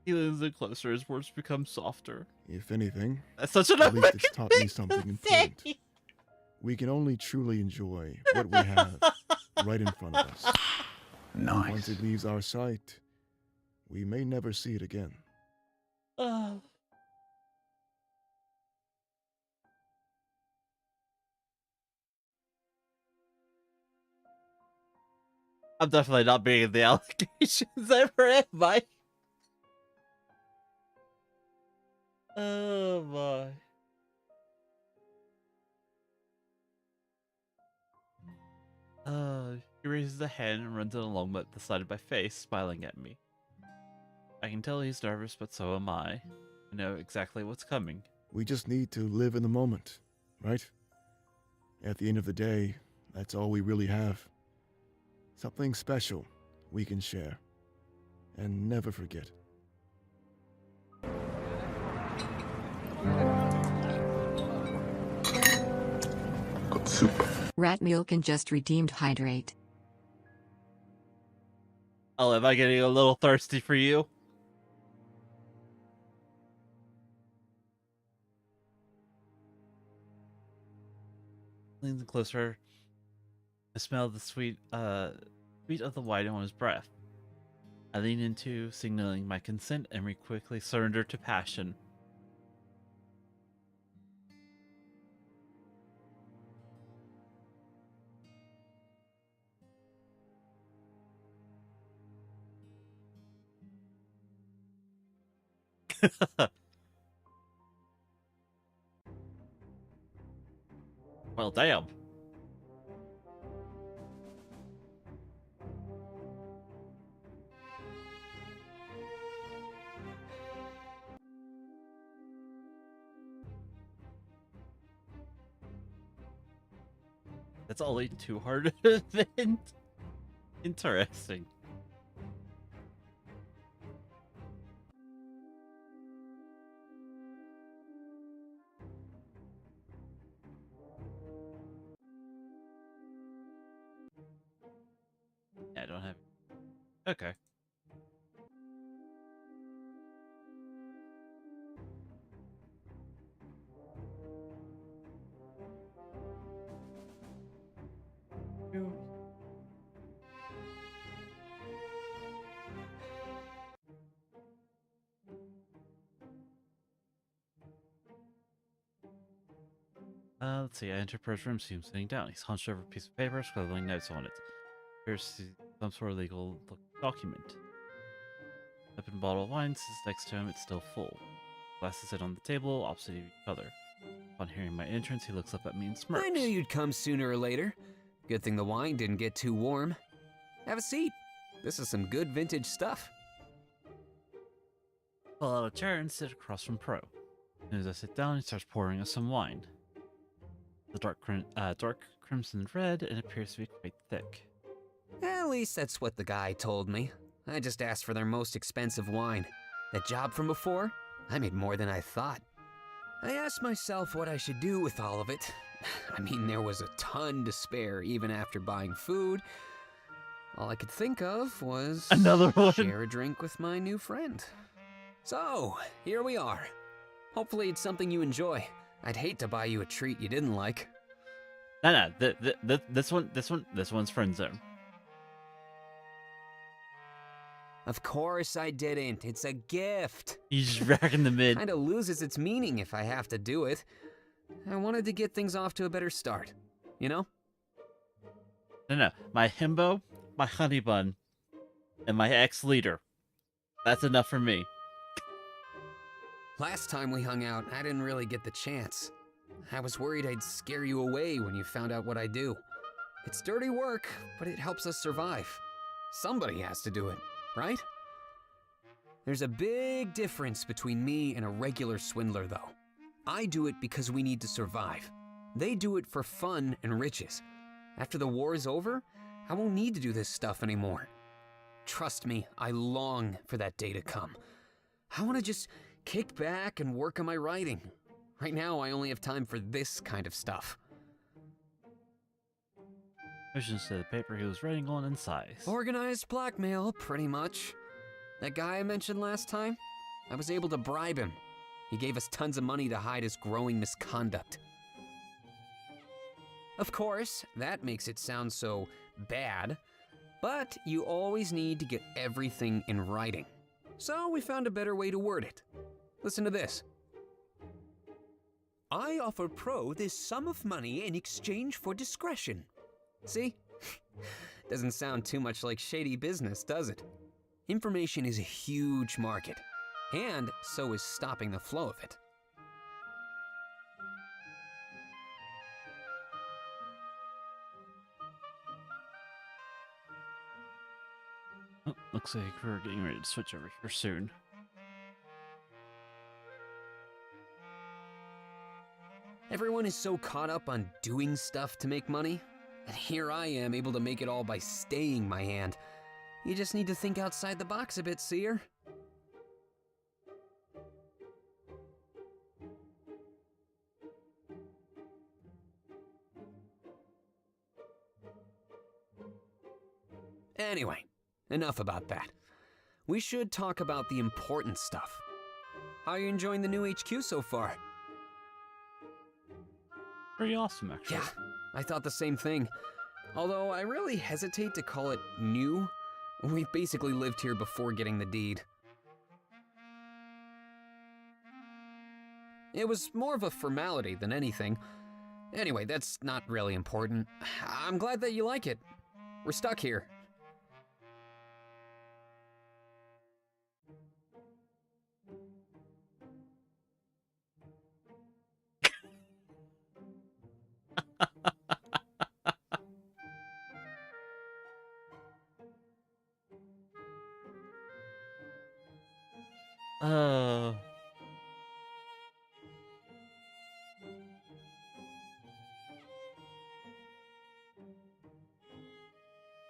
He leans in closer, his words become softer. If anything, That's such an at least it's American taught me thing something to important. say. We can only truly enjoy what we have right in front of us. Nice. Once it leaves our sight, we may never see it again. I'm definitely not being in the allegations ever, am I? Oh my. He raises a hand and runs it along the side of my face, smiling at me. I can tell he's nervous, but so am I. I know exactly what's coming. We just need to live in the moment, right? At the end of the day, that's all we really have. Something special we can share and never forget. Got soup. Rat Milk and just redeemed hydrate. Oh, am I getting a little thirsty for you? Leaning closer, I smelled the sweet of the wine on his breath. I leaned into, signaling my consent, and we quickly surrendered to passion. Well, damn. That's only too hard to invent. Interesting. Yeah, I don't have. Okay. Let's see. I enter Pro's room, see him sitting down. He's hunched over a piece of paper, scribbling notes on it. Appears to see some sort of legal document. Open bottle of wine sits next to him. It's still full. Glasses sit on the table, opposite each other. Upon hearing my entrance, he looks up at me and smirks. I knew you'd come sooner or later. Good thing the wine didn't get too warm. Have a seat. This is some good vintage stuff. Pull out a chair and sit across from Pro. As I sit down, he starts pouring us some wine. The dark crimson red, and appears to be quite thick. At least that's what the guy told me. I just asked for their most expensive wine. That job from before? I made more than I thought. I asked myself what I should do with all of it. I mean, there was a ton to spare even after buying food. All I could think of was another one. Share a drink with my new friend. So, here we are. Hopefully it's something you enjoy. I'd hate to buy you a treat you didn't like. No, this one's friend zone. Of course I didn't. It's a gift. He's just racking the mid. Kinda loses its meaning if I have to do it. I wanted to get things off to a better start, you know? No. My himbo, my honey bun, and my ex-leader. That's enough for me. Last time we hung out, I didn't really get the chance. I was worried I'd scare you away when you found out what I do. It's dirty work, but it helps us survive. Somebody has to do it, right? There's a big difference between me and a regular swindler, though. I do it because we need to survive. They do it for fun and riches. After the war is over, I won't need to do this stuff anymore. Trust me, I long for that day to come. I want to just kick back and work on my writing. Right now, I only have time for this kind of stuff. Motions to the paper he was writing on and sighs. Organized blackmail, pretty much. That guy I mentioned last time, I was able to bribe him. He gave us tons of money to hide his growing misconduct. Of course, that makes it sound so bad, but you always need to get everything in writing. So we found a better way to word it. Listen to this. I offer Pro this sum of money in exchange for discretion. See? Doesn't sound too much like shady business, does it? Information is a huge market, and so is stopping the flow of it. Oh, looks like we're getting ready to switch over here soon. Everyone is so caught up on doing stuff to make money, and here I am able to make it all by staying my hand. You just need to think outside the box a bit, Seer. Anyway, enough about that. We should talk about the important stuff. How are you enjoying the new HQ so far? Pretty awesome, actually. Yeah, I thought the same thing. Although I really hesitate to call it new. We've basically lived here before getting the deed. It was more of a formality than anything. Anyway, that's not really important. I'm glad that you like it. We're stuck here.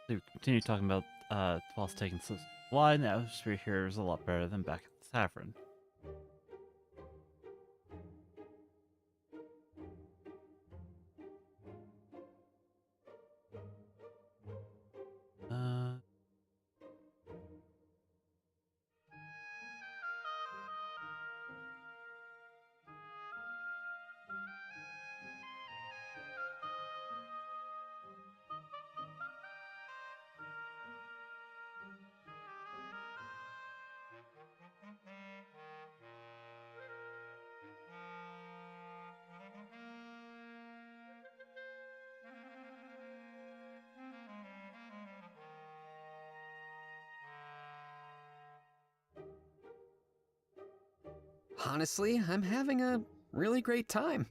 To continue talking about whilst taking some wine, the atmosphere here is a lot better than back at the tavern. Honestly, I'm having a really great time.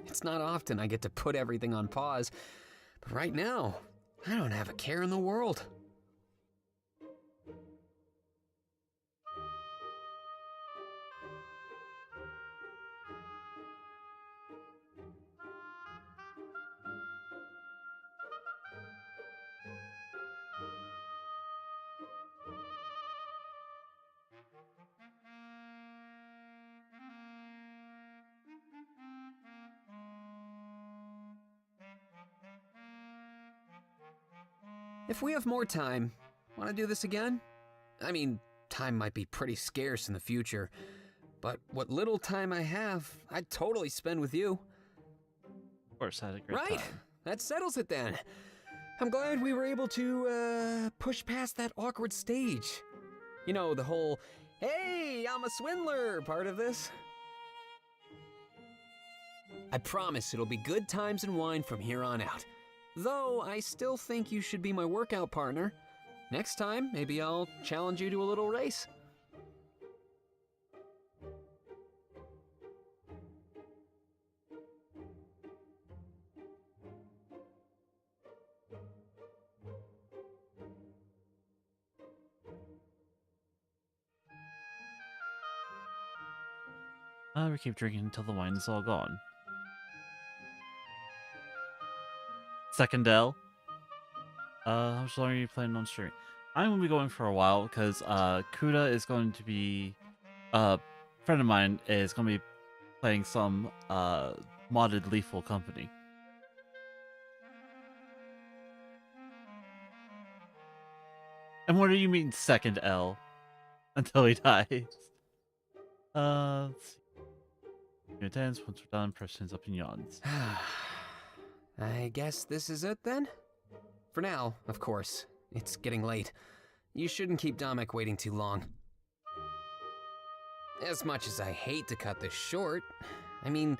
It's not often I get to put everything on pause, but right now, I don't have a care in the world. If we have more time, want to do this again? I mean, time might be pretty scarce in the future, but what little time I have, I'd totally spend with you. Of course, I had a great Right? time. That settles it then. I'm glad we were able to, push past that awkward stage. You know, the whole, hey, I'm a swindler part of this. I promise it'll be good times and wine from here on out. Though, I still think you should be my workout partner. Next time, maybe I'll challenge you to a little race. We keep drinking until the wine is all gone. Second L. How much longer are you planning on streaming? I'm going to be going for a while because Kuda is going to be... a friend of mine is going to be playing some modded Lethal Company. And what do you mean second L? Until he dies. Let's see. Your dance, once we're done, press hands up and yawns. I guess this is it then? For now, of course. It's getting late. You shouldn't keep Dominic waiting too long. As much as I hate to cut this short, I mean,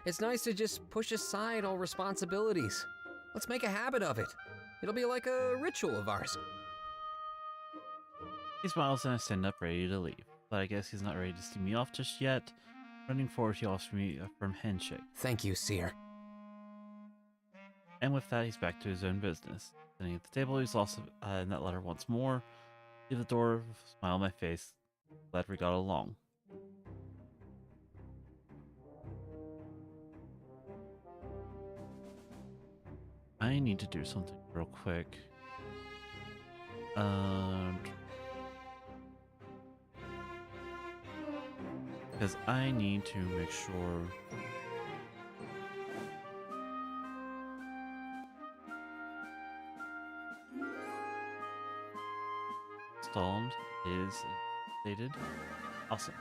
it's nice to just push aside all responsibilities. Let's make a habit of it. It'll be like a ritual of ours. He smiles and I stand up ready to leave, but I guess he's not ready to see me off just yet. Running forward, he offers me a firm handshake. Thank you, Seer. And with that, he's back to his own business. Sitting at the table, he's lost in that letter once more. Leave the door, smile on my face. Glad we got along. I need to do something real quick. Because I need to make sure installed is stated. Awesome.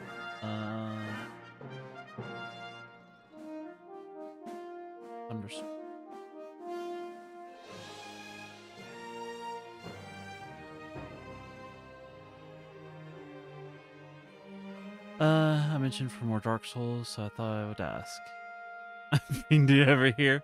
Understood. I mentioned for more Dark Souls, so I thought I would ask. I mean, do you ever hear?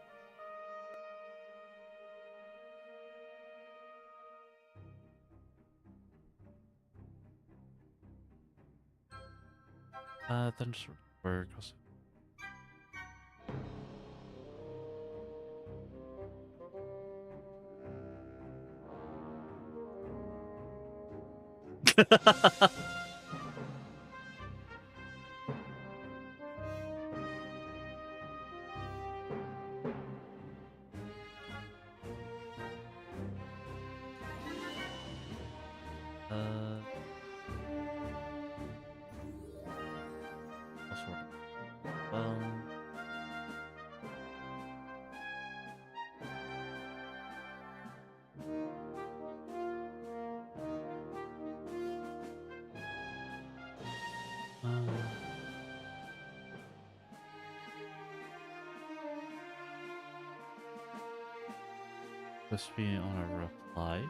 Thunderstorm. Supposed to be on a reply.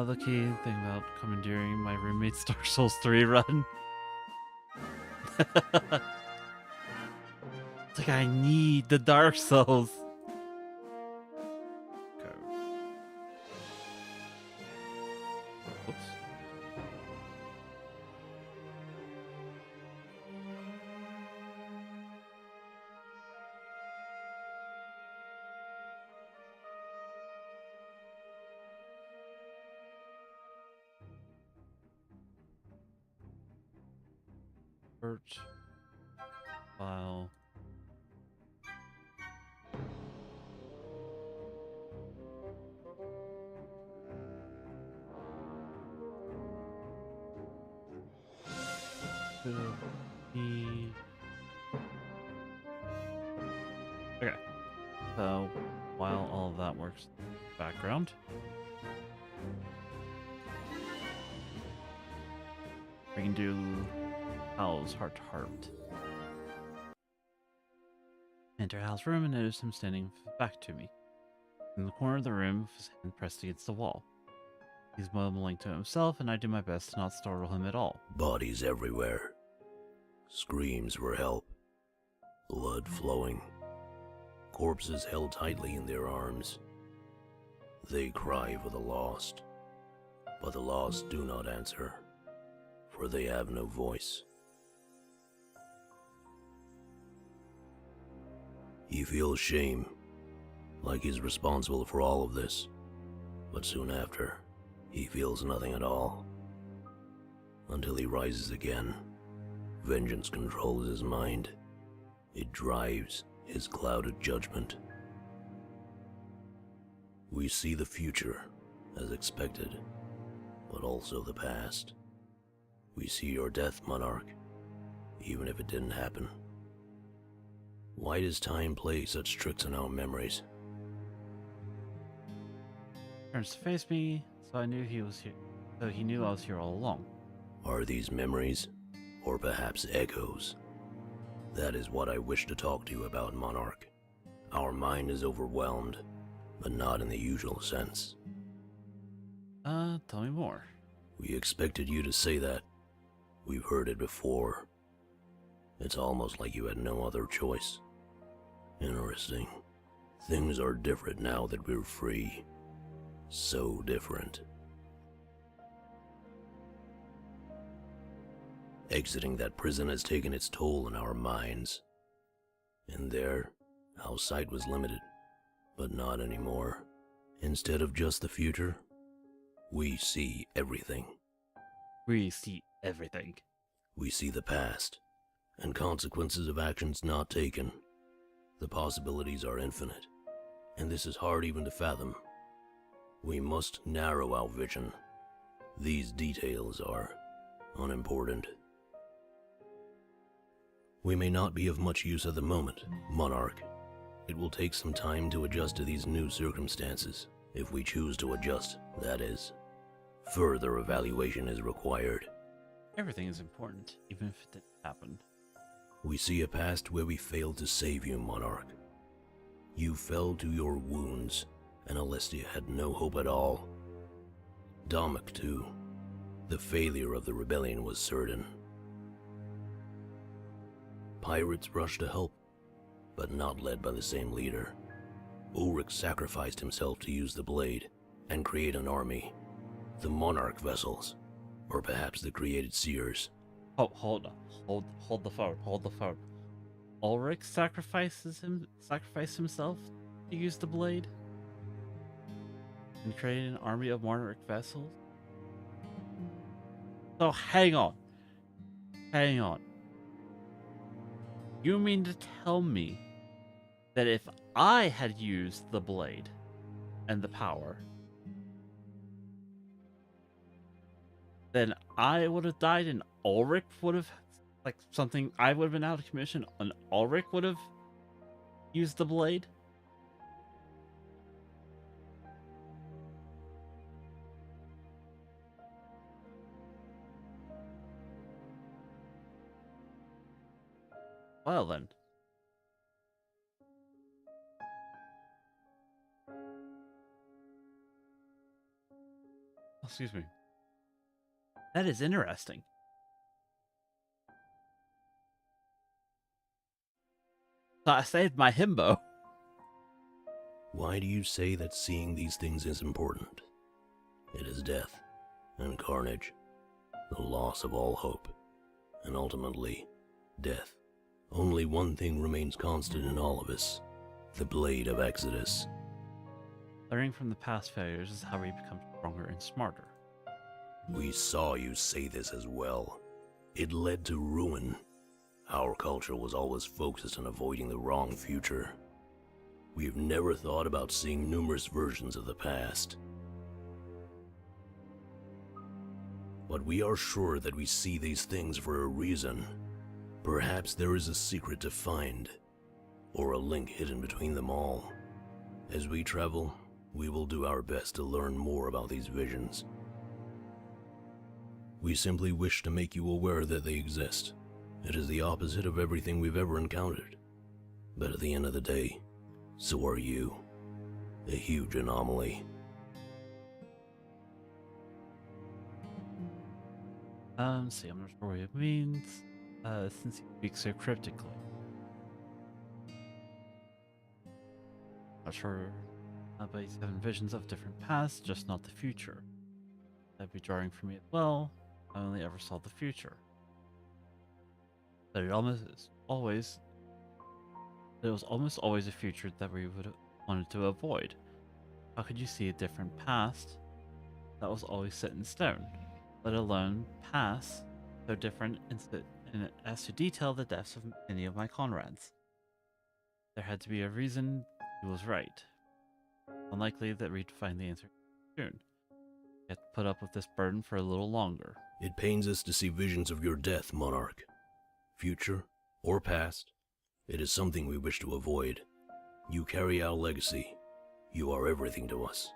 The key thing about commandeering my roommate's Dark Souls 3 run. It's like I need the Dark Souls. Okay. Oops. File. Okay. So while all of that works in the background, we can do Hal's heart to heart. Enter Hal's room and notice him standing back to me. In the corner of the room, with his hand pressed against the wall. He's mumbling to himself, and I do my best to not startle him at all. Bodies everywhere. Screams for help. Blood flowing. Corpses held tightly in their arms. They cry for the lost. But the lost do not answer, for they have no voice. He feels shame, like he's responsible for all of this. But soon after, he feels nothing at all. Until he rises again. Vengeance controls his mind. It drives his clouded judgment. We see the future, as expected, but also the past. We see your death, Monarch, even if it didn't happen. Why does time play such tricks on our memories? Turns to face me, so I knew he was here. So he knew I was here all along. Are these memories, or perhaps echoes? That is what I wish to talk to you about, Monarch. Our mind is overwhelmed, but not in the usual sense. Tell me more. We expected you to say that. We've heard it before. It's almost like you had no other choice. Interesting. Things are different now that we're free. So different. Exiting that prison has taken its toll on our minds. And there, our sight was limited, but not anymore. Instead of just the future, we see everything. We see everything. We see the past, and consequences of actions not taken. The possibilities are infinite, and this is hard even to fathom. We must narrow our vision. These details are unimportant. We may not be of much use at the moment, Monarch. It will take some time to adjust to these new circumstances, if we choose to adjust, that is. Further evaluation is required. Everything is important, even if it didn't happen. We see a past where we failed to save you, Monarch. You fell to your wounds, and Alestia had no hope at all. Domic, too. The failure of the rebellion was certain. Pirates rushed to help, but not led by the same leader. Ulrich sacrificed himself to use the blade and create an army. The Monarch vessels, or perhaps the created seers. Oh, hold the phone. Ulrich sacrificed himself to use the blade and create an army of Monarch vessels. So hang on. You mean to tell me that if I had used the blade and the power, then I would have died and Ulrich would have, I would have been out of commission and Ulrich would have used the blade? Well then. Excuse me. That is interesting. So I saved my himbo. Why do you say that seeing these things is important? It is death and carnage, the loss of all hope, and ultimately, death. Only one thing remains constant in all of us, the Blade of Exodus. Learning from the past failures is how we become stronger and smarter. We saw you say this as well. It led to ruin. Our culture was always focused on avoiding the wrong future. We've never thought about seeing numerous versions of the past. But we are sure that we see these things for a reason. Perhaps there is a secret to find, or a link hidden between them all. As we travel, we will do our best to learn more about these visions. We simply wish to make you aware that they exist. It is the opposite of everything we've ever encountered. But at the end of the day, so are you. A huge anomaly. See, I'm not sure what it means, since he speaks so cryptically. Not sure, but he's having visions of different pasts, just not the future. That'd be jarring for me as well. I only ever saw the future. But it was almost always a future that we would have wanted to avoid. How could you see a different past that was always set in stone, let alone past so different as to detail the deaths of many of my comrades? There had to be a reason. He was right. Unlikely that we'd find the answer soon. We have to put up with this burden for a little longer. It pains us to see visions of your death, Monarch. Future or past, it is something we wish to avoid. You carry our legacy. You are everything to us.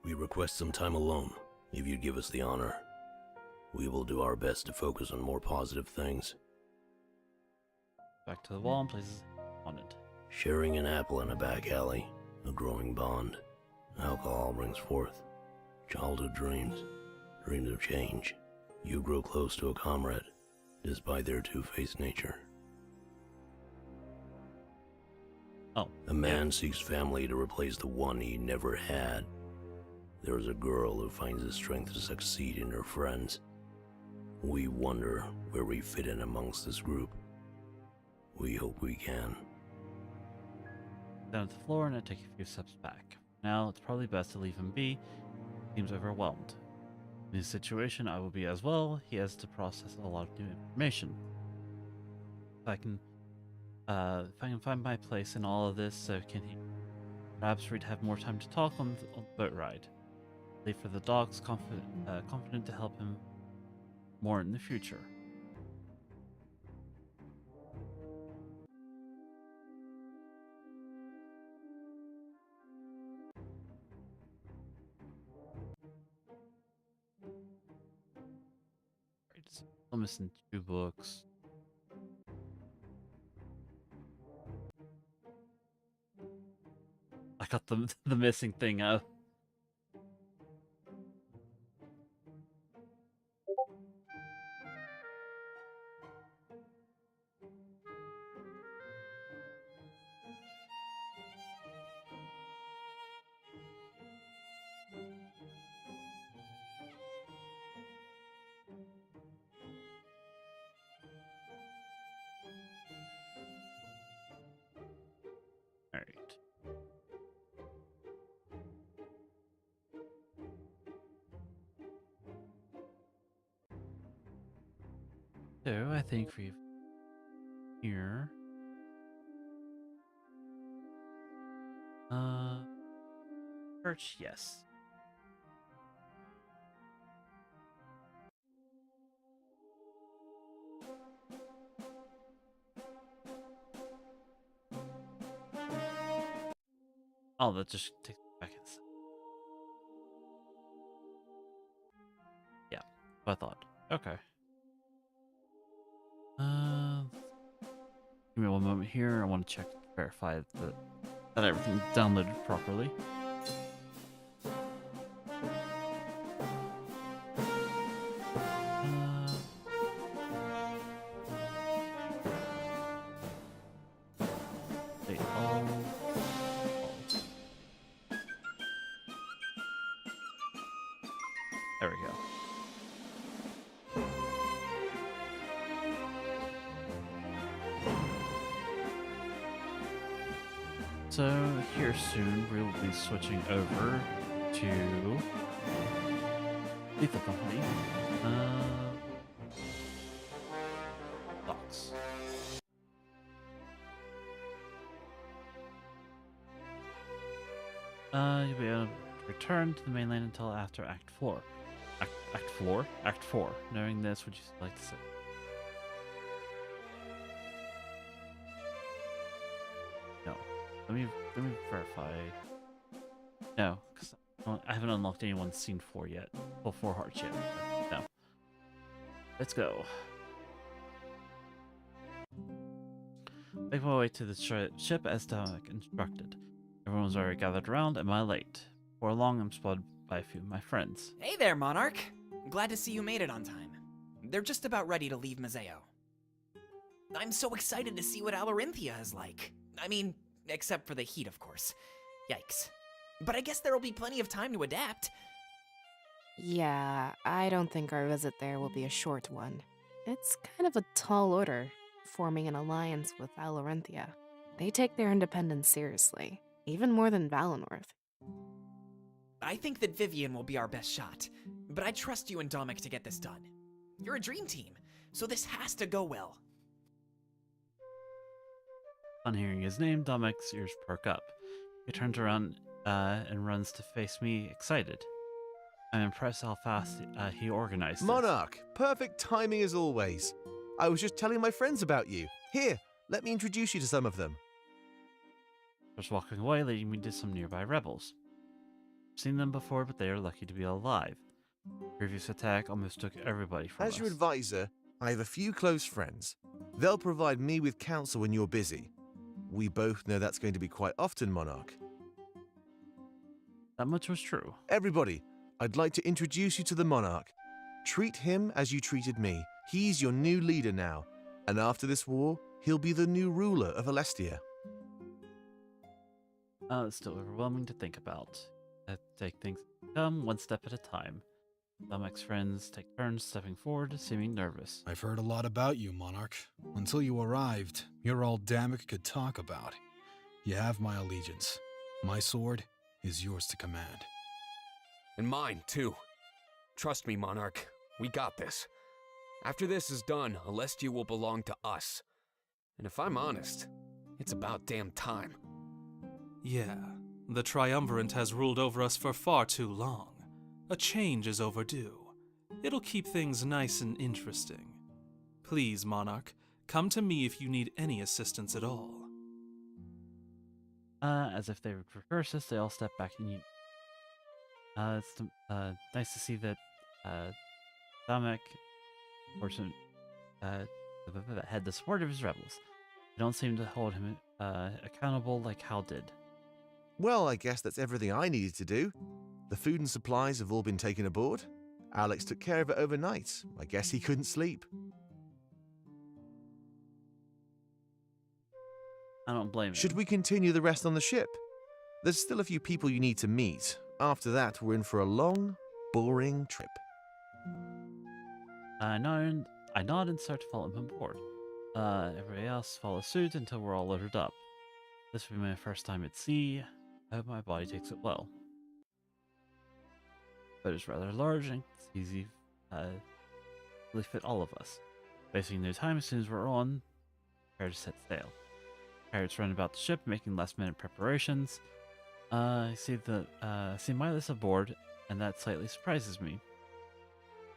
We request some time alone, if you'd give us the honor. We will do our best to focus on more positive things. Back to the wall and places on it. Sharing an apple in a back alley, a growing bond. Alcohol brings forth childhood dreams, dreams of change. You grow close to a comrade, despite their two-faced nature. Oh. A man seeks family to replace the one he never had. There is a girl who finds the strength to succeed in her friends. We wonder where we fit in amongst this group. We hope we can. Down to the floor and I take a few steps back. Now it's probably best to leave him be. He seems overwhelmed. In his situation, I will be as well. He has to process a lot of new information. If I can find my place in all of this, so can he? Perhaps we'd have more time to talk on the boat ride. Leave for the dogs, confident to help him more in the future. I'm missing 2 books. I got the missing thing out. Alright. So I think we've here. Church, yes. Oh, that just takes seconds. Yeah, what I thought. Okay. Give me one moment here. I want to check to verify that everything's downloaded properly. They all. There we go. So here soon we'll be switching over to Lethal Company. Thoughts. You'll be able to return to the mainland until after Act 4. Act 4. Knowing this, would you like to say? No. Let me verify. No, because I haven't unlocked anyone's scene 4 yet. Well, 4 hearts yet. No. Let's go. Make my way to the ship as Dominic instructed. Everyone's already gathered around. Am I late? Before long, I'm spotted by a few of my friends. Hey there, Monarch. Glad to see you made it on time. They're just about ready to leave Mazeo. I'm so excited to see what Alarinthia is like. I mean, except for the heat, of course. Yikes. But I guess there'll be plenty of time to adapt. Yeah, I don't think our visit there will be a short one. It's kind of a tall order, forming an alliance with Alarinthia. They take their independence seriously, even more than Valinor. I think that Vivian will be our best shot, but I trust you and Dominic to get this done. You're a dream team, so this has to go well. On hearing his name, Dominic's ears perk up. He turns around and runs to face me, excited. I'm impressed how fast he organized this. Monarch, perfect timing as always. I was just telling my friends about you. Here, let me introduce you to some of them. Just walking away, leading me to some nearby rebels. I've seen them before, but they are lucky to be alive. Previous attack almost took everybody from us. As your advisor, I have a few close friends. They'll provide me with counsel when you're busy. We both know that's going to be quite often, Monarch. That much was true. Everybody, I'd like to introduce you to the Monarch. Treat him as you treated me. He's your new leader now, and after this war, he'll be the new ruler of Alestia. It's still overwhelming to think about. I take things one step at a time. Dominic's friends take turns stepping forward, seeming nervous. I've heard a lot about you, Monarch. Until you arrived, you're all Damek could talk about. You have my allegiance. My sword is yours to command. And mine, too. Trust me, Monarch. We got this. After this is done, Alestia will belong to us. And if I'm honest, it's about damn time. Yeah, the Triumvirate has ruled over us for far too long. A change is overdue. It'll keep things nice and interesting. Please, Monarch, come to me if you need any assistance at all. As if they would reverse us, they all step back and it's nice to see that Dominic fortune had the support of his rebels. They don't seem to hold him accountable like Hal did. Well, I guess that's everything I needed to do. The food and supplies have all been taken aboard. Alex took care of it overnight. I guess he couldn't sleep. I don't blame him. Should we continue the rest on the ship? There's still a few people you need to meet. After that, we're in for a long, boring trip. I nod and start to follow him on board. Everybody else follows suit until we're all loaded up. This will be my first time at sea. I hope my body takes it well. But it's rather large and it's easy to fit all of us. Wasting no time as soon as we're on, prepare to set sail. Pirates run about the ship, making last-minute preparations. I see Milas aboard, and that slightly surprises me.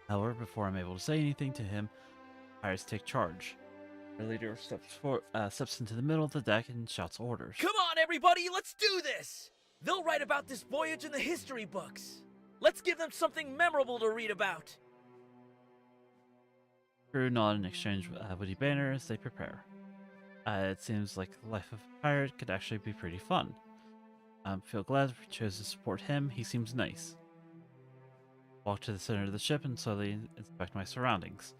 However, before I'm able to say anything to him, pirates take charge. Our leader steps into the middle of the deck and shouts orders. Come on, everybody, let's do this! They'll write about this voyage in the history books. Let's give them something memorable to read about. Crew nod and exchange witty banner as they prepare. It seems like the life of a pirate could actually be pretty fun. I feel glad we chose to support him. He seems nice. Walk to the center of the ship and slowly inspect my surroundings.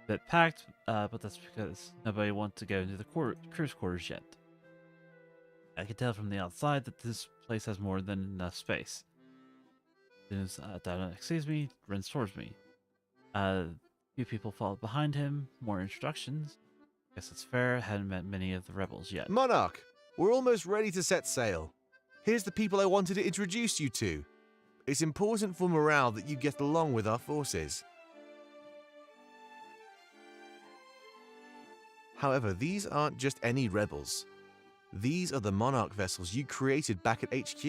A bit packed, but that's because nobody wants to go into the crew's quarters yet. I can tell from the outside that this place has more than enough space. As soon as Dada sees me, runs towards me. Few people follow behind him, more introductions. Guess it's fair, hadn't met many of the rebels yet. Monarch, we're almost ready to set sail. Here's the people I wanted to introduce you to. It's important for morale that you get along with our forces. However, these aren't just any rebels. These are the Monarch vessels you created back at HQ.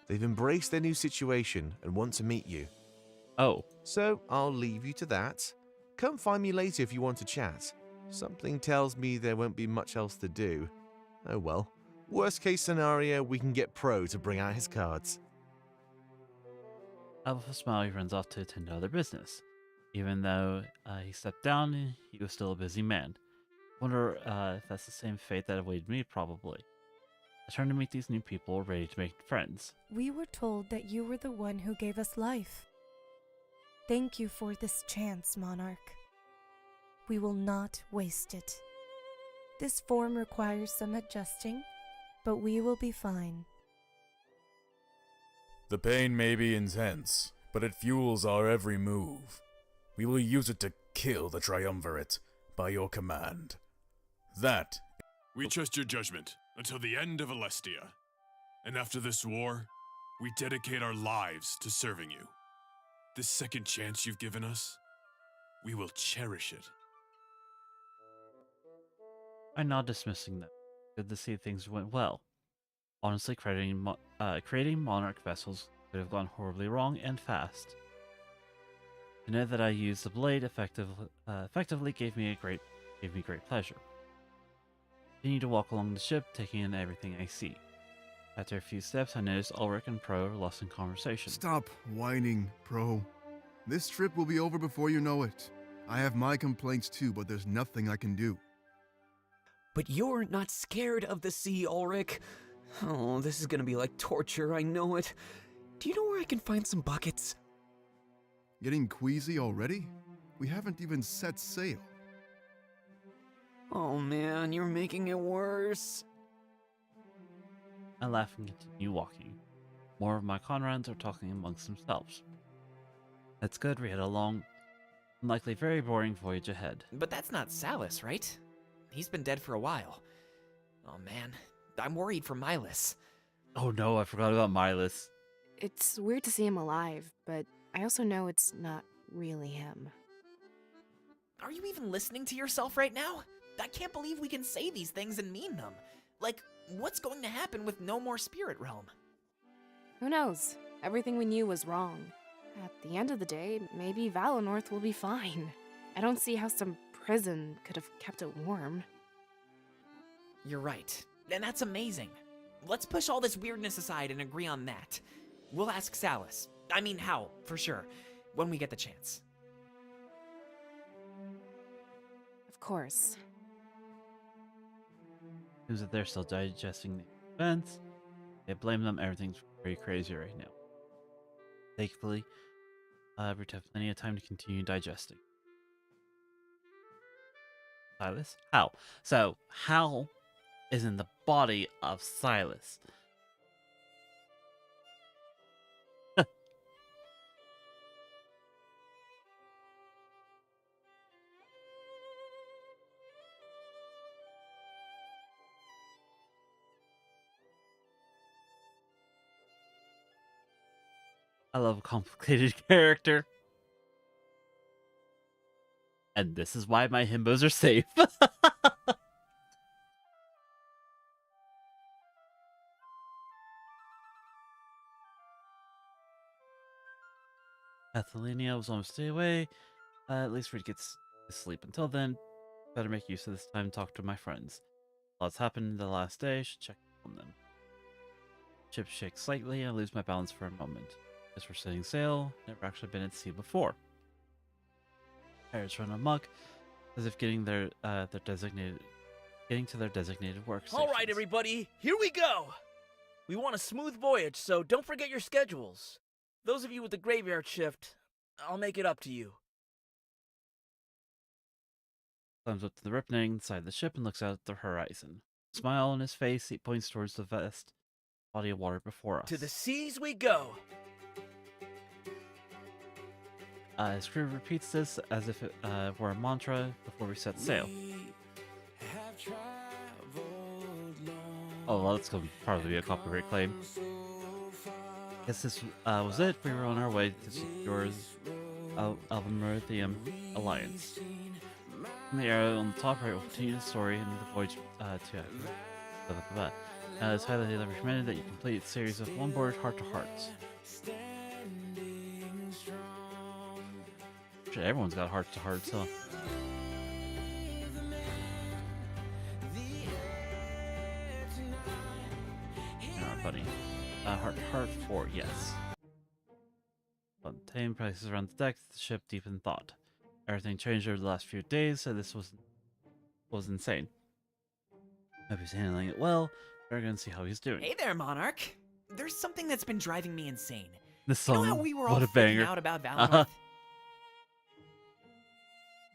They've embraced their new situation and want to meet you. Oh. So I'll leave you to that. Come find me later if you want to chat. Something tells me there won't be much else to do. Oh well. Worst case scenario, we can get Pro to bring out his cards. With a smile, he runs off to attend to other business. Even though he stepped down, he was still a busy man. Wonder if that's the same fate that awaited me, probably. I turn to meet these new people, ready to make friends. We were told that you were the one who gave us life. Thank you for this chance, Monarch. We will not waste it. This form requires some adjusting, but we will be fine. The pain may be intense, but it fuels our every move. We will use it to kill the Triumvirate by your command. We trust your judgment until the end of Alestia. And after this war, we dedicate our lives to serving you. This second chance you've given us, we will cherish it. I'm not dismissing them. Good to see things went well. Honestly, creating Monarch vessels could have gone horribly wrong and fast. To know that I used the blade effectively gave me great pleasure. Continue to walk along the ship, taking in everything I see. After a few steps, I noticed Ulrich and Pro are lost in conversation. Stop whining, Pro. This trip will be over before you know it. I have my complaints too, but there's nothing I can do. But you're not scared of the sea, Ulrich. Oh, this is gonna be like torture, I know it. Do you know where I can find some buckets? Getting queasy already? We haven't even set sail. Oh man, you're making it worse. I laugh and continue walking. More of my comrades are talking amongst themselves. That's good, we had a long, likely very boring voyage ahead. But that's not Salus, right? He's been dead for a while. Oh man, I'm worried for Milas. Oh no, I forgot about Milas. It's weird to see him alive, but I also know it's not really him. Are you even listening to yourself right now? I can't believe we can say these things and mean them. Like, what's going to happen with no more Spirit Realm? Who knows? Everything we knew was wrong. At the end of the day, maybe Valonorth will be fine. I don't see how some prison could have kept it warm. You're right, and that's amazing. Let's push all this weirdness aside and agree on that. We'll ask Salus. I mean Hal, for sure, when we get the chance. Of course. Seems that they're still digesting the events. I blame them. Everything's very crazy right now. Thankfully, we have plenty of time to continue digesting. Silas? Hal. So, Hal is in the body of Silas. I love a complicated character. And this is why my himbos are safe. Athelenia was almost a day away. At least Reed gets to sleep. Until then, better make use of this time to talk to my friends. Lots happened the last day. Should check on them. Ship shakes slightly. I lose my balance for a moment. As we're setting sail, never actually been at sea before. Pirates run amok, as if getting to their designated workstations. All right, everybody, here we go. We want a smooth voyage, so don't forget your schedules. Those of you with the graveyard shift, I'll make it up to you. Climbs up to the ripping inside the ship and looks out at the horizon. Smile on his face, he points towards the vast body of water before us. To the seas we go. His crew repeats this as if it were a mantra before we set sail. Oh, well, that's going to probably be a copyright claim. Guess this was it. We were on our way to secure YamersMidnightMarket Alliance. The arrow on the top right will continue the story and the voyage to it's highly recommended that you complete a series of onboard heart-to-hearts. Shit, everyone's got heart-to-hearts, huh? Alright, buddy. Heart-to-heart 4, yes. Tame prices around the deck, the ship deep in thought. Everything changed over the last few days, so this was insane. Hope he's handling it well. We're gonna see how he's doing. Hey there, Monarch. There's something that's been driving me insane. This song, you know how we were all what a freaking banger. out about Valinor?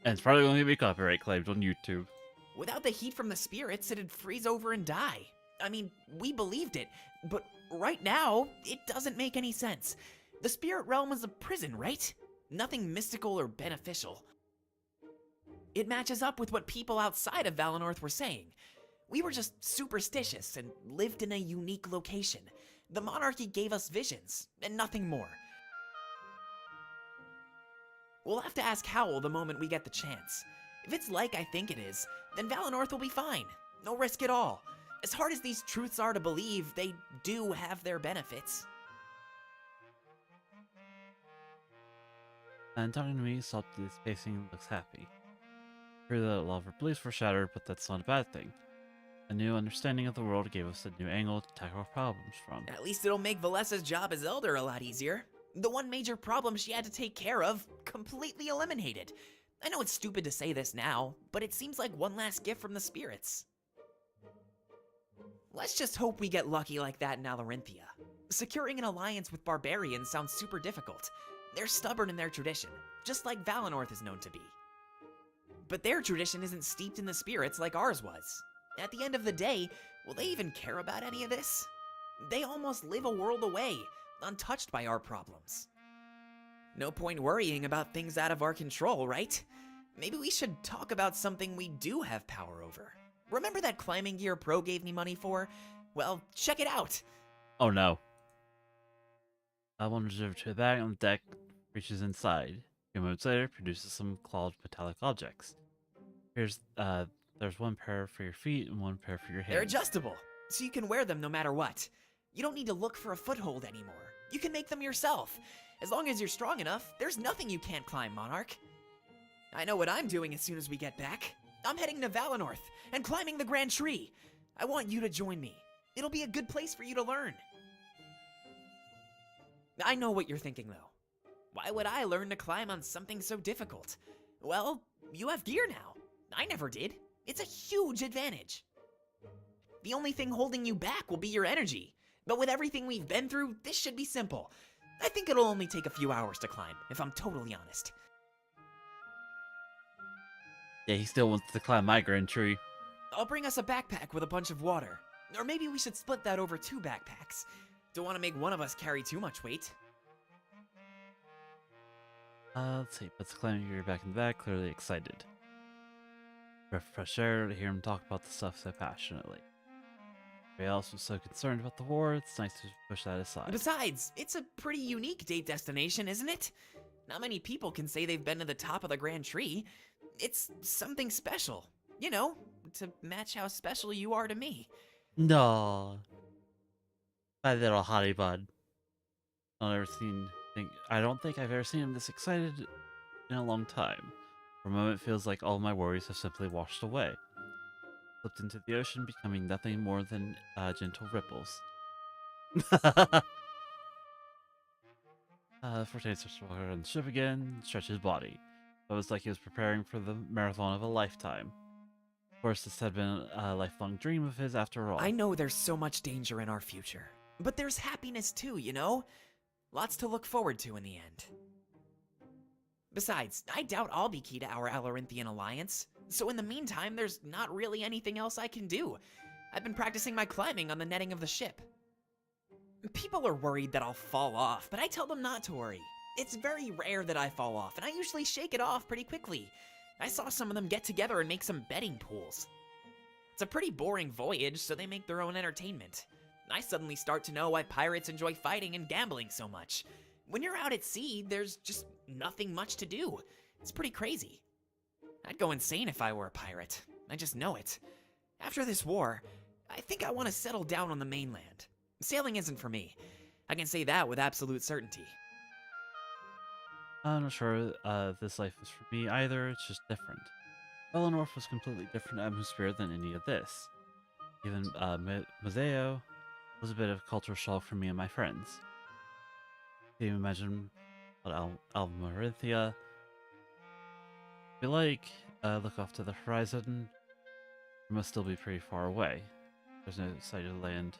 And it's probably going to be copyright claimed on YouTube. Without the heat from the spirits, it'd freeze over and die. I mean, we believed it, but right now, it doesn't make any sense. The spirit realm is a prison, right? Nothing mystical or beneficial. It matches up with what people outside of Valinor were saying. We were just superstitious and lived in a unique location. The monarchy gave us visions, and nothing more. We'll have to ask Howl the moment we get the chance. If it's like I think it is, then Valinor will be fine. No risk at all. As hard as these truths are to believe, they do have their benefits. And talking to me, stopped this pacing looks happy. True that a lot of our beliefs were shattered, but that's not a bad thing. A new understanding of the world gave us a new angle to tackle our problems from. At least it'll make Valessa's job as Elder a lot easier. The one major problem she had to take care of, completely eliminated. I know it's stupid to say this now, but it seems like one last gift from the spirits. Let's just hope we get lucky like that in Alarinthia. Securing an alliance with barbarians sounds super difficult. They're stubborn in their tradition, just like Valinor is known to be. But their tradition isn't steeped in the spirits like ours was. At the end of the day, will they even care about any of this? They almost live a world away, untouched by our problems. No point worrying about things out of our control, right? Maybe we should talk about something we do have power over. Remember that climbing gear Pro gave me money for? Well, check it out! Oh no. I wanders over to the bag on the deck, reaches inside. A few moments later, produces some clawed metallic objects. There's one pair for your feet and one pair for your hands. They're adjustable, so you can wear them no matter what. You don't need to look for a foothold anymore. You can make them yourself. As long as you're strong enough, there's nothing you can't climb, Monarch. I know what I'm doing as soon as we get back. I'm heading to Valinor and climbing the Grand Tree. I want you to join me. It'll be a good place for you to learn. I know what you're thinking, though. Why would I learn to climb on something so difficult? Well, you have gear now. I never did. It's a huge advantage. The only thing holding you back will be your energy. But with everything we've been through, this should be simple. I think it'll only take a few hours to climb, if I'm totally honest. Yeah, he still wants to climb my grand tree. I'll bring us a backpack with a bunch of water. Or maybe we should split that over 2 backpacks. Don't want to make one of us carry too much weight. Let's see. Puts climbing gear back in the bag, clearly excited. Breath of fresh air to hear him talk about the stuff so passionately. Everybody else was so concerned about the war, it's nice to push that aside. Besides, it's a pretty unique date destination, isn't it? Not many people can say they've been to the top of the Grand Tree. It's something special. You know, to match how special you are to me. No. My little honey bun. I don't think I've ever seen him this excited in a long time. For a moment, it feels like all my worries have simply washed away. Slipped into the ocean, becoming nothing more than gentle ripples. Forte starts to walk on the ship again, stretch his body. It was like he was preparing for the marathon of a lifetime. Of course, this had been a lifelong dream of his after all. I know there's so much danger in our future, but there's happiness too, you know? Lots to look forward to in the end. Besides, I doubt I'll be key to our Alorinthian alliance, so in the meantime, there's not really anything else I can do. I've been practicing my climbing on the netting of the ship. People are worried that I'll fall off, but I tell them not to worry. It's very rare that I fall off, and I usually shake it off pretty quickly. I saw some of them get together and make some betting pools. It's a pretty boring voyage, so they make their own entertainment. I suddenly start to know why pirates enjoy fighting and gambling so much. When you're out at sea, there's just nothing much to do. It's pretty crazy. I'd go insane if I were a pirate. I just know it. After this war, I think I want to settle down on the mainland. Sailing isn't for me. I can say that with absolute certainty. I'm not sure this life is for me either, it's just different. Eleanor was completely different atmosphere than any of this. Even Museo was a bit of a cultural shock for me and my friends. Can you imagine what Almarithia be like? Look off to the horizon. It must still be pretty far away. There's no sight of land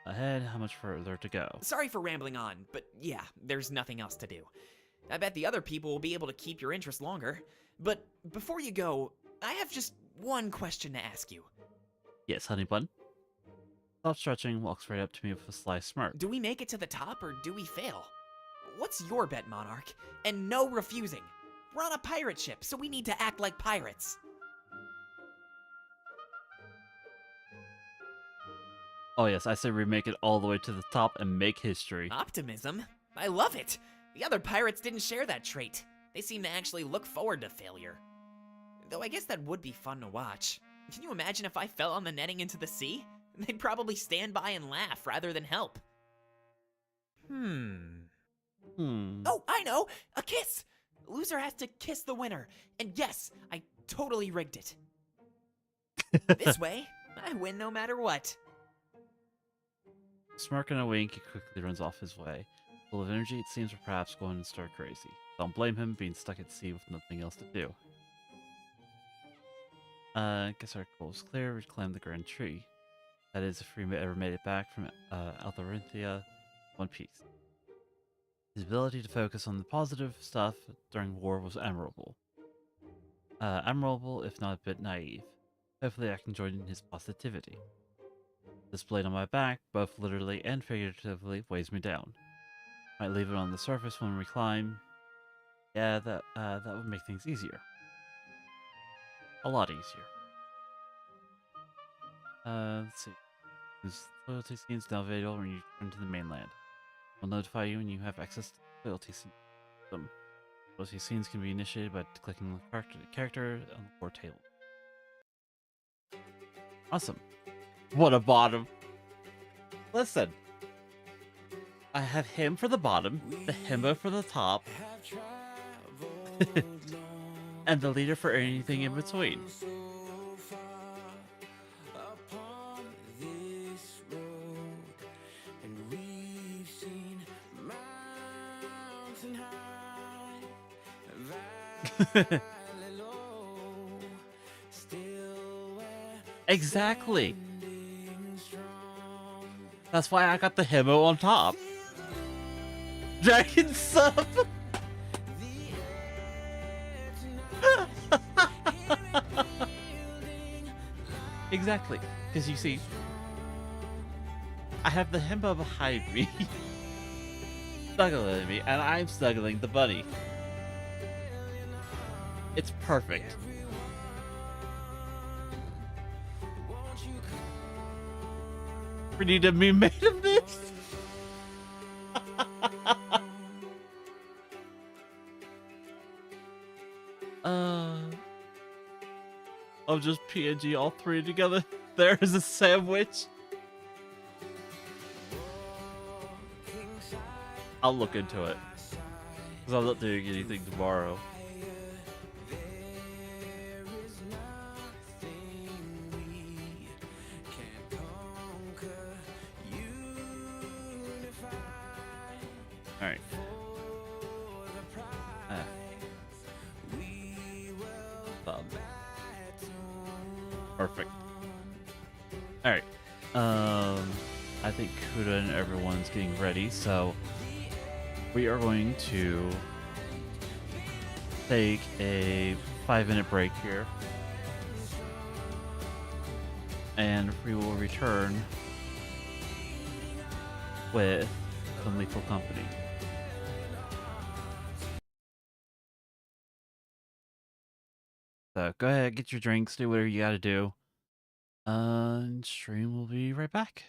ahead. How much further to go? Sorry for rambling on, but yeah, there's nothing else to do. I bet the other people will be able to keep your interest longer. But before you go, I have just one question to ask you. Yes, honey bun. Stops stretching, walks right up to me with a sly smirk. Do we make it to the top or do we fail? What's your bet, Monarch? And no refusing. We're on a pirate ship, so we need to act like pirates. Oh yes, I say we make it all the way to the top and make history. Optimism? I love it. The other pirates didn't share that trait. They seem to actually look forward to failure. Though I guess that would be fun to watch. Can you imagine if I fell on the netting into the sea? They'd probably stand by and laugh rather than help. Oh, I know! A kiss! Loser has to kiss the winner. And yes, I totally rigged it. This way, I win no matter what. Smirking a wink, he quickly runs off his way. Full of energy, it seems, or perhaps going to start crazy. Don't blame him, being stuck at sea with nothing else to do. Guess our goal is clear. We climb the Grand Tree. That is, if we ever made it back from Althorynthia one piece. His ability to focus on the positive stuff during war was admirable. Admirable, if not a bit naive. Hopefully I can join in his positivity. This blade on my back, both literally and figuratively, weighs me down. Might leave it on the surface when we climb. Yeah, that would make things easier. A lot easier. Let's see. This loyalty scenes now available when you return to the mainland. We'll notify you when you have access to the loyalty scenes. Loyalty scenes can be initiated by clicking the character on the core table. Awesome. What a bottom. Listen. I have him for the bottom, the himbo for the top, and the leader for anything in between. Exactly. That's why I got the himo on top. Dragon sub. Exactly, because you see, I have the himbo behind me, snuggling me, and I'm snuggling the bunny. It's perfect. We need a meme made of this. I'll just PNG all three together. There is a sandwich. I'll look into it. Because I'm not doing anything tomorrow. Alright. Perfect. Alright. I think Kuda and everyone's getting ready, so we are going to take a 5-minute break here. And we will return with some Lethal Company. So go ahead, get your drinks, do whatever you gotta do. And stream will be right back.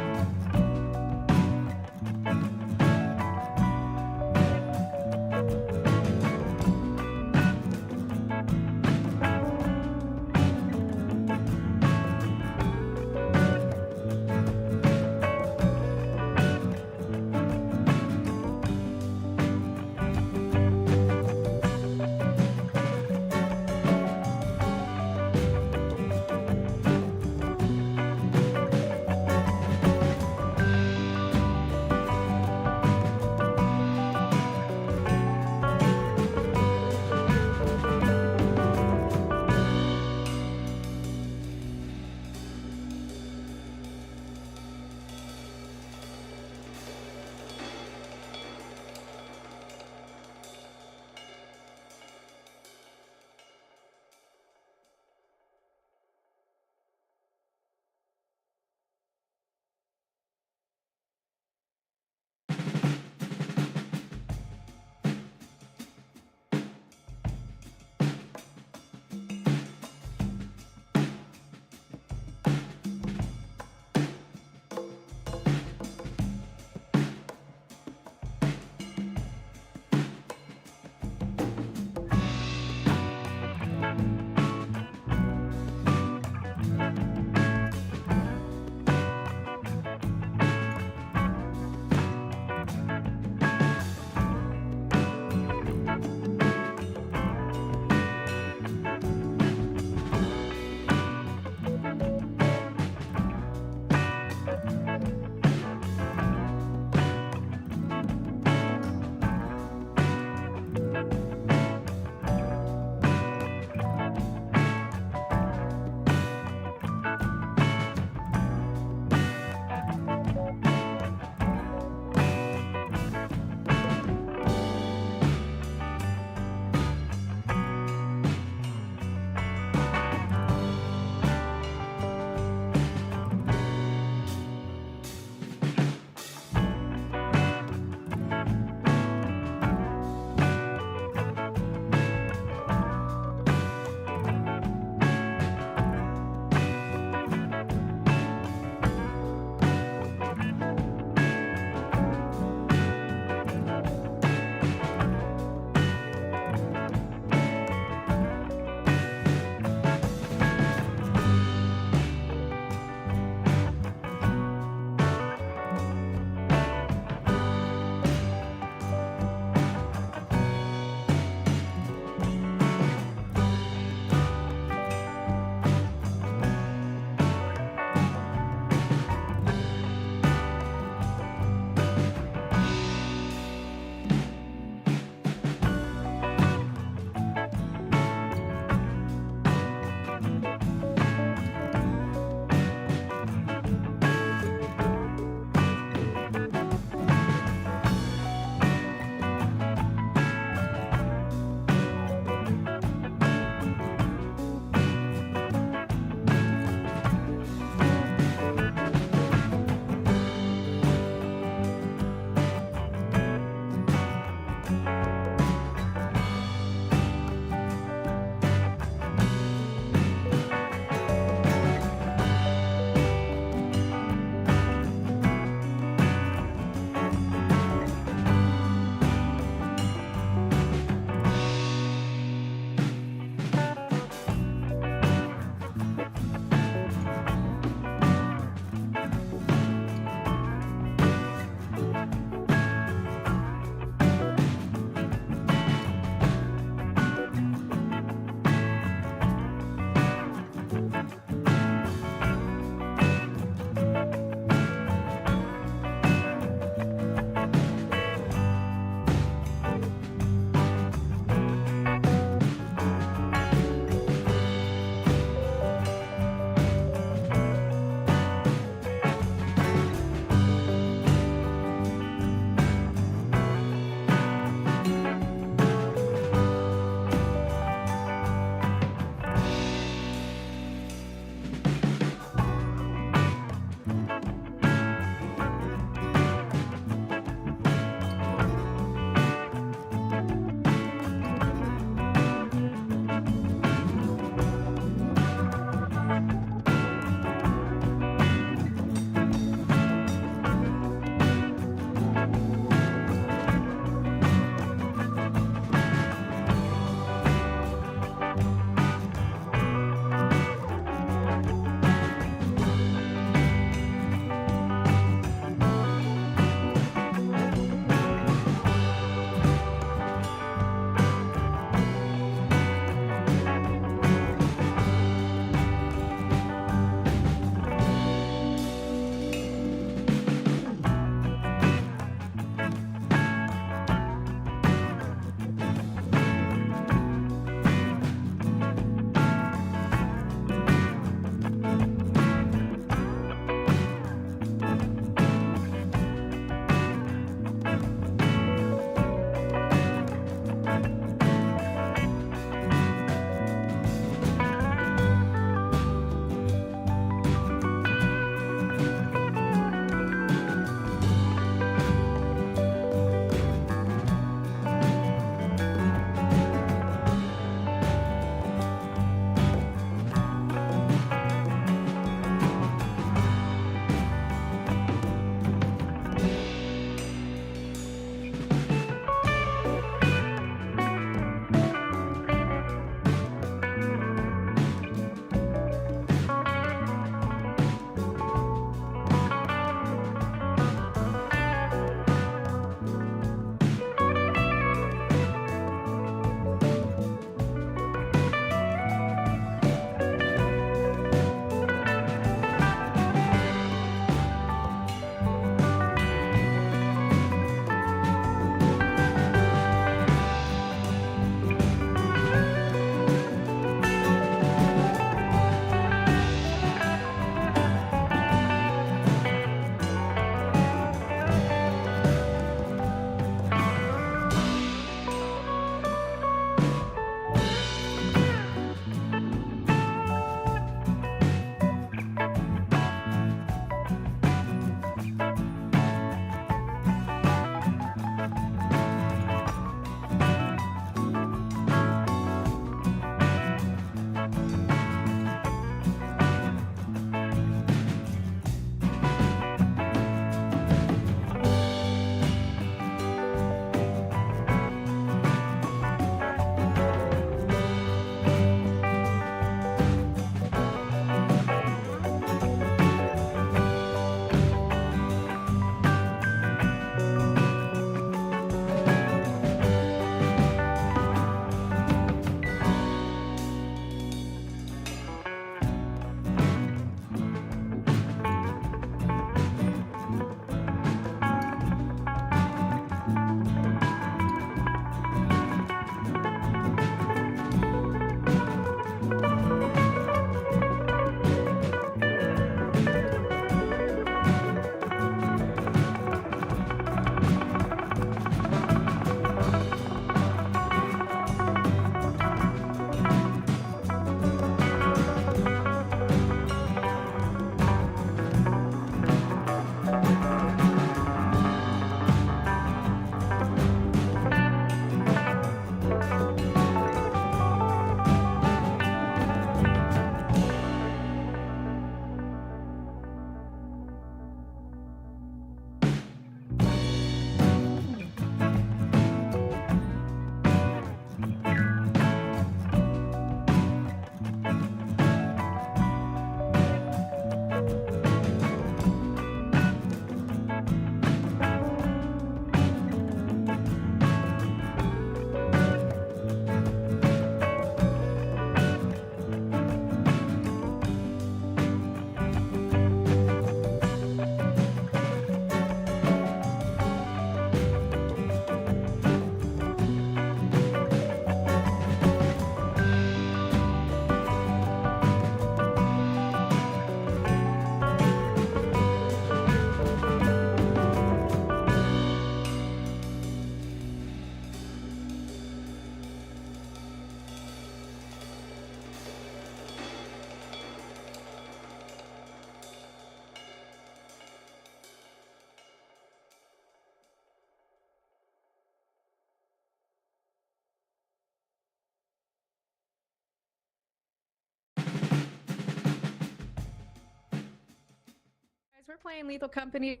we're playing Lethal Company.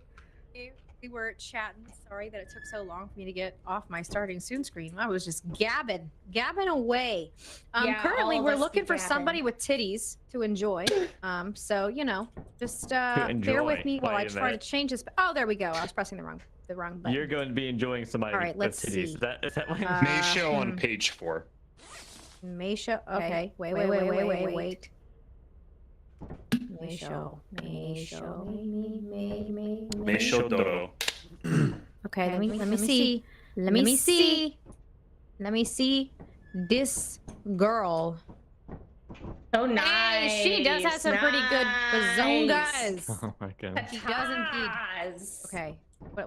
We were chatting. Sorry that it took so long for me to get off my starting soon screen. I was just gabbing away. Yeah, Currently, all of we're us looking be for gabbing. somebody with titties to enjoy. So you know, just bear enjoy. with me while I Wait a try to minute. change this. Oh, there we go. I was pressing the wrong button. You're going to be enjoying somebody All right, with let's titties. see. Is that what May show on page 4. May show. Okay. Wait. May show. May show Dodo. Okay, let me see. Let me see this girl. Oh, nice. Hey, she does have some pretty good bazongas. Oh my goodness. She does indeed. Okay.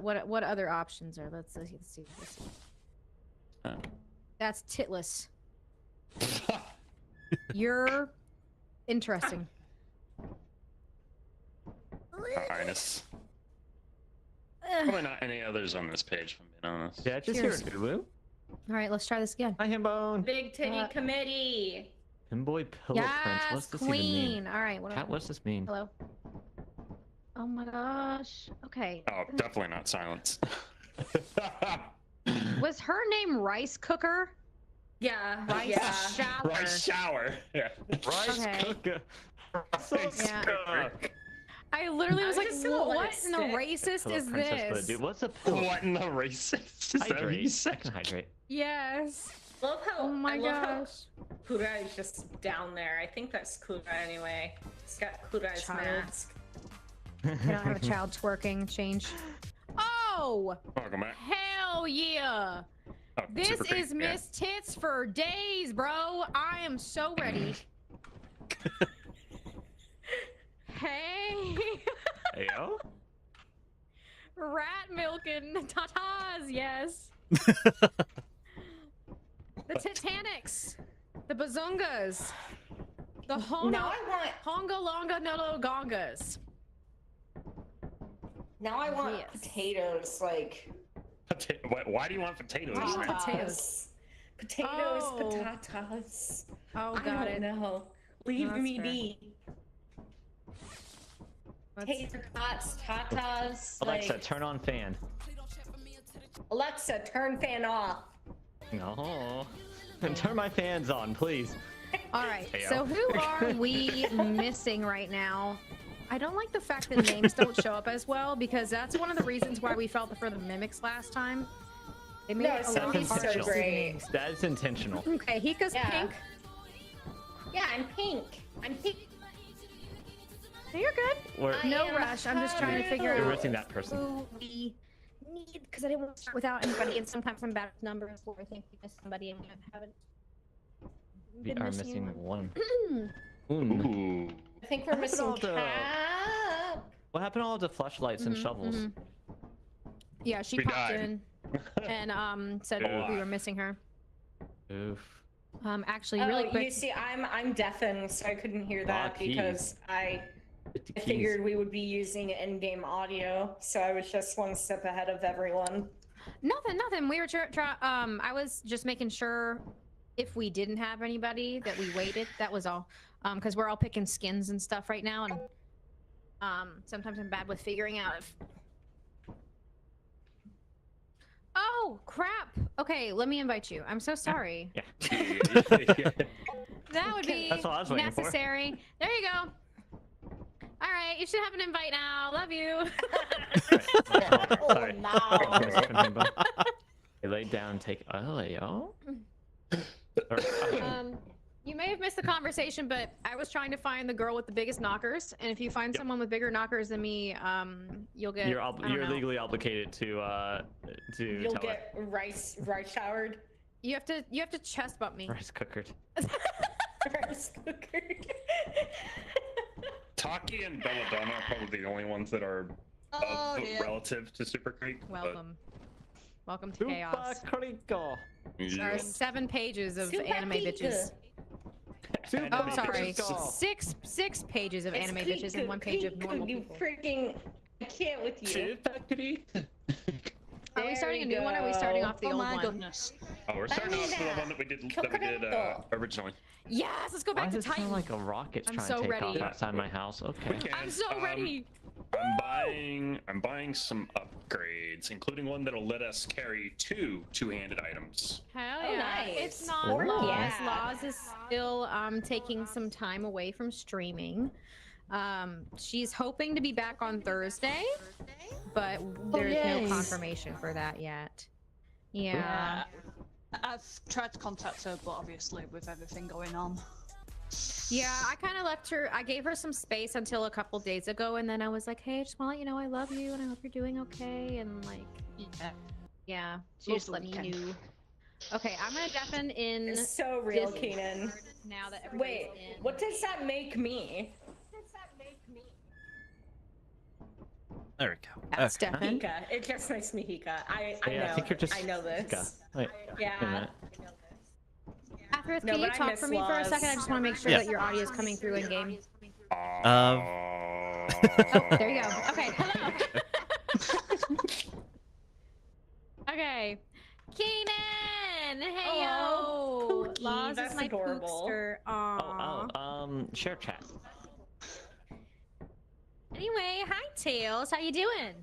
What other options are? Let's see. That's titless. You're interesting. Highness. Probably not any others on this page, if I'm being honest. Yeah, just Cheers. here, Lulu. All right, let's try this again. Hi, Himbone. Big titty committee. Himboy Pillow Prince. What's this even mean? Queen. All right. Cat, what's this mean? Hello. Oh my gosh. Okay. Oh, definitely not silence. Was her name Rice Cooker? Yeah. Rice Shower. Rice shower. Yeah. Rice Okay. cooker. Yeah. I literally was like, just gonna let what it in the stick. racist Pillow is Princess, but this? dude, what's a pillow? What in the racist? Is that what you Hydrate. I said? can hydrate. Yes. Love how, Oh my I love how gosh. Kura is just down there. I think that's Kura anyway. He's got Kura's Child. mask. I don't have a child twerking change. Oh! Welcome back. Hell yeah! Oh, This super great, is yeah. Miss Tits for days, bro. I am so ready. Hey! Heyo? Rat milking tatas, yes. The Titanics. The Bazungas. The Now I want- Honga Longa Nolo Gongas. Now I want Yes. potatoes, like Why do you want potatoes? Oh, man? potatoes. Potatoes, Oh. patatas. Oh, I got don't it. know. Leave No, that's me fair. be. Tater tots, tatas. Alexa, like, turn on fan. Alexa, turn fan off. No. Turn my fans on, please. All right. Heyo. So who are we missing right now? I don't like the fact that names don't show up as well because that's one of the reasons why we felt for the mimics last time. They made No, it a so lot he's so harder to see the great. names. That is intentional. Okay, Hika's Yeah. pink. Yeah, I'm pink. I'm pink. No, you're good. We're, No rush. I'm just trying to figure You're out missing that person. who we need because I didn't want to start without anybody. And sometimes I'm bad with numbers where I think we missed somebody and we haven't. We been are missing missing anyone. one. Ooh. I think we're What happened missing to all the- Cap. What happened to all the flashlights and Mhm, shovels? mhm. Yeah, she We popped died. in and said Oof. we were missing her. Oof. Actually, Oh, really quick. you see, I'm deafened, so I couldn't hear that keys. because I figured we would be using in-game audio, so I was just one step ahead of everyone. Nothing. We were I was just making sure if we didn't have anybody that we waited. That was all. Because we're all picking skins and stuff right now, and sometimes I'm bad with figuring out if. Oh crap! Okay, let me invite you. I'm so sorry. Yeah. That would be That's what I was waiting for. necessary. There you go. All right, you should have an invite now. Love you. Sorry. no. They laid down, take. Oh, yo. You may have missed the conversation, but I was trying to find the girl with the biggest knockers, and if you find someone with bigger knockers than me, you'll get. You're I don't you're know. legally obligated to You'll tell get rice showered. You have to chest bump me. her. Rice cookered. Rice cooker. Taki and Belladonna are probably the only ones that are Oh, of yeah. relative to Super Creek. but- Welcome to chaos. Rico. There are 7 pages of Super anime bitches. Super Oh, sorry. Rico. 6 pages of anime bitches and 1 page of normal You people. freaking! I can't with you. Are we starting a new one or are we starting off the old one? Goodness. Oh, we're starting off with the one that we did originally. Yes, let's go back Why to does it Titan. sound like a rocket's I'm trying so to take ready. off outside my house? Okay. I'm so ready. I'm buying some upgrades, including one that'll let us carry two-handed items. Hell Oh, yeah. nice. It's not Oh, Laws. yeah. Laws is still taking some time away from streaming. She's hoping to be back on Thursday, but there's no confirmation for that yet. Yeah. I've tried to contact her, but obviously with everything going on. Yeah, I kind of left her. I gave her some space until a couple days ago, and then I was like, "Hey, I just want to let you know I love you, and I hope you're doing okay." And like, yeah, she just let me know. Okay, I'm gonna deafen in. It's so real, Disney Keenan. Now that everybody's Wait, in. what does that make me? There we go. That's Okay. Hika. It just makes me Hika. I Yeah, know. I think you're just I know this. Hika. Wait a Yeah. minute. Athreth, No, can you but I talk miss for me for a Laws. second? I just want to make sure Yeah. that your audio is coming through in game. Uh, Oh, there you go. Okay, hello. Okay, Keenan. Hey Oh, yo. Pookie, Laws that's is my adorable. pookster. Aww. Share chat. Anyway, hi Tails. How you doing?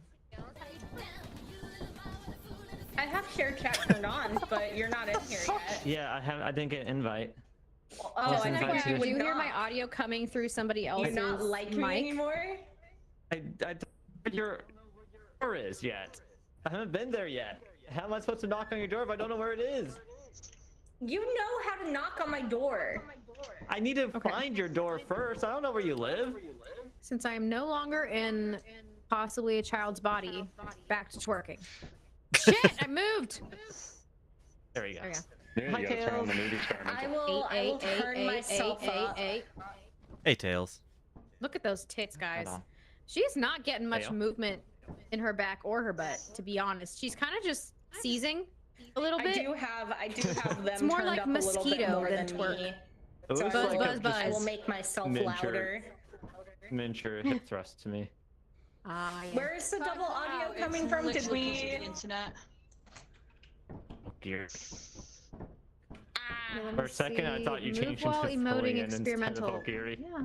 I have share chat turned on, but you're not in here yet. Yeah, I didn't get an invite. Oh, Just I invite think you. you Do would you hear not. my audio coming through somebody You else's not like me mic? anymore? I don't know where your door is yet. I haven't been there yet. How am I supposed to knock on your door if I don't know where it is? You know how to knock on my door. I need to find your door first. I don't know where you live. Since I am no longer in possibly a child's body, back to twerking. Shit, I moved. There we go. There we go. Yeah, you gotta turn on the mood experiment. I will turn myself up. hey, Tails. Look at those tits, guys. on. She's not getting much Tail? movement in her back or her butt, to be honest. She's kind of just seizing a little bit. I do have them It's more turned like up a little bit mosquito more than than twerk. me. It So looks I like will, a just I will make myself miniature- louder. Miniature hip thrust to me. Ah, yeah. Where is the double audio It's coming from? Did literally we? because of the internet. Oh dear. Okay, let For me a second, I see. thought you Move changed while into emoting Florian instead of experimental. Valkyrie. Yeah.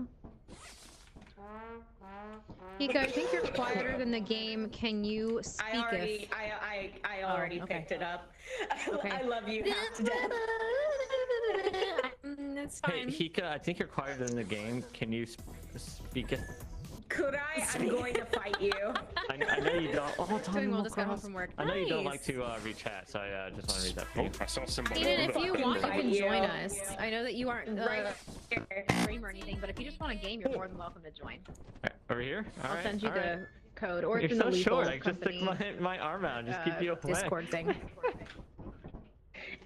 Hika, I think you're quieter than the game. Can you speak? I already okay. picked it up. Okay. I love you half to death. That's Hey, fine. Hika, I think you're quieter than the game. Can you speak it? Could I? I'm going to fight you. I know you don't. Oh, Tom Doing well, just got home Cross. from work. I know you don't Nice. like to re-chat, so I just want to read that for you. I saw symbol. Eden, if you want, you Fight can you. join us. I know that you aren't Right a stream or anything, but if you just want a game, you're more than welcome to join. Alright, over here? I'll Alright, send you alright. the code, or You're it's in so the short. legal I just stick company my arm out and just keep you away. Discord thing.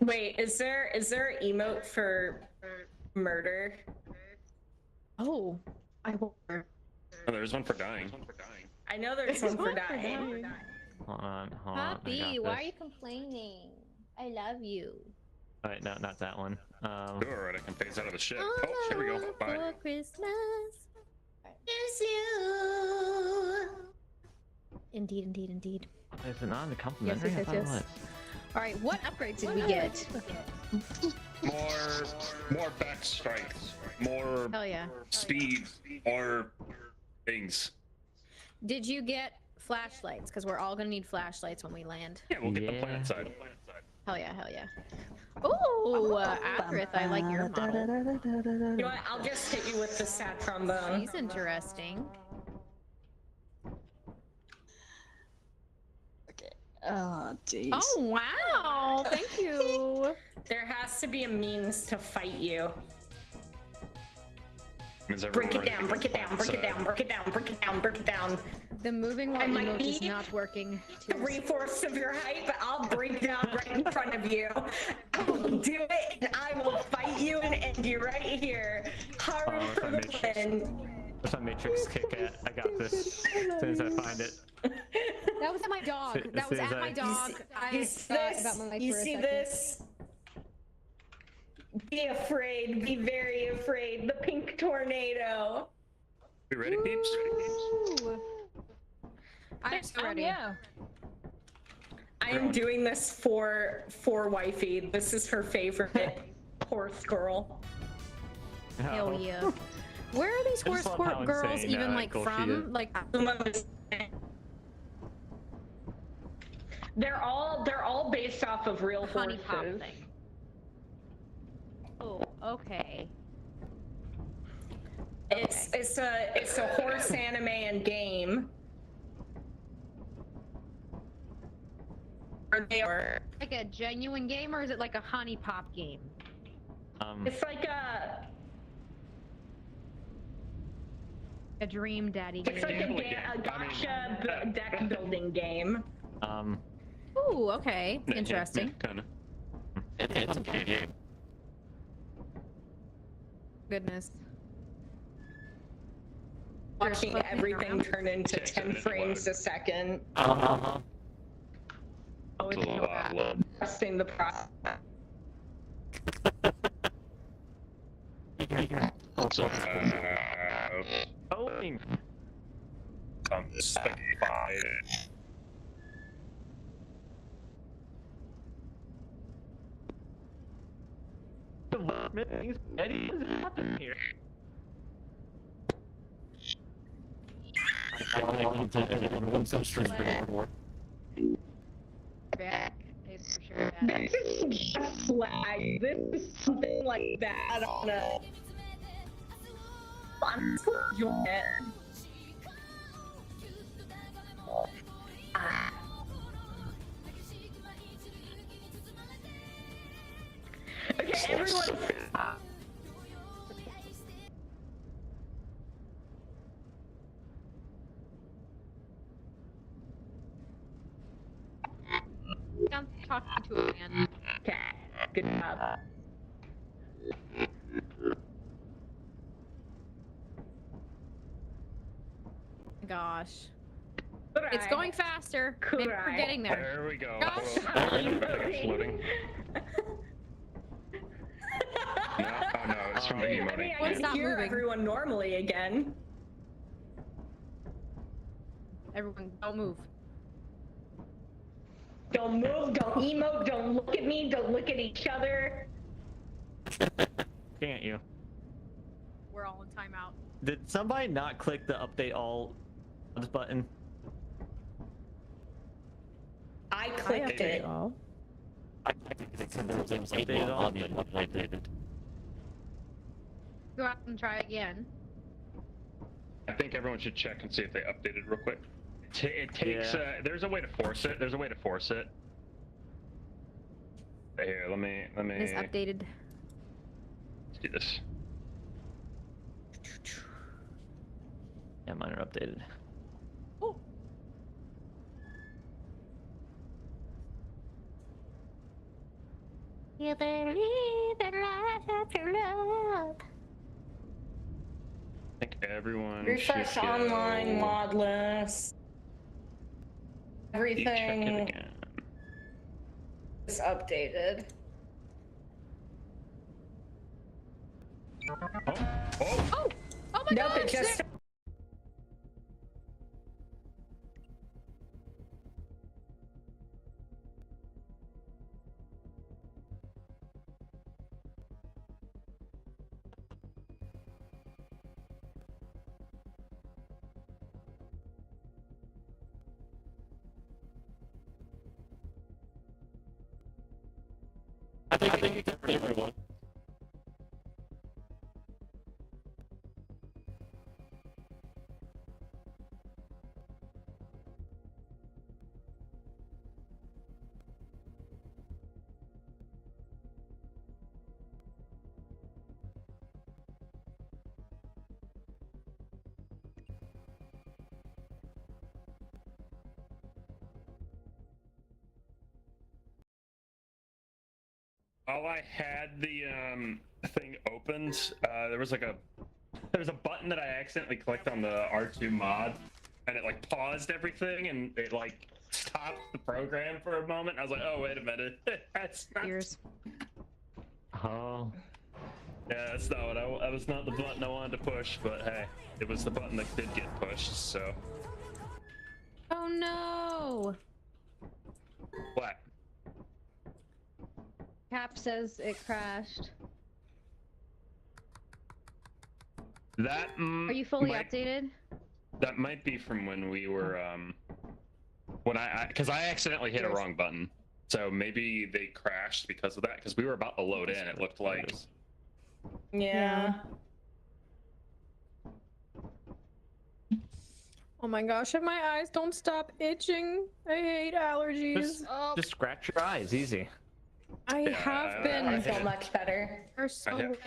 Wait, is there an emote for murder? Oh, I wonder. Oh, there's one for dying. I know there's one for dying. Hold on. I Poppy, got why are this. you complaining? I love you. Alright, no, not that one. Alright, I can phase out of the ship. Oh, here we go. Bye. For Christmas is you. Indeed, indeed, indeed. Is it not in the complimentary? Yes, I thought it was. All right, what upgrades did we get? More back strength. More Hell yeah. speed. More things. Did you get flashlights? Because we're all gonna need flashlights when we land. Yeah, we'll get the planet side. Hell yeah, hell yeah. Ooh, Athreth, I like your model. You know what? I'll just hit you with the sad trombone. She's interesting. Oh, jeez. Oh, wow. Thank you. There has to be a means to fight you. Is Break it everyone down, ready break to it down, get break it planet down, break it down, break it down, break it down. The moving while I might emote is be not working. 3/4 of your height, but I'll break down right in front of you. I will do it, and I will fight you and end you right here. Haru for the win. Where's my Matrix kick at? I got this. As soon as I find it. That was at my dog. As That was soon as at my dog. You I see thought this? about my life You for a see second. this? Be afraid. Be very afraid. The pink tornado. You ready, peeps? I'm so ready. I I'm doing this for wifey. This is her favorite horse girl. Hell yeah. Where are these horse girls even like from? Like they're all based off of real honey pop horses. thing. Oh, okay. It's a horse anime and game. Or they are Like a genuine game, or is it like a honey pop game? It's like a dream daddy game. It's like a gacha deck building game. Ooh, okay, interesting. Kind of. It's a game. Goodness. Watching everything turn into 10 frames a second. Uh-huh. Oh, it's so bad. Trusting the process. Specified. What is happening here? Back. It's for sure bad. This is just flag. This is something like that on a. I'm it. Okay, everyone. I'm talking to a man. Okay, good job. Gosh. It's going faster. Maybe we're getting there. There we go. Gosh. I think it's loading. No, oh no, it's from the emote. I mean, I can hear everyone normally again. Everyone, don't move. Don't move, don't emote, don't look at me, don't look at each other. Can't you? We're all in timeout. Did somebody not click the update all button? I clicked it. Updated all? Go out and try again. I think everyone should check and see if they updated real quick. It takes. There's a way to force it. There's a way to force it. Here, let me. It's updated. Let's do this. Yeah, mine are updated. You believe in life after love. I think everyone Refresh should online go. mod list. Everything is updated. Oh my nope, God! It just. I think you covered everyone. While I had the thing opened, there was a button that I accidentally clicked on the R2 mod, and it like paused everything, and it like stopped the program for a moment. I was like, oh wait a minute, that's not. Oh. Yeah, that's not what that was not the button I wanted to push, but hey, it was the button that did get pushed. So. Oh no! What app says it crashed. That Are you fully updated? That might be from when we were when because I accidentally hit a wrong button. So maybe they crashed because of that, because we were about to load in, it looked like. Yeah. Oh my gosh, if my eyes don't stop itching, I hate allergies. Just scratch your eyes, easy. I have been. I feel much better. I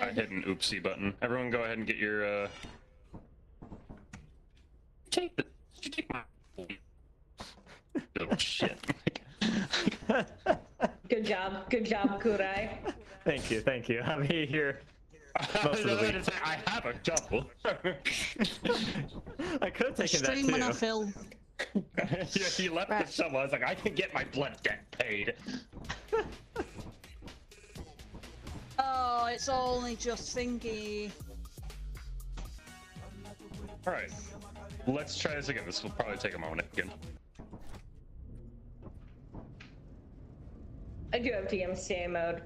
hit an oopsie button. Everyone go ahead and get your take my little shit. Good job, Kurai. Thank you. I'm here most of the week. I have a couple. I could have taken that Stream too. when I film. He left the shovel. I was like, I can get my blood debt paid. Oh, it's only just thingy. Alright. Let's try this again. This will probably take a moment again. I do have DMCA mode.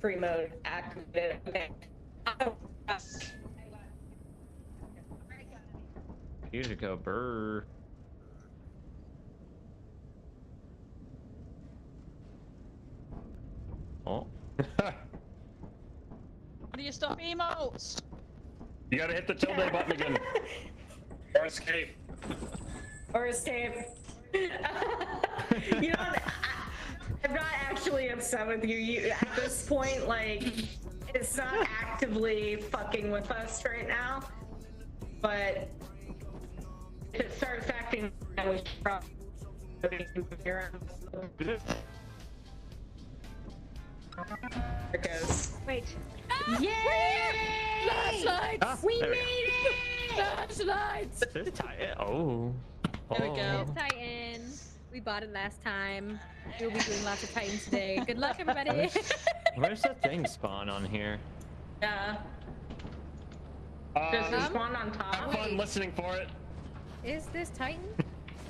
Free mode activated. Okay. Usually go brr. Oh. How do you stop emotes? You gotta hit the tilde button again. Or escape. Or escape. You know, I'm not actually upset with you. At this point, like, it's not actively fucking with us right now. But if it starts acting, we should probably There it goes. Wait. Yay! Flashlights! We there we made it! Flashlights! This Titan. Oh. There we go. Titan. We bought it last time. We'll be doing lots of Titans today. Good luck, everybody. Where's that thing spawn on here? Yeah. Does it spawn on top? Have fun listening for it. Is this Titan?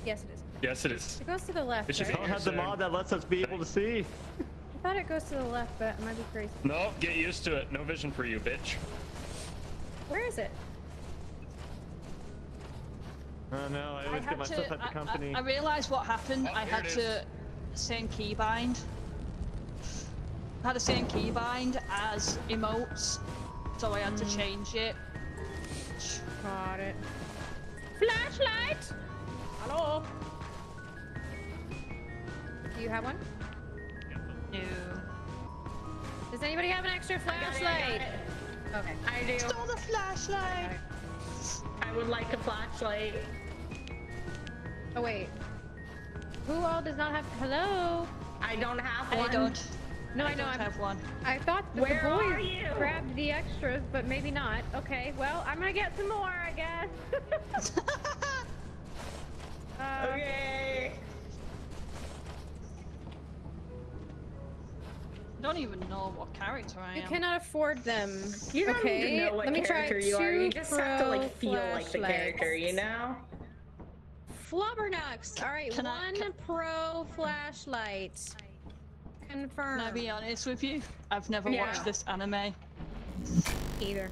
Yes, it is. Yes, it is. It goes to the left, We right? don't have the mod that lets us be able to see. I thought it goes to the left, but I might be crazy. No, get used to it. No vision for you, bitch. Where is it? Oh no, I always get myself at the company. I realised what happened. Oh, I had here it to same keybind. I had the same keybind as emotes, so I had to change it. Got it. Flashlight! Hello? Do you have one? No. Does anybody have an extra flashlight? Okay. I do. Stole the flashlight! I would like a flashlight. Oh wait. Who all does not have? Hello? I don't have one. I don't. No, I I know. don't have one. I thought that Where the are boys you? grabbed the extras, but maybe not. Okay, well, I'm gonna get some more, I guess. Okay. I don't even know what character I am. You cannot afford them. You don't okay, even know what let me character try you are. You 2 just have to like pro feel like the character, you know? Flubbernucks. All right, Can I- one pro flashlight. Confirm. Can I be honest with you? I've never Yeah. watched this anime. Either.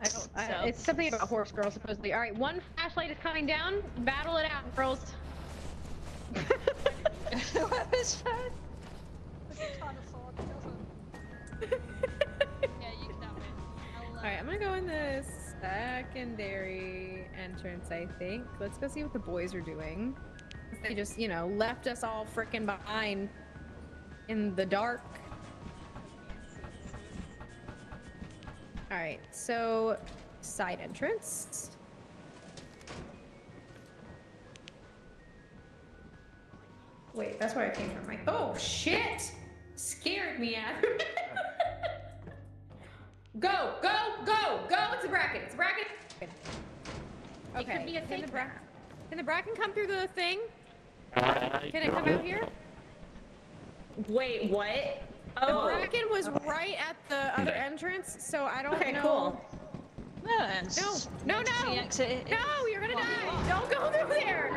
I don't. So- It's something about horse girls supposedly. All right, one flashlight is coming down. Battle it out, girls. Whoever's first. I can't afford it, does it? Yeah, you can have it. All right, I'm gonna go in the secondary entrance, I think. Let's go see what the boys are doing. They just, you know, left us all frickin' behind in the dark. All right, so side entrance. Wait, that's where I came from. Oh shit! Scared me, Athreth. Go, go, go, go! It's a bracket. It's a bracket. Okay. It could be a fake Can the bracken come through the thing? Can it come out here? Wait, what? The Oh. bracken was right at the other entrance, so I don't Okay, know. cool. No, you're gonna die. Don't go through there.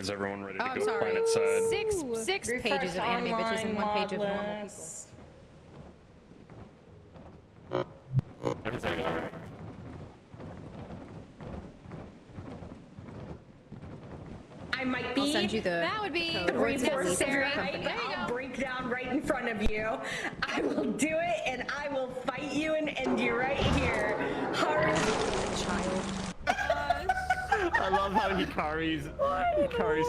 Is everyone ready to Oh, I'm go sorry. planet side? Six pages of anime bitches and 1 page of normal people. Everything alright? I might be. I'll send you the That would be code. Or it's at least Sarah. company. I'll break down right in front of you. I will do it, and I will fight you and end you right here. Hard child. I love how Hikari's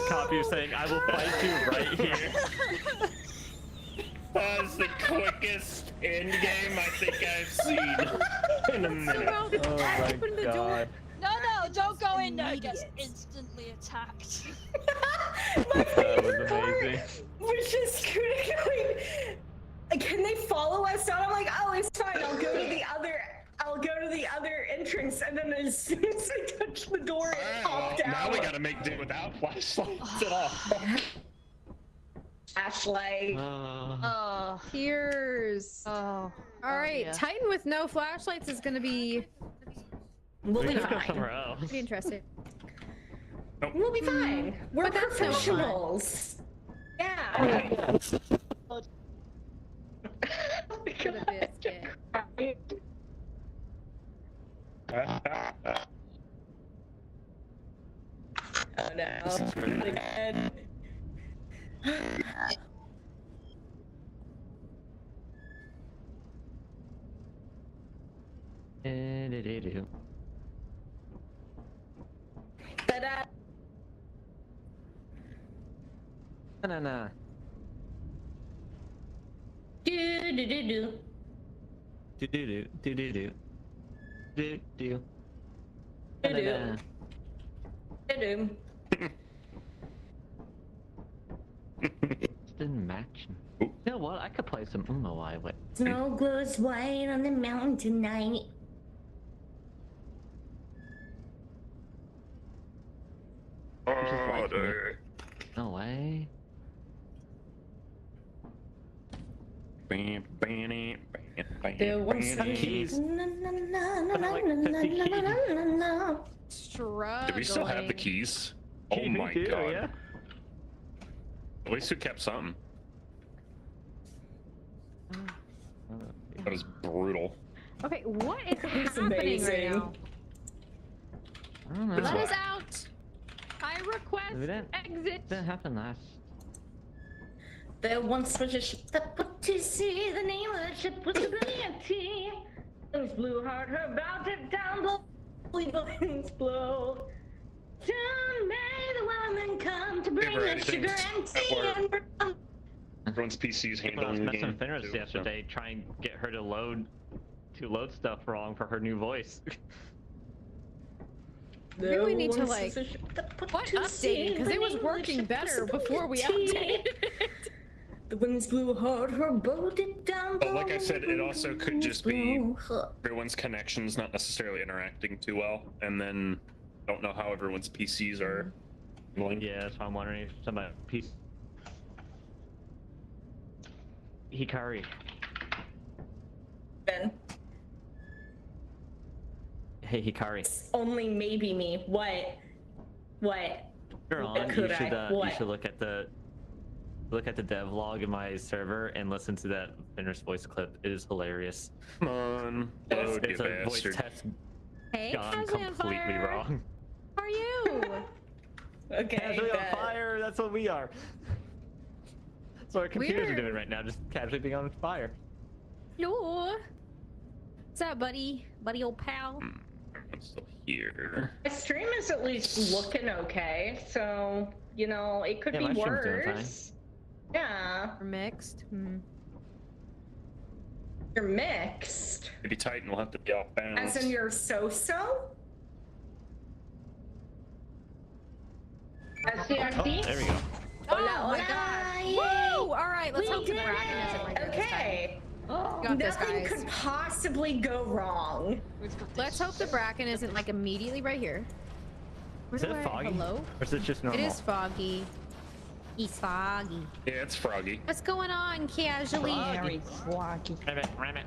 copy is saying, "I will fight you right here." That's the quickest end game I think I've seen in a minute. Oh my god. No, don't go in there. He gets instantly attacked. That was amazing. We're just going. Can they follow us down? I'm like, oh, it's fine. I'll go to the other entrance, and then as soon as I touch the door, it popped out. Now we gotta make do without flashlights at all. Flashlight. Tears. All right, yeah. Titan with no flashlights is gonna be. We'll be Let's go fine. somewhere else. Pretty interesting. We'll be fine. We're But that's no fun. professionals. Yeah. For the biscuit. Oh no. Again. Ta-da. Banana. Do-do-do-do. Do-do-do. Do-do-do. Do-do. Do-do. Do-do. Didn't match. You know what? I could play some Uno while I wait. Snow glows white on the mountain tonight. No way. There was some keys. Struggling. Do we still have the keys? Oh my do, god. yeah. At least we kept something. That was brutal. Okay, what is It's happening right amazing. now? I don't know. Let us out. I request exit. Didn't happen last. There once was a ship that put to sea. The name of the ship was Brillianty. Winds blew hard, her bow dipped down, blow. Winds blow. Soon may the women come to bring us sugar and tea and rum. Everyone's PC's When I was handling the messing game. with Finris too, yesterday, trying to get her to load stuff wrong for her new voice. Maybe we need to like what updated because it was working better before we updated. The winds blew hard, her boat dipped down. But like I said, it also could just be everyone's connection's not necessarily interacting too well, and then don't know how everyone's PCs are handling. Yeah, that's why I'm wondering if somebody PC. Hikari. Ben. Hey Hikari. Only maybe me. What? What? You're on. You should look at the dev log in my server and listen to that Finner's voice clip. It is hilarious. Come on, load, it's you a voice bastard. test Hey, gone Casually on completely Fire. wrong. How are you? Okay. Casually on bet. fire. That's what we are. That's what our computers Weird. are doing right now. Just casually being on fire. Hello. What's up, buddy? Buddy, old pal. I'm still here. My stream is at least looking okay, so you know it could Yeah, be my stream's doing fine. worse. Yeah. We're mixed. You're mixed. Maybe Titan will have to be off balance. As in you're so-so? Oh, there we go. Oh my god. Woo! All right, let's We hope the did bracken it! isn't right here this Okay. time. Got this, Nothing guys. could possibly go wrong. Let's hope the bracken isn't like immediately right here. Is it foggy? Hello? Or is it just normal? It is foggy. He's foggy. Yeah, it's froggy. What's going on, casually? Foggy. Foggy. Rabbit.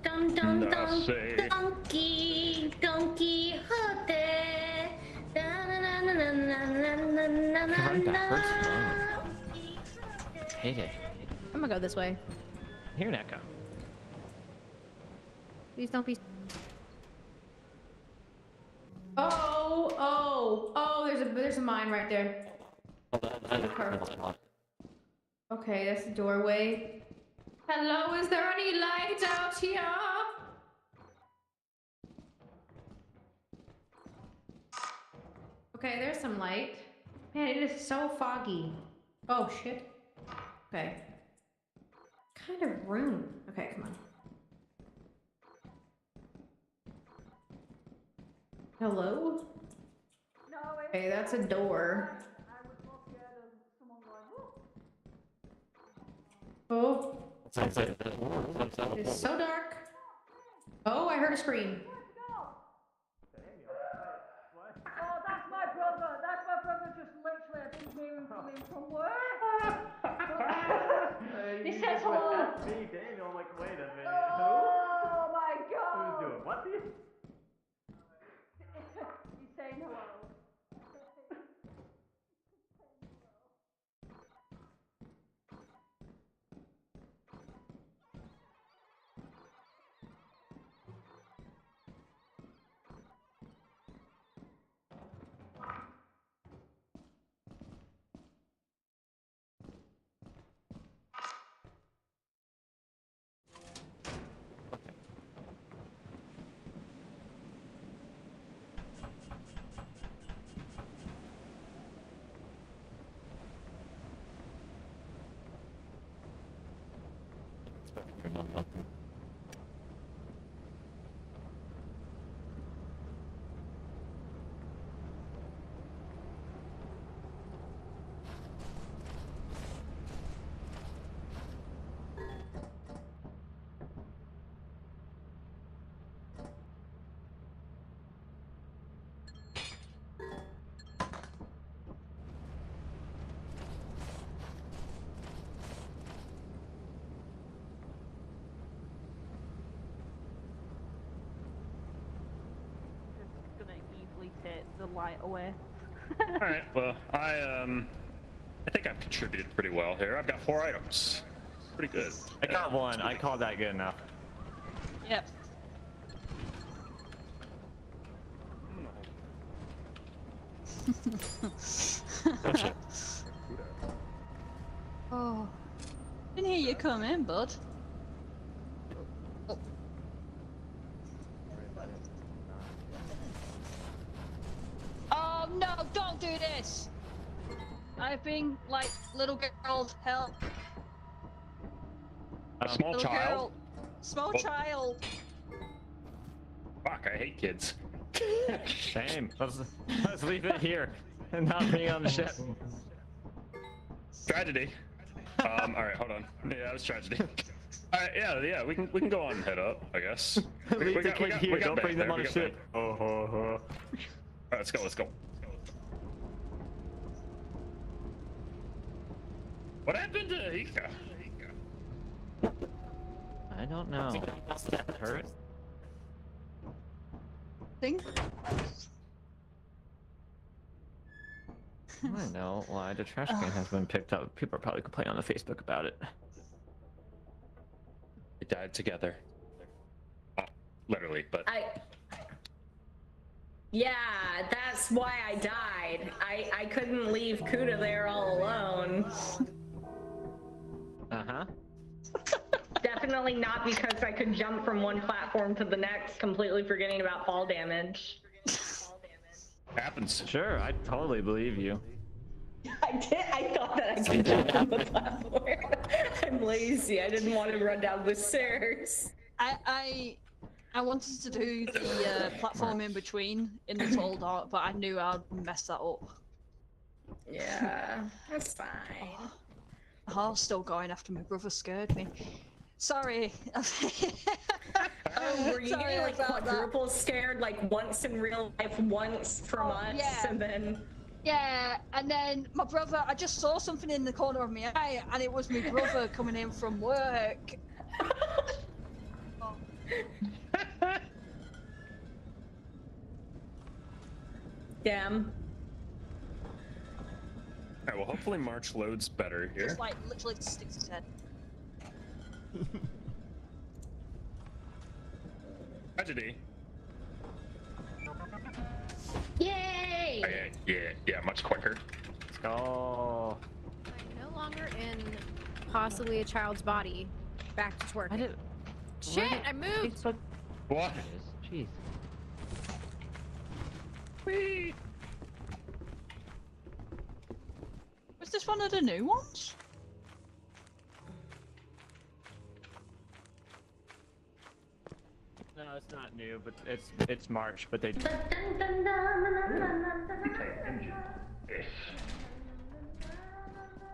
Dum dum I dum. say. Donkey, donkey, hote. Run backwards. Hate it. I'm gonna go this way. Hear an echo. Please don't be. Oh! There's a mine right there. Okay, that's the doorway. Hello, is there any light out here? Okay, there's some light. Man, it is so foggy. Oh shit. Okay. What kind of room? Okay, come on. Hello? Okay, that's a door. Oh. It's so dark. Oh, I heard a scream. Oh, that's my brother. That's my brother. Just literally, I didn't hear him coming from work. He says hello. That's me, Daniel. I'm like, wait a minute. Oh my god. Who's doing what? He's saying hello. Take the light away. All right. Well, I think I've contributed pretty well here. I've got 4 items. Pretty good. I got 1. I called that good enough. Yep. Oh, didn't hear you come in, bud. Oh. Oh no! Don't do this. I've been like little girl, help. A small Little child. girl. Small Well- child. Fuck! I hate kids. Same. Let's leave it here and not bring it on the ship. Tragedy. All right, hold on. Yeah, that was tragedy. All right, yeah, we can go on and head up, I guess. Leave the kid here. Don't bring them on the the ship. All right, let's go. What happened to Hika? I don't know. That hurt. Thing. I know why the trash can has been picked up. People are probably complaining on the Facebook about it. They died together. Literally, but. Yeah, that's why I died. I couldn't leave Kuda there all alone. Uh-huh. Definitely not because I could jump from one platform to the next, completely forgetting about fall damage. Happens. Sure, I totally believe you. I thought that I could jump from the platform. I'm lazy. I didn't want to run down the stairs. I wanted to do the platform in between in the tall dark, but I knew I'd mess that up. Yeah, that's fine. I was still going after my brother scared me. Sorry. Oh, were you Sorry getting like about that. quadruple scared like once in real life, once from us, yeah. and then... Yeah, and then my brother, I just saw something in the corner of my eye, and it was my brother coming in from work. Damn. Alright, well hopefully March loads better here. Just like literally sticks his head. Tragedy. Yay! Okay, yeah, much quicker. Let's go. I'm no longer in possibly a child's body. Back to twerk. Shit! I moved. What? Jeez. Whee! Was this one of the new ones? No, it's not new, but it's March, but they. Okay, engine.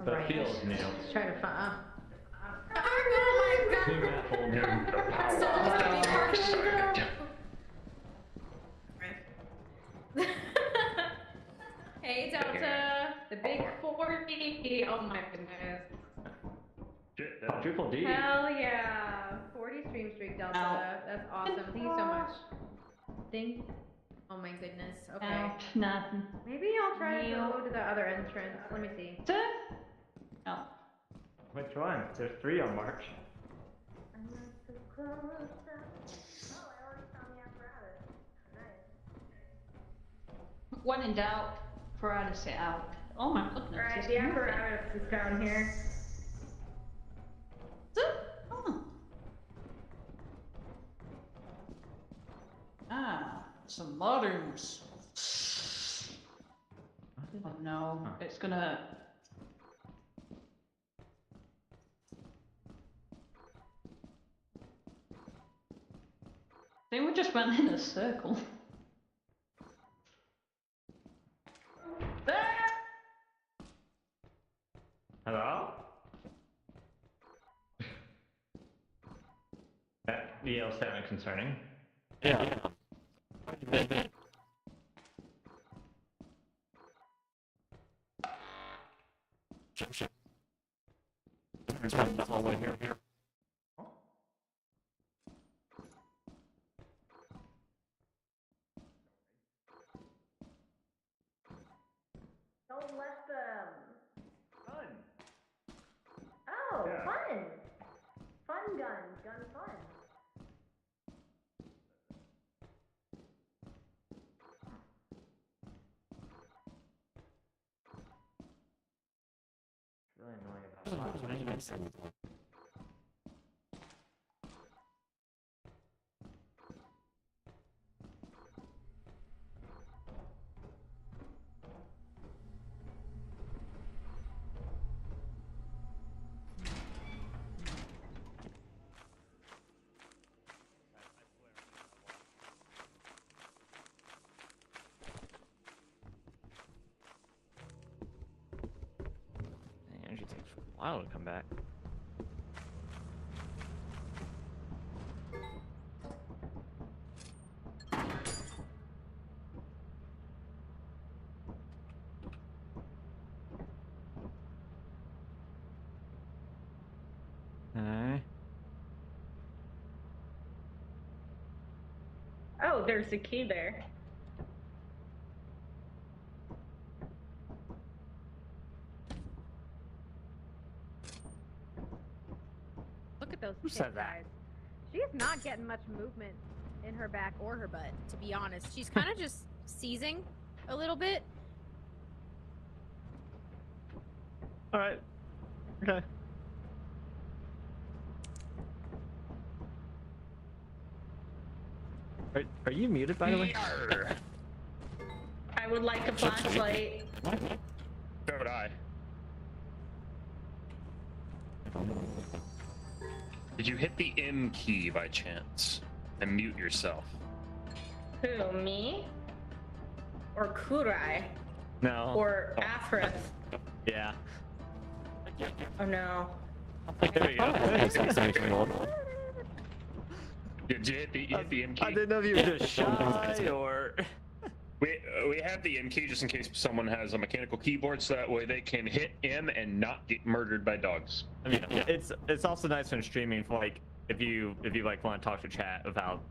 But it feels new. Let's try to find. Hey Delta, the big 40. Oh my goodness. Triple D. Hell yeah. 40 stream streak Delta. That's awesome. Thank you so much. Oh my goodness. Okay. Nothing. Maybe I'll try to go to the other entrance. Let me see. Oh. Which one? There's 3 on March. When in doubt, paralysis it out. Oh my goodness. Alright, the apparatus is down here. Ah, some moderns. Oh no, it's gonna. I think we just went in a circle. Hello? That yell sounded concerning. Yeah. There's one all the way here. Don't let them. Fun. Oh, Yeah. fun. Fun gun. Gun fun. Really annoying about that. The energy takes a while to come back. Okay. Oh, there's a key there. Look at those Who tits, said that? guys. She is not getting much movement in her back or her butt, to be honest. She's kind of just seizing a little bit. Alright. Okay. Are you muted, by the way? I would like a flashlight. So would I. Did you hit the M key by chance and mute yourself? Who, me? Or Kurai? No. Or Athreth? Yeah. Oh no. There we go. Did you hit the M key? I didn't know if you were just shy or... We have the M key just in case someone has a mechanical keyboard, so that way they can hit M and not get murdered by dogs. I mean, it's also nice when streaming, like if you like want to talk to chat without,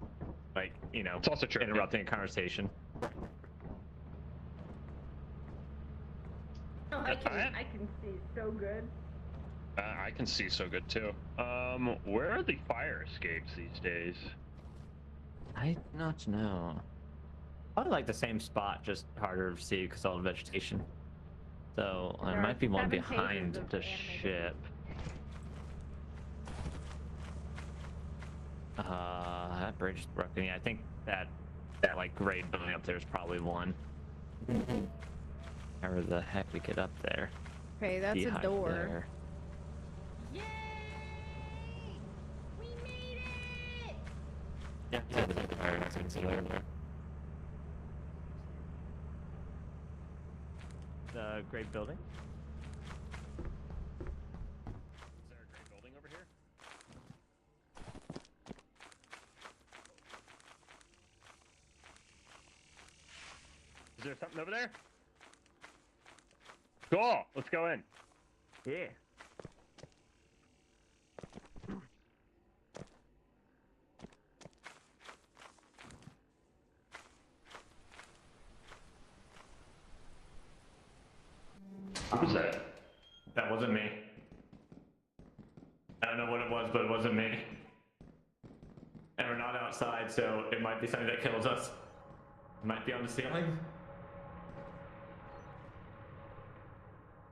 like, you know, It's also true, interrupting a conversation. I can see so good. I can see so good too. Where are the fire escapes these days? I do not know. Probably like the same spot, just harder to see because all the vegetation. So there might be one behind the ship. That bridge is broken. Yeah, I think that like gray building up there is probably one. However the heck we get up there. Okay, that's a Beehive door. there. Yeah, the fire exits there. The great building. Is there a great building over here? Is there something over there? Cool. Let's go in. Yeah. What was that? That wasn't me. I don't know what it was, but it wasn't me. And we're not outside, so it might be something that kills us. It might be on the ceiling.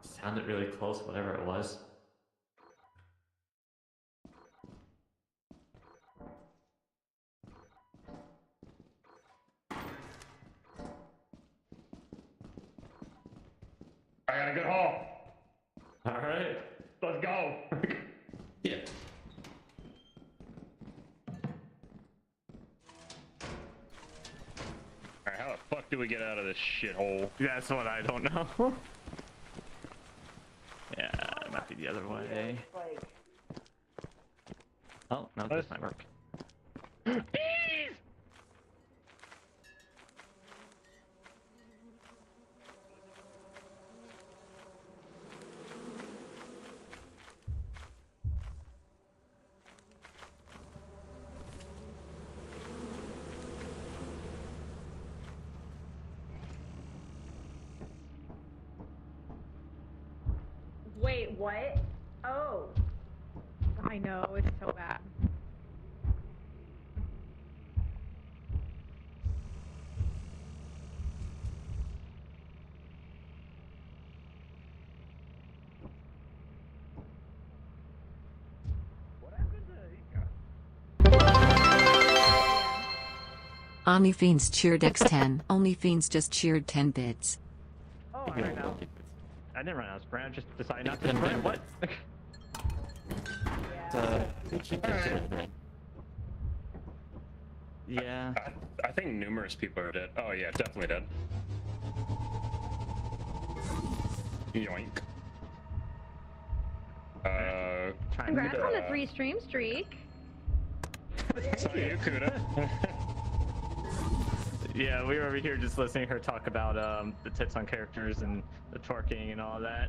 Sounded really close, whatever it was. I got a good haul. All right. Let's go. Yeah. Alright, how the fuck do we get out of this shithole? That's what I don't know. Yeah, it might be the other way. Oh, no, this might work. Wait, what? Oh. I know, it's so bad. OnlyFiends cheered X10. OnlyFiends just cheered 10 bits. Oh, I ran out. I didn't run out of sprint. I just decided not to sprint. What? Yeah. I think numerous people are dead. Oh yeah, definitely dead. Yoink. Congrats on the 3 stream streak. So you, Kuda. Yeah, we were over here just listening to her talk about the tits on characters and the twerking and all that.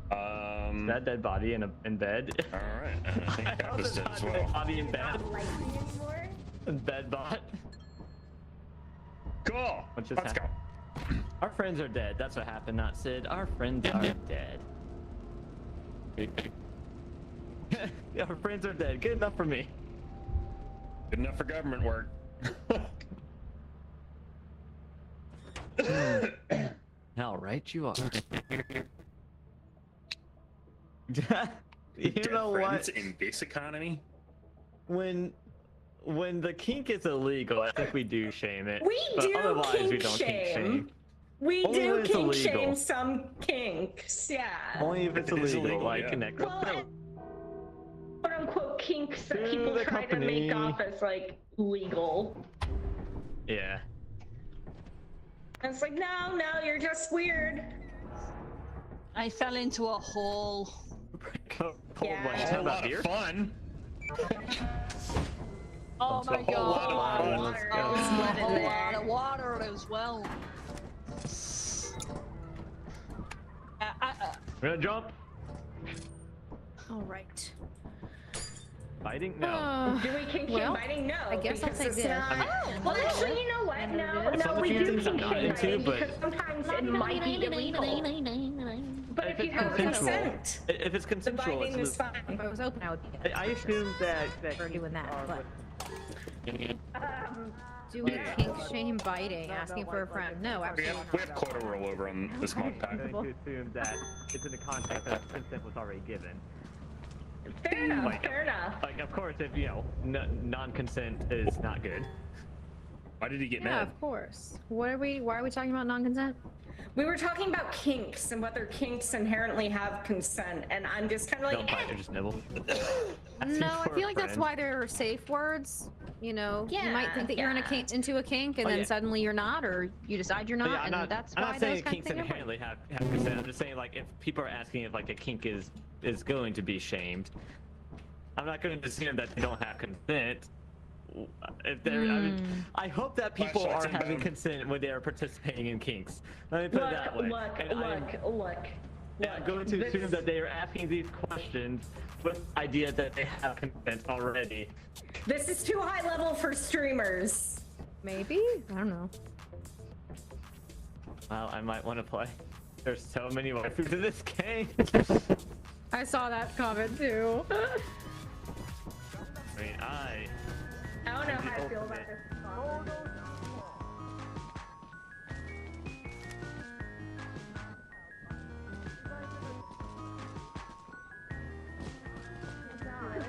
That dead body in bed. All right, and I think that was dead as well. Body in bed. Bed bot. Cool. Let's go. Our friends are dead. That's what happened, not Sid. Our friends are dead. Our friends are dead. Good enough for me. Good enough for government work. How right you are. You know what? In this economy, when the kink is illegal, I think we do shame it. We but do otherwise, kink we don't kink shame. We Only do when it's kink illegal. shame some kinks, yeah. Only if it's illegal, like yeah. connect. Well, quote unquote kinks that Sue people the try company. to make off as like legal. Yeah. And it's like, no, you're just weird. I fell into a hole. Yeah. a whole lot of fun. Oh my a whole lot god. of fun. Water. Oh, It was wet in a there. lot of water as well. We're gonna jump. All right. biting? No. Do we kink shame biting? No. I guess I'll because take it's this. not- Well, actually, you know what? No, Some of we the do things I'm kink not shame into, biting but- because sometimes it might be illegal. But if you have consensual, consent, if it's the consensual, biting it's is fine. If I was open, I would be. I assume that For doing that, but Um, do we kink shame biting? Asking for a friend? No, We absolutely have quota rollover on this mod pack. I'm going to assume that it's in the context that consent was already given. Fair enough. Like, Fair enough. Like, of course, if you know, non-consent is not good. Why did he get Yeah, mad? of course. Why are we talking about non-consent? We were talking about kinks and whether kinks inherently have consent, and I'm just kind of like, Don't bite or just nibble. No, I feel like that's why there are safe words. You know, you might think that you're in a kink, into a kink, and Oh, then yeah. suddenly you're not, or you decide you're not, Yeah, and that's I'm why not those saying kinds of kinks things are. inherently have consent. I'm just saying, like, if people are asking if like a kink is going to be shamed, I'm not going to assume that they don't have consent. If they're, I mean, I hope that people Flashlights are having inbound. consent when they are participating in kinks. Let me put it that way. And I'm going to assume that they are asking these questions with the idea that they have consent already. this is too high level for streamers. Maybe? I don't know. Well, I might want to play. There's so many waifus in this game. I saw that comment too. I mean, I don't know how I feel about this.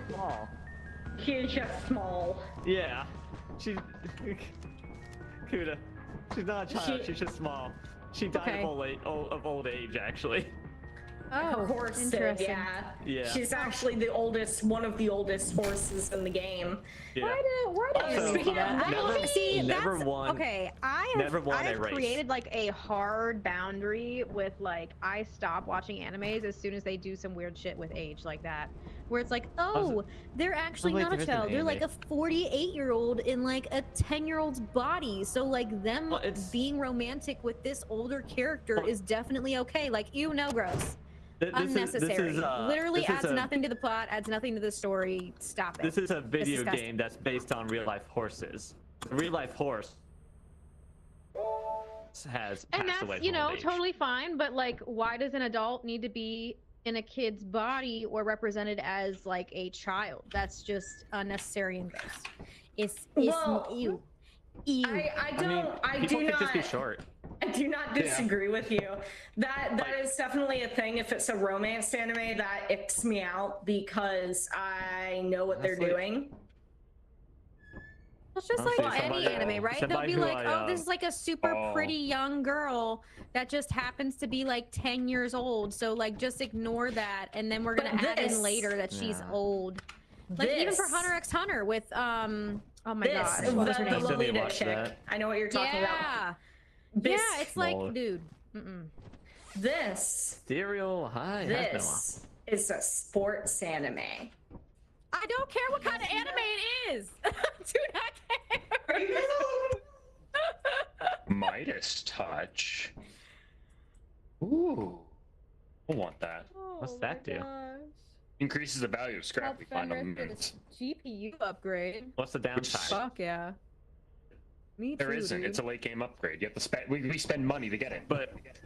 small. He is just small. Yeah, she's Kuda. She's not a child. She- She's just small. She died Okay. of old age, actually. Oh, horse, interesting. yeah. Yeah. She's actually the oldest, one of the oldest horses in the game. Yeah. Why do Also, you say that? I never- don't see never that's won- okay. never won I a have race. created like a hard boundary with like I stop watching animes as soon as they do some weird shit with age like that, where it's like, oh, they're actually wait, not a there is an child. They're like a anime. 48-year-old in like a 10-year-old's body. So like them Well, it's- being romantic with this older character is definitely okay. Like, ew, no, gross. This Unnecessary. is, Literally this is adds a- nothing to the plot, adds nothing to the story. Stop it. This is a It's video disgusting. game that's based on real life horses. A real life horse has And passed away that's, from you know, old age. totally fine, but like, why does an adult need to be in a kid's body or represented as like a child? That's just unnecessary and gross. It's Well, ew. I do people could not. just be short. I do not disagree with you. That is definitely a thing. If it's a romance anime, that icks me out because I know what they're Honestly, doing. It's just Honestly, like any anime, right? They'll somebody be who like, I, oh, this is like a super oh. pretty young girl that just happens to be like 10 years old. So like, just ignore that, and then we're gonna But add in this- later that she's Yeah. old. Like even for This- Hunter x Hunter with oh my This, gosh, the, what was her the name? Still need to Lolita watch chick. that. I know what you're talking Yeah. about. This, Yeah, it's like, Lol. dude. this Serial, hi. Has been a while. This is a sports anime. I don't care what kind of anime it is. Do not care. Midas touch. Ooh. We'll want that. What's that do? Increases the value of scrap we find on the moons. GPU upgrade. What's the downside? Fuck yeah. Me too. There isn't. Dude. It's a late game upgrade. You have to spend. We spend money to get it. But it's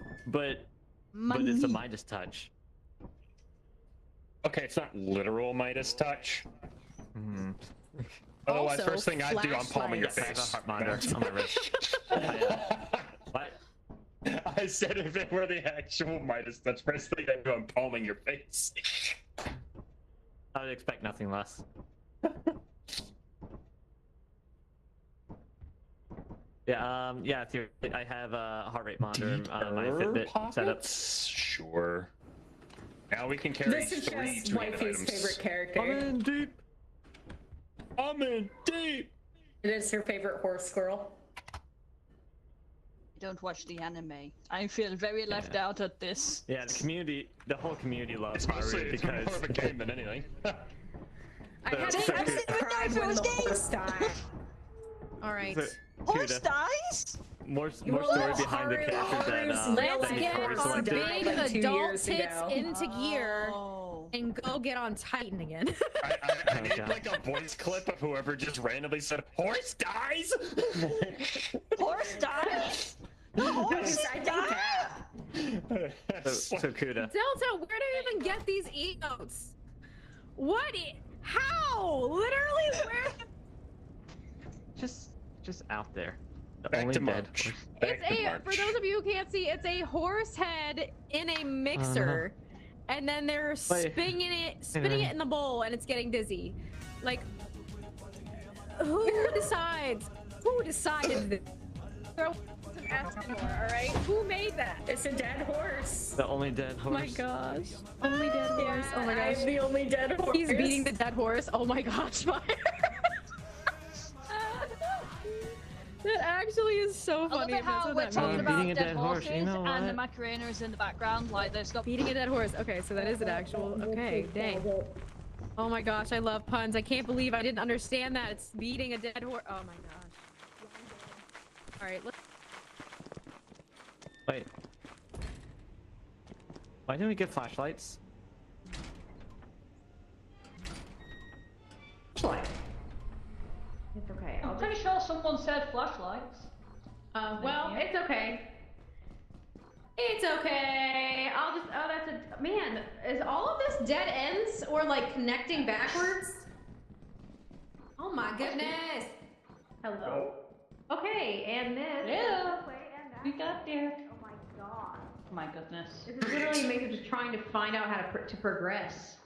a Money. Midas touch. Okay, it's not literal Midas touch. Hmm. Otherwise, Also, first thing I do, I'm palming your Yes, I have a face. heart monitor on my wrist. What? I said if it were the actual Midas touch, first thing I do, I'm palming your face. I would expect nothing less. Yeah, I have a heart rate monitor on my Fitbit set up. Sure. Now we can carry This is 3 just tweeted wifey's items. favorite character. I'm in deep. I'm in deep. It is her favorite horse squirrel. Don't watch the anime. I feel very left out at this. Yeah, the whole community loves It's mostly Haru it's more because of a game than anything. I had to cry when the horse died. All right. Horse dies? More Well, story behind the Haru's characters that Haru's that Let's he's get very our selective. big like 2 adult years tits ago. into gear. Oh. and go get on Titan again. I need like a voice clip of whoever just randomly said, "Horse dies." Horse dies. The horse dies. So Kuda. Delta, where do you even get these emotes? What? How? Literally, where? Just out there. The Back only to dead March. horse. It's for those of you who can't see, it's a horse head in a mixer, and then they're spinning it in the bowl, and it's getting dizzy. Like, who decides? Who decided this? Asking for, all right? Who made that? It's a dead horse. The only dead horse. Oh my gosh. Only dead horse. Oh my gosh. I'm the only dead horse. He's beating the dead horse. Oh my gosh, fire. That actually is so funny. I love it how we're talking about Beating a dead dead horse, horses you know and the what? Macarena is in the background, like there's not Beating a dead horse. Okay, so that is an actual. Okay, dang. Oh my gosh, I love puns. I can't believe I didn't understand that. It's beating a dead horse. Oh my gosh. All right, let's. Wait. Why didn't we get flashlights? Flashlight. It's okay. I'm pretty sure someone said flashlights. Well, it's okay. It's okay. I'll just. Oh, that's a man. Is all of this dead ends or like connecting backwards? Oh my goodness. Hello. Okay, and this. Yeah. This way and that. You got there. Oh my god. Oh my goodness. This is literally maybe just trying to find out how to progress.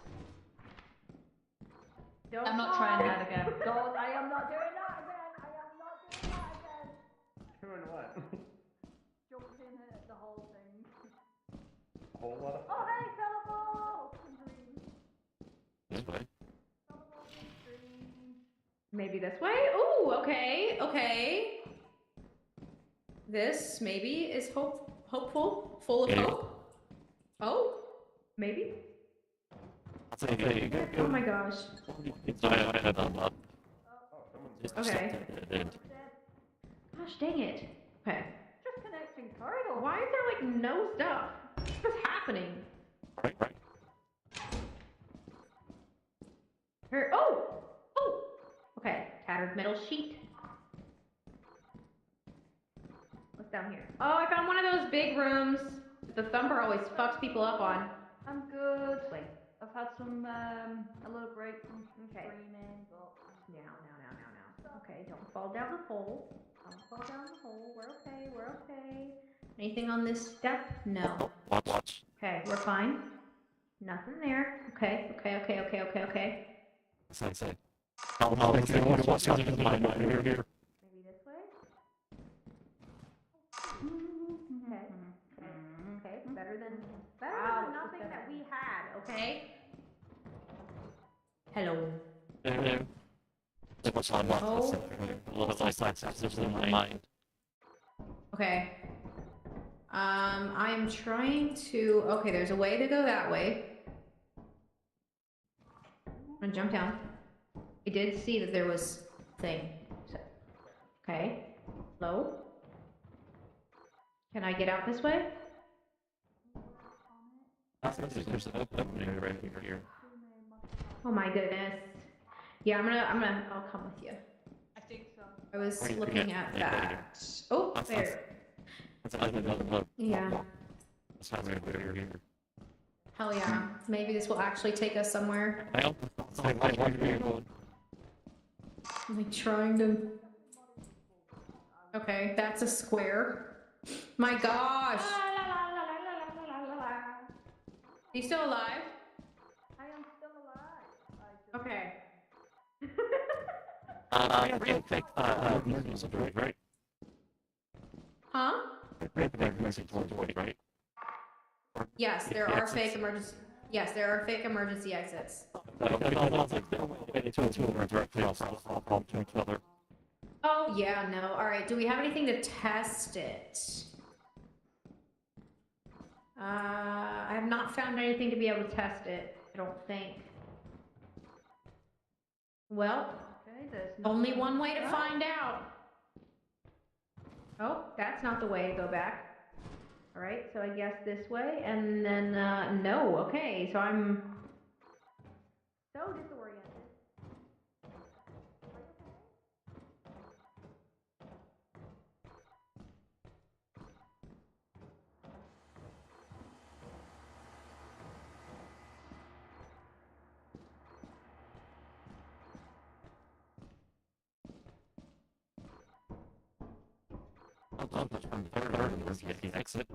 I'm not trying that again. Don't. I am not doing that again. I am not doing that again. Doing what? Jumped in the whole thing. A whole lot of. Oh hey, Philip! This way. Maybe this way? Ooh, okay, okay. This maybe is hopeful, full of hope. Oh, maybe. Oh my gosh. Okay. Gosh dang it. Okay. Just connecting corridor. Why is there like no stuff? What's happening? Here. Oh! Oh! Okay. Tattered metal sheet. What's down here? Oh, I found one of those big rooms that the thumper always fucks people up on. I'm good. Wait. I've had some, a little break from screaming, but now. Okay, don't fall down the hole. Don't fall down the hole. We're okay, we're okay. Anything on this step? No. Watch. Okay, we're fine. Nothing there. Okay. Say. What's here? Maybe this way? Okay, better than nothing that we had, okay? Hello. What's on my mind? Okay. I'm trying to. Okay, there's a way to go that way. I'm gonna jump down. I did see that there was thing. So, okay. Hello. Can I get out this way? There's an opening right here. Oh my goodness. Yeah, I'll come with you. I think so. I was looking at that. Oh, there. Yeah. Hell yeah. Maybe this will actually take us somewhere. I'm like trying to. Okay, that's a square. My gosh. You still alive? I am still alive. Okay. Right? Huh? Right? Yes, there are fake emergency. Yes, there are fake emergency exits. Oh yeah, no. All right. Do we have anything to test it? I have not found anything to be able to test it. I don't think. Well, okay, there's only one way to find out. Oh, that's not the way to go back. All right, so I guess this way, and then no. Okay, so I'm So disoriented. Exit.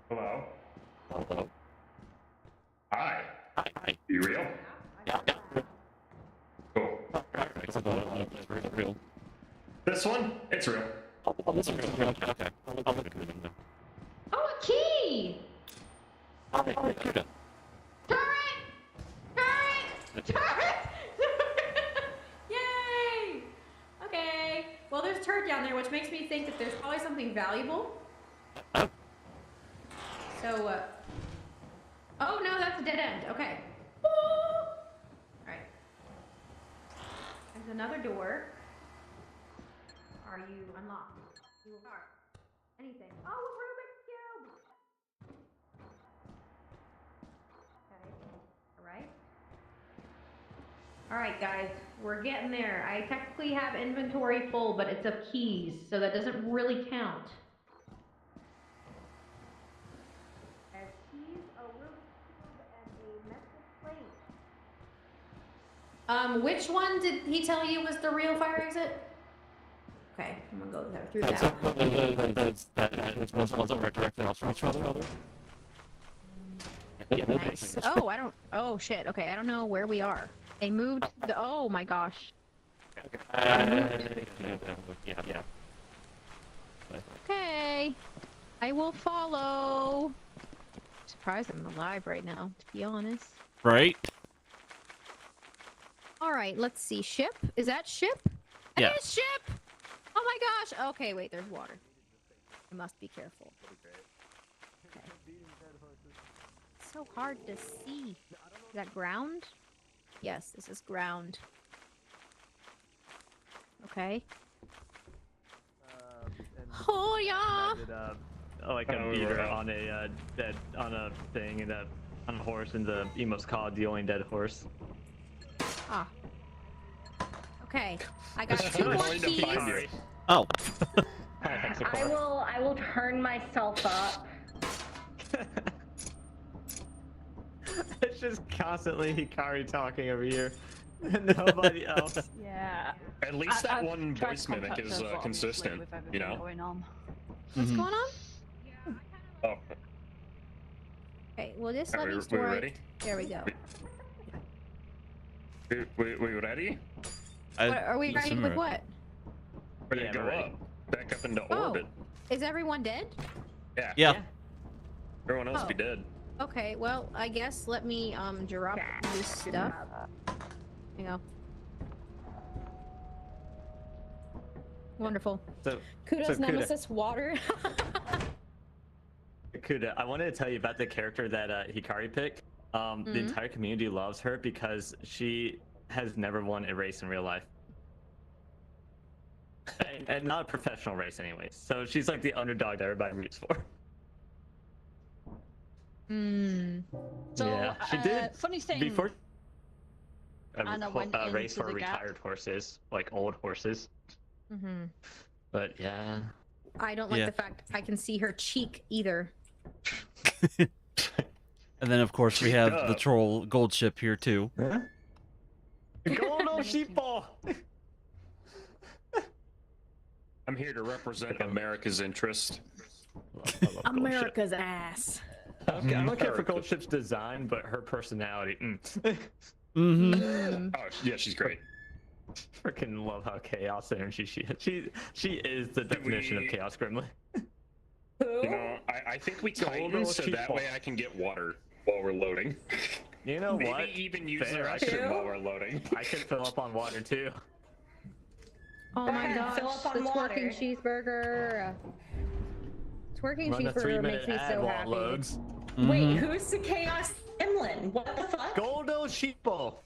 Hello? Hello. Hi. Hi. You real? Yeah. Cool. It's real. This one? It's real. Oh, this is real. Okay. I'll look at it. Oh, a key! Oh, Kuda. Turret! Turret! Turret! Yay! Okay. Well, there's turret down there, which makes me think that there's probably something valuable. So, oh no, that's a dead end. Okay. Alright. There's another door. Are you unlocked? You are. Anything. Oh, a Rubik's Cube! Okay. Alright. Alright, guys. We're getting there. I technically have inventory full, but it's of keys, so that doesn't really count. I have keys, a Rubik's Cube, and a message plate. Which one did he tell you was the real fire exit? Okay, I'm gonna go through that one. That's ones over directly off from each other. Nice. Oh, I don't. Oh shit. Okay, I don't know where we are. They moved. Oh my gosh. Yeah. Okay, I will follow. Surprised I'm alive right now, to be honest. Right? All right, let's see. Ship? Is that ship? Yeah. It is ship. Oh my gosh. Okay, wait. There's water. I must be careful. Okay. It's so hard to see. Is that ground? Yes, this is ground. Okay. Oh yeah. Like a beater on a thing and on a horse, and the Emotes called the only dead horse. Ah. Okay. I got 2 more keys. Oh. I will turn myself up. It's just constantly Hikari talking over here. Nobody else. Yeah. At least that I've one tried voice mimic contact is her, but consistent, with everything you know? going on. What's going on? Oh. Okay, well this Are let we- me we store ready? it. There we go. We ready? Are we ready with what? Ready to go up. Back up into Oh. orbit. Is everyone dead? Yeah. Yeah. Everyone else Oh. be dead. Okay, well, I guess let me drop this stuff. There you go. Wonderful. So, Kudos so Kuda, Nemesis water. Kuda, I wanted to tell you about the character that Hikari picked. The entire community loves her because she has never won a race in real life. And not a professional race anyways. So she's like the underdog that everybody roots for. So, yeah, she did. funny thing. Before Anna went a race into for the gap. retired horses, like old horses. But yeah. I don't like the fact I can see her cheek either. And then, of course, we have the troll gold ship here, too. Gold old sheepball! I'm here to represent America's interest. America's ass. I don't care for Gold Ship's design, but her personality. Mm-hmm. Oh, yeah, she's great. Freaking love how chaos energy she is the definition of chaos gremlin. You know, I think we tighten so that way I can get water while we're loading. You know Maybe what? Maybe even use the Fair. restroom while we're loading. I can fill up on water too. Oh my ahead, gosh, fill up on the twerking water. cheeseburger. Twerking Run a cheeseburger 3-minute makes me ad so while it happy. loads. Wait, who's the Chaos Gremlin? What the fuck? Goldo sheeple.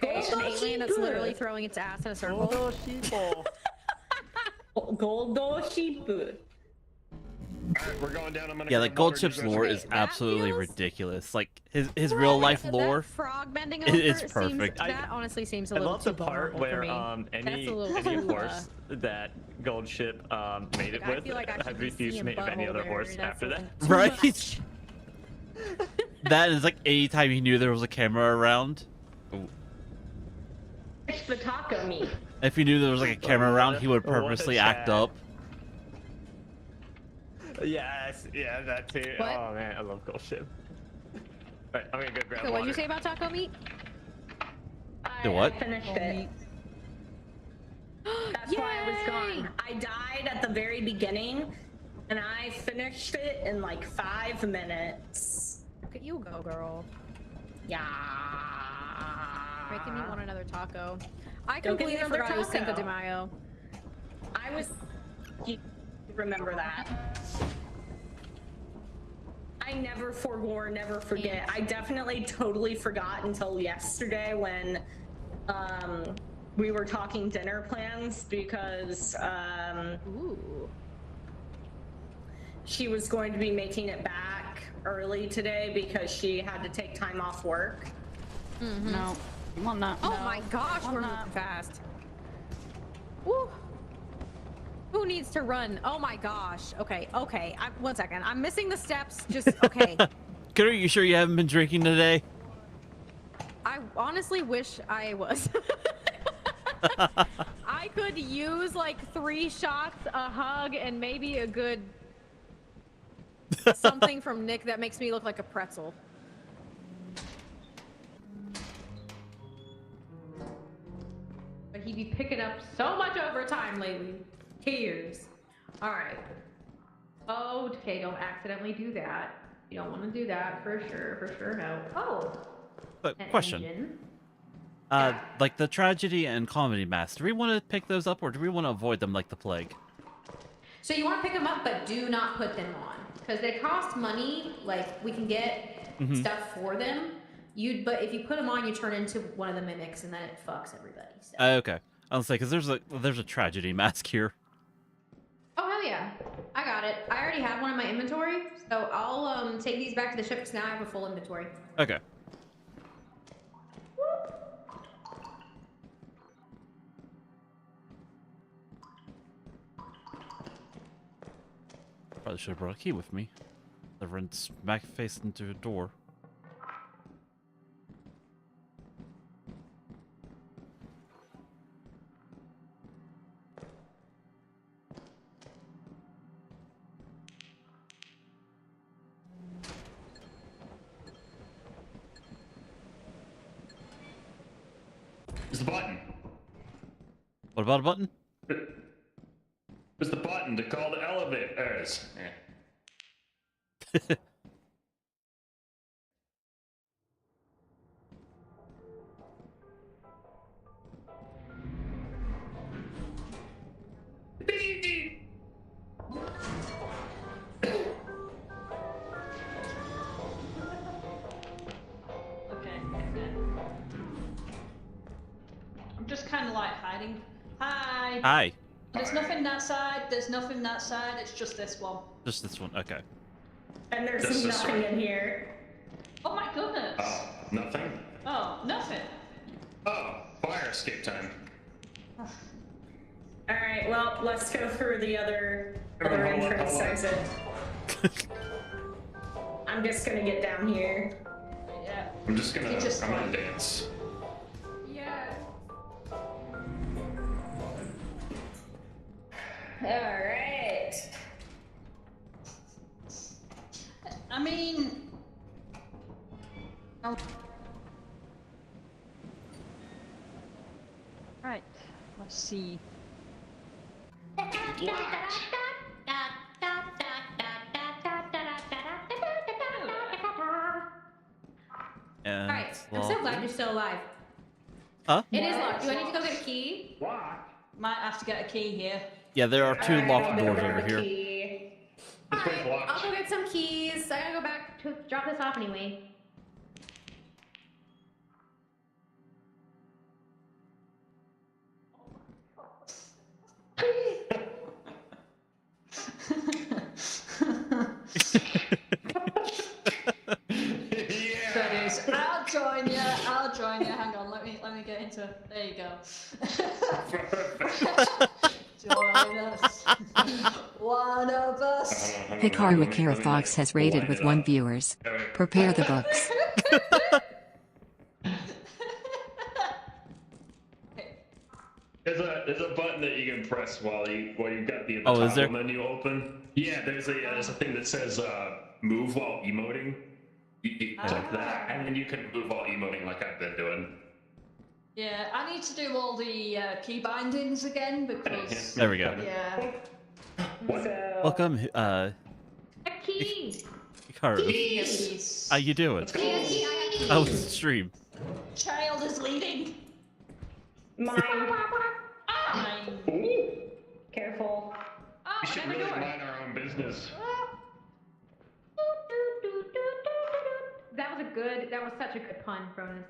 It's an alien that's literally throwing its ass in a circle. Goldo sheeple. Goldo sheep. Alright, we're going down. I'm gonna Yeah, grab like water, Goldchip's just lore rest is a bit. absolutely ridiculous. Like his real life lore, frog bending it's over perfect. that honestly seems a I little love too the part vulnerable where for me. any That's a little any too, horse that Goldship made it Like, I with feel like I had should be refused to seeing mate with any butthole other there, horse that's after a that. little too right? much. That is like any time he knew there was a camera around. Ooh. It's the taco meat. If he knew there was like a camera around, he would What a purposely act chat. up. Yes, yeah, that too. What? Oh man, I love Goldship. Alright, I'm gonna go grab So water. what'd you say about taco meat? The what? I finished it. That's why I was gone. I died at the very beginning, and I finished it in like 5 minutes. Look at you go, girl. Yeah. Making me want another taco. I Don't get me completely another forgot it was Cinco taco. de Mayo. I was. You remember that. I never forwore, never forget. I definitely totally forgot until yesterday when we were talking dinner plans because she was going to be making it back early today because she had to take time off work. No. Come on, not. Oh no. my gosh, Come we're on, moving fast. Woo. Who needs to run? Oh my gosh. Okay, okay. 1 second. I'm missing the steps. Just okay. Kiddo, you sure you haven't been drinking today? I honestly wish I was. I could use like 3 shots, a hug, and maybe a good something from Nick that makes me look like a pretzel. But he'd be picking up so much overtime lately. Tears. Alright. Oh, okay, don't accidentally do that. You don't want to do that for sure, no. Oh! But an question. engine. Like the tragedy and comedy masks, do we want to pick those up or do we want to avoid them like the plague? So you want to pick them up, but do not put them on. Because they cost money, like, we can get stuff for them. But if you put them on, you turn into one of the mimics, and then it fucks everybody. So. Okay. I'll say, because there's a tragedy mask here. Oh, hell yeah. I got it. I already have one in my inventory, so I'll take these back to the ship, because now I have a full inventory. Okay. Probably should have brought a key with me. The run smack face into a door. There's the button. What about a button? There's the button to call the elevators. Yeah. Okay. I'm just kind of like hiding. Hi. Hi. There's nothing that side. There's nothing that side. It's just this one. Just this one. Okay. And there's This is nothing right. in here. Oh my goodness. Oh, nothing? Oh, nothing. Oh, fire escape time. Alright, well, let's go through the other Hold on. entrance exit. I'm just gonna get down here. Yeah. I'm just gonna, You just I'm gonna like- dance. Yeah. Alright. I mean. Oh. Right. Let's see. And Alright, I'm so glad you're still alive. Huh? It is locked. Do I need to go get a key? Might have to get a key here. Yeah, there are 2 locked doors over here. Alright, I'll go get some keys. I gotta go back to drop this off anyway. join you. I'll join you. Hang on, let me get into. There you go. Join us. One of us. Hikaru Akira Fox has rated with 1 viewers. Prepare the books. There's a button that you can press while you've got the Oh, is there? menu open. Yeah, there's a thing that says move while emoting. You click that, and then you can move while emoting like I've been doing. Yeah, I need to do all the key bindings again because. There we go. Yeah. Welcome, Key. Hikaru. Keys. How you doing? How was the stream? Child is leading. Mine. Mine. Careful. We should really mind our own business. That was such a good pun, Cronus.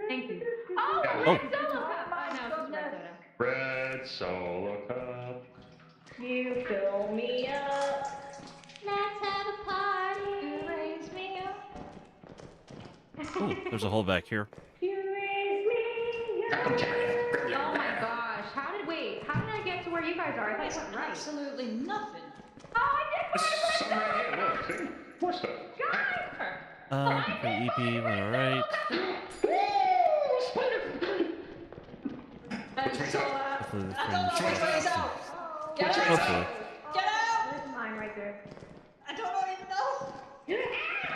Thank you. Oh, Oh. red solo cup. Oh, no, it's just red soda. Red solo cup. You fill me up. Let's have a party. You raise me up. Oh, there's a hole back here. You raise me up. Oh my gosh. How did I get to where you guys are? I thought you went right. Absolutely nothing. Oh, I did Some right here, look, see? More stuff. Okay, EP, alright. Hopefully this brings out. Get out. Hopefully. Get out. There's mine right there. I don't even know.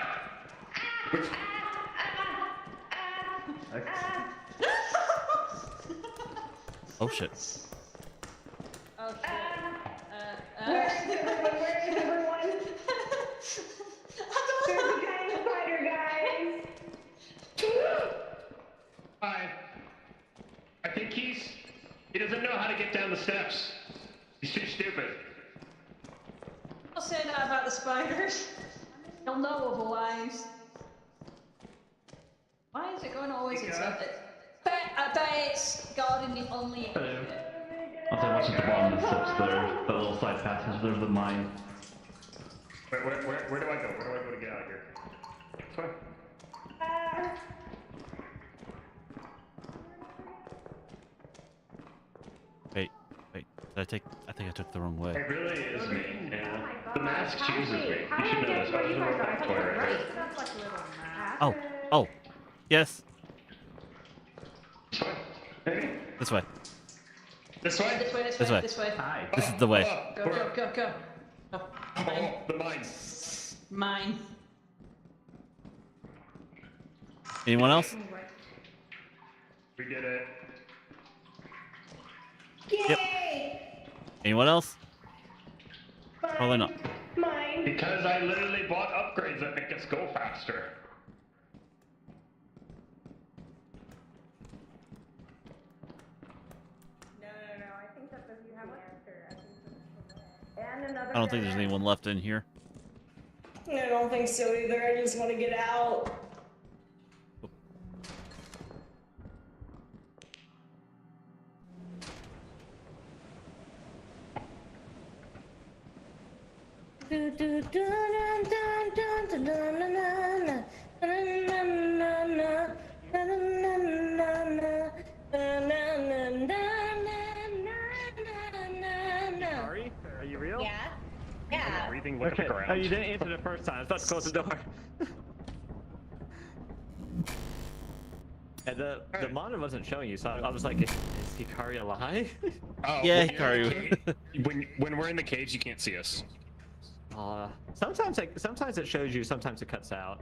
Oh shit. Oh shit. Where is everyone? There's a giant spider, guys. Hi. I think he doesn't know how to get down the steps. He's too stupid. I'll say that about the spiders. He'll know otherwise. Why is it going always inside it? I bet it's guarding the only. Hello. I'll say watch at the bottom of the steps there. The little side passage, there's the mine. Where do I go? Where do I go to get out of here? Sorry. Wait. I think I took the wrong way. It really is me. Yeah. The mask chooses me. You How did should I know get this. to where you I guys was are? I a thought toy you went right right. there. That's like a little map. Oh. Yes. Maybe? This way. This way? This way. This way. Hi. This is the way. Go. Oh, the mine. Mine. Anyone else? We did it. Yep. Anyone else? Probably not. Mine. Because I literally bought upgrades that make us go faster. No. I think that you have an answer. And another. I don't think there's anyone left in here. I don't think so either. I just want to get out. Sorry? Are you real? Yeah. Breathing like Okay. a ground. Oh, you didn't answer the first time. I was about to close the door. And the monitor wasn't showing you, so I was like, is Hikari alive? Oh, Yeah, when you're in the Hikaru. cage- when we're in the cage, you can't see us. Sometimes it shows you, sometimes it cuts out.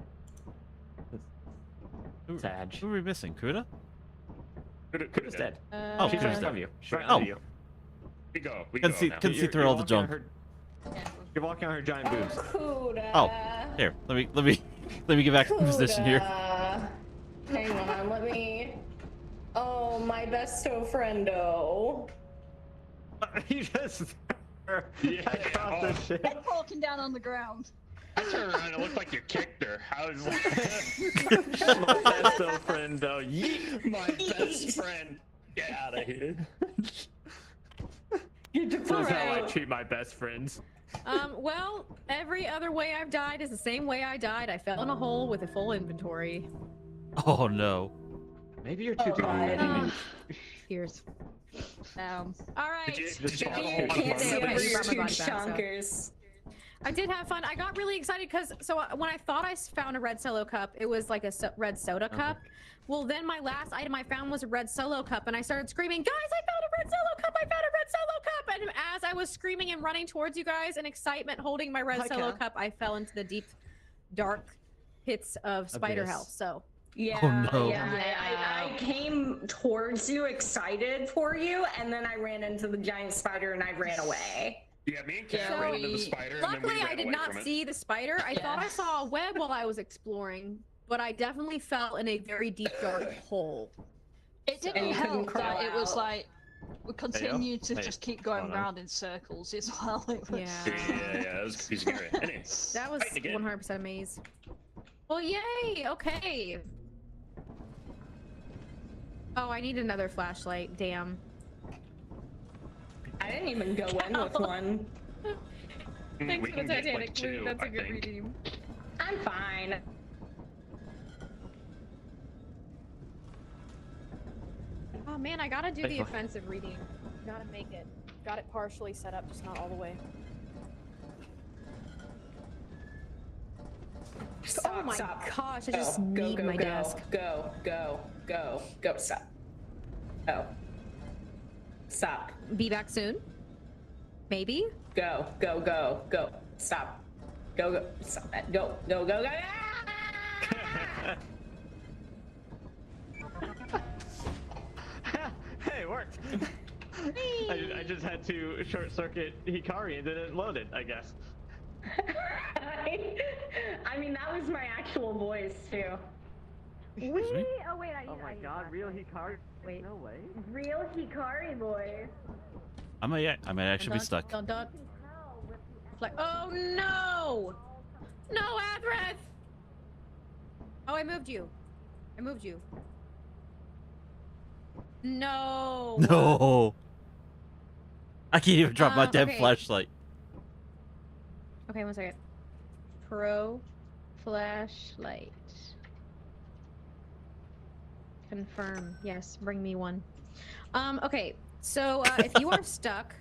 Sad. Who are we missing? Kuda? Kuda's dead. Oh, She's right in Kuda's front of dead. you. She's right Oh. under you. We go. We Couldn't go see- now. couldn't see through all the walking on junk. You're walking on her giant boobs. Kuda. Oh, here. Let me get back to position here. Hang on, let me. Oh, my besto friendo. You just across the shit. Walking down on the ground. I turned around and it looked like you kicked her. I was like, My best friend, though. Yeet. my best friend. Get out of here. This is how I treat my best friends. Well, every other way I've died is the same way I died. I fell in a hole with a full inventory. Oh no. Maybe you're too Cheers. All right. Chonkers. I did have fun. I got really excited because when I thought I found a red solo cup, it was like a red soda cup. Well, then my last item I found was a red solo cup, and I started screaming, "Guys, I found a red solo cup! I found a red solo cup!" And as I was screaming and running towards you guys in excitement, holding my red solo cup, I fell into the deep, dark pits of spider hell. So. Yeah, Oh, no. I came towards you excited for you, and then I ran into the giant spider and I ran away. Yeah, me and Kat ran into the spider, and then Luckily, we ran I did away not from it. see the spider. I thought I saw a web while I was exploring, but I definitely fell in a very deep, dark hole. It didn't you couldn't help crawl that it was out. like we continued to Hey. just keep going Hold on. round in circles as well. It was... Yeah, that was confusing area. Anyway, That was fighting again. 100% a maze. Well, yay! Okay. Oh, I need another flashlight. Damn. I didn't even go in with one. Thanks We for the can get, Titanic like, food. two, That's a I good think. redeem. I'm fine. Oh man, I gotta do Hey, the fuck. offensive reading. Gotta make it. Got it partially set up, just not all the way. Stop, Oh my stop. gosh, I Go, just go, need go, my go, desk. Go, stop. Oh. Stop. Be back soon? Maybe? Go. Stop. Go. Stop that. Go. Ah! Hey, it worked. I just had to short circuit Hikari and then it loaded, I guess. I mean, that was my actual voice, too. Oh wait, Oh my god, real Hikari? Wait, no way. Real Hikari boy. I might actually be stuck. Like, oh no! No, Athreth! Oh, I moved you. No. No. I can't even drop my damn okay. flashlight. Okay, 1 second. Pro flashlight. Confirm. Yes, bring me one. Okay, so if you are stuck,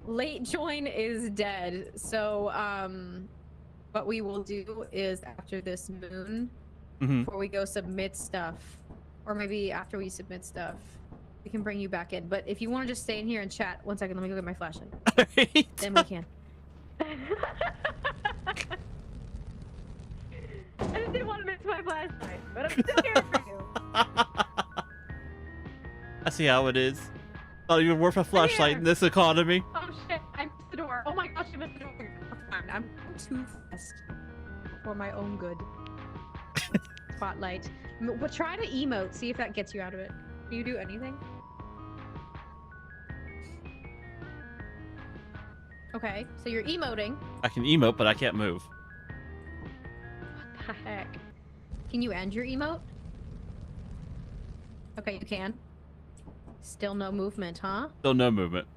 late join is dead. So what we will do is after this moon, before we go submit stuff, or maybe after we submit stuff, we can bring you back in. But if you want to just stay in here and chat, 1 second, let me go get my flashlight. Then we can. I just didn't want to miss my flashlight, but I'm still here for you. I see how it is. Not even worth a flashlight in this economy. Oh shit, I missed the door. Oh my gosh, I missed the door. Fine, I'm too fast for my own good. Spotlight. But try to emote, see if that gets you out of it. Do you do anything? Okay, so you're emoting. I can emote, but I can't move. What the heck? Can you end your emote? Okay, you can. Still no movement, huh? Still no movement.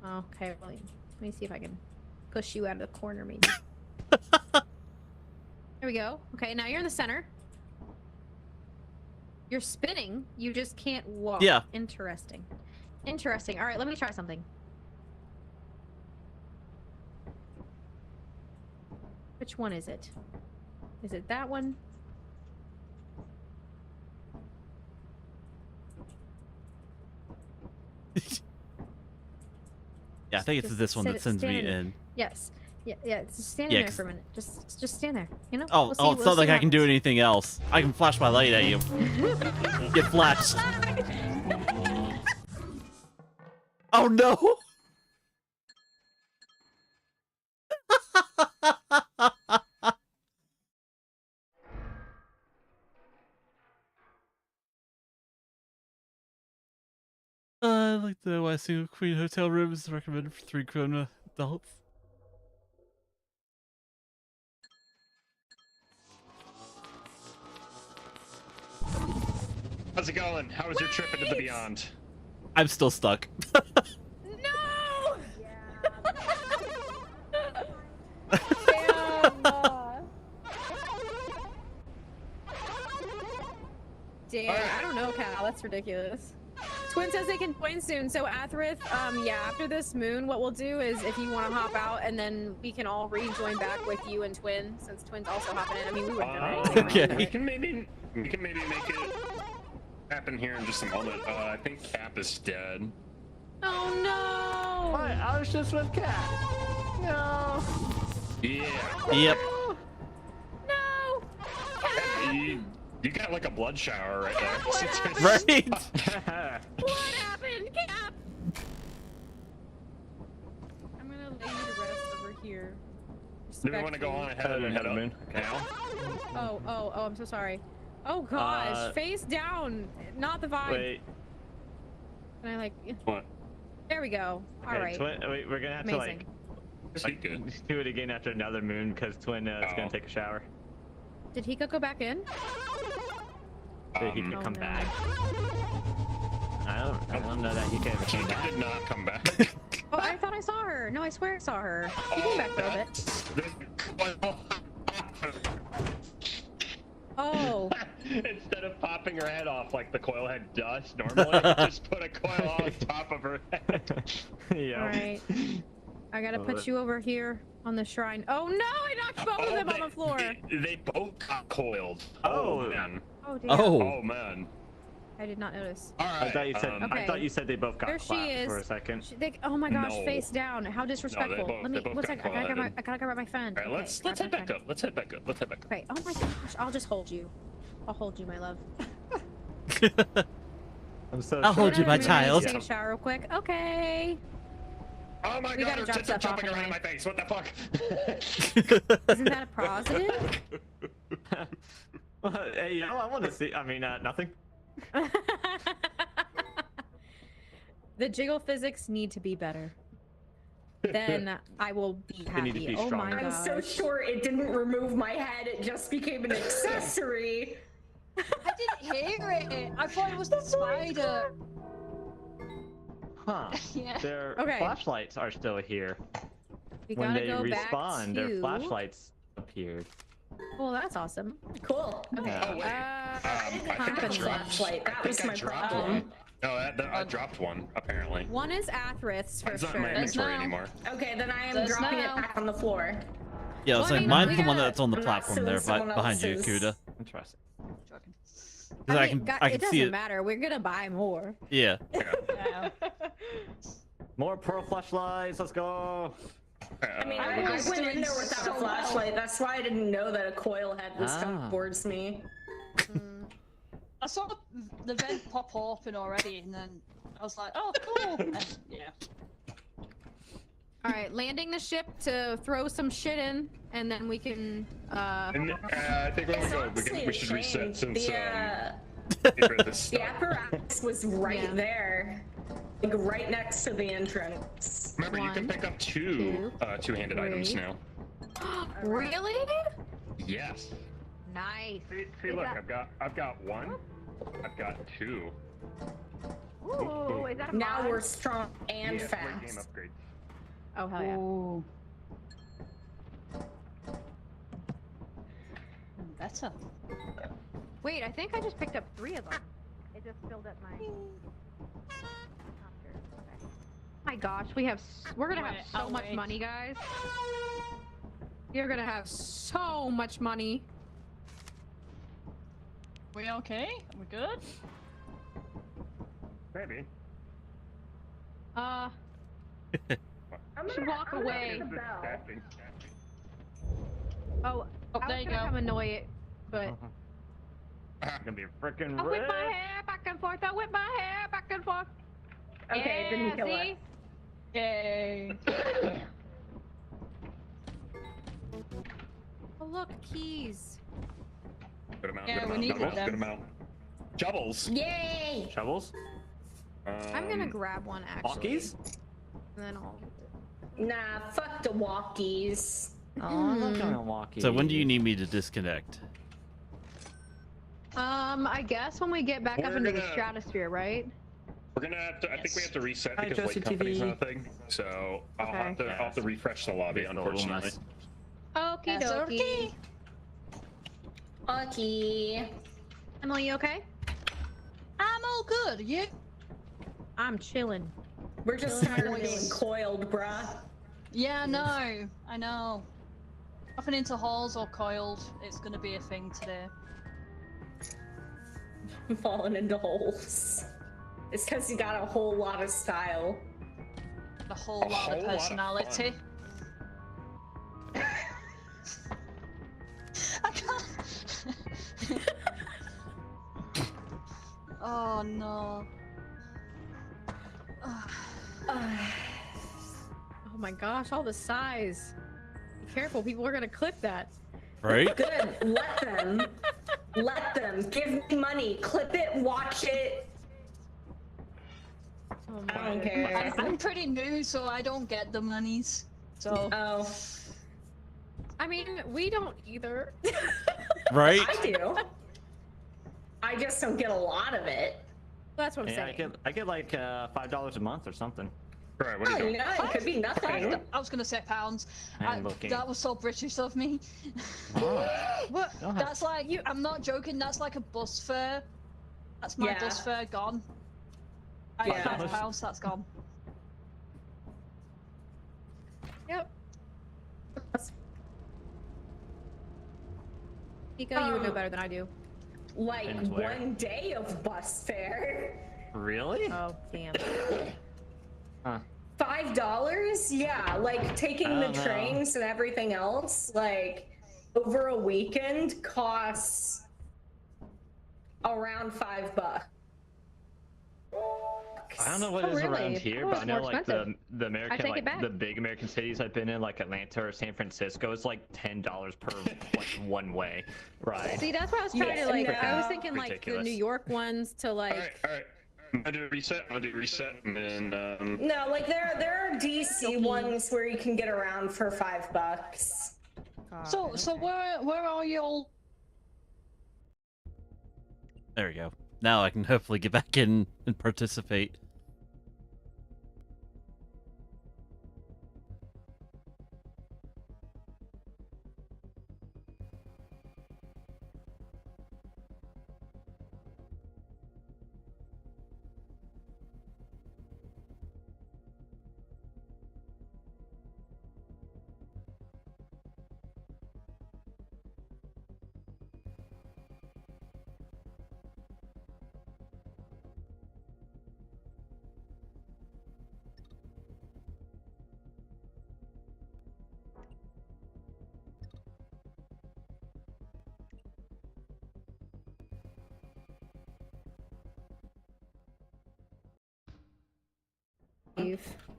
Okay, well, let me see if I can push you out of the corner, maybe. There we go. Okay, now you're in the center. You're spinning. You just can't walk. Yeah. Interesting. Interesting. All right, let me try something. Which one is it? Is it that one? Yeah, I think it's Just this one that sends me stand- in. Yes. Yeah, just stand Yeah, there 'cause- for a minute. Just stand there. You know? Oh, We'll see- it's we'll not see like what I can do happens. anything else. I can flash my light at you. Get flashed. Oh no! I'd like to know why a single queen hotel room is recommended for 3 krona adults. How's it going? How was your trip into the beyond? I'm still stuck. No! Damn, I don't know, Cal. That's ridiculous. Twin says they can join soon. So Athreth, yeah, after this moon, what we'll do is if you want to hop out, and then we can all rejoin back with you and Twin, since Twin's also hopping in. I mean, we wouldn't do anything. Okay. We can maybe make it happen here in just a moment. I think Cap is dead. Oh no! What? I was just with Cap. No. Yeah. Yep. No. You got like a blood shower right there. Right. What happened, Cap? I'm gonna lay you to rest over here. Do we want to go on ahead and head up now? Oh, I'm so sorry. Oh gosh, face down, not the vibe. Wait. Can I like? What? There we go. Okay, All right. Twin, wait, we're gonna have Amazing. to like do it again after another moon because Twin is gonna take a shower. Did he go back in? So he can Oh, come no. back. I don't know that he can come back. Did not come back. Oh, I thought I saw her. No, I swear I saw her. She came back for a bit. Oh. Instead of popping her head off like the coil head does normally, just put a coil on top of her head. Yeah. All right. I gotta put you over here on the shrine. Oh no! I knocked both of them on the floor. They both got coiled. Oh. Man. Oh damn. Oh man. I did not notice. All right. I thought you said. I thought you said they both got There she clapped is. for a second. Oh my gosh, No. face down. How disrespectful. both- Let me. they both One got second. I gotta coiled. grab my phone. All right, let's head back up. Let's head back up. Let's head back up. Okay. Oh my gosh. I'll just hold you. I'll hold you, my love. I'm so. I'll hold you, my child. Take a shower real quick. Okay. Oh my We god, gotta her drop tits are stuff off jumping around in my anyway. face. What the fuck? Isn't that a positive? Hey, you know, I want to see. I mean, nothing. The jiggle physics need to be better. Then I will be They need to happy. be Oh my stronger. gosh. I'm so sure it didn't remove my head, it just became an accessory. I didn't hear it. I thought it was the spider. Huh. Yeah. Their Okay. flashlights are still here. We When gotta they go back respawn, their to- flashlights appeared. Well, that's awesome. Cool. Okay. Oh, wait. I didn't Happens. have a flashlight. That was my dropped problem. one. No, I dropped one, apparently. One is Athreth's for It's not sure. in my inventory now. anymore. Okay, then I am There's dropping now. it back on the floor. Yeah, it's Well, I like mean, mine's we the one gotta- that's on the I'm not platform suing there, someone behind you, else's. Kuda. Interesting. Joking. Because I can, God, I it can doesn't see it. matter. We're gonna buy more. Yeah. Yeah. More pearl flashlights. Let's go. I mean, I I was went in doing there without so a flashlight. That's why I didn't know that a coil head was coming Ah. towards me. I saw the vent pop open already, and then I was like, "Oh, cool." And, yeah. All right, landing the ship to throw some shit in, and then we can. And I think when we It's go, honestly we should a reset shame. since The apparatus was right there, like right next to the entrance. Remember, you can pick up two two-handed items three. now. Really? Yes. Nice. See, look, I've got one. I've got two. Ooh, is that a Now mod? we're strong and Yeah, it's great game fast. upgrades. Oh hell yeah. Ooh. Better. Wait, I think I just picked up 3 of them. It just filled up my. My gosh, we're gonna have Wait, so I'll much wait. money, guys. You're gonna have so much money. We okay? Are we good? Maybe. I should walk away. Oh, Oh, I there was you gonna go. come annoy it, but It's gonna be a freaking I whip red. my hair back and forth. I whip my hair back and forth. Okay, it didn't kill see? us. Yay. Oh look, keys. Good amount. Yeah, good we amount. need Doubles, them. good amount. Shovels. Yay! Shovels. I'm gonna grab one actually. Walkies? And then I'll. Nah, fuck the walkies. Oh, I'm not gonna walkie. So when do you need me to disconnect? I guess when we get back up We're into the gonna- stratosphere, right? We're gonna have to. I think we have to reset Hi, because Josie late company's TV. not a thing. So I'll Okay. have to refresh the lobby, It's a little unfortunately. mess. Okie That's dokie. okay. Okay. Emily, you okay? I'm all good. You? I'm chilling. We're just tired of being coiled, bruh. Yeah, I know. Nothing into halls or coiled. It's gonna be a thing today. Falling into holes. It's because you got a whole lot of style. A whole lot of personality. I can't. Oh no. Oh my gosh, all the sighs. Be careful, people are gonna clip that. Right? Good. Let them. Let them. Give me money. Clip it. Watch it. Oh I don't care. I'm pretty new, so I don't get the monies. So. Oh. I mean, we don't either. Right? I do. I just don't get a lot of it. That's what I'm Yeah, saying. I get like $5 a month or something. Right, what are you doing? No, it could be nothing. I was gonna say pounds. I'm looking. That was so British of me. What? That's like I'm not joking. That's like a bus fare. That's my bus fare gone. £5, that's gone. Yep. Nico, you would know better than I do. Like Depends where. 1 day of bus fare. Really? Oh, damn. Huh. $5? Yeah, like taking I the don't know. trains and everything else, like over a weekend costs around $5. I don't know what Oh, it is really? around here, Oh, but I it's know more like expensive. the American, take it like back. the big American cities I've been in, like Atlanta or San Francisco, it's like $10 per like one way ride. See, that's what I was trying to like. I was no. thinking like the Ridiculous. New York ones to like. Alright. I'm gonna do reset, and then, No, like there are DC ones where you can get around for $5. So where are you all? There we go. Now I can hopefully get back in and participate.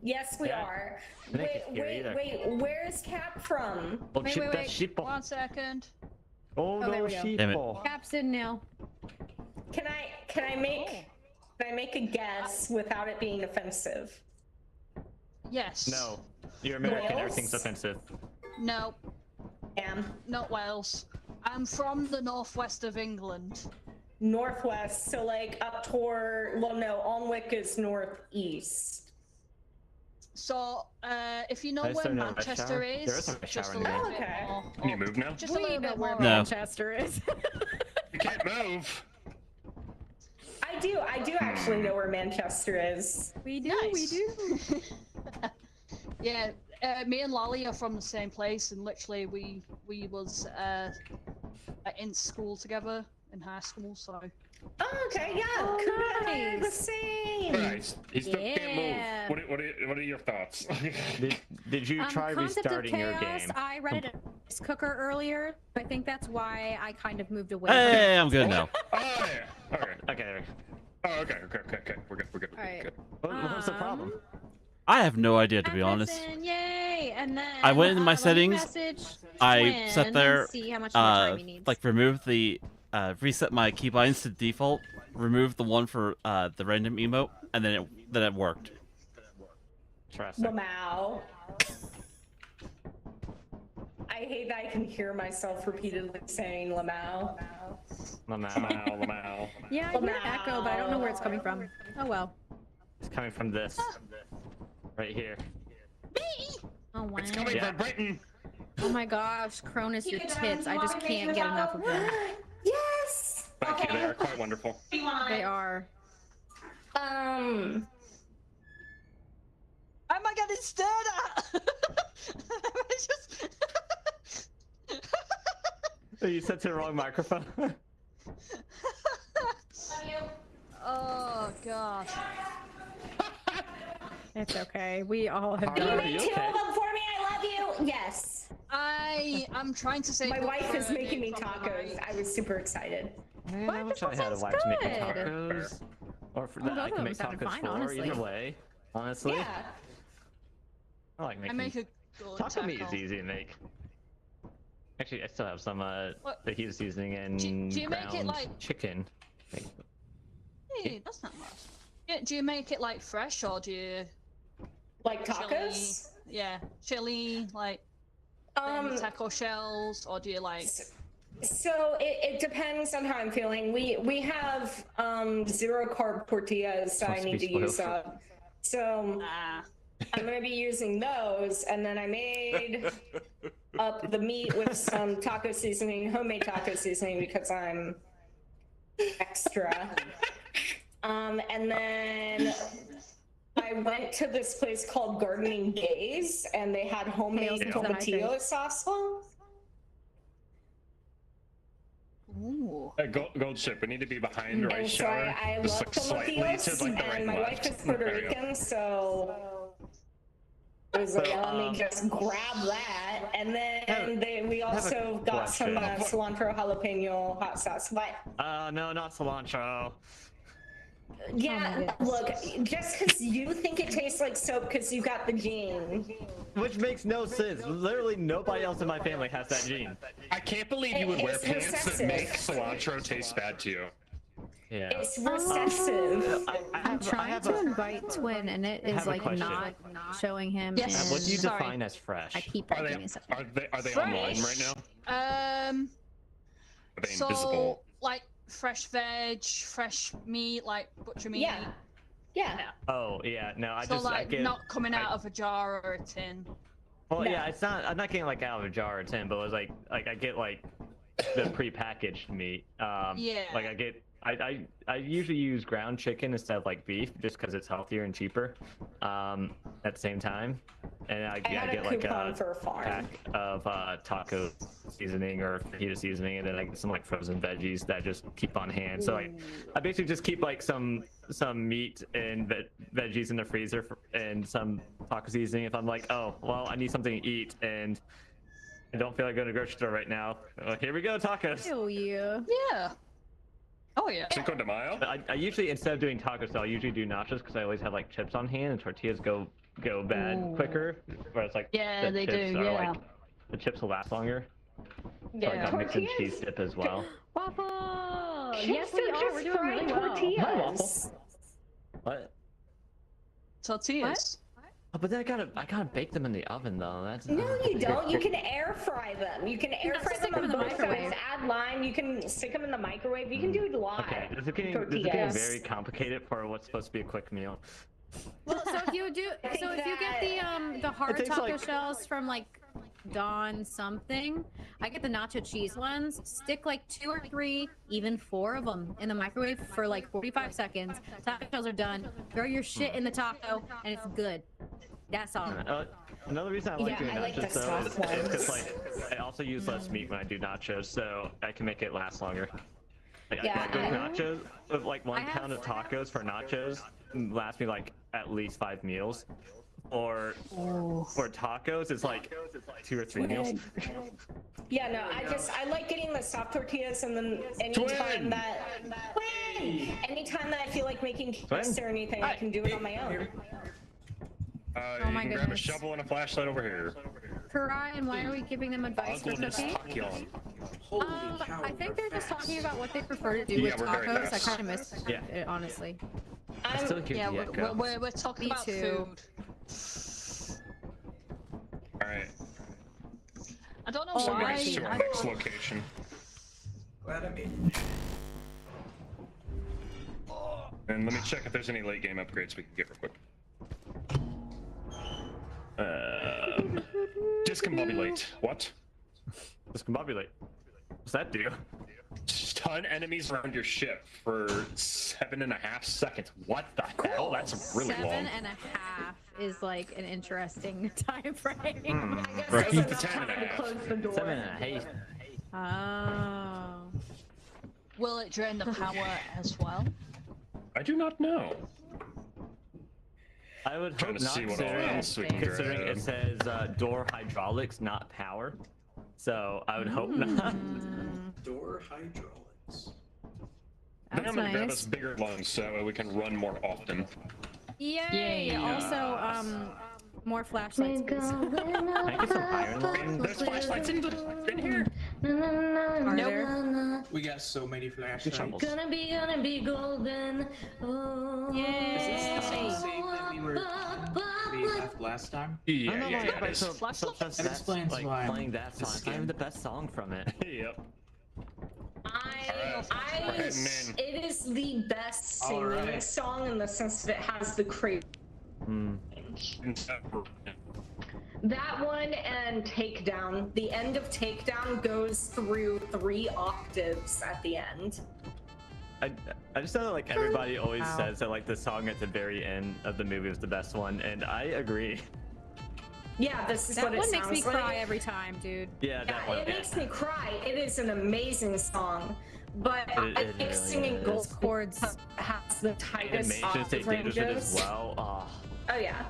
Yes, we Yeah. are. I think it's here either. Wait, where's Cap from? Oh, Wait, shit, wait, that wait. sheep. 1 second. Oh, there no we go. sheep. Damn it. Caps in now. Can I make a guess without it being offensive? Yes. No, you're American. Wales? Everything's offensive. No, Damn. not Wales. I'm from the northwest of England. Northwest, so like up toward, well no, Alnwick is northeast. So, if you know I just where don't know a rush Manchester hour. is, There is a rush just hour a in the little game. bit Okay. more. Can you move now? Just a little bit more. where No. Manchester is. You can't move! I do actually know where Manchester is. We do, we Nice. do. Yeah, me and Lolly are from the same place, and literally we was in school together in high school. So Oh, okay, yeah, Oh, Kuda and I are the nice. same. Alright, he still Yeah. can't move. What are your thoughts? Did you try Concept of restarting your chaos, game? I read it at rice cooker earlier. I think that's why I kind of moved away. Hey, I'm good now. Oh yeah. Okay. Okay, there we go. Oh, okay. We're good. Alright. Good. What's the problem? I have no idea, to be honest. Athreth, yay! And then I went into my let me settings, message I Twin sat there, and see how much more time he needs. like remove the, reset my keybinds to default, remove the one for the random emote, and then it worked. Interesting. Lamau. I hate that I can hear myself repeatedly saying Lamau. Lamau. Yeah, I hear echo, but I don't know where it's coming from. Oh well. It's coming from this. Right here. Oh wow. It's coming from Britain. Oh my gosh, Cronus, your tits. I just can't get enough of them. Yes! Thank you. They are quite wonderful. They are. Am I getting stared at? It's just... You set to the wrong microphone. Oh god. It's okay. We all have Can you done make it. two of them for me? I love you. Yes. I'm trying to say. My wife is making me tacos. I was super excited. Man, I wish I had a wife to make me tacos. Or for that, I can make tacos for either way. Honestly. Yeah. I like making. I make a good taco meat is taco. easy to make. Actually, I still have some fajita seasoning and do you make it ground like- chicken. Hey, that's not much. Yeah, do you make it like fresh or do you like tacos? Yeah, chili, like taco shells, or do you like? So it depends on how I'm feeling. We have 0 carb tortillas that I need to use up. So I'm gonna be using those, and then I made up the meat with some taco seasoning, homemade taco seasoning, because I'm extra. And then I went to this place called Gardening Days, and they had homemade tomatillo salsa. Ooh. Gold ship. We need to be behind right And so shower. I love Just like slightly to tomatillos, like the right and my wife left. is Puerto There you go. Rican, so it was like, let me just grab that. And then we also got some cilantro jalapeno hot sauce. But No, not cilantro. yeah, look, just because you think it tastes like soap because you got the gene. Which makes no sense. Literally nobody else in my family has that gene. I can't believe you would wear It's pants that recessive. make cilantro taste bad to you. Yeah. It's recessive. I'm trying to invite Twin, and it I is have a like question. not showing him. Yes. in- What do you define as fresh? I keep Are writing they, me something. are they online right now? Um. Are they So invisible? like fresh veg, fresh meat, like butcher meat. Yeah. Yeah. Oh yeah, no, I So just like I get not coming out of a jar or a tin. Well, yeah, it's not. I'm not getting like out of a jar or tin, but it was like I get like the prepackaged meat. Yeah. Like I get. I usually use ground chicken instead of like beef, just because it's healthier and cheaper. At the same time, and I had a get like coupon a for a farm. pack of taco seasoning or fajita seasoning, and then I get some like frozen veggies that just keep on hand. So like I basically just keep like some meat and veggies in the freezer and some taco seasoning. If I'm like, oh well, I need something to eat and I don't feel like going to the grocery store right now. Here we go, tacos. Oh yeah. Yeah. Oh yeah. Cinco de Mayo. I usually, instead of doing tacos, I usually do nachos because I always have like chips on hand, and tortillas go bad Ooh. quicker. Whereas like Yeah, the they chips do, are, yeah. like, the chips will last longer. So I Yeah. got mix and Tortillas? cheese dip as well. Waffle. Chips Yes, we are are. just We're doing really fried well. tortillas. Hi, Waffle. What? Tortillas. Oh, but then I gotta bake them in the oven though. That's No, you don't. You can air fry them. You can air fry stick them them on in the both microwave. sides. Add lime. You can stick them in the microwave. You can do it live. Okay, this is getting Tortillas. very complicated for what's supposed to be a quick meal. Well, so if you do, so if you get the hard takes, taco like- shells from like Dawn something, I get the nacho cheese ones. Stick like 2 or 3, even 4 of them in the microwave for like 45 seconds. Taco shells are done. Throw your shit in the taco, and it's good. That's all. Another reason I like Yeah, doing I like nachos the though soft is because ones. like I also use less meat when I do nachos, so I can make it last longer. Like Yeah, I do nachos with like 1 pound of tacos for nachos lasts me like at least 5 meals. Or for tacos, it's like 2 or 3 meals. Yeah, no, I like getting the soft tortillas, and then anytime that I feel like making cakes or anything, I can do it on my own. Oh You my can grab a goodness. shovel and a flashlight over here. Karai, and why are we giving them advice for Uncle just cooking? talk yelling. I think they're just talking about what they prefer to do Yeah, with we're very tacos. I fast. kind of missed it, honestly. I still hear Yeah, the echo. we're talking Me about too. food. Alright, I don't know so why. guys to our next location. And let me check if there's any late game upgrades we can get real quick. Discombobulate. What? Discombobulate. What's that do? Just stun enemies around your ship for 7.5 seconds. What the hell? That's really long. 7.5 is like an interesting time frame. Right. 10.5. 7.5. Oh. Will it drain the power as well? I do not know. I would Trying hope to not, see what else we can considering grab. it says door hydraulics, not power. So I would hope not. Door hydraulics. I think I'm gonna grab nice. us bigger lungs so that way we can run more often. Yay! Also, more flashlights, please. Can I get some iron lungs? There's flashlights in here. Are there? We got so many flashlights. Gonna be golden. Oh, Is this the same scene that we left last time? Yeah, Yeah, yeah. it is. That explains like why playing that the song. skin- I have the best song from it. Yep. It is the best singing Alright. song in the sense that it has the crate. That one and Takedown. The end of Takedown goes through 3 octaves at the end. I just know that like everybody always says that like the song at the very end of the movie was the best one, and I agree. Yeah, this is That what it one sounds makes me like. cry every time, dude. Yeah, that Yeah, one. it makes me cry. It is an amazing song. But I It think really singing is. gold chords has the tightest Animations, they octave did with it as ranges. well. Oh yeah.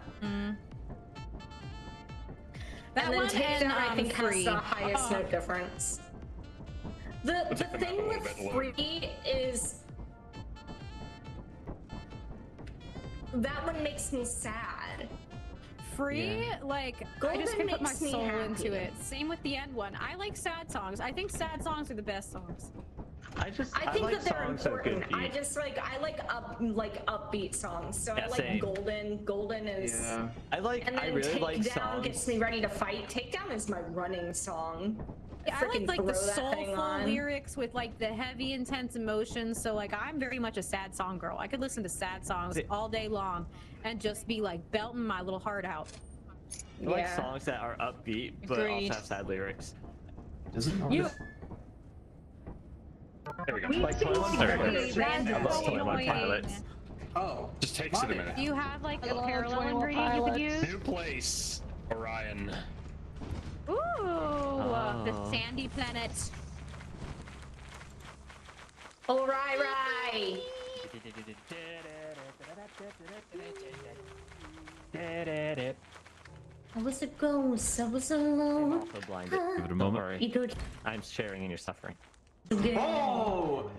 That and then one Takedown, and, I think, Free. has the highest note difference. The thing with Free is that one makes me sad. Free, like, I just Golden can put my makes me soul happy. into it. Same with the end one. I like sad songs. I think sad songs are the best songs. I think like that they're songs that are important. good I beat. just like upbeat songs. So Yeah, I like same. Golden. Golden is. Yeah. And then I really like Takedown songs. gets me ready to fight. Takedown is my running song. Yeah, I Frickin' like the throw that thing soulful on. lyrics with like the heavy, intense emotions. So like, I'm very much a sad song girl. I could listen to sad songs all day long and just be like belting my little heart out. I like songs that are upbeat but Agreed. also have sad lyrics. Does it You. There we go. We Like think 21 you're Pilots. really random. I love So 21 annoying. Pilots. Oh. Just takes it a minute. Do you have like a Hello, parallel 21 ingredient you could Pilots. use? New place, Orion. Ooh, Oh. the sandy planet. All right. I was a ghost. I was alone. I'm also blinded. Give it a moment. Don't You worry. do. I'm sharing in your suffering. Oh!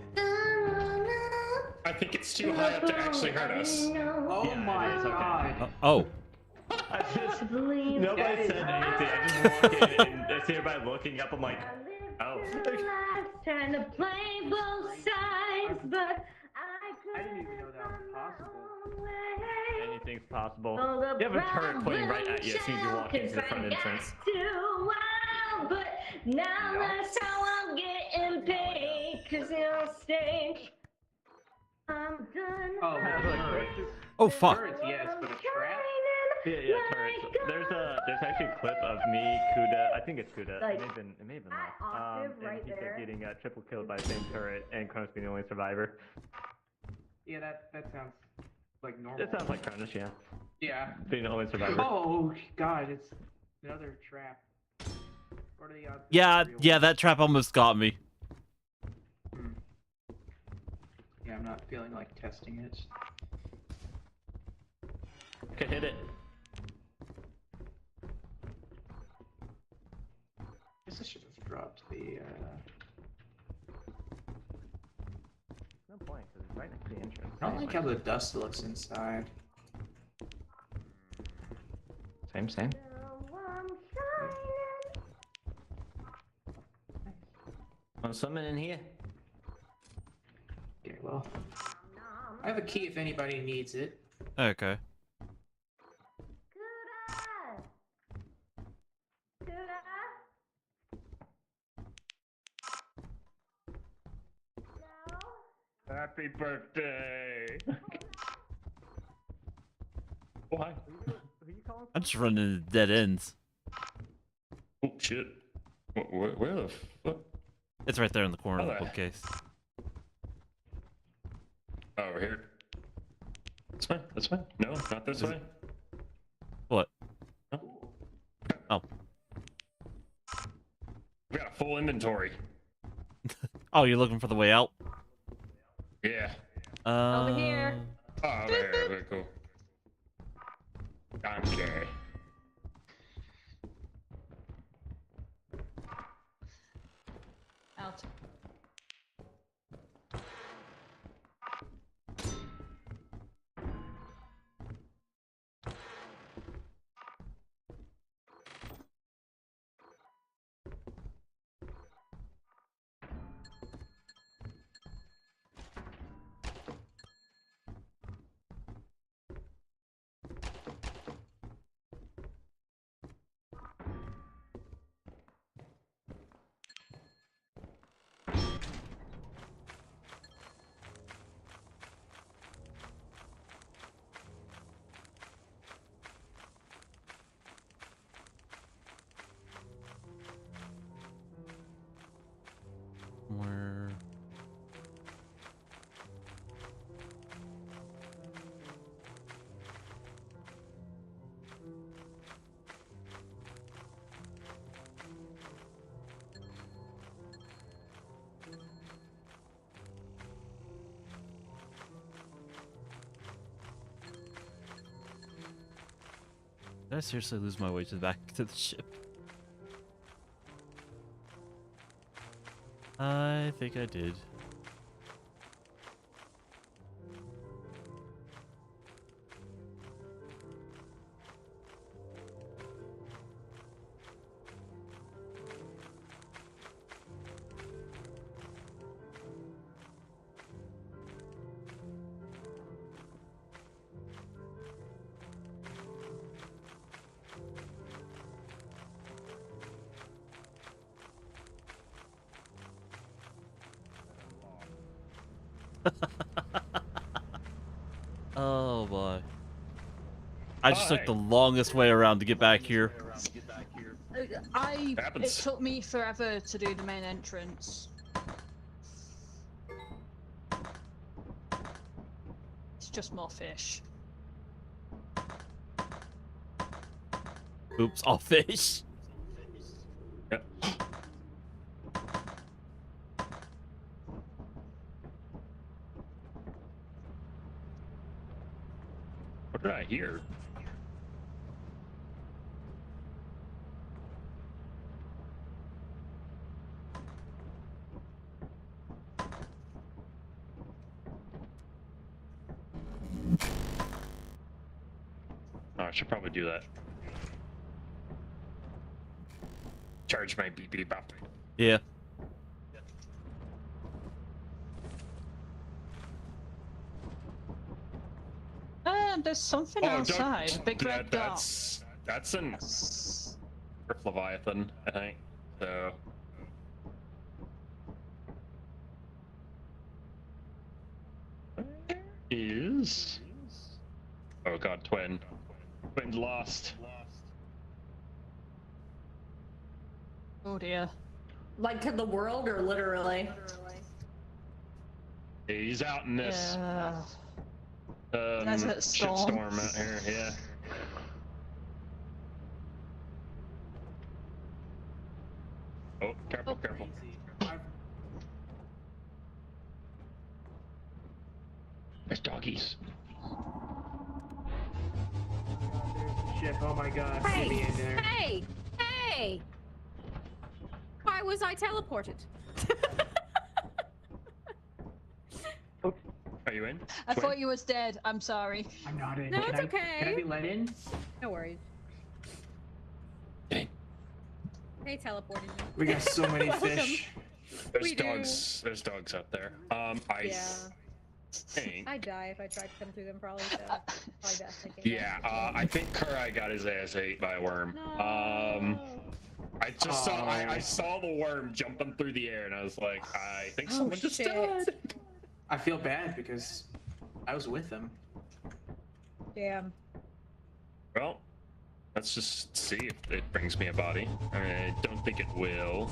I think it's too high up to actually hurt us. Oh Yeah, my it is, okay. god. Oh. I just, nobody That said is- anything. I just walk in and I see everybody looking up. I'm like, oh. Trying to play both sides, but I didn't even know that was possible. Anything's possible. Oh, the You have a turret pointing right at you as soon as you walk into the front Cause I entrance. got too wild, but now that's how I'm getting paid. Cause you'll stink. I'm done. Oh, Oh fuck. turrets, yes, but a trap? Yeah, turrets. There's actually a clip of me, Kuda. I think it's Kuda. Like, it may have been that Lyle. octave And right he kept there. getting triple killed by the same turret, and Kronos being the only survivor. Yeah, that sounds like normal. It sounds like Kronos, yeah. Yeah. Being the only survivor. Oh god, it's another trap. What are the odds? Yeah, that trap almost got me. Yeah, I'm not feeling like testing it. Could hit it. I guess I should have dropped the. No point, because it's right next to the entrance. I don't like how the dust looks inside. Same. Want something in here? Okay, well. I have a key if anybody needs it. Okay. Happy birthday! Why? I'm just running into dead ends. Oh shit! Where the fuck? It's right there in the corner of the Okay. bookcase. Oh, over here. This way? This way? No, not this way. What? Oh. We got a full inventory. Oh, you're looking for the way out? Yeah. Over here. Oh, over here. Okay, cool. Okay. Out. Where? Did I seriously lose my way to the back to the ship? I think I did. Oh boy. I just took the longest way around to get back here. It took me forever to do the main entrance. It's just more fish. Oops, all fish. Yep. What did I hear? Oh, I should probably do that. Charge my beep beep bop. Yeah. There's something outside. A big red dot. That's an Leviathan, I think. So. Is. Oh god, twin. Twin lost. Oh dear. Like to the world or literally? He's out in this. Yeah. Desert storm. Shitstorm out here, yeah. Oh, careful, careful. There's doggies. Ship, oh my god, Hey, get me in there. hey, hey! Why was I teleported? Are you in? I thought you was dead. I'm sorry. I'm not in. No, Can it's I- okay. Can I be let in? No worries. Dang. They teleported me. We got so many fish. There's We do. dogs. There's dogs out there. I think. I'd die if I tried to come through them, probably. So probably best I can't. Yeah, I think Kurai got his ass ate by a worm. I just saw I saw the worm jumping through the air, and I was like, I think someone just died. I feel bad because I was with them. Damn. Well, let's just see if it brings me a body. I don't think it will.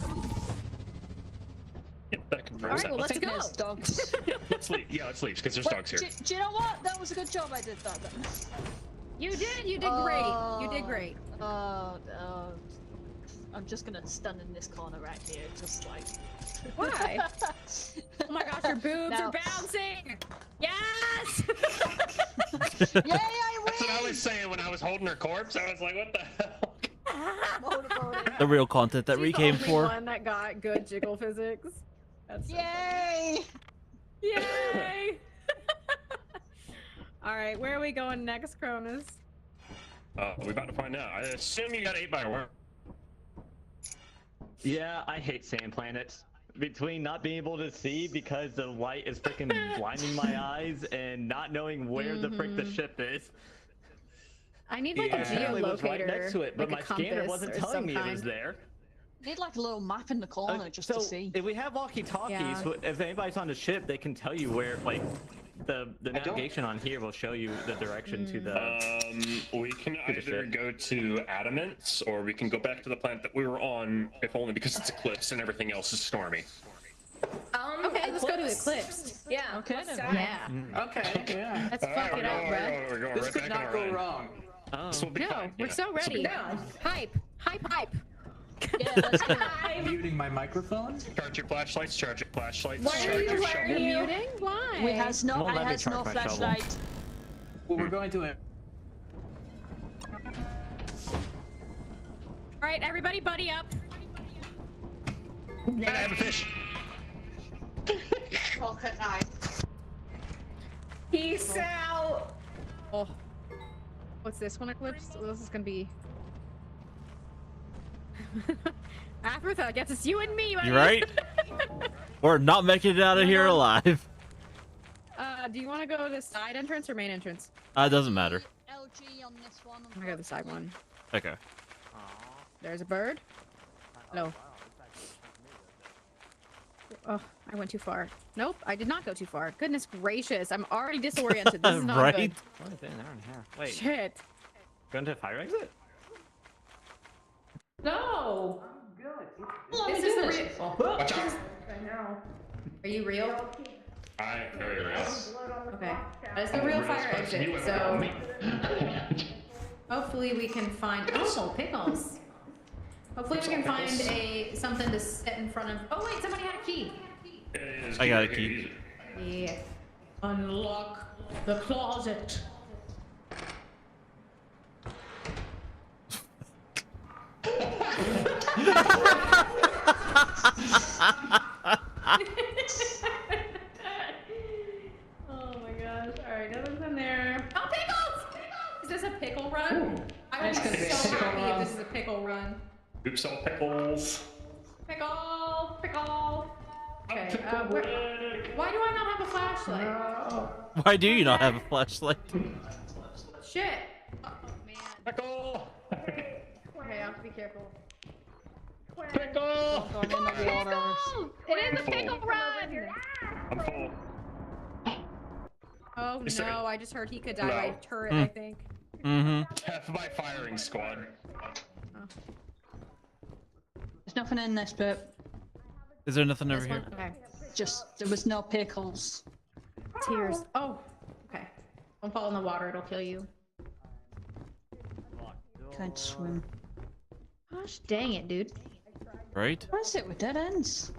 Yep, that confirms All right, that. well, let's go. There's dogs. Let's leave. Yeah, let's leave because there's dogs here. Do you know what? That was a good job I did that then. You did great. You did great. I'm just gonna stand in this corner right here, just like. Why? Oh my gosh, your boobs are bouncing! Yes! Yay, I win! That's what I was saying when I was holding her corpse. I was like, what the hell? The real content that we came for. One that got good jiggle physics. That's so Yay! Yay! All right, where are we going next, Cronus? We're about to find out. I assume you got 8 by 1. Yeah, I hate sand planets. Between not being able to see because the light is freaking blinding my eyes and not knowing where the frick the ship is. I need like a It was right geolocator, next to it, but like my a scanner compass wasn't or telling me some it was kind. there. Need like a little map in the corner just to see. If we have walkie-talkies, Yeah. if anybody's on the ship, they can tell you where, like, the navigation on here will show you the direction to the. We can to the either ship. go to Adamants, or we can go back to the planet that we were on, if only because it's eclipsed and everything else is stormy. Okay, let's go to Eclipsed. Yeah. Okay, then. Yeah. Okay, yeah. Let's fuck it up, bro. We're going This right could back not on go Orion. wrong. Oh. This will be No, fine, we're yeah. so This will be ready. fine. Hype, hype. Yeah, let's go. Muting my microphone. Charge your flashlights, charge your flashlights, Why are charge you your wearing shovel. You're muting? Why? We has no, Won't let I me has no charge my shovel. flashlight. Well, we're going to it. All right, everybody, buddy up. And I have a fish. Peace out. Oh, what's this one, Eclipse? Oh, this is gonna be. Athreth, I guess it's you and me, buddy. You right? We're not making it out of here alive. Do you want to go to the side entrance or main entrance? It doesn't matter. LG on this one. I'm gonna go to the side one. Okay. There's a bird. Hello. Oh, I went too far. Nope, I did not go too far. Goodness gracious, I'm already disoriented. This is not Right? good. What is it? An hour and a half. Wait. Shit. Going to fire exit? No. This is the real. Watch out. I know. Are you real? I very real. Okay. That is the real fire exit. So hopefully we can find. Oh, pickles. Hopefully we can find something to set in front of. Oh wait, somebody had a key. I got a key. Yeah. Unlock the closet. Oh my gosh. Alright, nothing's in there. Oh, pickles! Is this a pickle run? Ooh. I would be so happy if this is a pickle run. Oops, all pickles. Pickle! Pickle! Okay, why do I not have a flashlight? Why do you not have a flashlight? Shit! Oh man. Pickle! Okay, I have to be careful. Pickle! Going in the water. It is a pickle run! I'm full. Oh Is there- no, I just heard he could die No. by turret, I think. Mm-hmm. Death by firing squad. There's nothing in this bit. Is there nothing over This here? one? Okay. Just there was no pickles. Tears. Oh, okay. Don't fall in the water, it'll kill you. Can't swim. Gosh dang it, dude. Right? What is it with dead ends?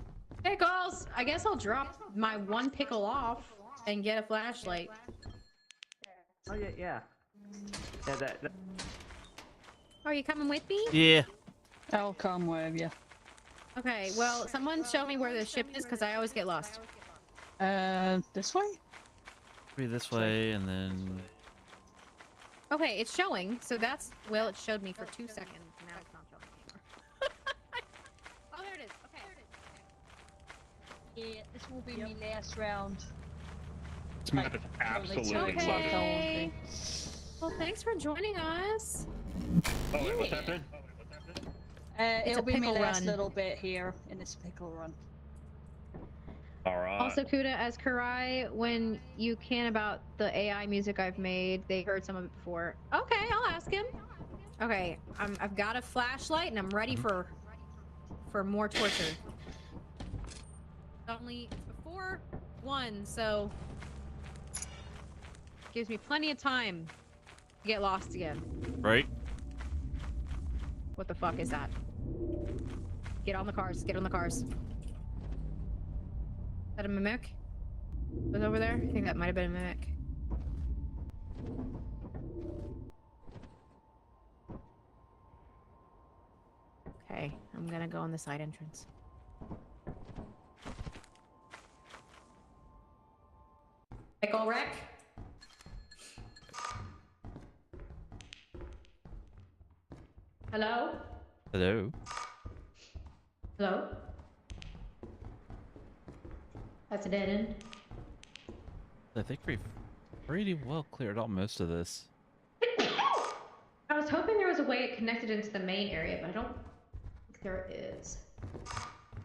Pickles! I guess I'll drop my one pickle off and get a flashlight. Oh yeah, yeah. Yeah, that. Are you coming with me? Yeah. I'll come with you. Okay, well, someone show me where the ship is, because I always get lost. This way? Be this way, and then. Okay, it's showing, so that's... Well, it showed me for 2 seconds. Now it's not showing anymore. Oh, there it is. Okay. Yeah, this will be my last round. This map is absolutely flooded. Okay. Well, thanks for joining us. Oh, wait, what's happening? It's It'll a be my pickle last run. little bit here in this pickle run. Alright. Also, Kuda, as Karai, when you can about the AI music I've made, they heard some of it before. Okay, I'll ask him. Okay, I've got a flashlight and I'm ready for more torture. It's before 1, so gives me plenty of time to get lost again. Right? What the fuck is that? Get on the cars. Get on the cars. Is that a mimic? Was over there? I think that might have been a mimic. Okay, I'm gonna go on the side entrance. Pickle wreck? Hello? Hello? Hello? That's a dead end. I think we've pretty well cleared out most of this. I was hoping there was a way it connected into the main area, but I don't think there is.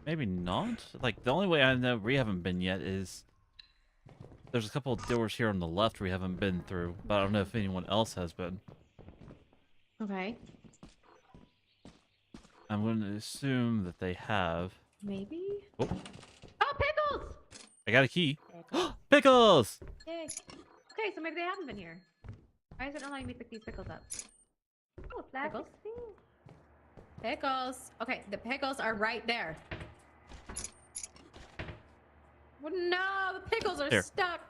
Maybe not? Like, the only way I know we haven't been yet is... There's a couple of doors here on the left we haven't been through, but I don't know if anyone else has been. Okay. I'm going to assume that they have. Maybe? Oh, Oh, pickles! I got a key. Pickles! Yay. Okay, so maybe they haven't been here. Why is it not letting me pick these pickles up? Oh, pickles. Pickles. Okay, the pickles are right there. Well, no, the pickles are Here. stuck.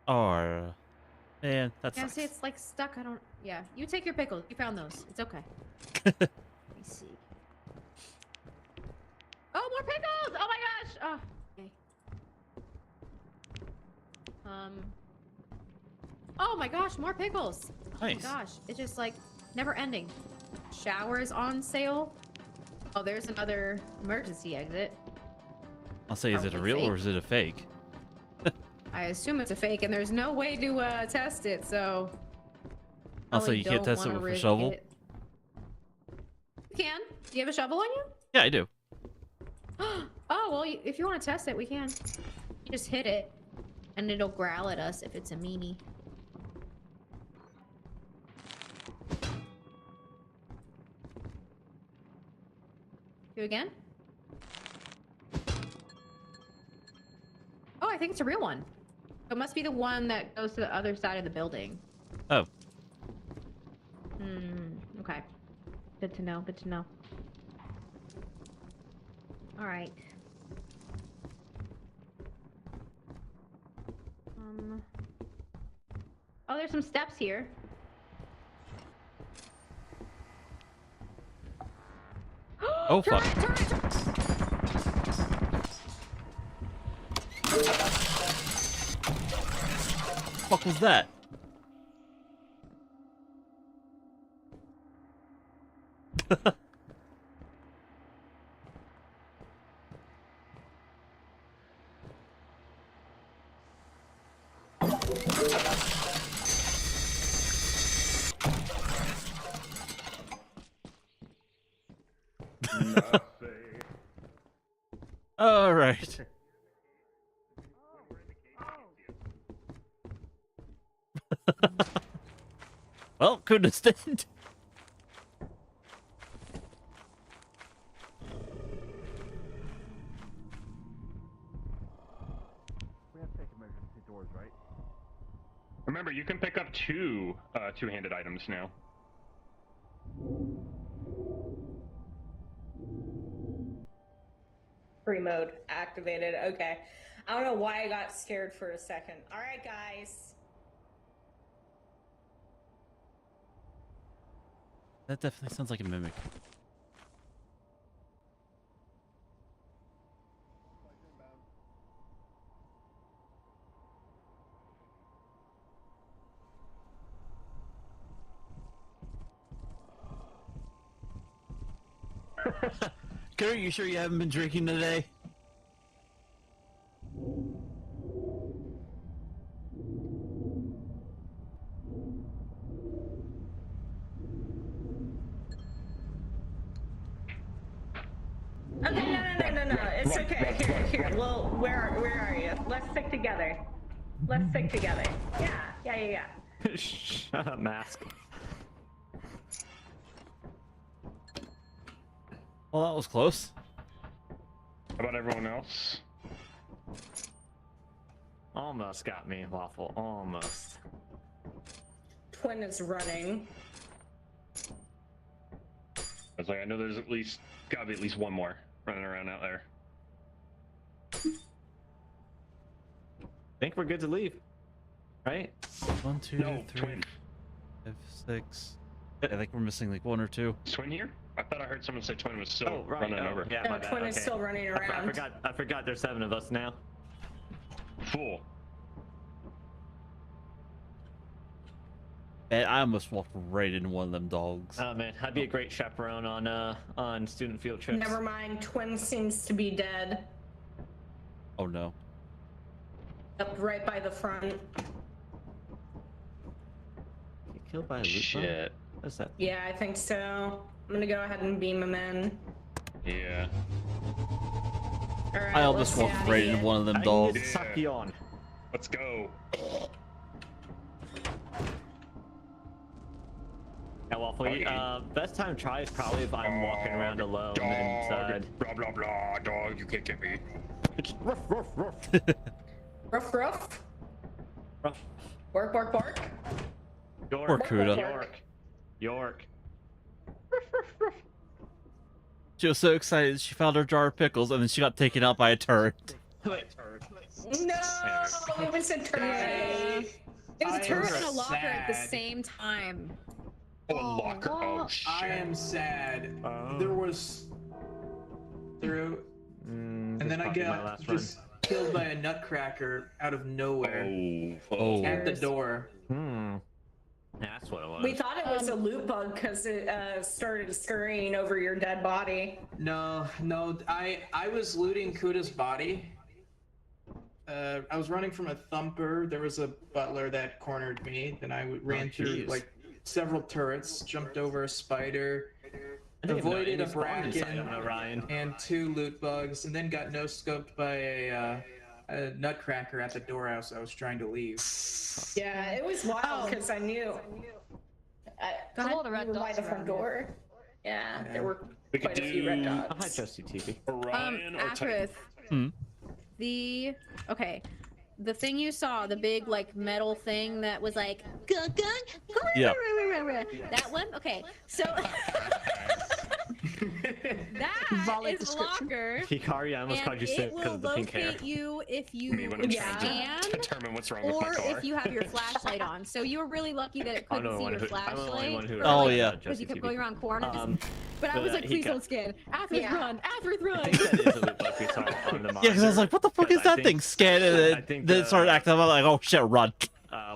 Oh, man, that's. Yeah, see, it's like stuck. I don't. Yeah, you take your pickles. You found those. It's okay. Let me see. Oh, more pickles! Oh my gosh! Oh, okay. Oh my gosh, more pickles! Oh Nice. my gosh, it's just like never ending. Showers on sale. Oh, there's another emergency exit. I'll say, is it a Probably real fake. or is it a fake? I assume it's a fake, and there's no way to test it, so. Also, probably you can't don't test it wanna with a risk shovel? it. You can. Do you have a shovel on you? Yeah, I do. Oh, well, if you want to test it, we can. You just hit it, and it'll growl at us if it's a meanie. Do again? Oh, I think it's a real one. It must be the one that goes to the other side of the building. Oh. Okay. Good to know, good to know. Alright. Oh, there's some steps here. Oh, fuck. Fuck was that? All right. Well, couldn't stand. We have to take emergency doors, right? Remember, you can pick up two-handed items now. Free mode activated. Okay. I don't know why I got scared for a second. All right, guys. That definitely sounds like a mimic. Kurt, you sure you haven't been drinking today? Okay, no. It's okay. Here. Well, where are you? Let's stick together. Let's stick together. Yeah. Shut up, mask. Well, that was close. How about everyone else? Almost got me, Waffle. Almost. Twin is running. I was like, I know there's gotta be at least one more running around out there. Think we're good to leave, right? 1, 2, No, 3, Twin. 5, 6. I think we're missing like 1 or 2. Is Twin here? I thought I heard someone say Twin was still running over. Yeah, No, my bad. Twin is Okay. still running around. I forgot there's 7 of us now. Fool. And I almost walked right into one of them dogs. Oh man, I'd be a great chaperone on student field trips. Never mind, Twin seems to be dead. Oh no. Up right by the front. You killed by a loot bug? Shit. What's that? Yeah, I think so. I'm gonna go ahead and beam him in. Yeah. Alright, I almost let's walked see. right into one of them I dogs. need to suck you on. Let's go. Yeah, Waffle. Best time to try is probably if I'm walking around alone inside. Blah blah blah. Dog, you can't get me. Ruff, ruff, ruff. Ruff, ruff. Ruff. Bark, bark, bark. York. Poor Kuda. York. She was so excited she found her jar of pickles and then she got taken out by a turret. No, it was a turret. It was a turret and a am locker at the sad. same time. Oh, a locker. Oh shit. I am sad. There was through, and then I got just killed by a nutcracker out of nowhere at the door. That's what it was. We thought it was a loot bug because it started scurrying over your dead body. No, I was looting Kuda's body. I was running from a thumper. There was a butler that cornered me. Then I ran through like several turrets, jumped over a spider, avoided a bracken and 2 loot bugs, and then got no-scoped by a nutcracker at the door house I was trying to leave. Yeah, it was wild because I knew. There's a lot of red you were by dots the front around door. Yeah, there were We could quite a few red do. dots. I might trust you, TV. Orion or Athreth. The thing you saw, the big like metal thing that was like Yeah. that one. Okay, so that is a locker. Hikari, I almost and called you it sick because will of the pink hair. locate you if you Me when I'm trying scan, to determine what's wrong with my or car. if you have your flashlight on. So you were really lucky that it I'm couldn't the see one your who- I'm the only one flashlight. who- Oh, yeah. Because you kept going around corners. But I but, was like, please Hika. don't scan. Athreth, run! Athreth, run! I think that is a loot bug we saw on the Yeah, because I was like, what the fuck is that thing? Scan it and then it started acting up. I'm like, oh shit, run.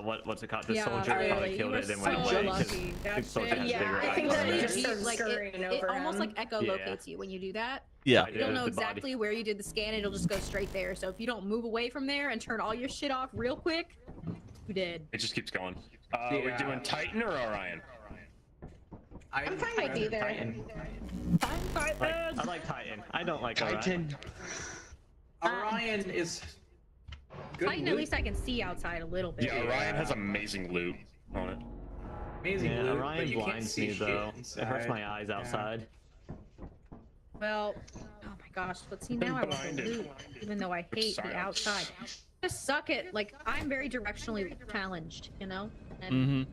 What's it called? The Yeah, soldier really, probably you killed were it and went so away. 'cause lucky. the soldier has Yeah, bigger I think eyes that than it me. just started Like scurrying it over almost him. like echolocates you when you do that. Yeah. It'll know the body. exactly where you did the scan. It'll just go straight there. So if you don't move away from there and turn all your shit off real quick, you did. It just keeps going. We're doing Titan or Orion? I'm fine with either. Titan. I like Titan. I don't like Titan. Orion is good. Titan, at least I can see outside a little bit. Yeah, Orion has amazing loot on it. Amazing Yeah, loot, Orion but you can't blinds see me shit though. inside. It hurts my eyes Yeah. outside. Well, oh my gosh, but see now I want the Blinded. loot, even though I hate the outside. Just suck it. Like I'm very directionally challenged, you know. And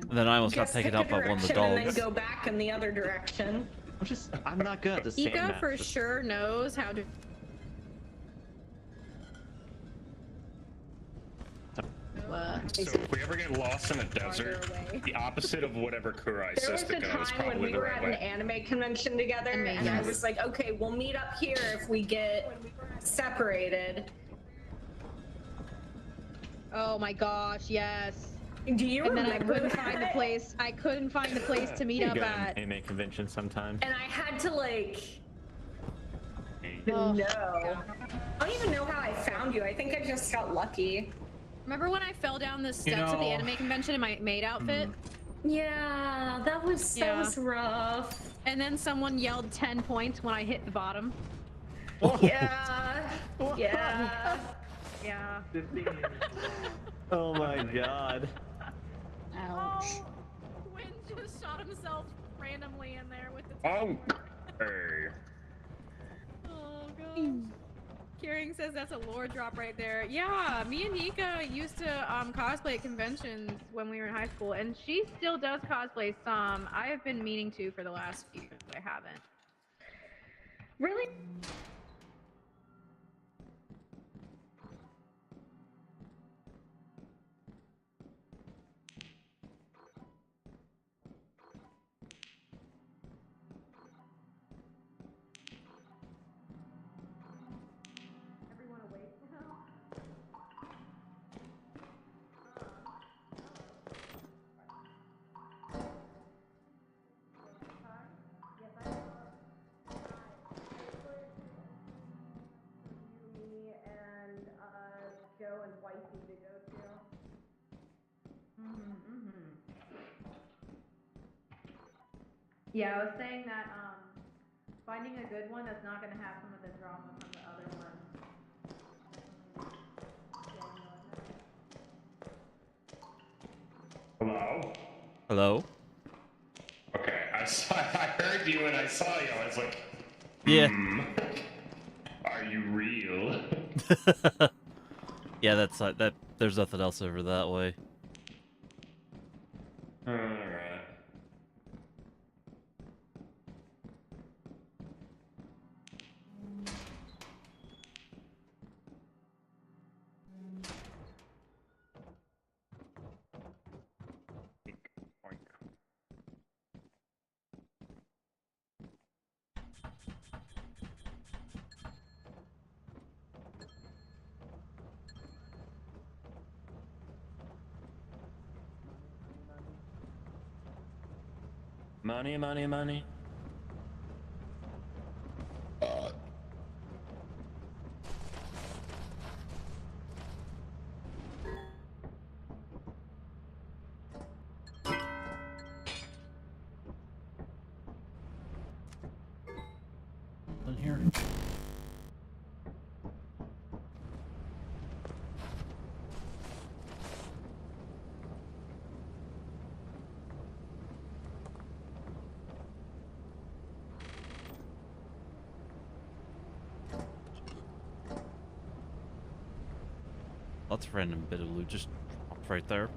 And then I almost got Just taken pick a out by one of the direction and dogs. then go back in the other direction. I'm not good at the same Ika map. for sure knows how to. So if we ever get lost in a desert, the opposite of whatever Kurai There says was to a go is time when probably we the were right at an way. anime convention together, and I was like, okay, we'll meet up here if we get separated. Oh my gosh, yes. Do you and then I remember couldn't find the that? place. I couldn't find the place to meet You up go to at. an anime convention sometime. And I had to like. Oh. No. I don't even know how I found you. I think I just got lucky. Remember when I fell down the steps at the know- anime convention in my maid outfit? Yeah, that was rough. And then someone yelled 10 points when I hit the bottom. Yeah. Yeah. Yeah. Oh my god. Ouch. Quinn just shot himself randomly in there with the. Oh. Hey. Oh god. Kieran says that's a lore drop right there. Yeah, me and Nika used to cosplay at conventions when we were in high school, and she still does cosplay some. I have been meaning to for the last few years, but I haven't. Really? Everyone awake now? Joe and Wifey to go to. Yeah, I was saying that finding a good one that's not gonna have some of the drama from the other ones. Hello? Hello? Okay, I heard you and I saw you. I was like, Yeah. Are you real? Yeah, that's that. There's nothing else over that way. Alright. Money, money, money. In here. That's a random bit of loot just dropped right there.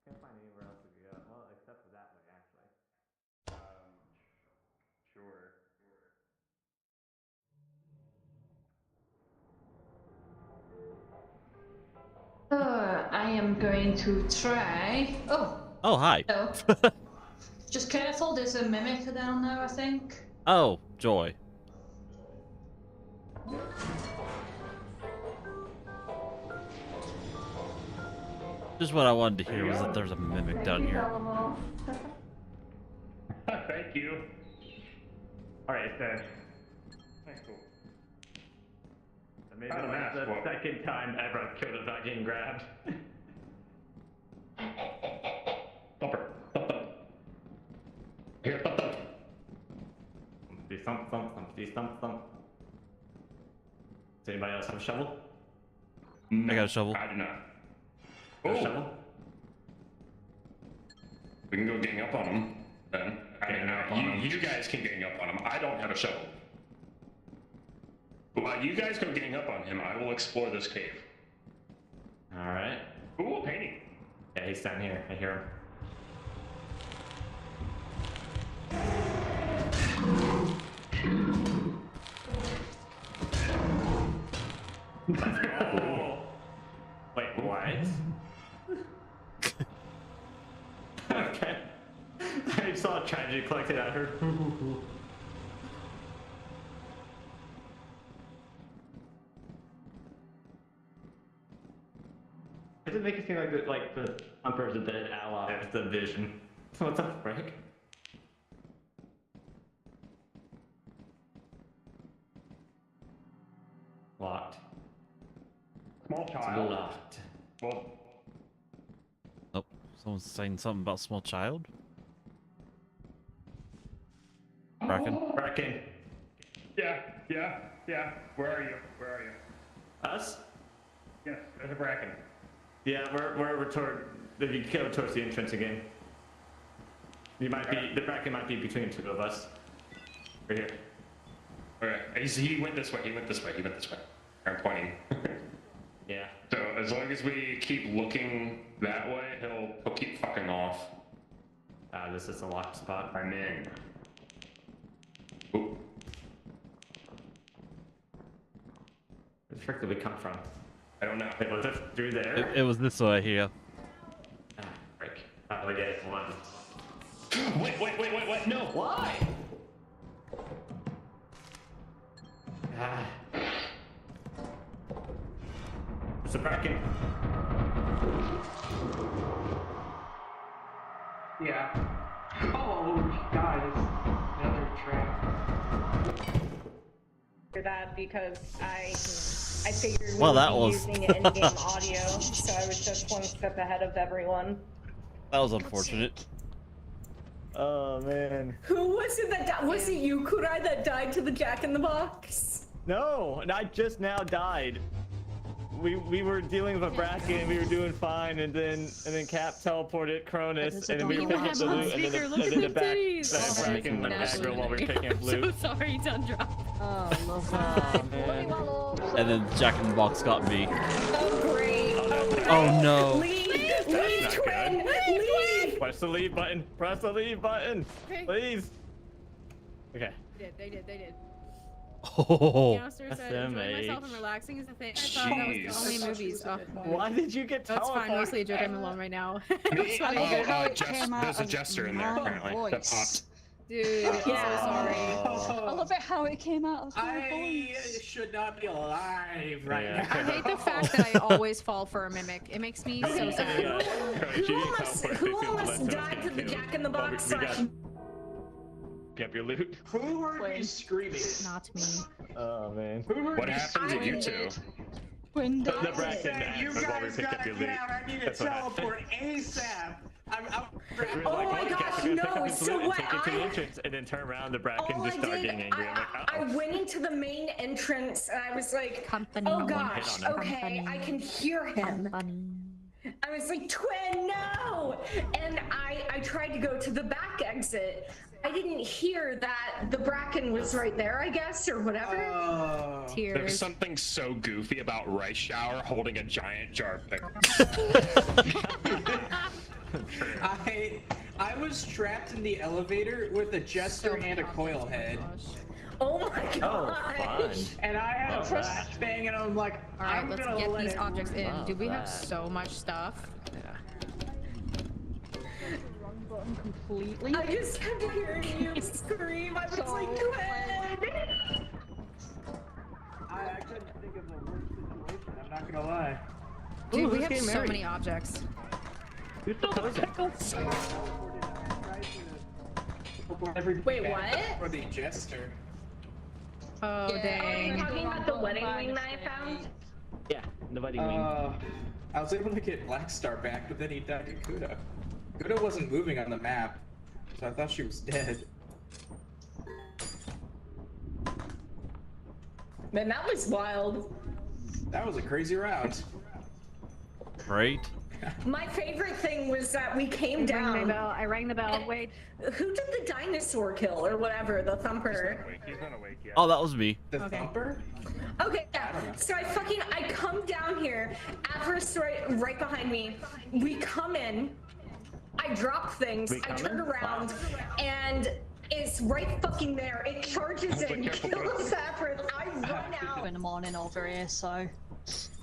Can't find anywhere else to go. Well, except for that way, actually. Sure. I am going to try. Oh. Oh, hi. No. Just careful, there's a mimic down there, I think. Oh, joy. Just what I wanted to hear was that there's a mimic down here. Thank you. Alright, it's dead. Thanks, cool. Maybe like the second time ever I've killed it without getting grabbed. Thumper. Here, thump. Do thump. Does anybody else have a shovel? I got a shovel. I do not. Got a shovel? We can go gang up on him, then. You guys can gang up on him. I don't have a shovel. While you guys go gang up on him, I will explore this cave. Alright. Ooh, painting. Yeah, he's down here. I hear him. Oh. Wait, what? Okay. I saw a tragedy collected. I heard. Isn't make it seem like the Thumper's a dead ally of the Vision. What the frick? Locked. Small It's child. locked. Well, Oh, someone's saying something about small child. Bracken. Bracken. yeah. Where are you? Us? Yes, there's a Bracken. Yeah, we're toward. If you go towards the entrance again, you might be. The Bracken might be between the two of us. Right here. Okay, he went this way. I'm pointing. Yeah. So as long as we keep looking that way, he'll keep fucking off. This is a locked spot. I'm in. Where the frick did we come from? I don't know. It was it through there? It was this way here. Ah, frick. Oh, yeah, it's one. Wait, no! Why? Ah. It's a Bracken. Yeah. Oh, God, it's another trap. For that because I figured we Well, would that be was- using in-game audio, so I was just one step ahead of everyone. That was unfortunate. Oh man. Who was it that died? Was it you, Kurai, that died to the Jack in the Box? No, I just now died. We were dealing with a Bracken, we were doing fine, and then Cap teleported Cronus, and then we were picking up the loot, and then the back Bracken went aggro while we were picking up loot. So sorry, Tundra. Oh, love man. And then Jack in the Box got me. Oh, great. Oh no. Leave, not twin, good. leave. Press the leave button. Press the leave button. Please. Okay. They did. Oh. Youngster said, enjoying myself and relaxing is the thing. I thought that was the only movies. Oh, Why did you get that's fine. teleported? Mostly a joke. I'm alone right now. I love it how it came out There's a of jester in there my apparently that voice. popped. Dude, I'm so sorry. I love it how it came out of my I voice. should not be alive right Yeah. now. I hate the fact that I always fall for a mimic. It makes me so sad. Who almost died to the Jack in the Box slash? Get your loot. Who heard me screaming? Not me. Oh man. Who heard What me happened to you two? When The I Bracken said, died you while we guys picked up gotta your get loot. out. I need to That's what happened. teleport ASAP. Oh my gosh, no! So what Take it to the entrance, and then turn around. The Bracken all just I started did, getting angry. I'm like, I went into the main entrance and I was like, Company. oh hit gosh, on him. okay, I can hear him. I was like, twin, no! And I tried to go to the back exit. I didn't hear that the Bracken was right there, I guess, or whatever. There's Tears. something so goofy about Rice Shower holding a giant jar of pickles. I was trapped in the elevator with a jester and a coil head. Oh my Oh, god! fun. And I had a Love that. flashbang, and I'm like, All right, I'm let's gonna get let these it objects in. Love Do we have that. so much stuff? completely. I just kept hearing you scream. I was like, twin! I couldn't think of the worst situation. I'm not gonna lie. Dude, Ooh, we who's have getting so married? many objects. Who's proposing? Wait, what? For the jester. Oh, Are you dang. talking about the wedding ring that I found? Yeah, the wedding wing. I was able to get Black Star back, but then he died to Kudo. Kudo wasn't moving on the map, so I thought she was dead. Man, that was wild. That was a crazy route. Right? My favorite thing was that we came down. I rang the bell. Wait. Who did the dinosaur kill or whatever? The thumper. He's not awake yet. Oh, that was me. The thumper? Okay, yeah. So I come down here. Athreth right behind me. We come in. I drop things. I turn around, and it's right fucking there. It charges in, kills Athreth. I run out. In the morning over here, so.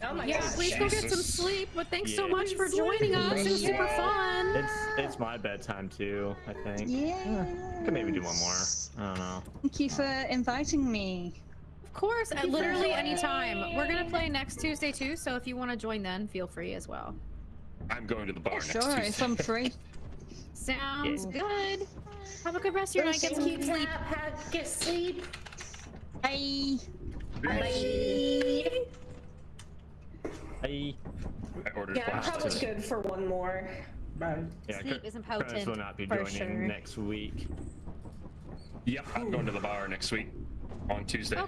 Oh my Yeah, gosh. please go get some sleep. But thanks so Yeah. much for joining us. It was super fun. It's my bedtime too, I think. Yeah. Could maybe do one more. I don't know. Thank you for inviting me. Of course, at literally any time. We're gonna play next Tuesday too, so if you want to join then, feel free as well. I'm going to the bar next Sure, Tuesday. if I'm free. Sounds good. Have a good rest of your night. Get some sleep. Get sleep. Bye. Bye. I ordered Yeah, I'm probably good for one more. Bye. Yeah, Sleep isn't Curtis potent, will not be for joining sure. next week. Yep, I'm going to the bar next week on Tuesday.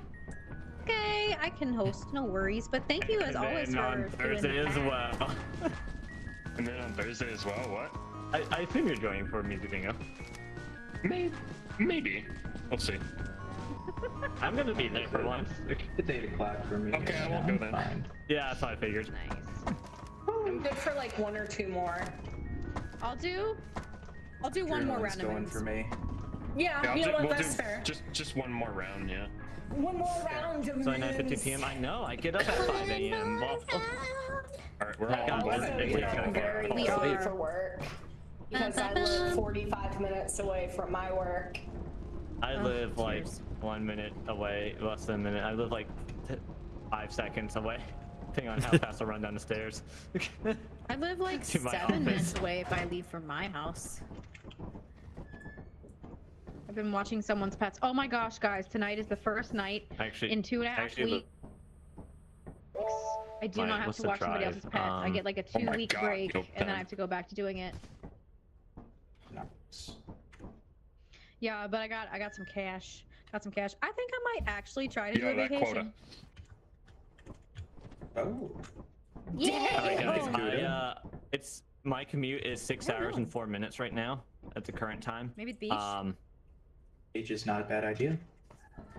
Okay, I can host, no worries. But thank you as And always then on for doing Thursday as that. well. And then on Thursday as well, what? I assume you're joining for Music Bingo. Maybe. We'll see. I'm gonna be there for once. It's 8 o'clock for me. Okay, I won't go then. Fine. Yeah, that's what I figured. Nice. I'm good for like 1 or 2 more. I'll do one more round of going moves. for me. Yeah, Yeah, you know what? we'll That's do fair. just one more round, yeah. One more round of So 9:50 p.m. I know. I get up at 5 a.m. Well, All right, we're Yeah, all guys, I'm it's very late for work because I live 45 minutes away from my work. I live like 1 minute away, less than a minute. I live like 5 seconds away, depending on how fast I run down the stairs. I live like To my 7 minutes office. away if I leave from my house. I've been watching someone's pets. Oh my gosh, guys! Tonight is the first night Actually, in 2.5 weeks. I do My not have list to of watch somebody tries, else's pets. I get like a oh my 2-week God, break, you'll and then I pen. have to go back to doing it. Nice. Yeah, but I got some cash. Got some cash. I think I might actually try to do Yeah, a that vacation. quota. Oh. All right, guys. Yeah. It's my commute is 6 hours and 4 minutes right now at the current time. Maybe the beach. Beach is not a bad idea.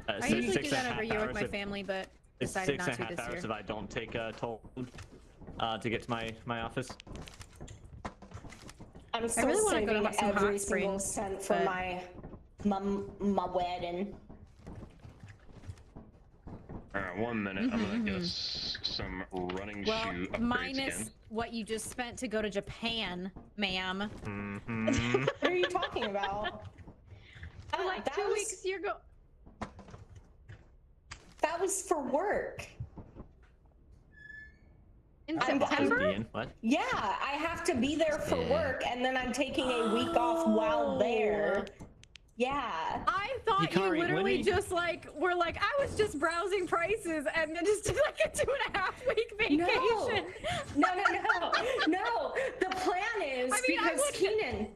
I usually do that every year with my family, but It's decided not to 6.5 this hours year. if I don't take a toll to get to my office. I'm still really wanna go to saving some hot every single springs, cent for but- my wedding. All right, 1 minute. I'm gonna guess some running Well, shoe upgrades minus again. what you just spent to go to Japan, ma'am. Mm-hmm. What are you talking about? For like that 2 was- weeks, you're go. That was for work. In I'm- September? What? Yeah, I have to be there for work, and then I'm taking a week off while there. Yeah. I thought you Hikari, when literally are you- just like were like I was just browsing prices and then just did like a 2.5 week vacation. No. The plan is I mean, I because would- Keenan.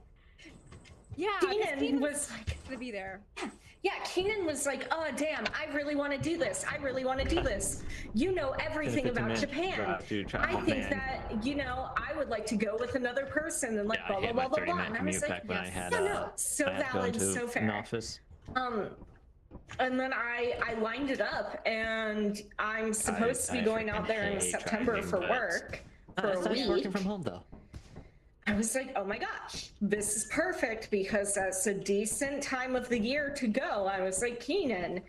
Yeah, Keenan was like gonna be there. Yeah, Keenan was like, oh damn, I really want to do this. I really want to do this. You know everything about Japan. I think that, you know, I would like to go with another person and like Yeah, I blah hit blah my blah blah 30 blah. minute And I was commute like, back when I had no, so I had to go valid, into so an fair. office. And then I lined it up, and I'm supposed to be going out there in hate September driving, for but- work for It's a nice week. working from home though. I was like, oh my gosh, this is perfect because that's a decent time of the year to go. I was like, Keenan,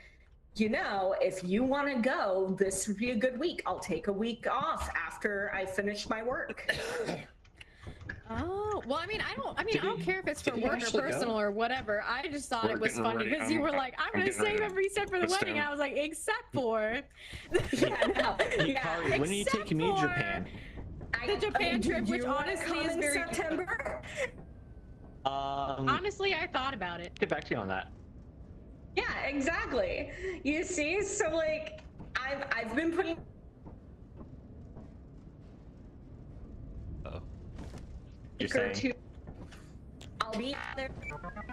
you know, if you want to go, this would be a good week. I'll take a week off after I finish my work. Oh, well, I don't care if it's for did he work or actually go? personal or whatever. I just thought We're it was getting funny ready. because you I'm- were like, I'm I'm gonna getting ready save to every cent for the put this wedding. down. I was like, except for Hikari, when are you taking me to for- Japan? the Japan trip, which you wanna honestly come is in very September. Honestly, I thought about it. Get back to you on that. Yeah, exactly. You see, so like, I've been putting. You're week or saying? two. I'll be out there.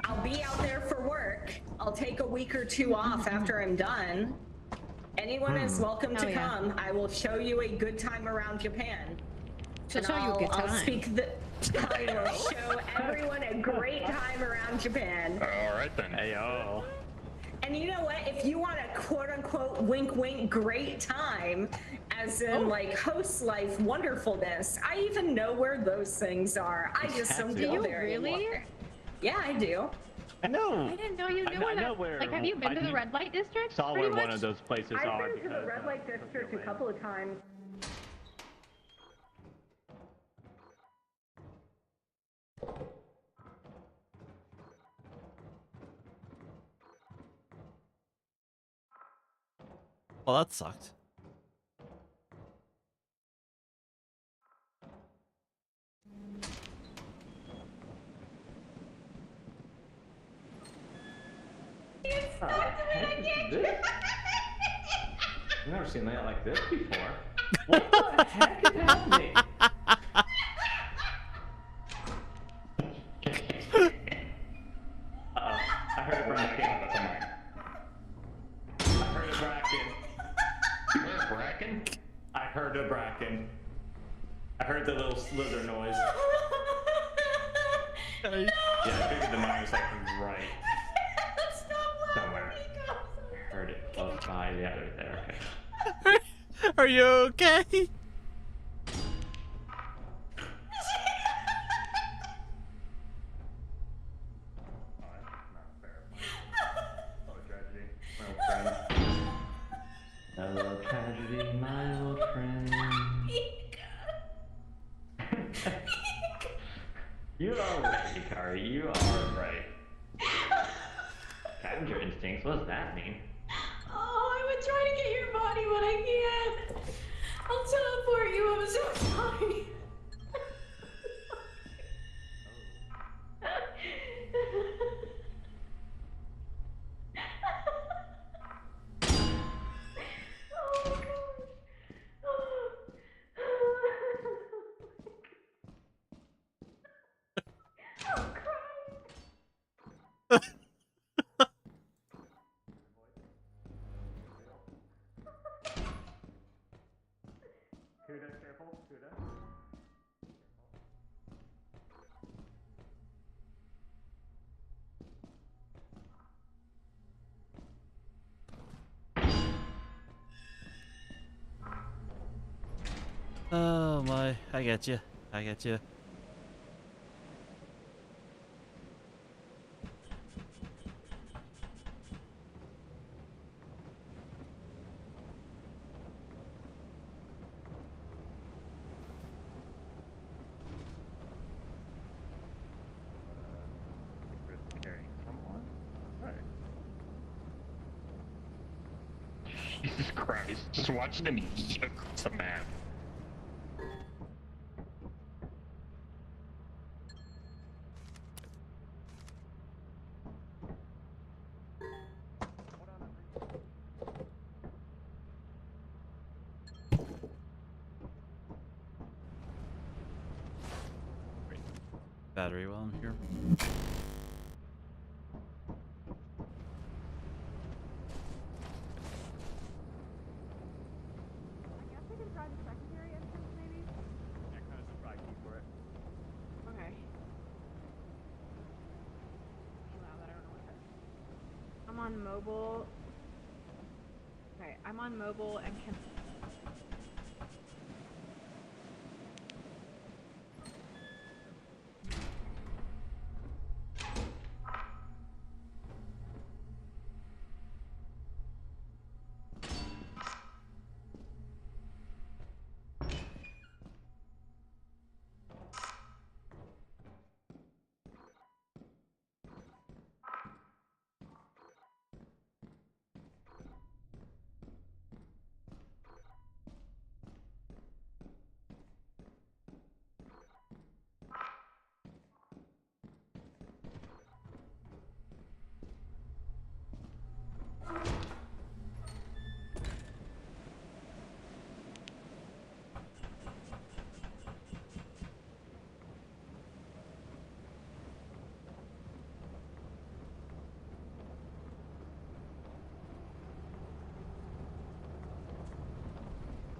I'll be out there for work. I'll take a week or two off after I'm done. Anyone is welcome to Oh, yeah. come. I will show you a good time around Japan. She'll And show you a good I'll time. speak the. I will show everyone a great time around Japan. All right then. Ayo. And you know what? If you want a quote unquote wink wink great time, as in like host life wonderfulness, I even know where those things are. I just don't Do go you there really? anymore. Yeah, I do. No. I didn't know you I knew know- where I know that. where- Like, have you been to the red light district? Saw pretty where one much? of those places I've are. been to the because, red light district a couple of times. Well, that sucked. heck is this? I've never seen that like this before. What the heck is happening? I heard a bracken. I heard a bracken. You heard a bracken? I heard a bracken. I heard the little slither noise. Yeah, I figured the money was like right somewhere. I heard it close by. Yeah, right there. Okay. Are you okay? Hello, tragedy, my old friend. You are right, Hikari. You are right. Scavenger instincts. What does that mean? Oh, I would try to get your body, but I can't. I'll teleport you. I'm so sorry. Kuda, careful. Kuda. Oh my, I get you. I get you. Jesus Christ. Just watching him eat across the map. Battery while I'm here. Okay. I'm on mobile. Okay, I'm on mobile and can.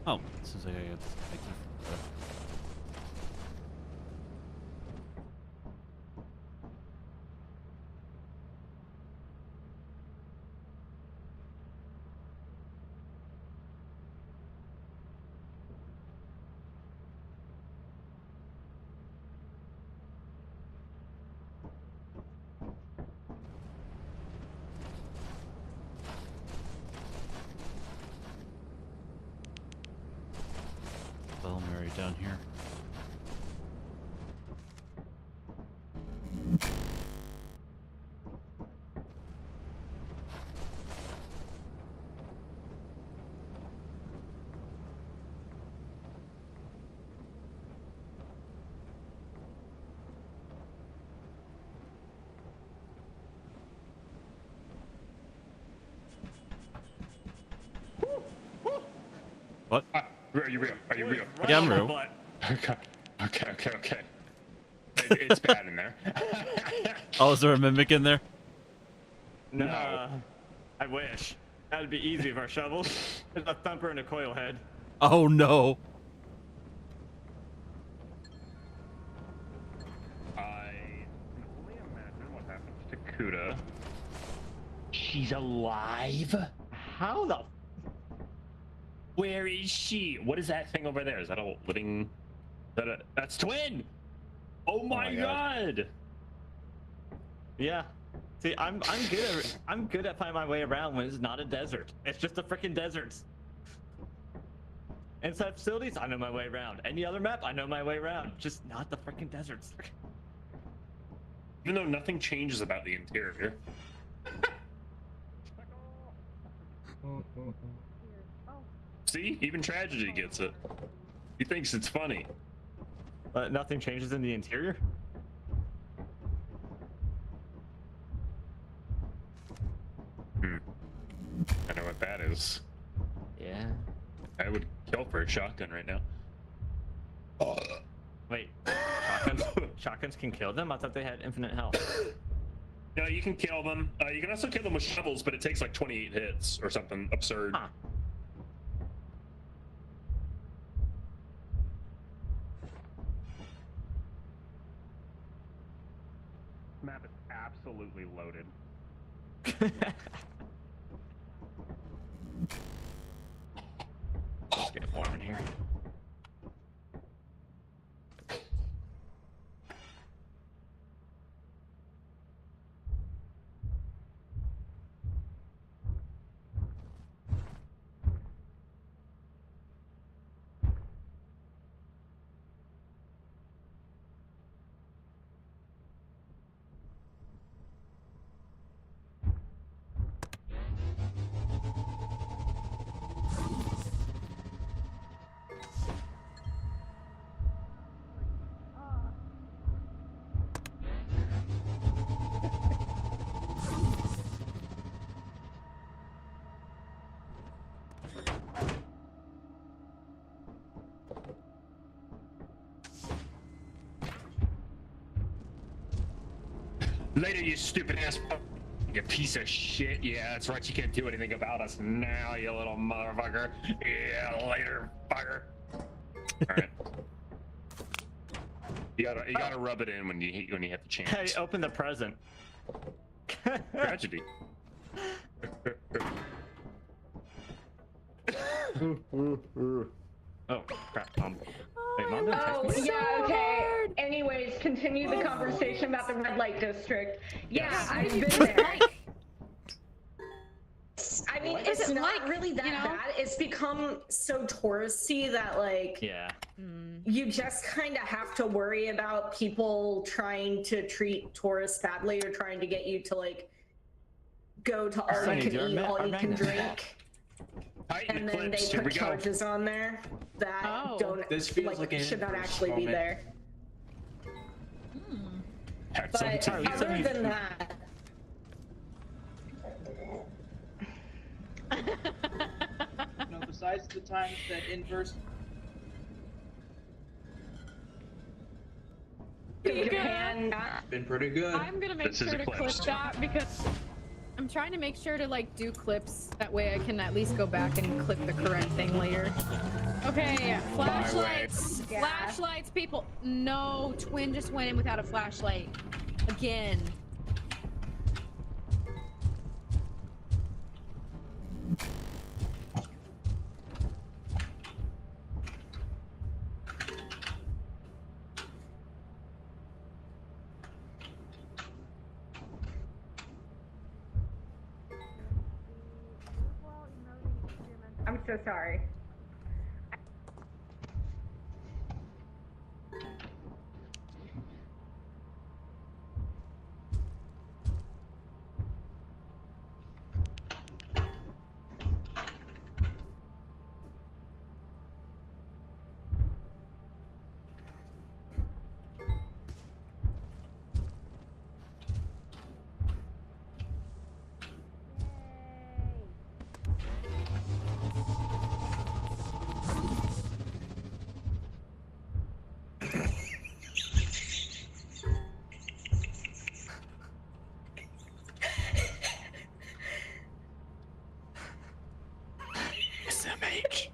Oh, seems like I got the key from that. Bell Mary down here. What? Are you real? Are you real? Yeah, I'm real. Okay. It's bad in there. Oh, is there a mimic in there? No. I wish. That'd be easy for shovels. There's a thumper and a coil head. Oh no. I can only imagine what happens to Kuda. She's alive? How the? Where is she? What is that thing over there? Is that a living? That's Twin. Oh my god. Yeah. See, I'm good at finding my way around when it's not a desert. It's just a freaking desert. Inside facilities, I know my way around. Any other map, I know my way around. Just not the freaking deserts. Even though nothing changes about the interior. See, even tragedy gets it. He thinks it's funny. But nothing changes in the interior? I know what that is. Yeah. I would kill for a shotgun right now. Wait, shotguns can kill them? I thought they had infinite health. No, you can kill them. You can also kill them with shovels, but it takes like 28 hits or something absurd. Huh. Map is absolutely loaded. Let's get warm in here. Later, you stupid ass. You piece of shit. Yeah, that's right. You can't do anything about us now, you little motherfucker. Yeah, later, fucker. Alright. You gotta rub it in when you have the chance. Hey, open the present. Tragedy. Oh, crap, Mom. Wait, Mom didn't text Oh, me? yeah, okay. Anyways, continue the conversation about the red light district. Yeah, I've been there. I mean, What is it's it not like, really that you know? bad. It's become so touristy that, like, Yeah. you just kind of have to worry about people trying to treat tourists badly or trying to get you to, like, go to all you can eat, all you can drink. And then they put charges on there that don't This feels like an should not inverse actually be moment. there. But other than that, No, besides the times that inverse. Been pretty good. I'm gonna make sure to clip that because I'm trying to make sure to like do clips. That way I can at least go back and clip the correct thing later. Okay, flashlights. Flashlights, people. No, Twin just went in without a flashlight. Again. I'm so sorry. Like.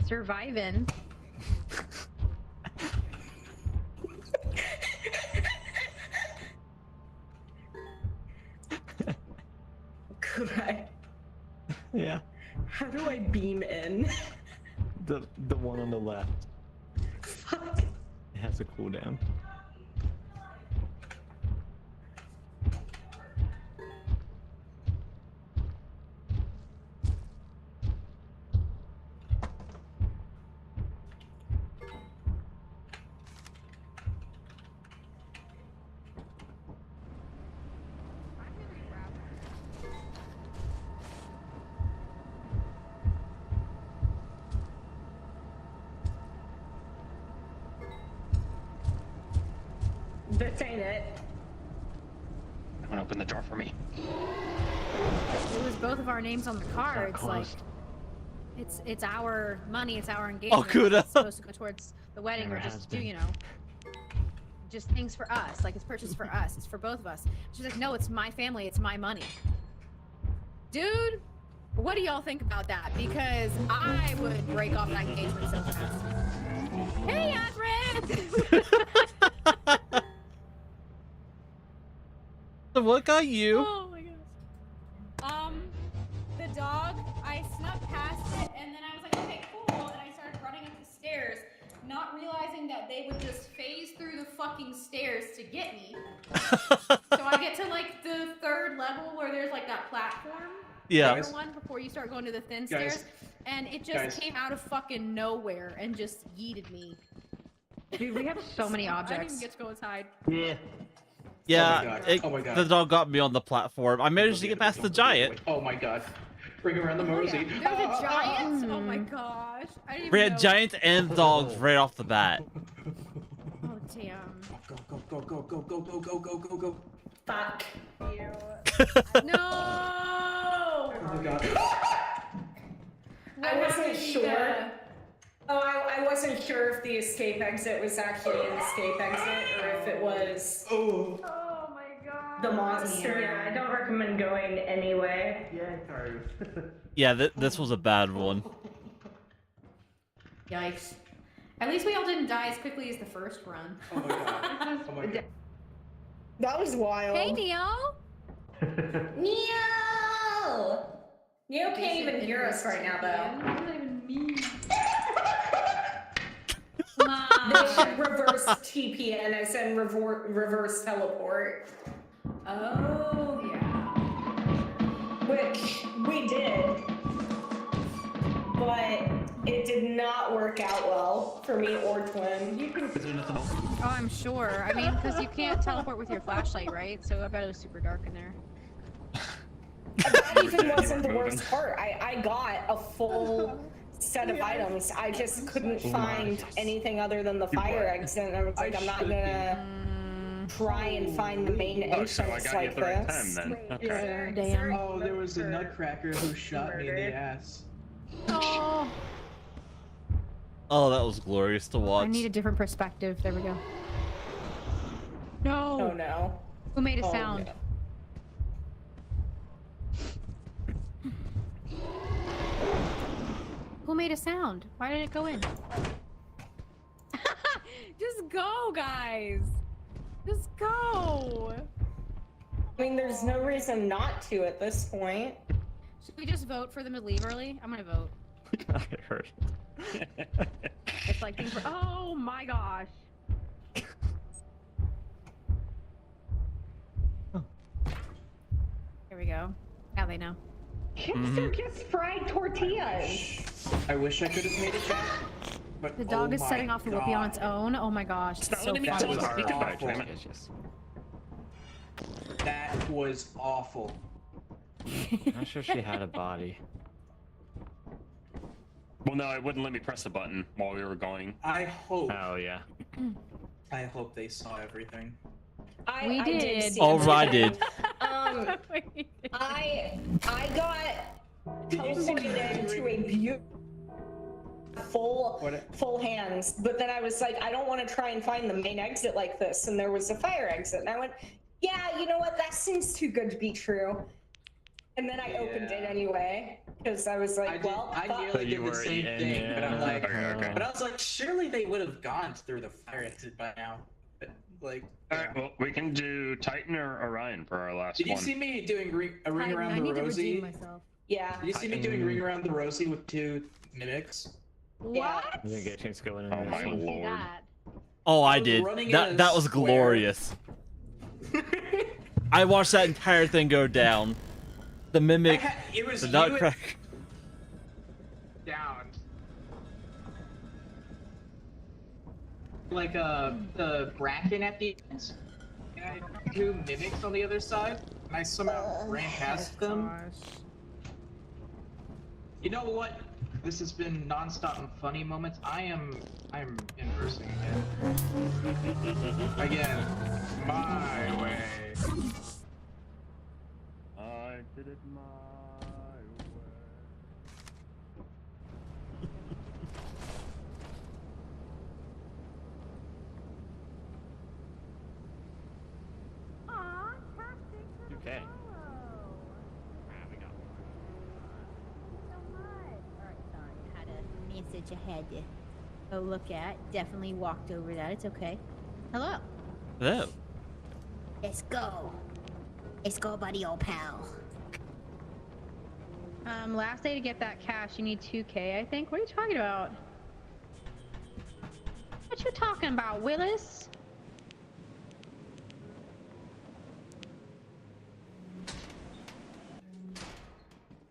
Surviving. Could I? Yeah. How do I beam in? The one on the left. Fuck. It has a cooldown. This ain't it. Someone open the door for me. It was both of our names on the cards. Like, it's our money. It's our engagement. Oh, Kuda. It's supposed to go towards the wedding, Never or has just do, been. you know, just things for us. Like, it's purchased for us. It's for both of us. She's like, no, it's my family. It's my money. Dude, what do y'all think about that? Because I would break off that engagement so fast. Hey, Athreth! So what got you? Oh my gosh. The dog, I snuck past it, and then I was like, okay, cool, and I started running up the stairs, not realizing that they would just phase through the fucking stairs to get me. So I get to like the 3rd level where there's like that platform. Yeah. Number one before you start going to the thin stairs, and it just came out of fucking nowhere and just yeeted me. Dude, we have so many I didn't objects. even get to go inside. Yeah. Yeah, Oh my God. the dog got me on the platform. I managed to get past the giant. Oh my God. Bring around the mosey. There's a giant? Oh my gosh. I didn't We even had know. giants and dogs right off the bat. Oh damn. Go, go, go, go, go, go, go, go, go. Fuck. No! Oh my God. I wasn't sure. Oh, I wasn't sure if the escape exit was actually an escape exit or if it was Oh my God. the monster. Yeah, I don't recommend going anyway. Yeah, sorry. Yeah, this was a bad one. Yikes. At least we all didn't die as quickly as the first run. Oh my God. Oh my God. That was wild. Hey, Neo! Neo! Neo can't even hear us right now, though. What does that even mean? They should reverse TPN as in reverse teleport. Oh, yeah. Which we did. But it did not work out well for me or Twin. Oh, I'm sure. I mean, because you can't teleport with your flashlight, right? So I bet it was super dark in there. That even wasn't the worst part. I got a full set of items. I just couldn't find anything other than the fire exit. And I was like, I'm not gonna try and find the main entrance so I got like you at the right this. time then. Okay. Damn. Oh, there was a nutcracker who shot me in the ass. Oh. Oh, that was glorious to watch. I need a different perspective. There we go. No. Oh no. Who made a Oh, sound? no. Who made a sound? Why did it go in? Just go, guys. Just go. I mean, there's no reason not to at this point. Should we just vote for them to leave early? I'm gonna vote. I heard. It's like oh my gosh. Here we go. Now they know. Hipster just fried tortillas. I wish I could have made it back. But The dog oh is setting my off the whoopee on its own. Oh my gosh. It's so funny. That was awful. That was awful. I'm not sure she had a body. Well, no, it wouldn't let me press the button while we were going. I hope. Oh yeah. I hope they saw everything. I did. See Oh, I everything. did. I got teleported into a beautiful full hands, but then I was like, I don't want to try and find the main exit like this, and there was a fire exit, and I went, yeah, you know what, that seems too good to be true. And then I opened it anyway, because I was like, I nearly did the same thing, but I'm like, but I was like, surely they would have gone through the fire exit by now. But, like, Alright, well, we can do Titan or Orion for our last did you one. see me doing a ring around the rosy? Yeah. Did you see me doing ring around the rosy with 2 mimics? What? I didn't get a chance to go in. Oh my lord. Oh, I did. That was glorious. I watched that entire thing go down. The mimic, it was the you nutcracker. Down. Like the bracken at the end, and I had 2 mimics on the other side, and I somehow ran past them. You know what? This has been non-stop and funny moments. I'm inversing again. Again, my way. I did it my way. Okay. Message I had to go look at. Definitely walked over that. It's okay. Hello. Hello. Let's go. Let's go, buddy, old pal. Last day to get that cash, you need 2K, I think. What are you talking about? What you talking about, Willis?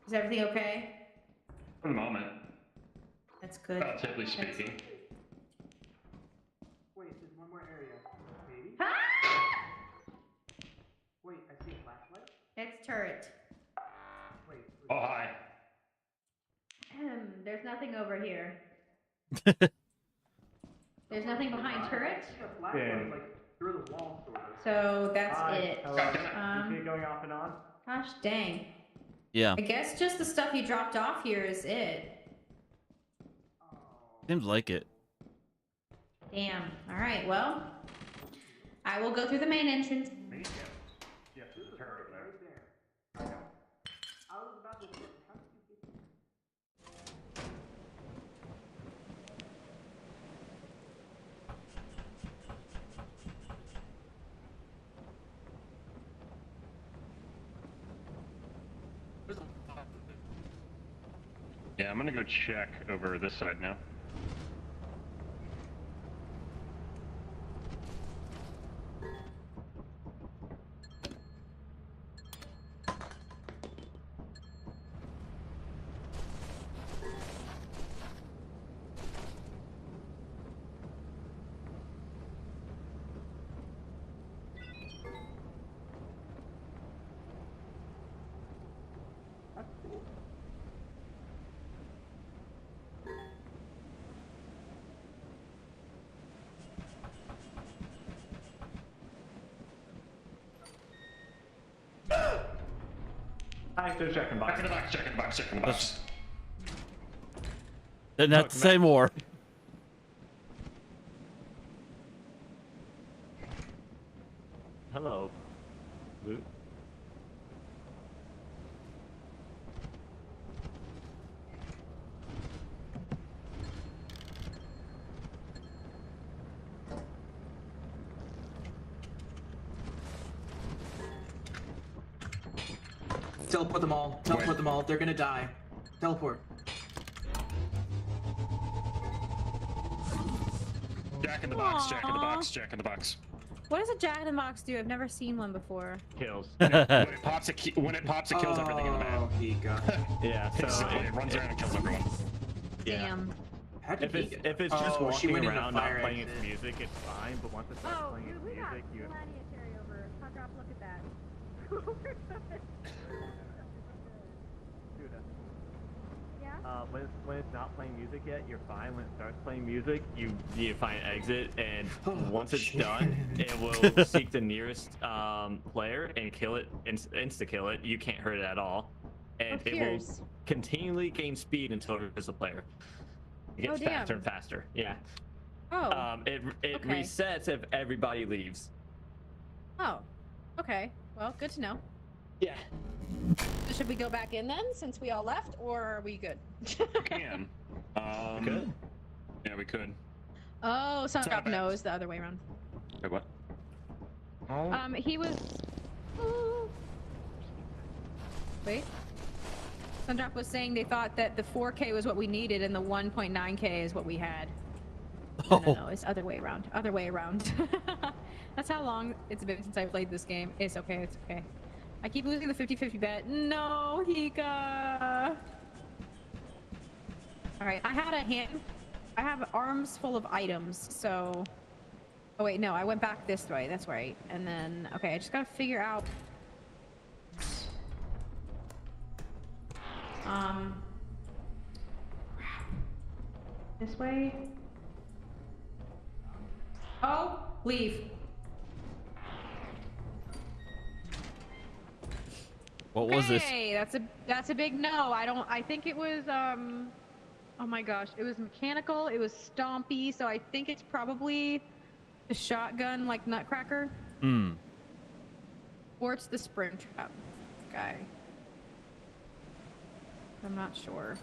Is everything okay? For the moment. That's good. Relatively speaking. Wait, there's one more area. Maybe? Wait, I see a flashlight. It's turret. Wait. Oh, hi. There's nothing over here. There's nothing behind turret. A flashlight, like, through the wall, sort of. So that's it. Hello. You see it going off and on? Gosh dang. Yeah. I guess just the stuff you dropped off here is it. Seems like it. Damn. Alright, well. I will go through the main entrance. Yeah, there's a turret right there. I was about to say, how did you get Yeah, I'm gonna go check over this side now. Hi, still checking box. Check in the box, check in the box, check in the box. Didn't have to say more. Hello. Boot. Teleport them all. Teleport them all. They're gonna die. Teleport. Jack in the box, Jack in the box, Jack in the box. What does a Jack in the Box do? I've never seen one before. Kills. When it pops, it kills everything in the map. Oh, he got. Yeah, so it runs around and kills everyone. Damn. If it's just Oh, she walking went in the around not fire playing exit. its music, it's fine. But once it starts playing its music, you. Hot drop, look at that. When it's not playing music yet, you're fine. When it starts playing music, you find an exit, and once it's done, it will seek the nearest player and kill it, insta kill it. You can't hurt it at all, and it will continually gain speed until it hits the player. It gets faster and faster. Yeah. Oh. It okay. resets if everybody leaves. Oh. Okay. Well, good to know. Yeah. So should we go back in then, since we all left, or are we good? Can. Could. Yeah, we could. Oh, Sundrop knows the other way around. Wait, what? He was. Wait. Sundrop was saying they thought that the 4K was what we needed and the 1.9K is what we had. No, it's other way around. Other way around. That's how long it's been since I played this game. It's okay. It's okay. I keep losing the 50-50 bet. No, Hika. All right, I have arms full of items, so. Oh wait, no, I went back this way. That's right. And then, okay, I just gotta figure out. This way. Oh, leave. What was this? Hey, that's a big no. I think it was oh my gosh, it was mechanical, it was stompy, so I think it's probably the shotgun like Nutcracker. Or it's the sprint trap guy. I'm not sure.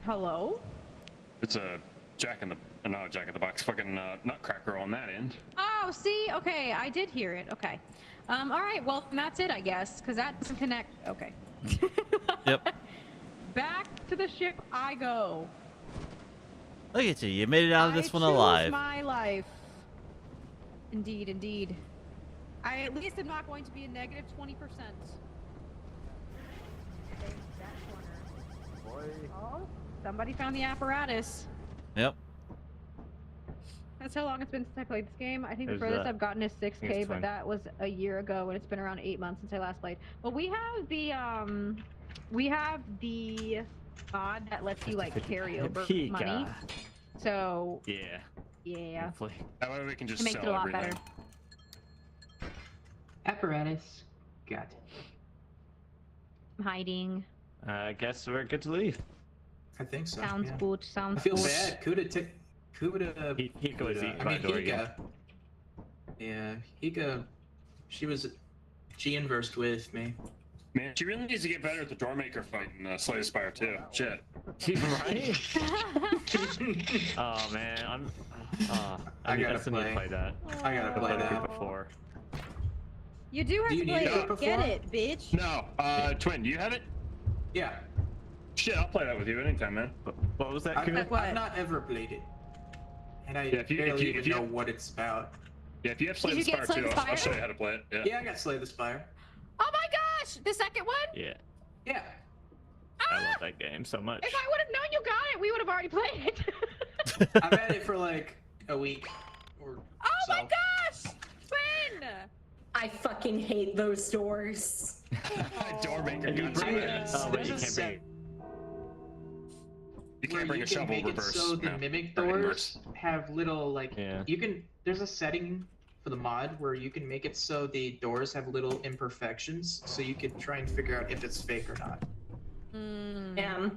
Hello? It's a Jack in the Box fucking Nutcracker on that end. Oh, see? Okay, I did hear it. Okay. All right, well, that's it, I guess, because that doesn't connect. Okay. Yep. Back to the ship I go. Look at you. You made it out of this one alive. My life. Indeed, indeed. I at least am not going to be a negative 20%. Oh, somebody found the apparatus. Yep. That's how long it's been since I played this game. I think the furthest I've gotten is 6K, but that was a year ago, and it's been around 8 months since I last played. But we have the mod that lets you like carry over money. So yeah. Hopefully. That way we can just it makes it a lot better. Apparatus. Got it. I'm hiding. I guess we're good to leave. I think so. Sounds good. Sounds I feel good. bad. Hika was eaten by Dorian. Yeah, Hika. She inversed with me. Man, she really needs to get better at the Doormaker fight in Slay the Spire too. Shit. Right? Oh man, I gotta still need to play that. I gotta play that before. You do have to play it. Get it, bitch. No, Twin, do you have it? Yeah. Shit, I'll play that with you anytime, man. What was that? I've not ever played it, and I barely even know what it's about. Yeah, if you have Slay the Spire too, I'll show you how to play it. Yeah, I got Slay the Spire. Oh my gosh, the second one? Yeah. Yeah. I love that game so much. If I would have known you got it, we would have already played it. I've had it for like a week or Oh my gosh! Twin! I fucking hate those doors. Doormaker got you. You can't bring a shovel reverse. So the mimic doors have little like you can. There's a setting for the mod where you can make it so the doors have little imperfections, so you can try and figure out if it's fake or not. Yeah.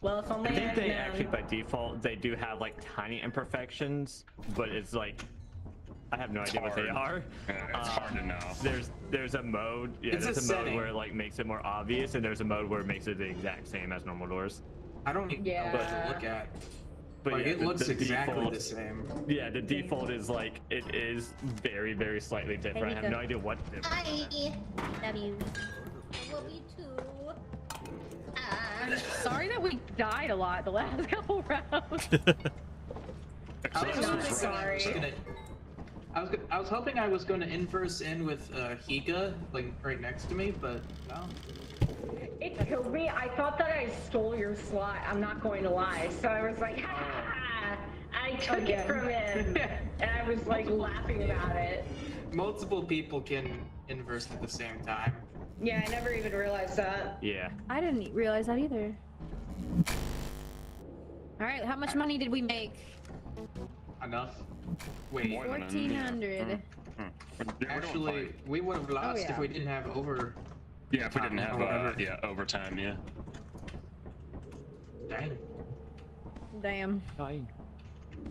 Well, if only I think they actually by default they do have like tiny imperfections, but it's like I have no idea what they are. It's hard to know. There's a mode. Yeah, there's a mode where it like makes it more obvious, and there's a mode where it makes it the exact same as normal doors. I don't even know what to look at. But Like, yeah, it looks the exactly default, the same. Yeah, the default is like it is very, very slightly different. I have no idea what different. Hi. Love you. Love you too. I'm sorry that we died a lot the last couple rounds. I'm sorry. I was hoping I was going to inverse in with Higa, like right next to me, but no. It killed me. I thought that I stole your slot. I'm not going to lie. So I was like, ha ha ha. I took it from him. And I was like laughing about it. Multiple people can inverse at the same time. Yeah, I never even realized that. Yeah. I didn't realize that either. All right, how much money did we make? Enough. Wait. 1,400. Actually, we would have lost if we didn't have over. Yeah, if we didn't have whatever. overtime, yeah. Dang. Damn. Dying.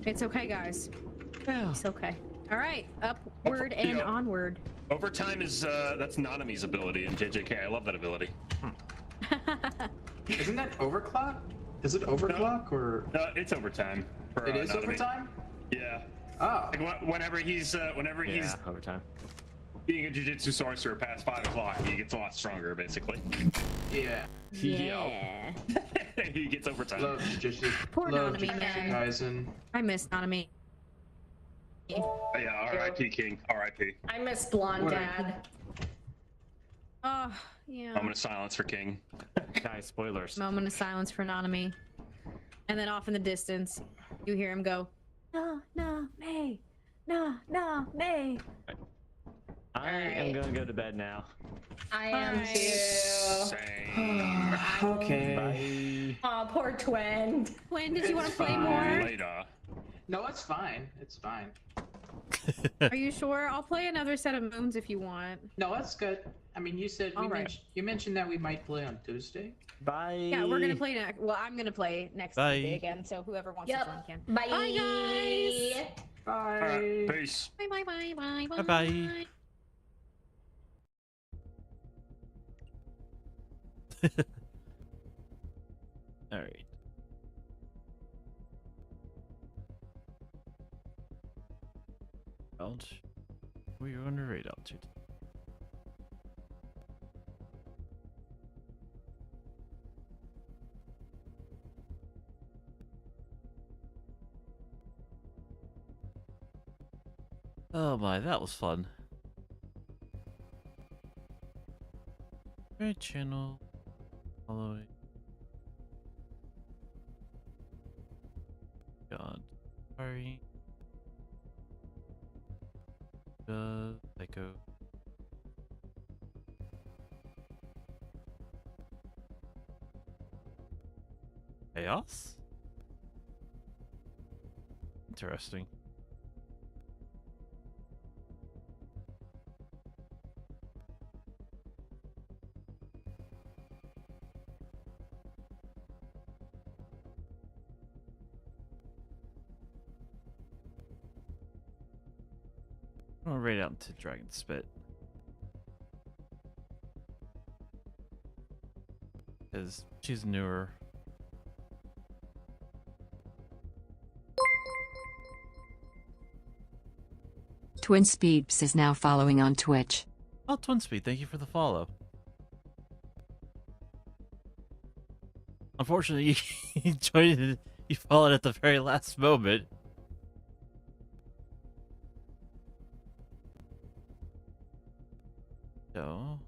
It's okay, guys. It's okay. All right, upward and onward. Overtime is that's Nanami's ability in JJK. I love that ability. Isn't that overclock? Is it overclock or? It's overtime. For, It is Nanami. overtime? Yeah. Oh. Like, whenever he's overtime. Being a jujitsu sorcerer past 5 o'clock, he gets a lot stronger, basically. Yeah. Yeah. He gets overtime. Love jujitsu. Poor Love Nanami, jujitsu man. Kaisen. I miss Nanami. Yeah, R.I.P. King. R.I.P. I miss Blonde Dad. Oh, yeah. Moment of silence for King. Guys, spoilers. Moment of silence for Nanami. And then off in the distance, you hear him go, no, no, May. No, no, May. I am gonna go to bed now. I am too. Same. Okay. Oh, poor Twin. Twin, did you want to It's play fine. more? Later. No, it's fine. It's fine. Are you sure? I'll play another set of moons if you want. No, that's good. I mean, you said you mentioned that we might play on Tuesday. Bye. Yeah, we're gonna play next. Well, I'm gonna play next Bye. Tuesday again. So whoever wants to join can. Bye. Bye, guys. Bye. Peace. Bye, bye, bye, bye, bye. Bye-bye. All right. We are on the raid altitude. Oh my, that was fun. Right channel. Following. God. Sorry. Psycho. Chaos? Interesting. I'll raid out into Dragon Spit. Because she's newer. Twin Speeds is now following on Twitch. Oh, Twin Speed, thank you for the follow. Unfortunately, you joined. You followed at the very last moment. Go.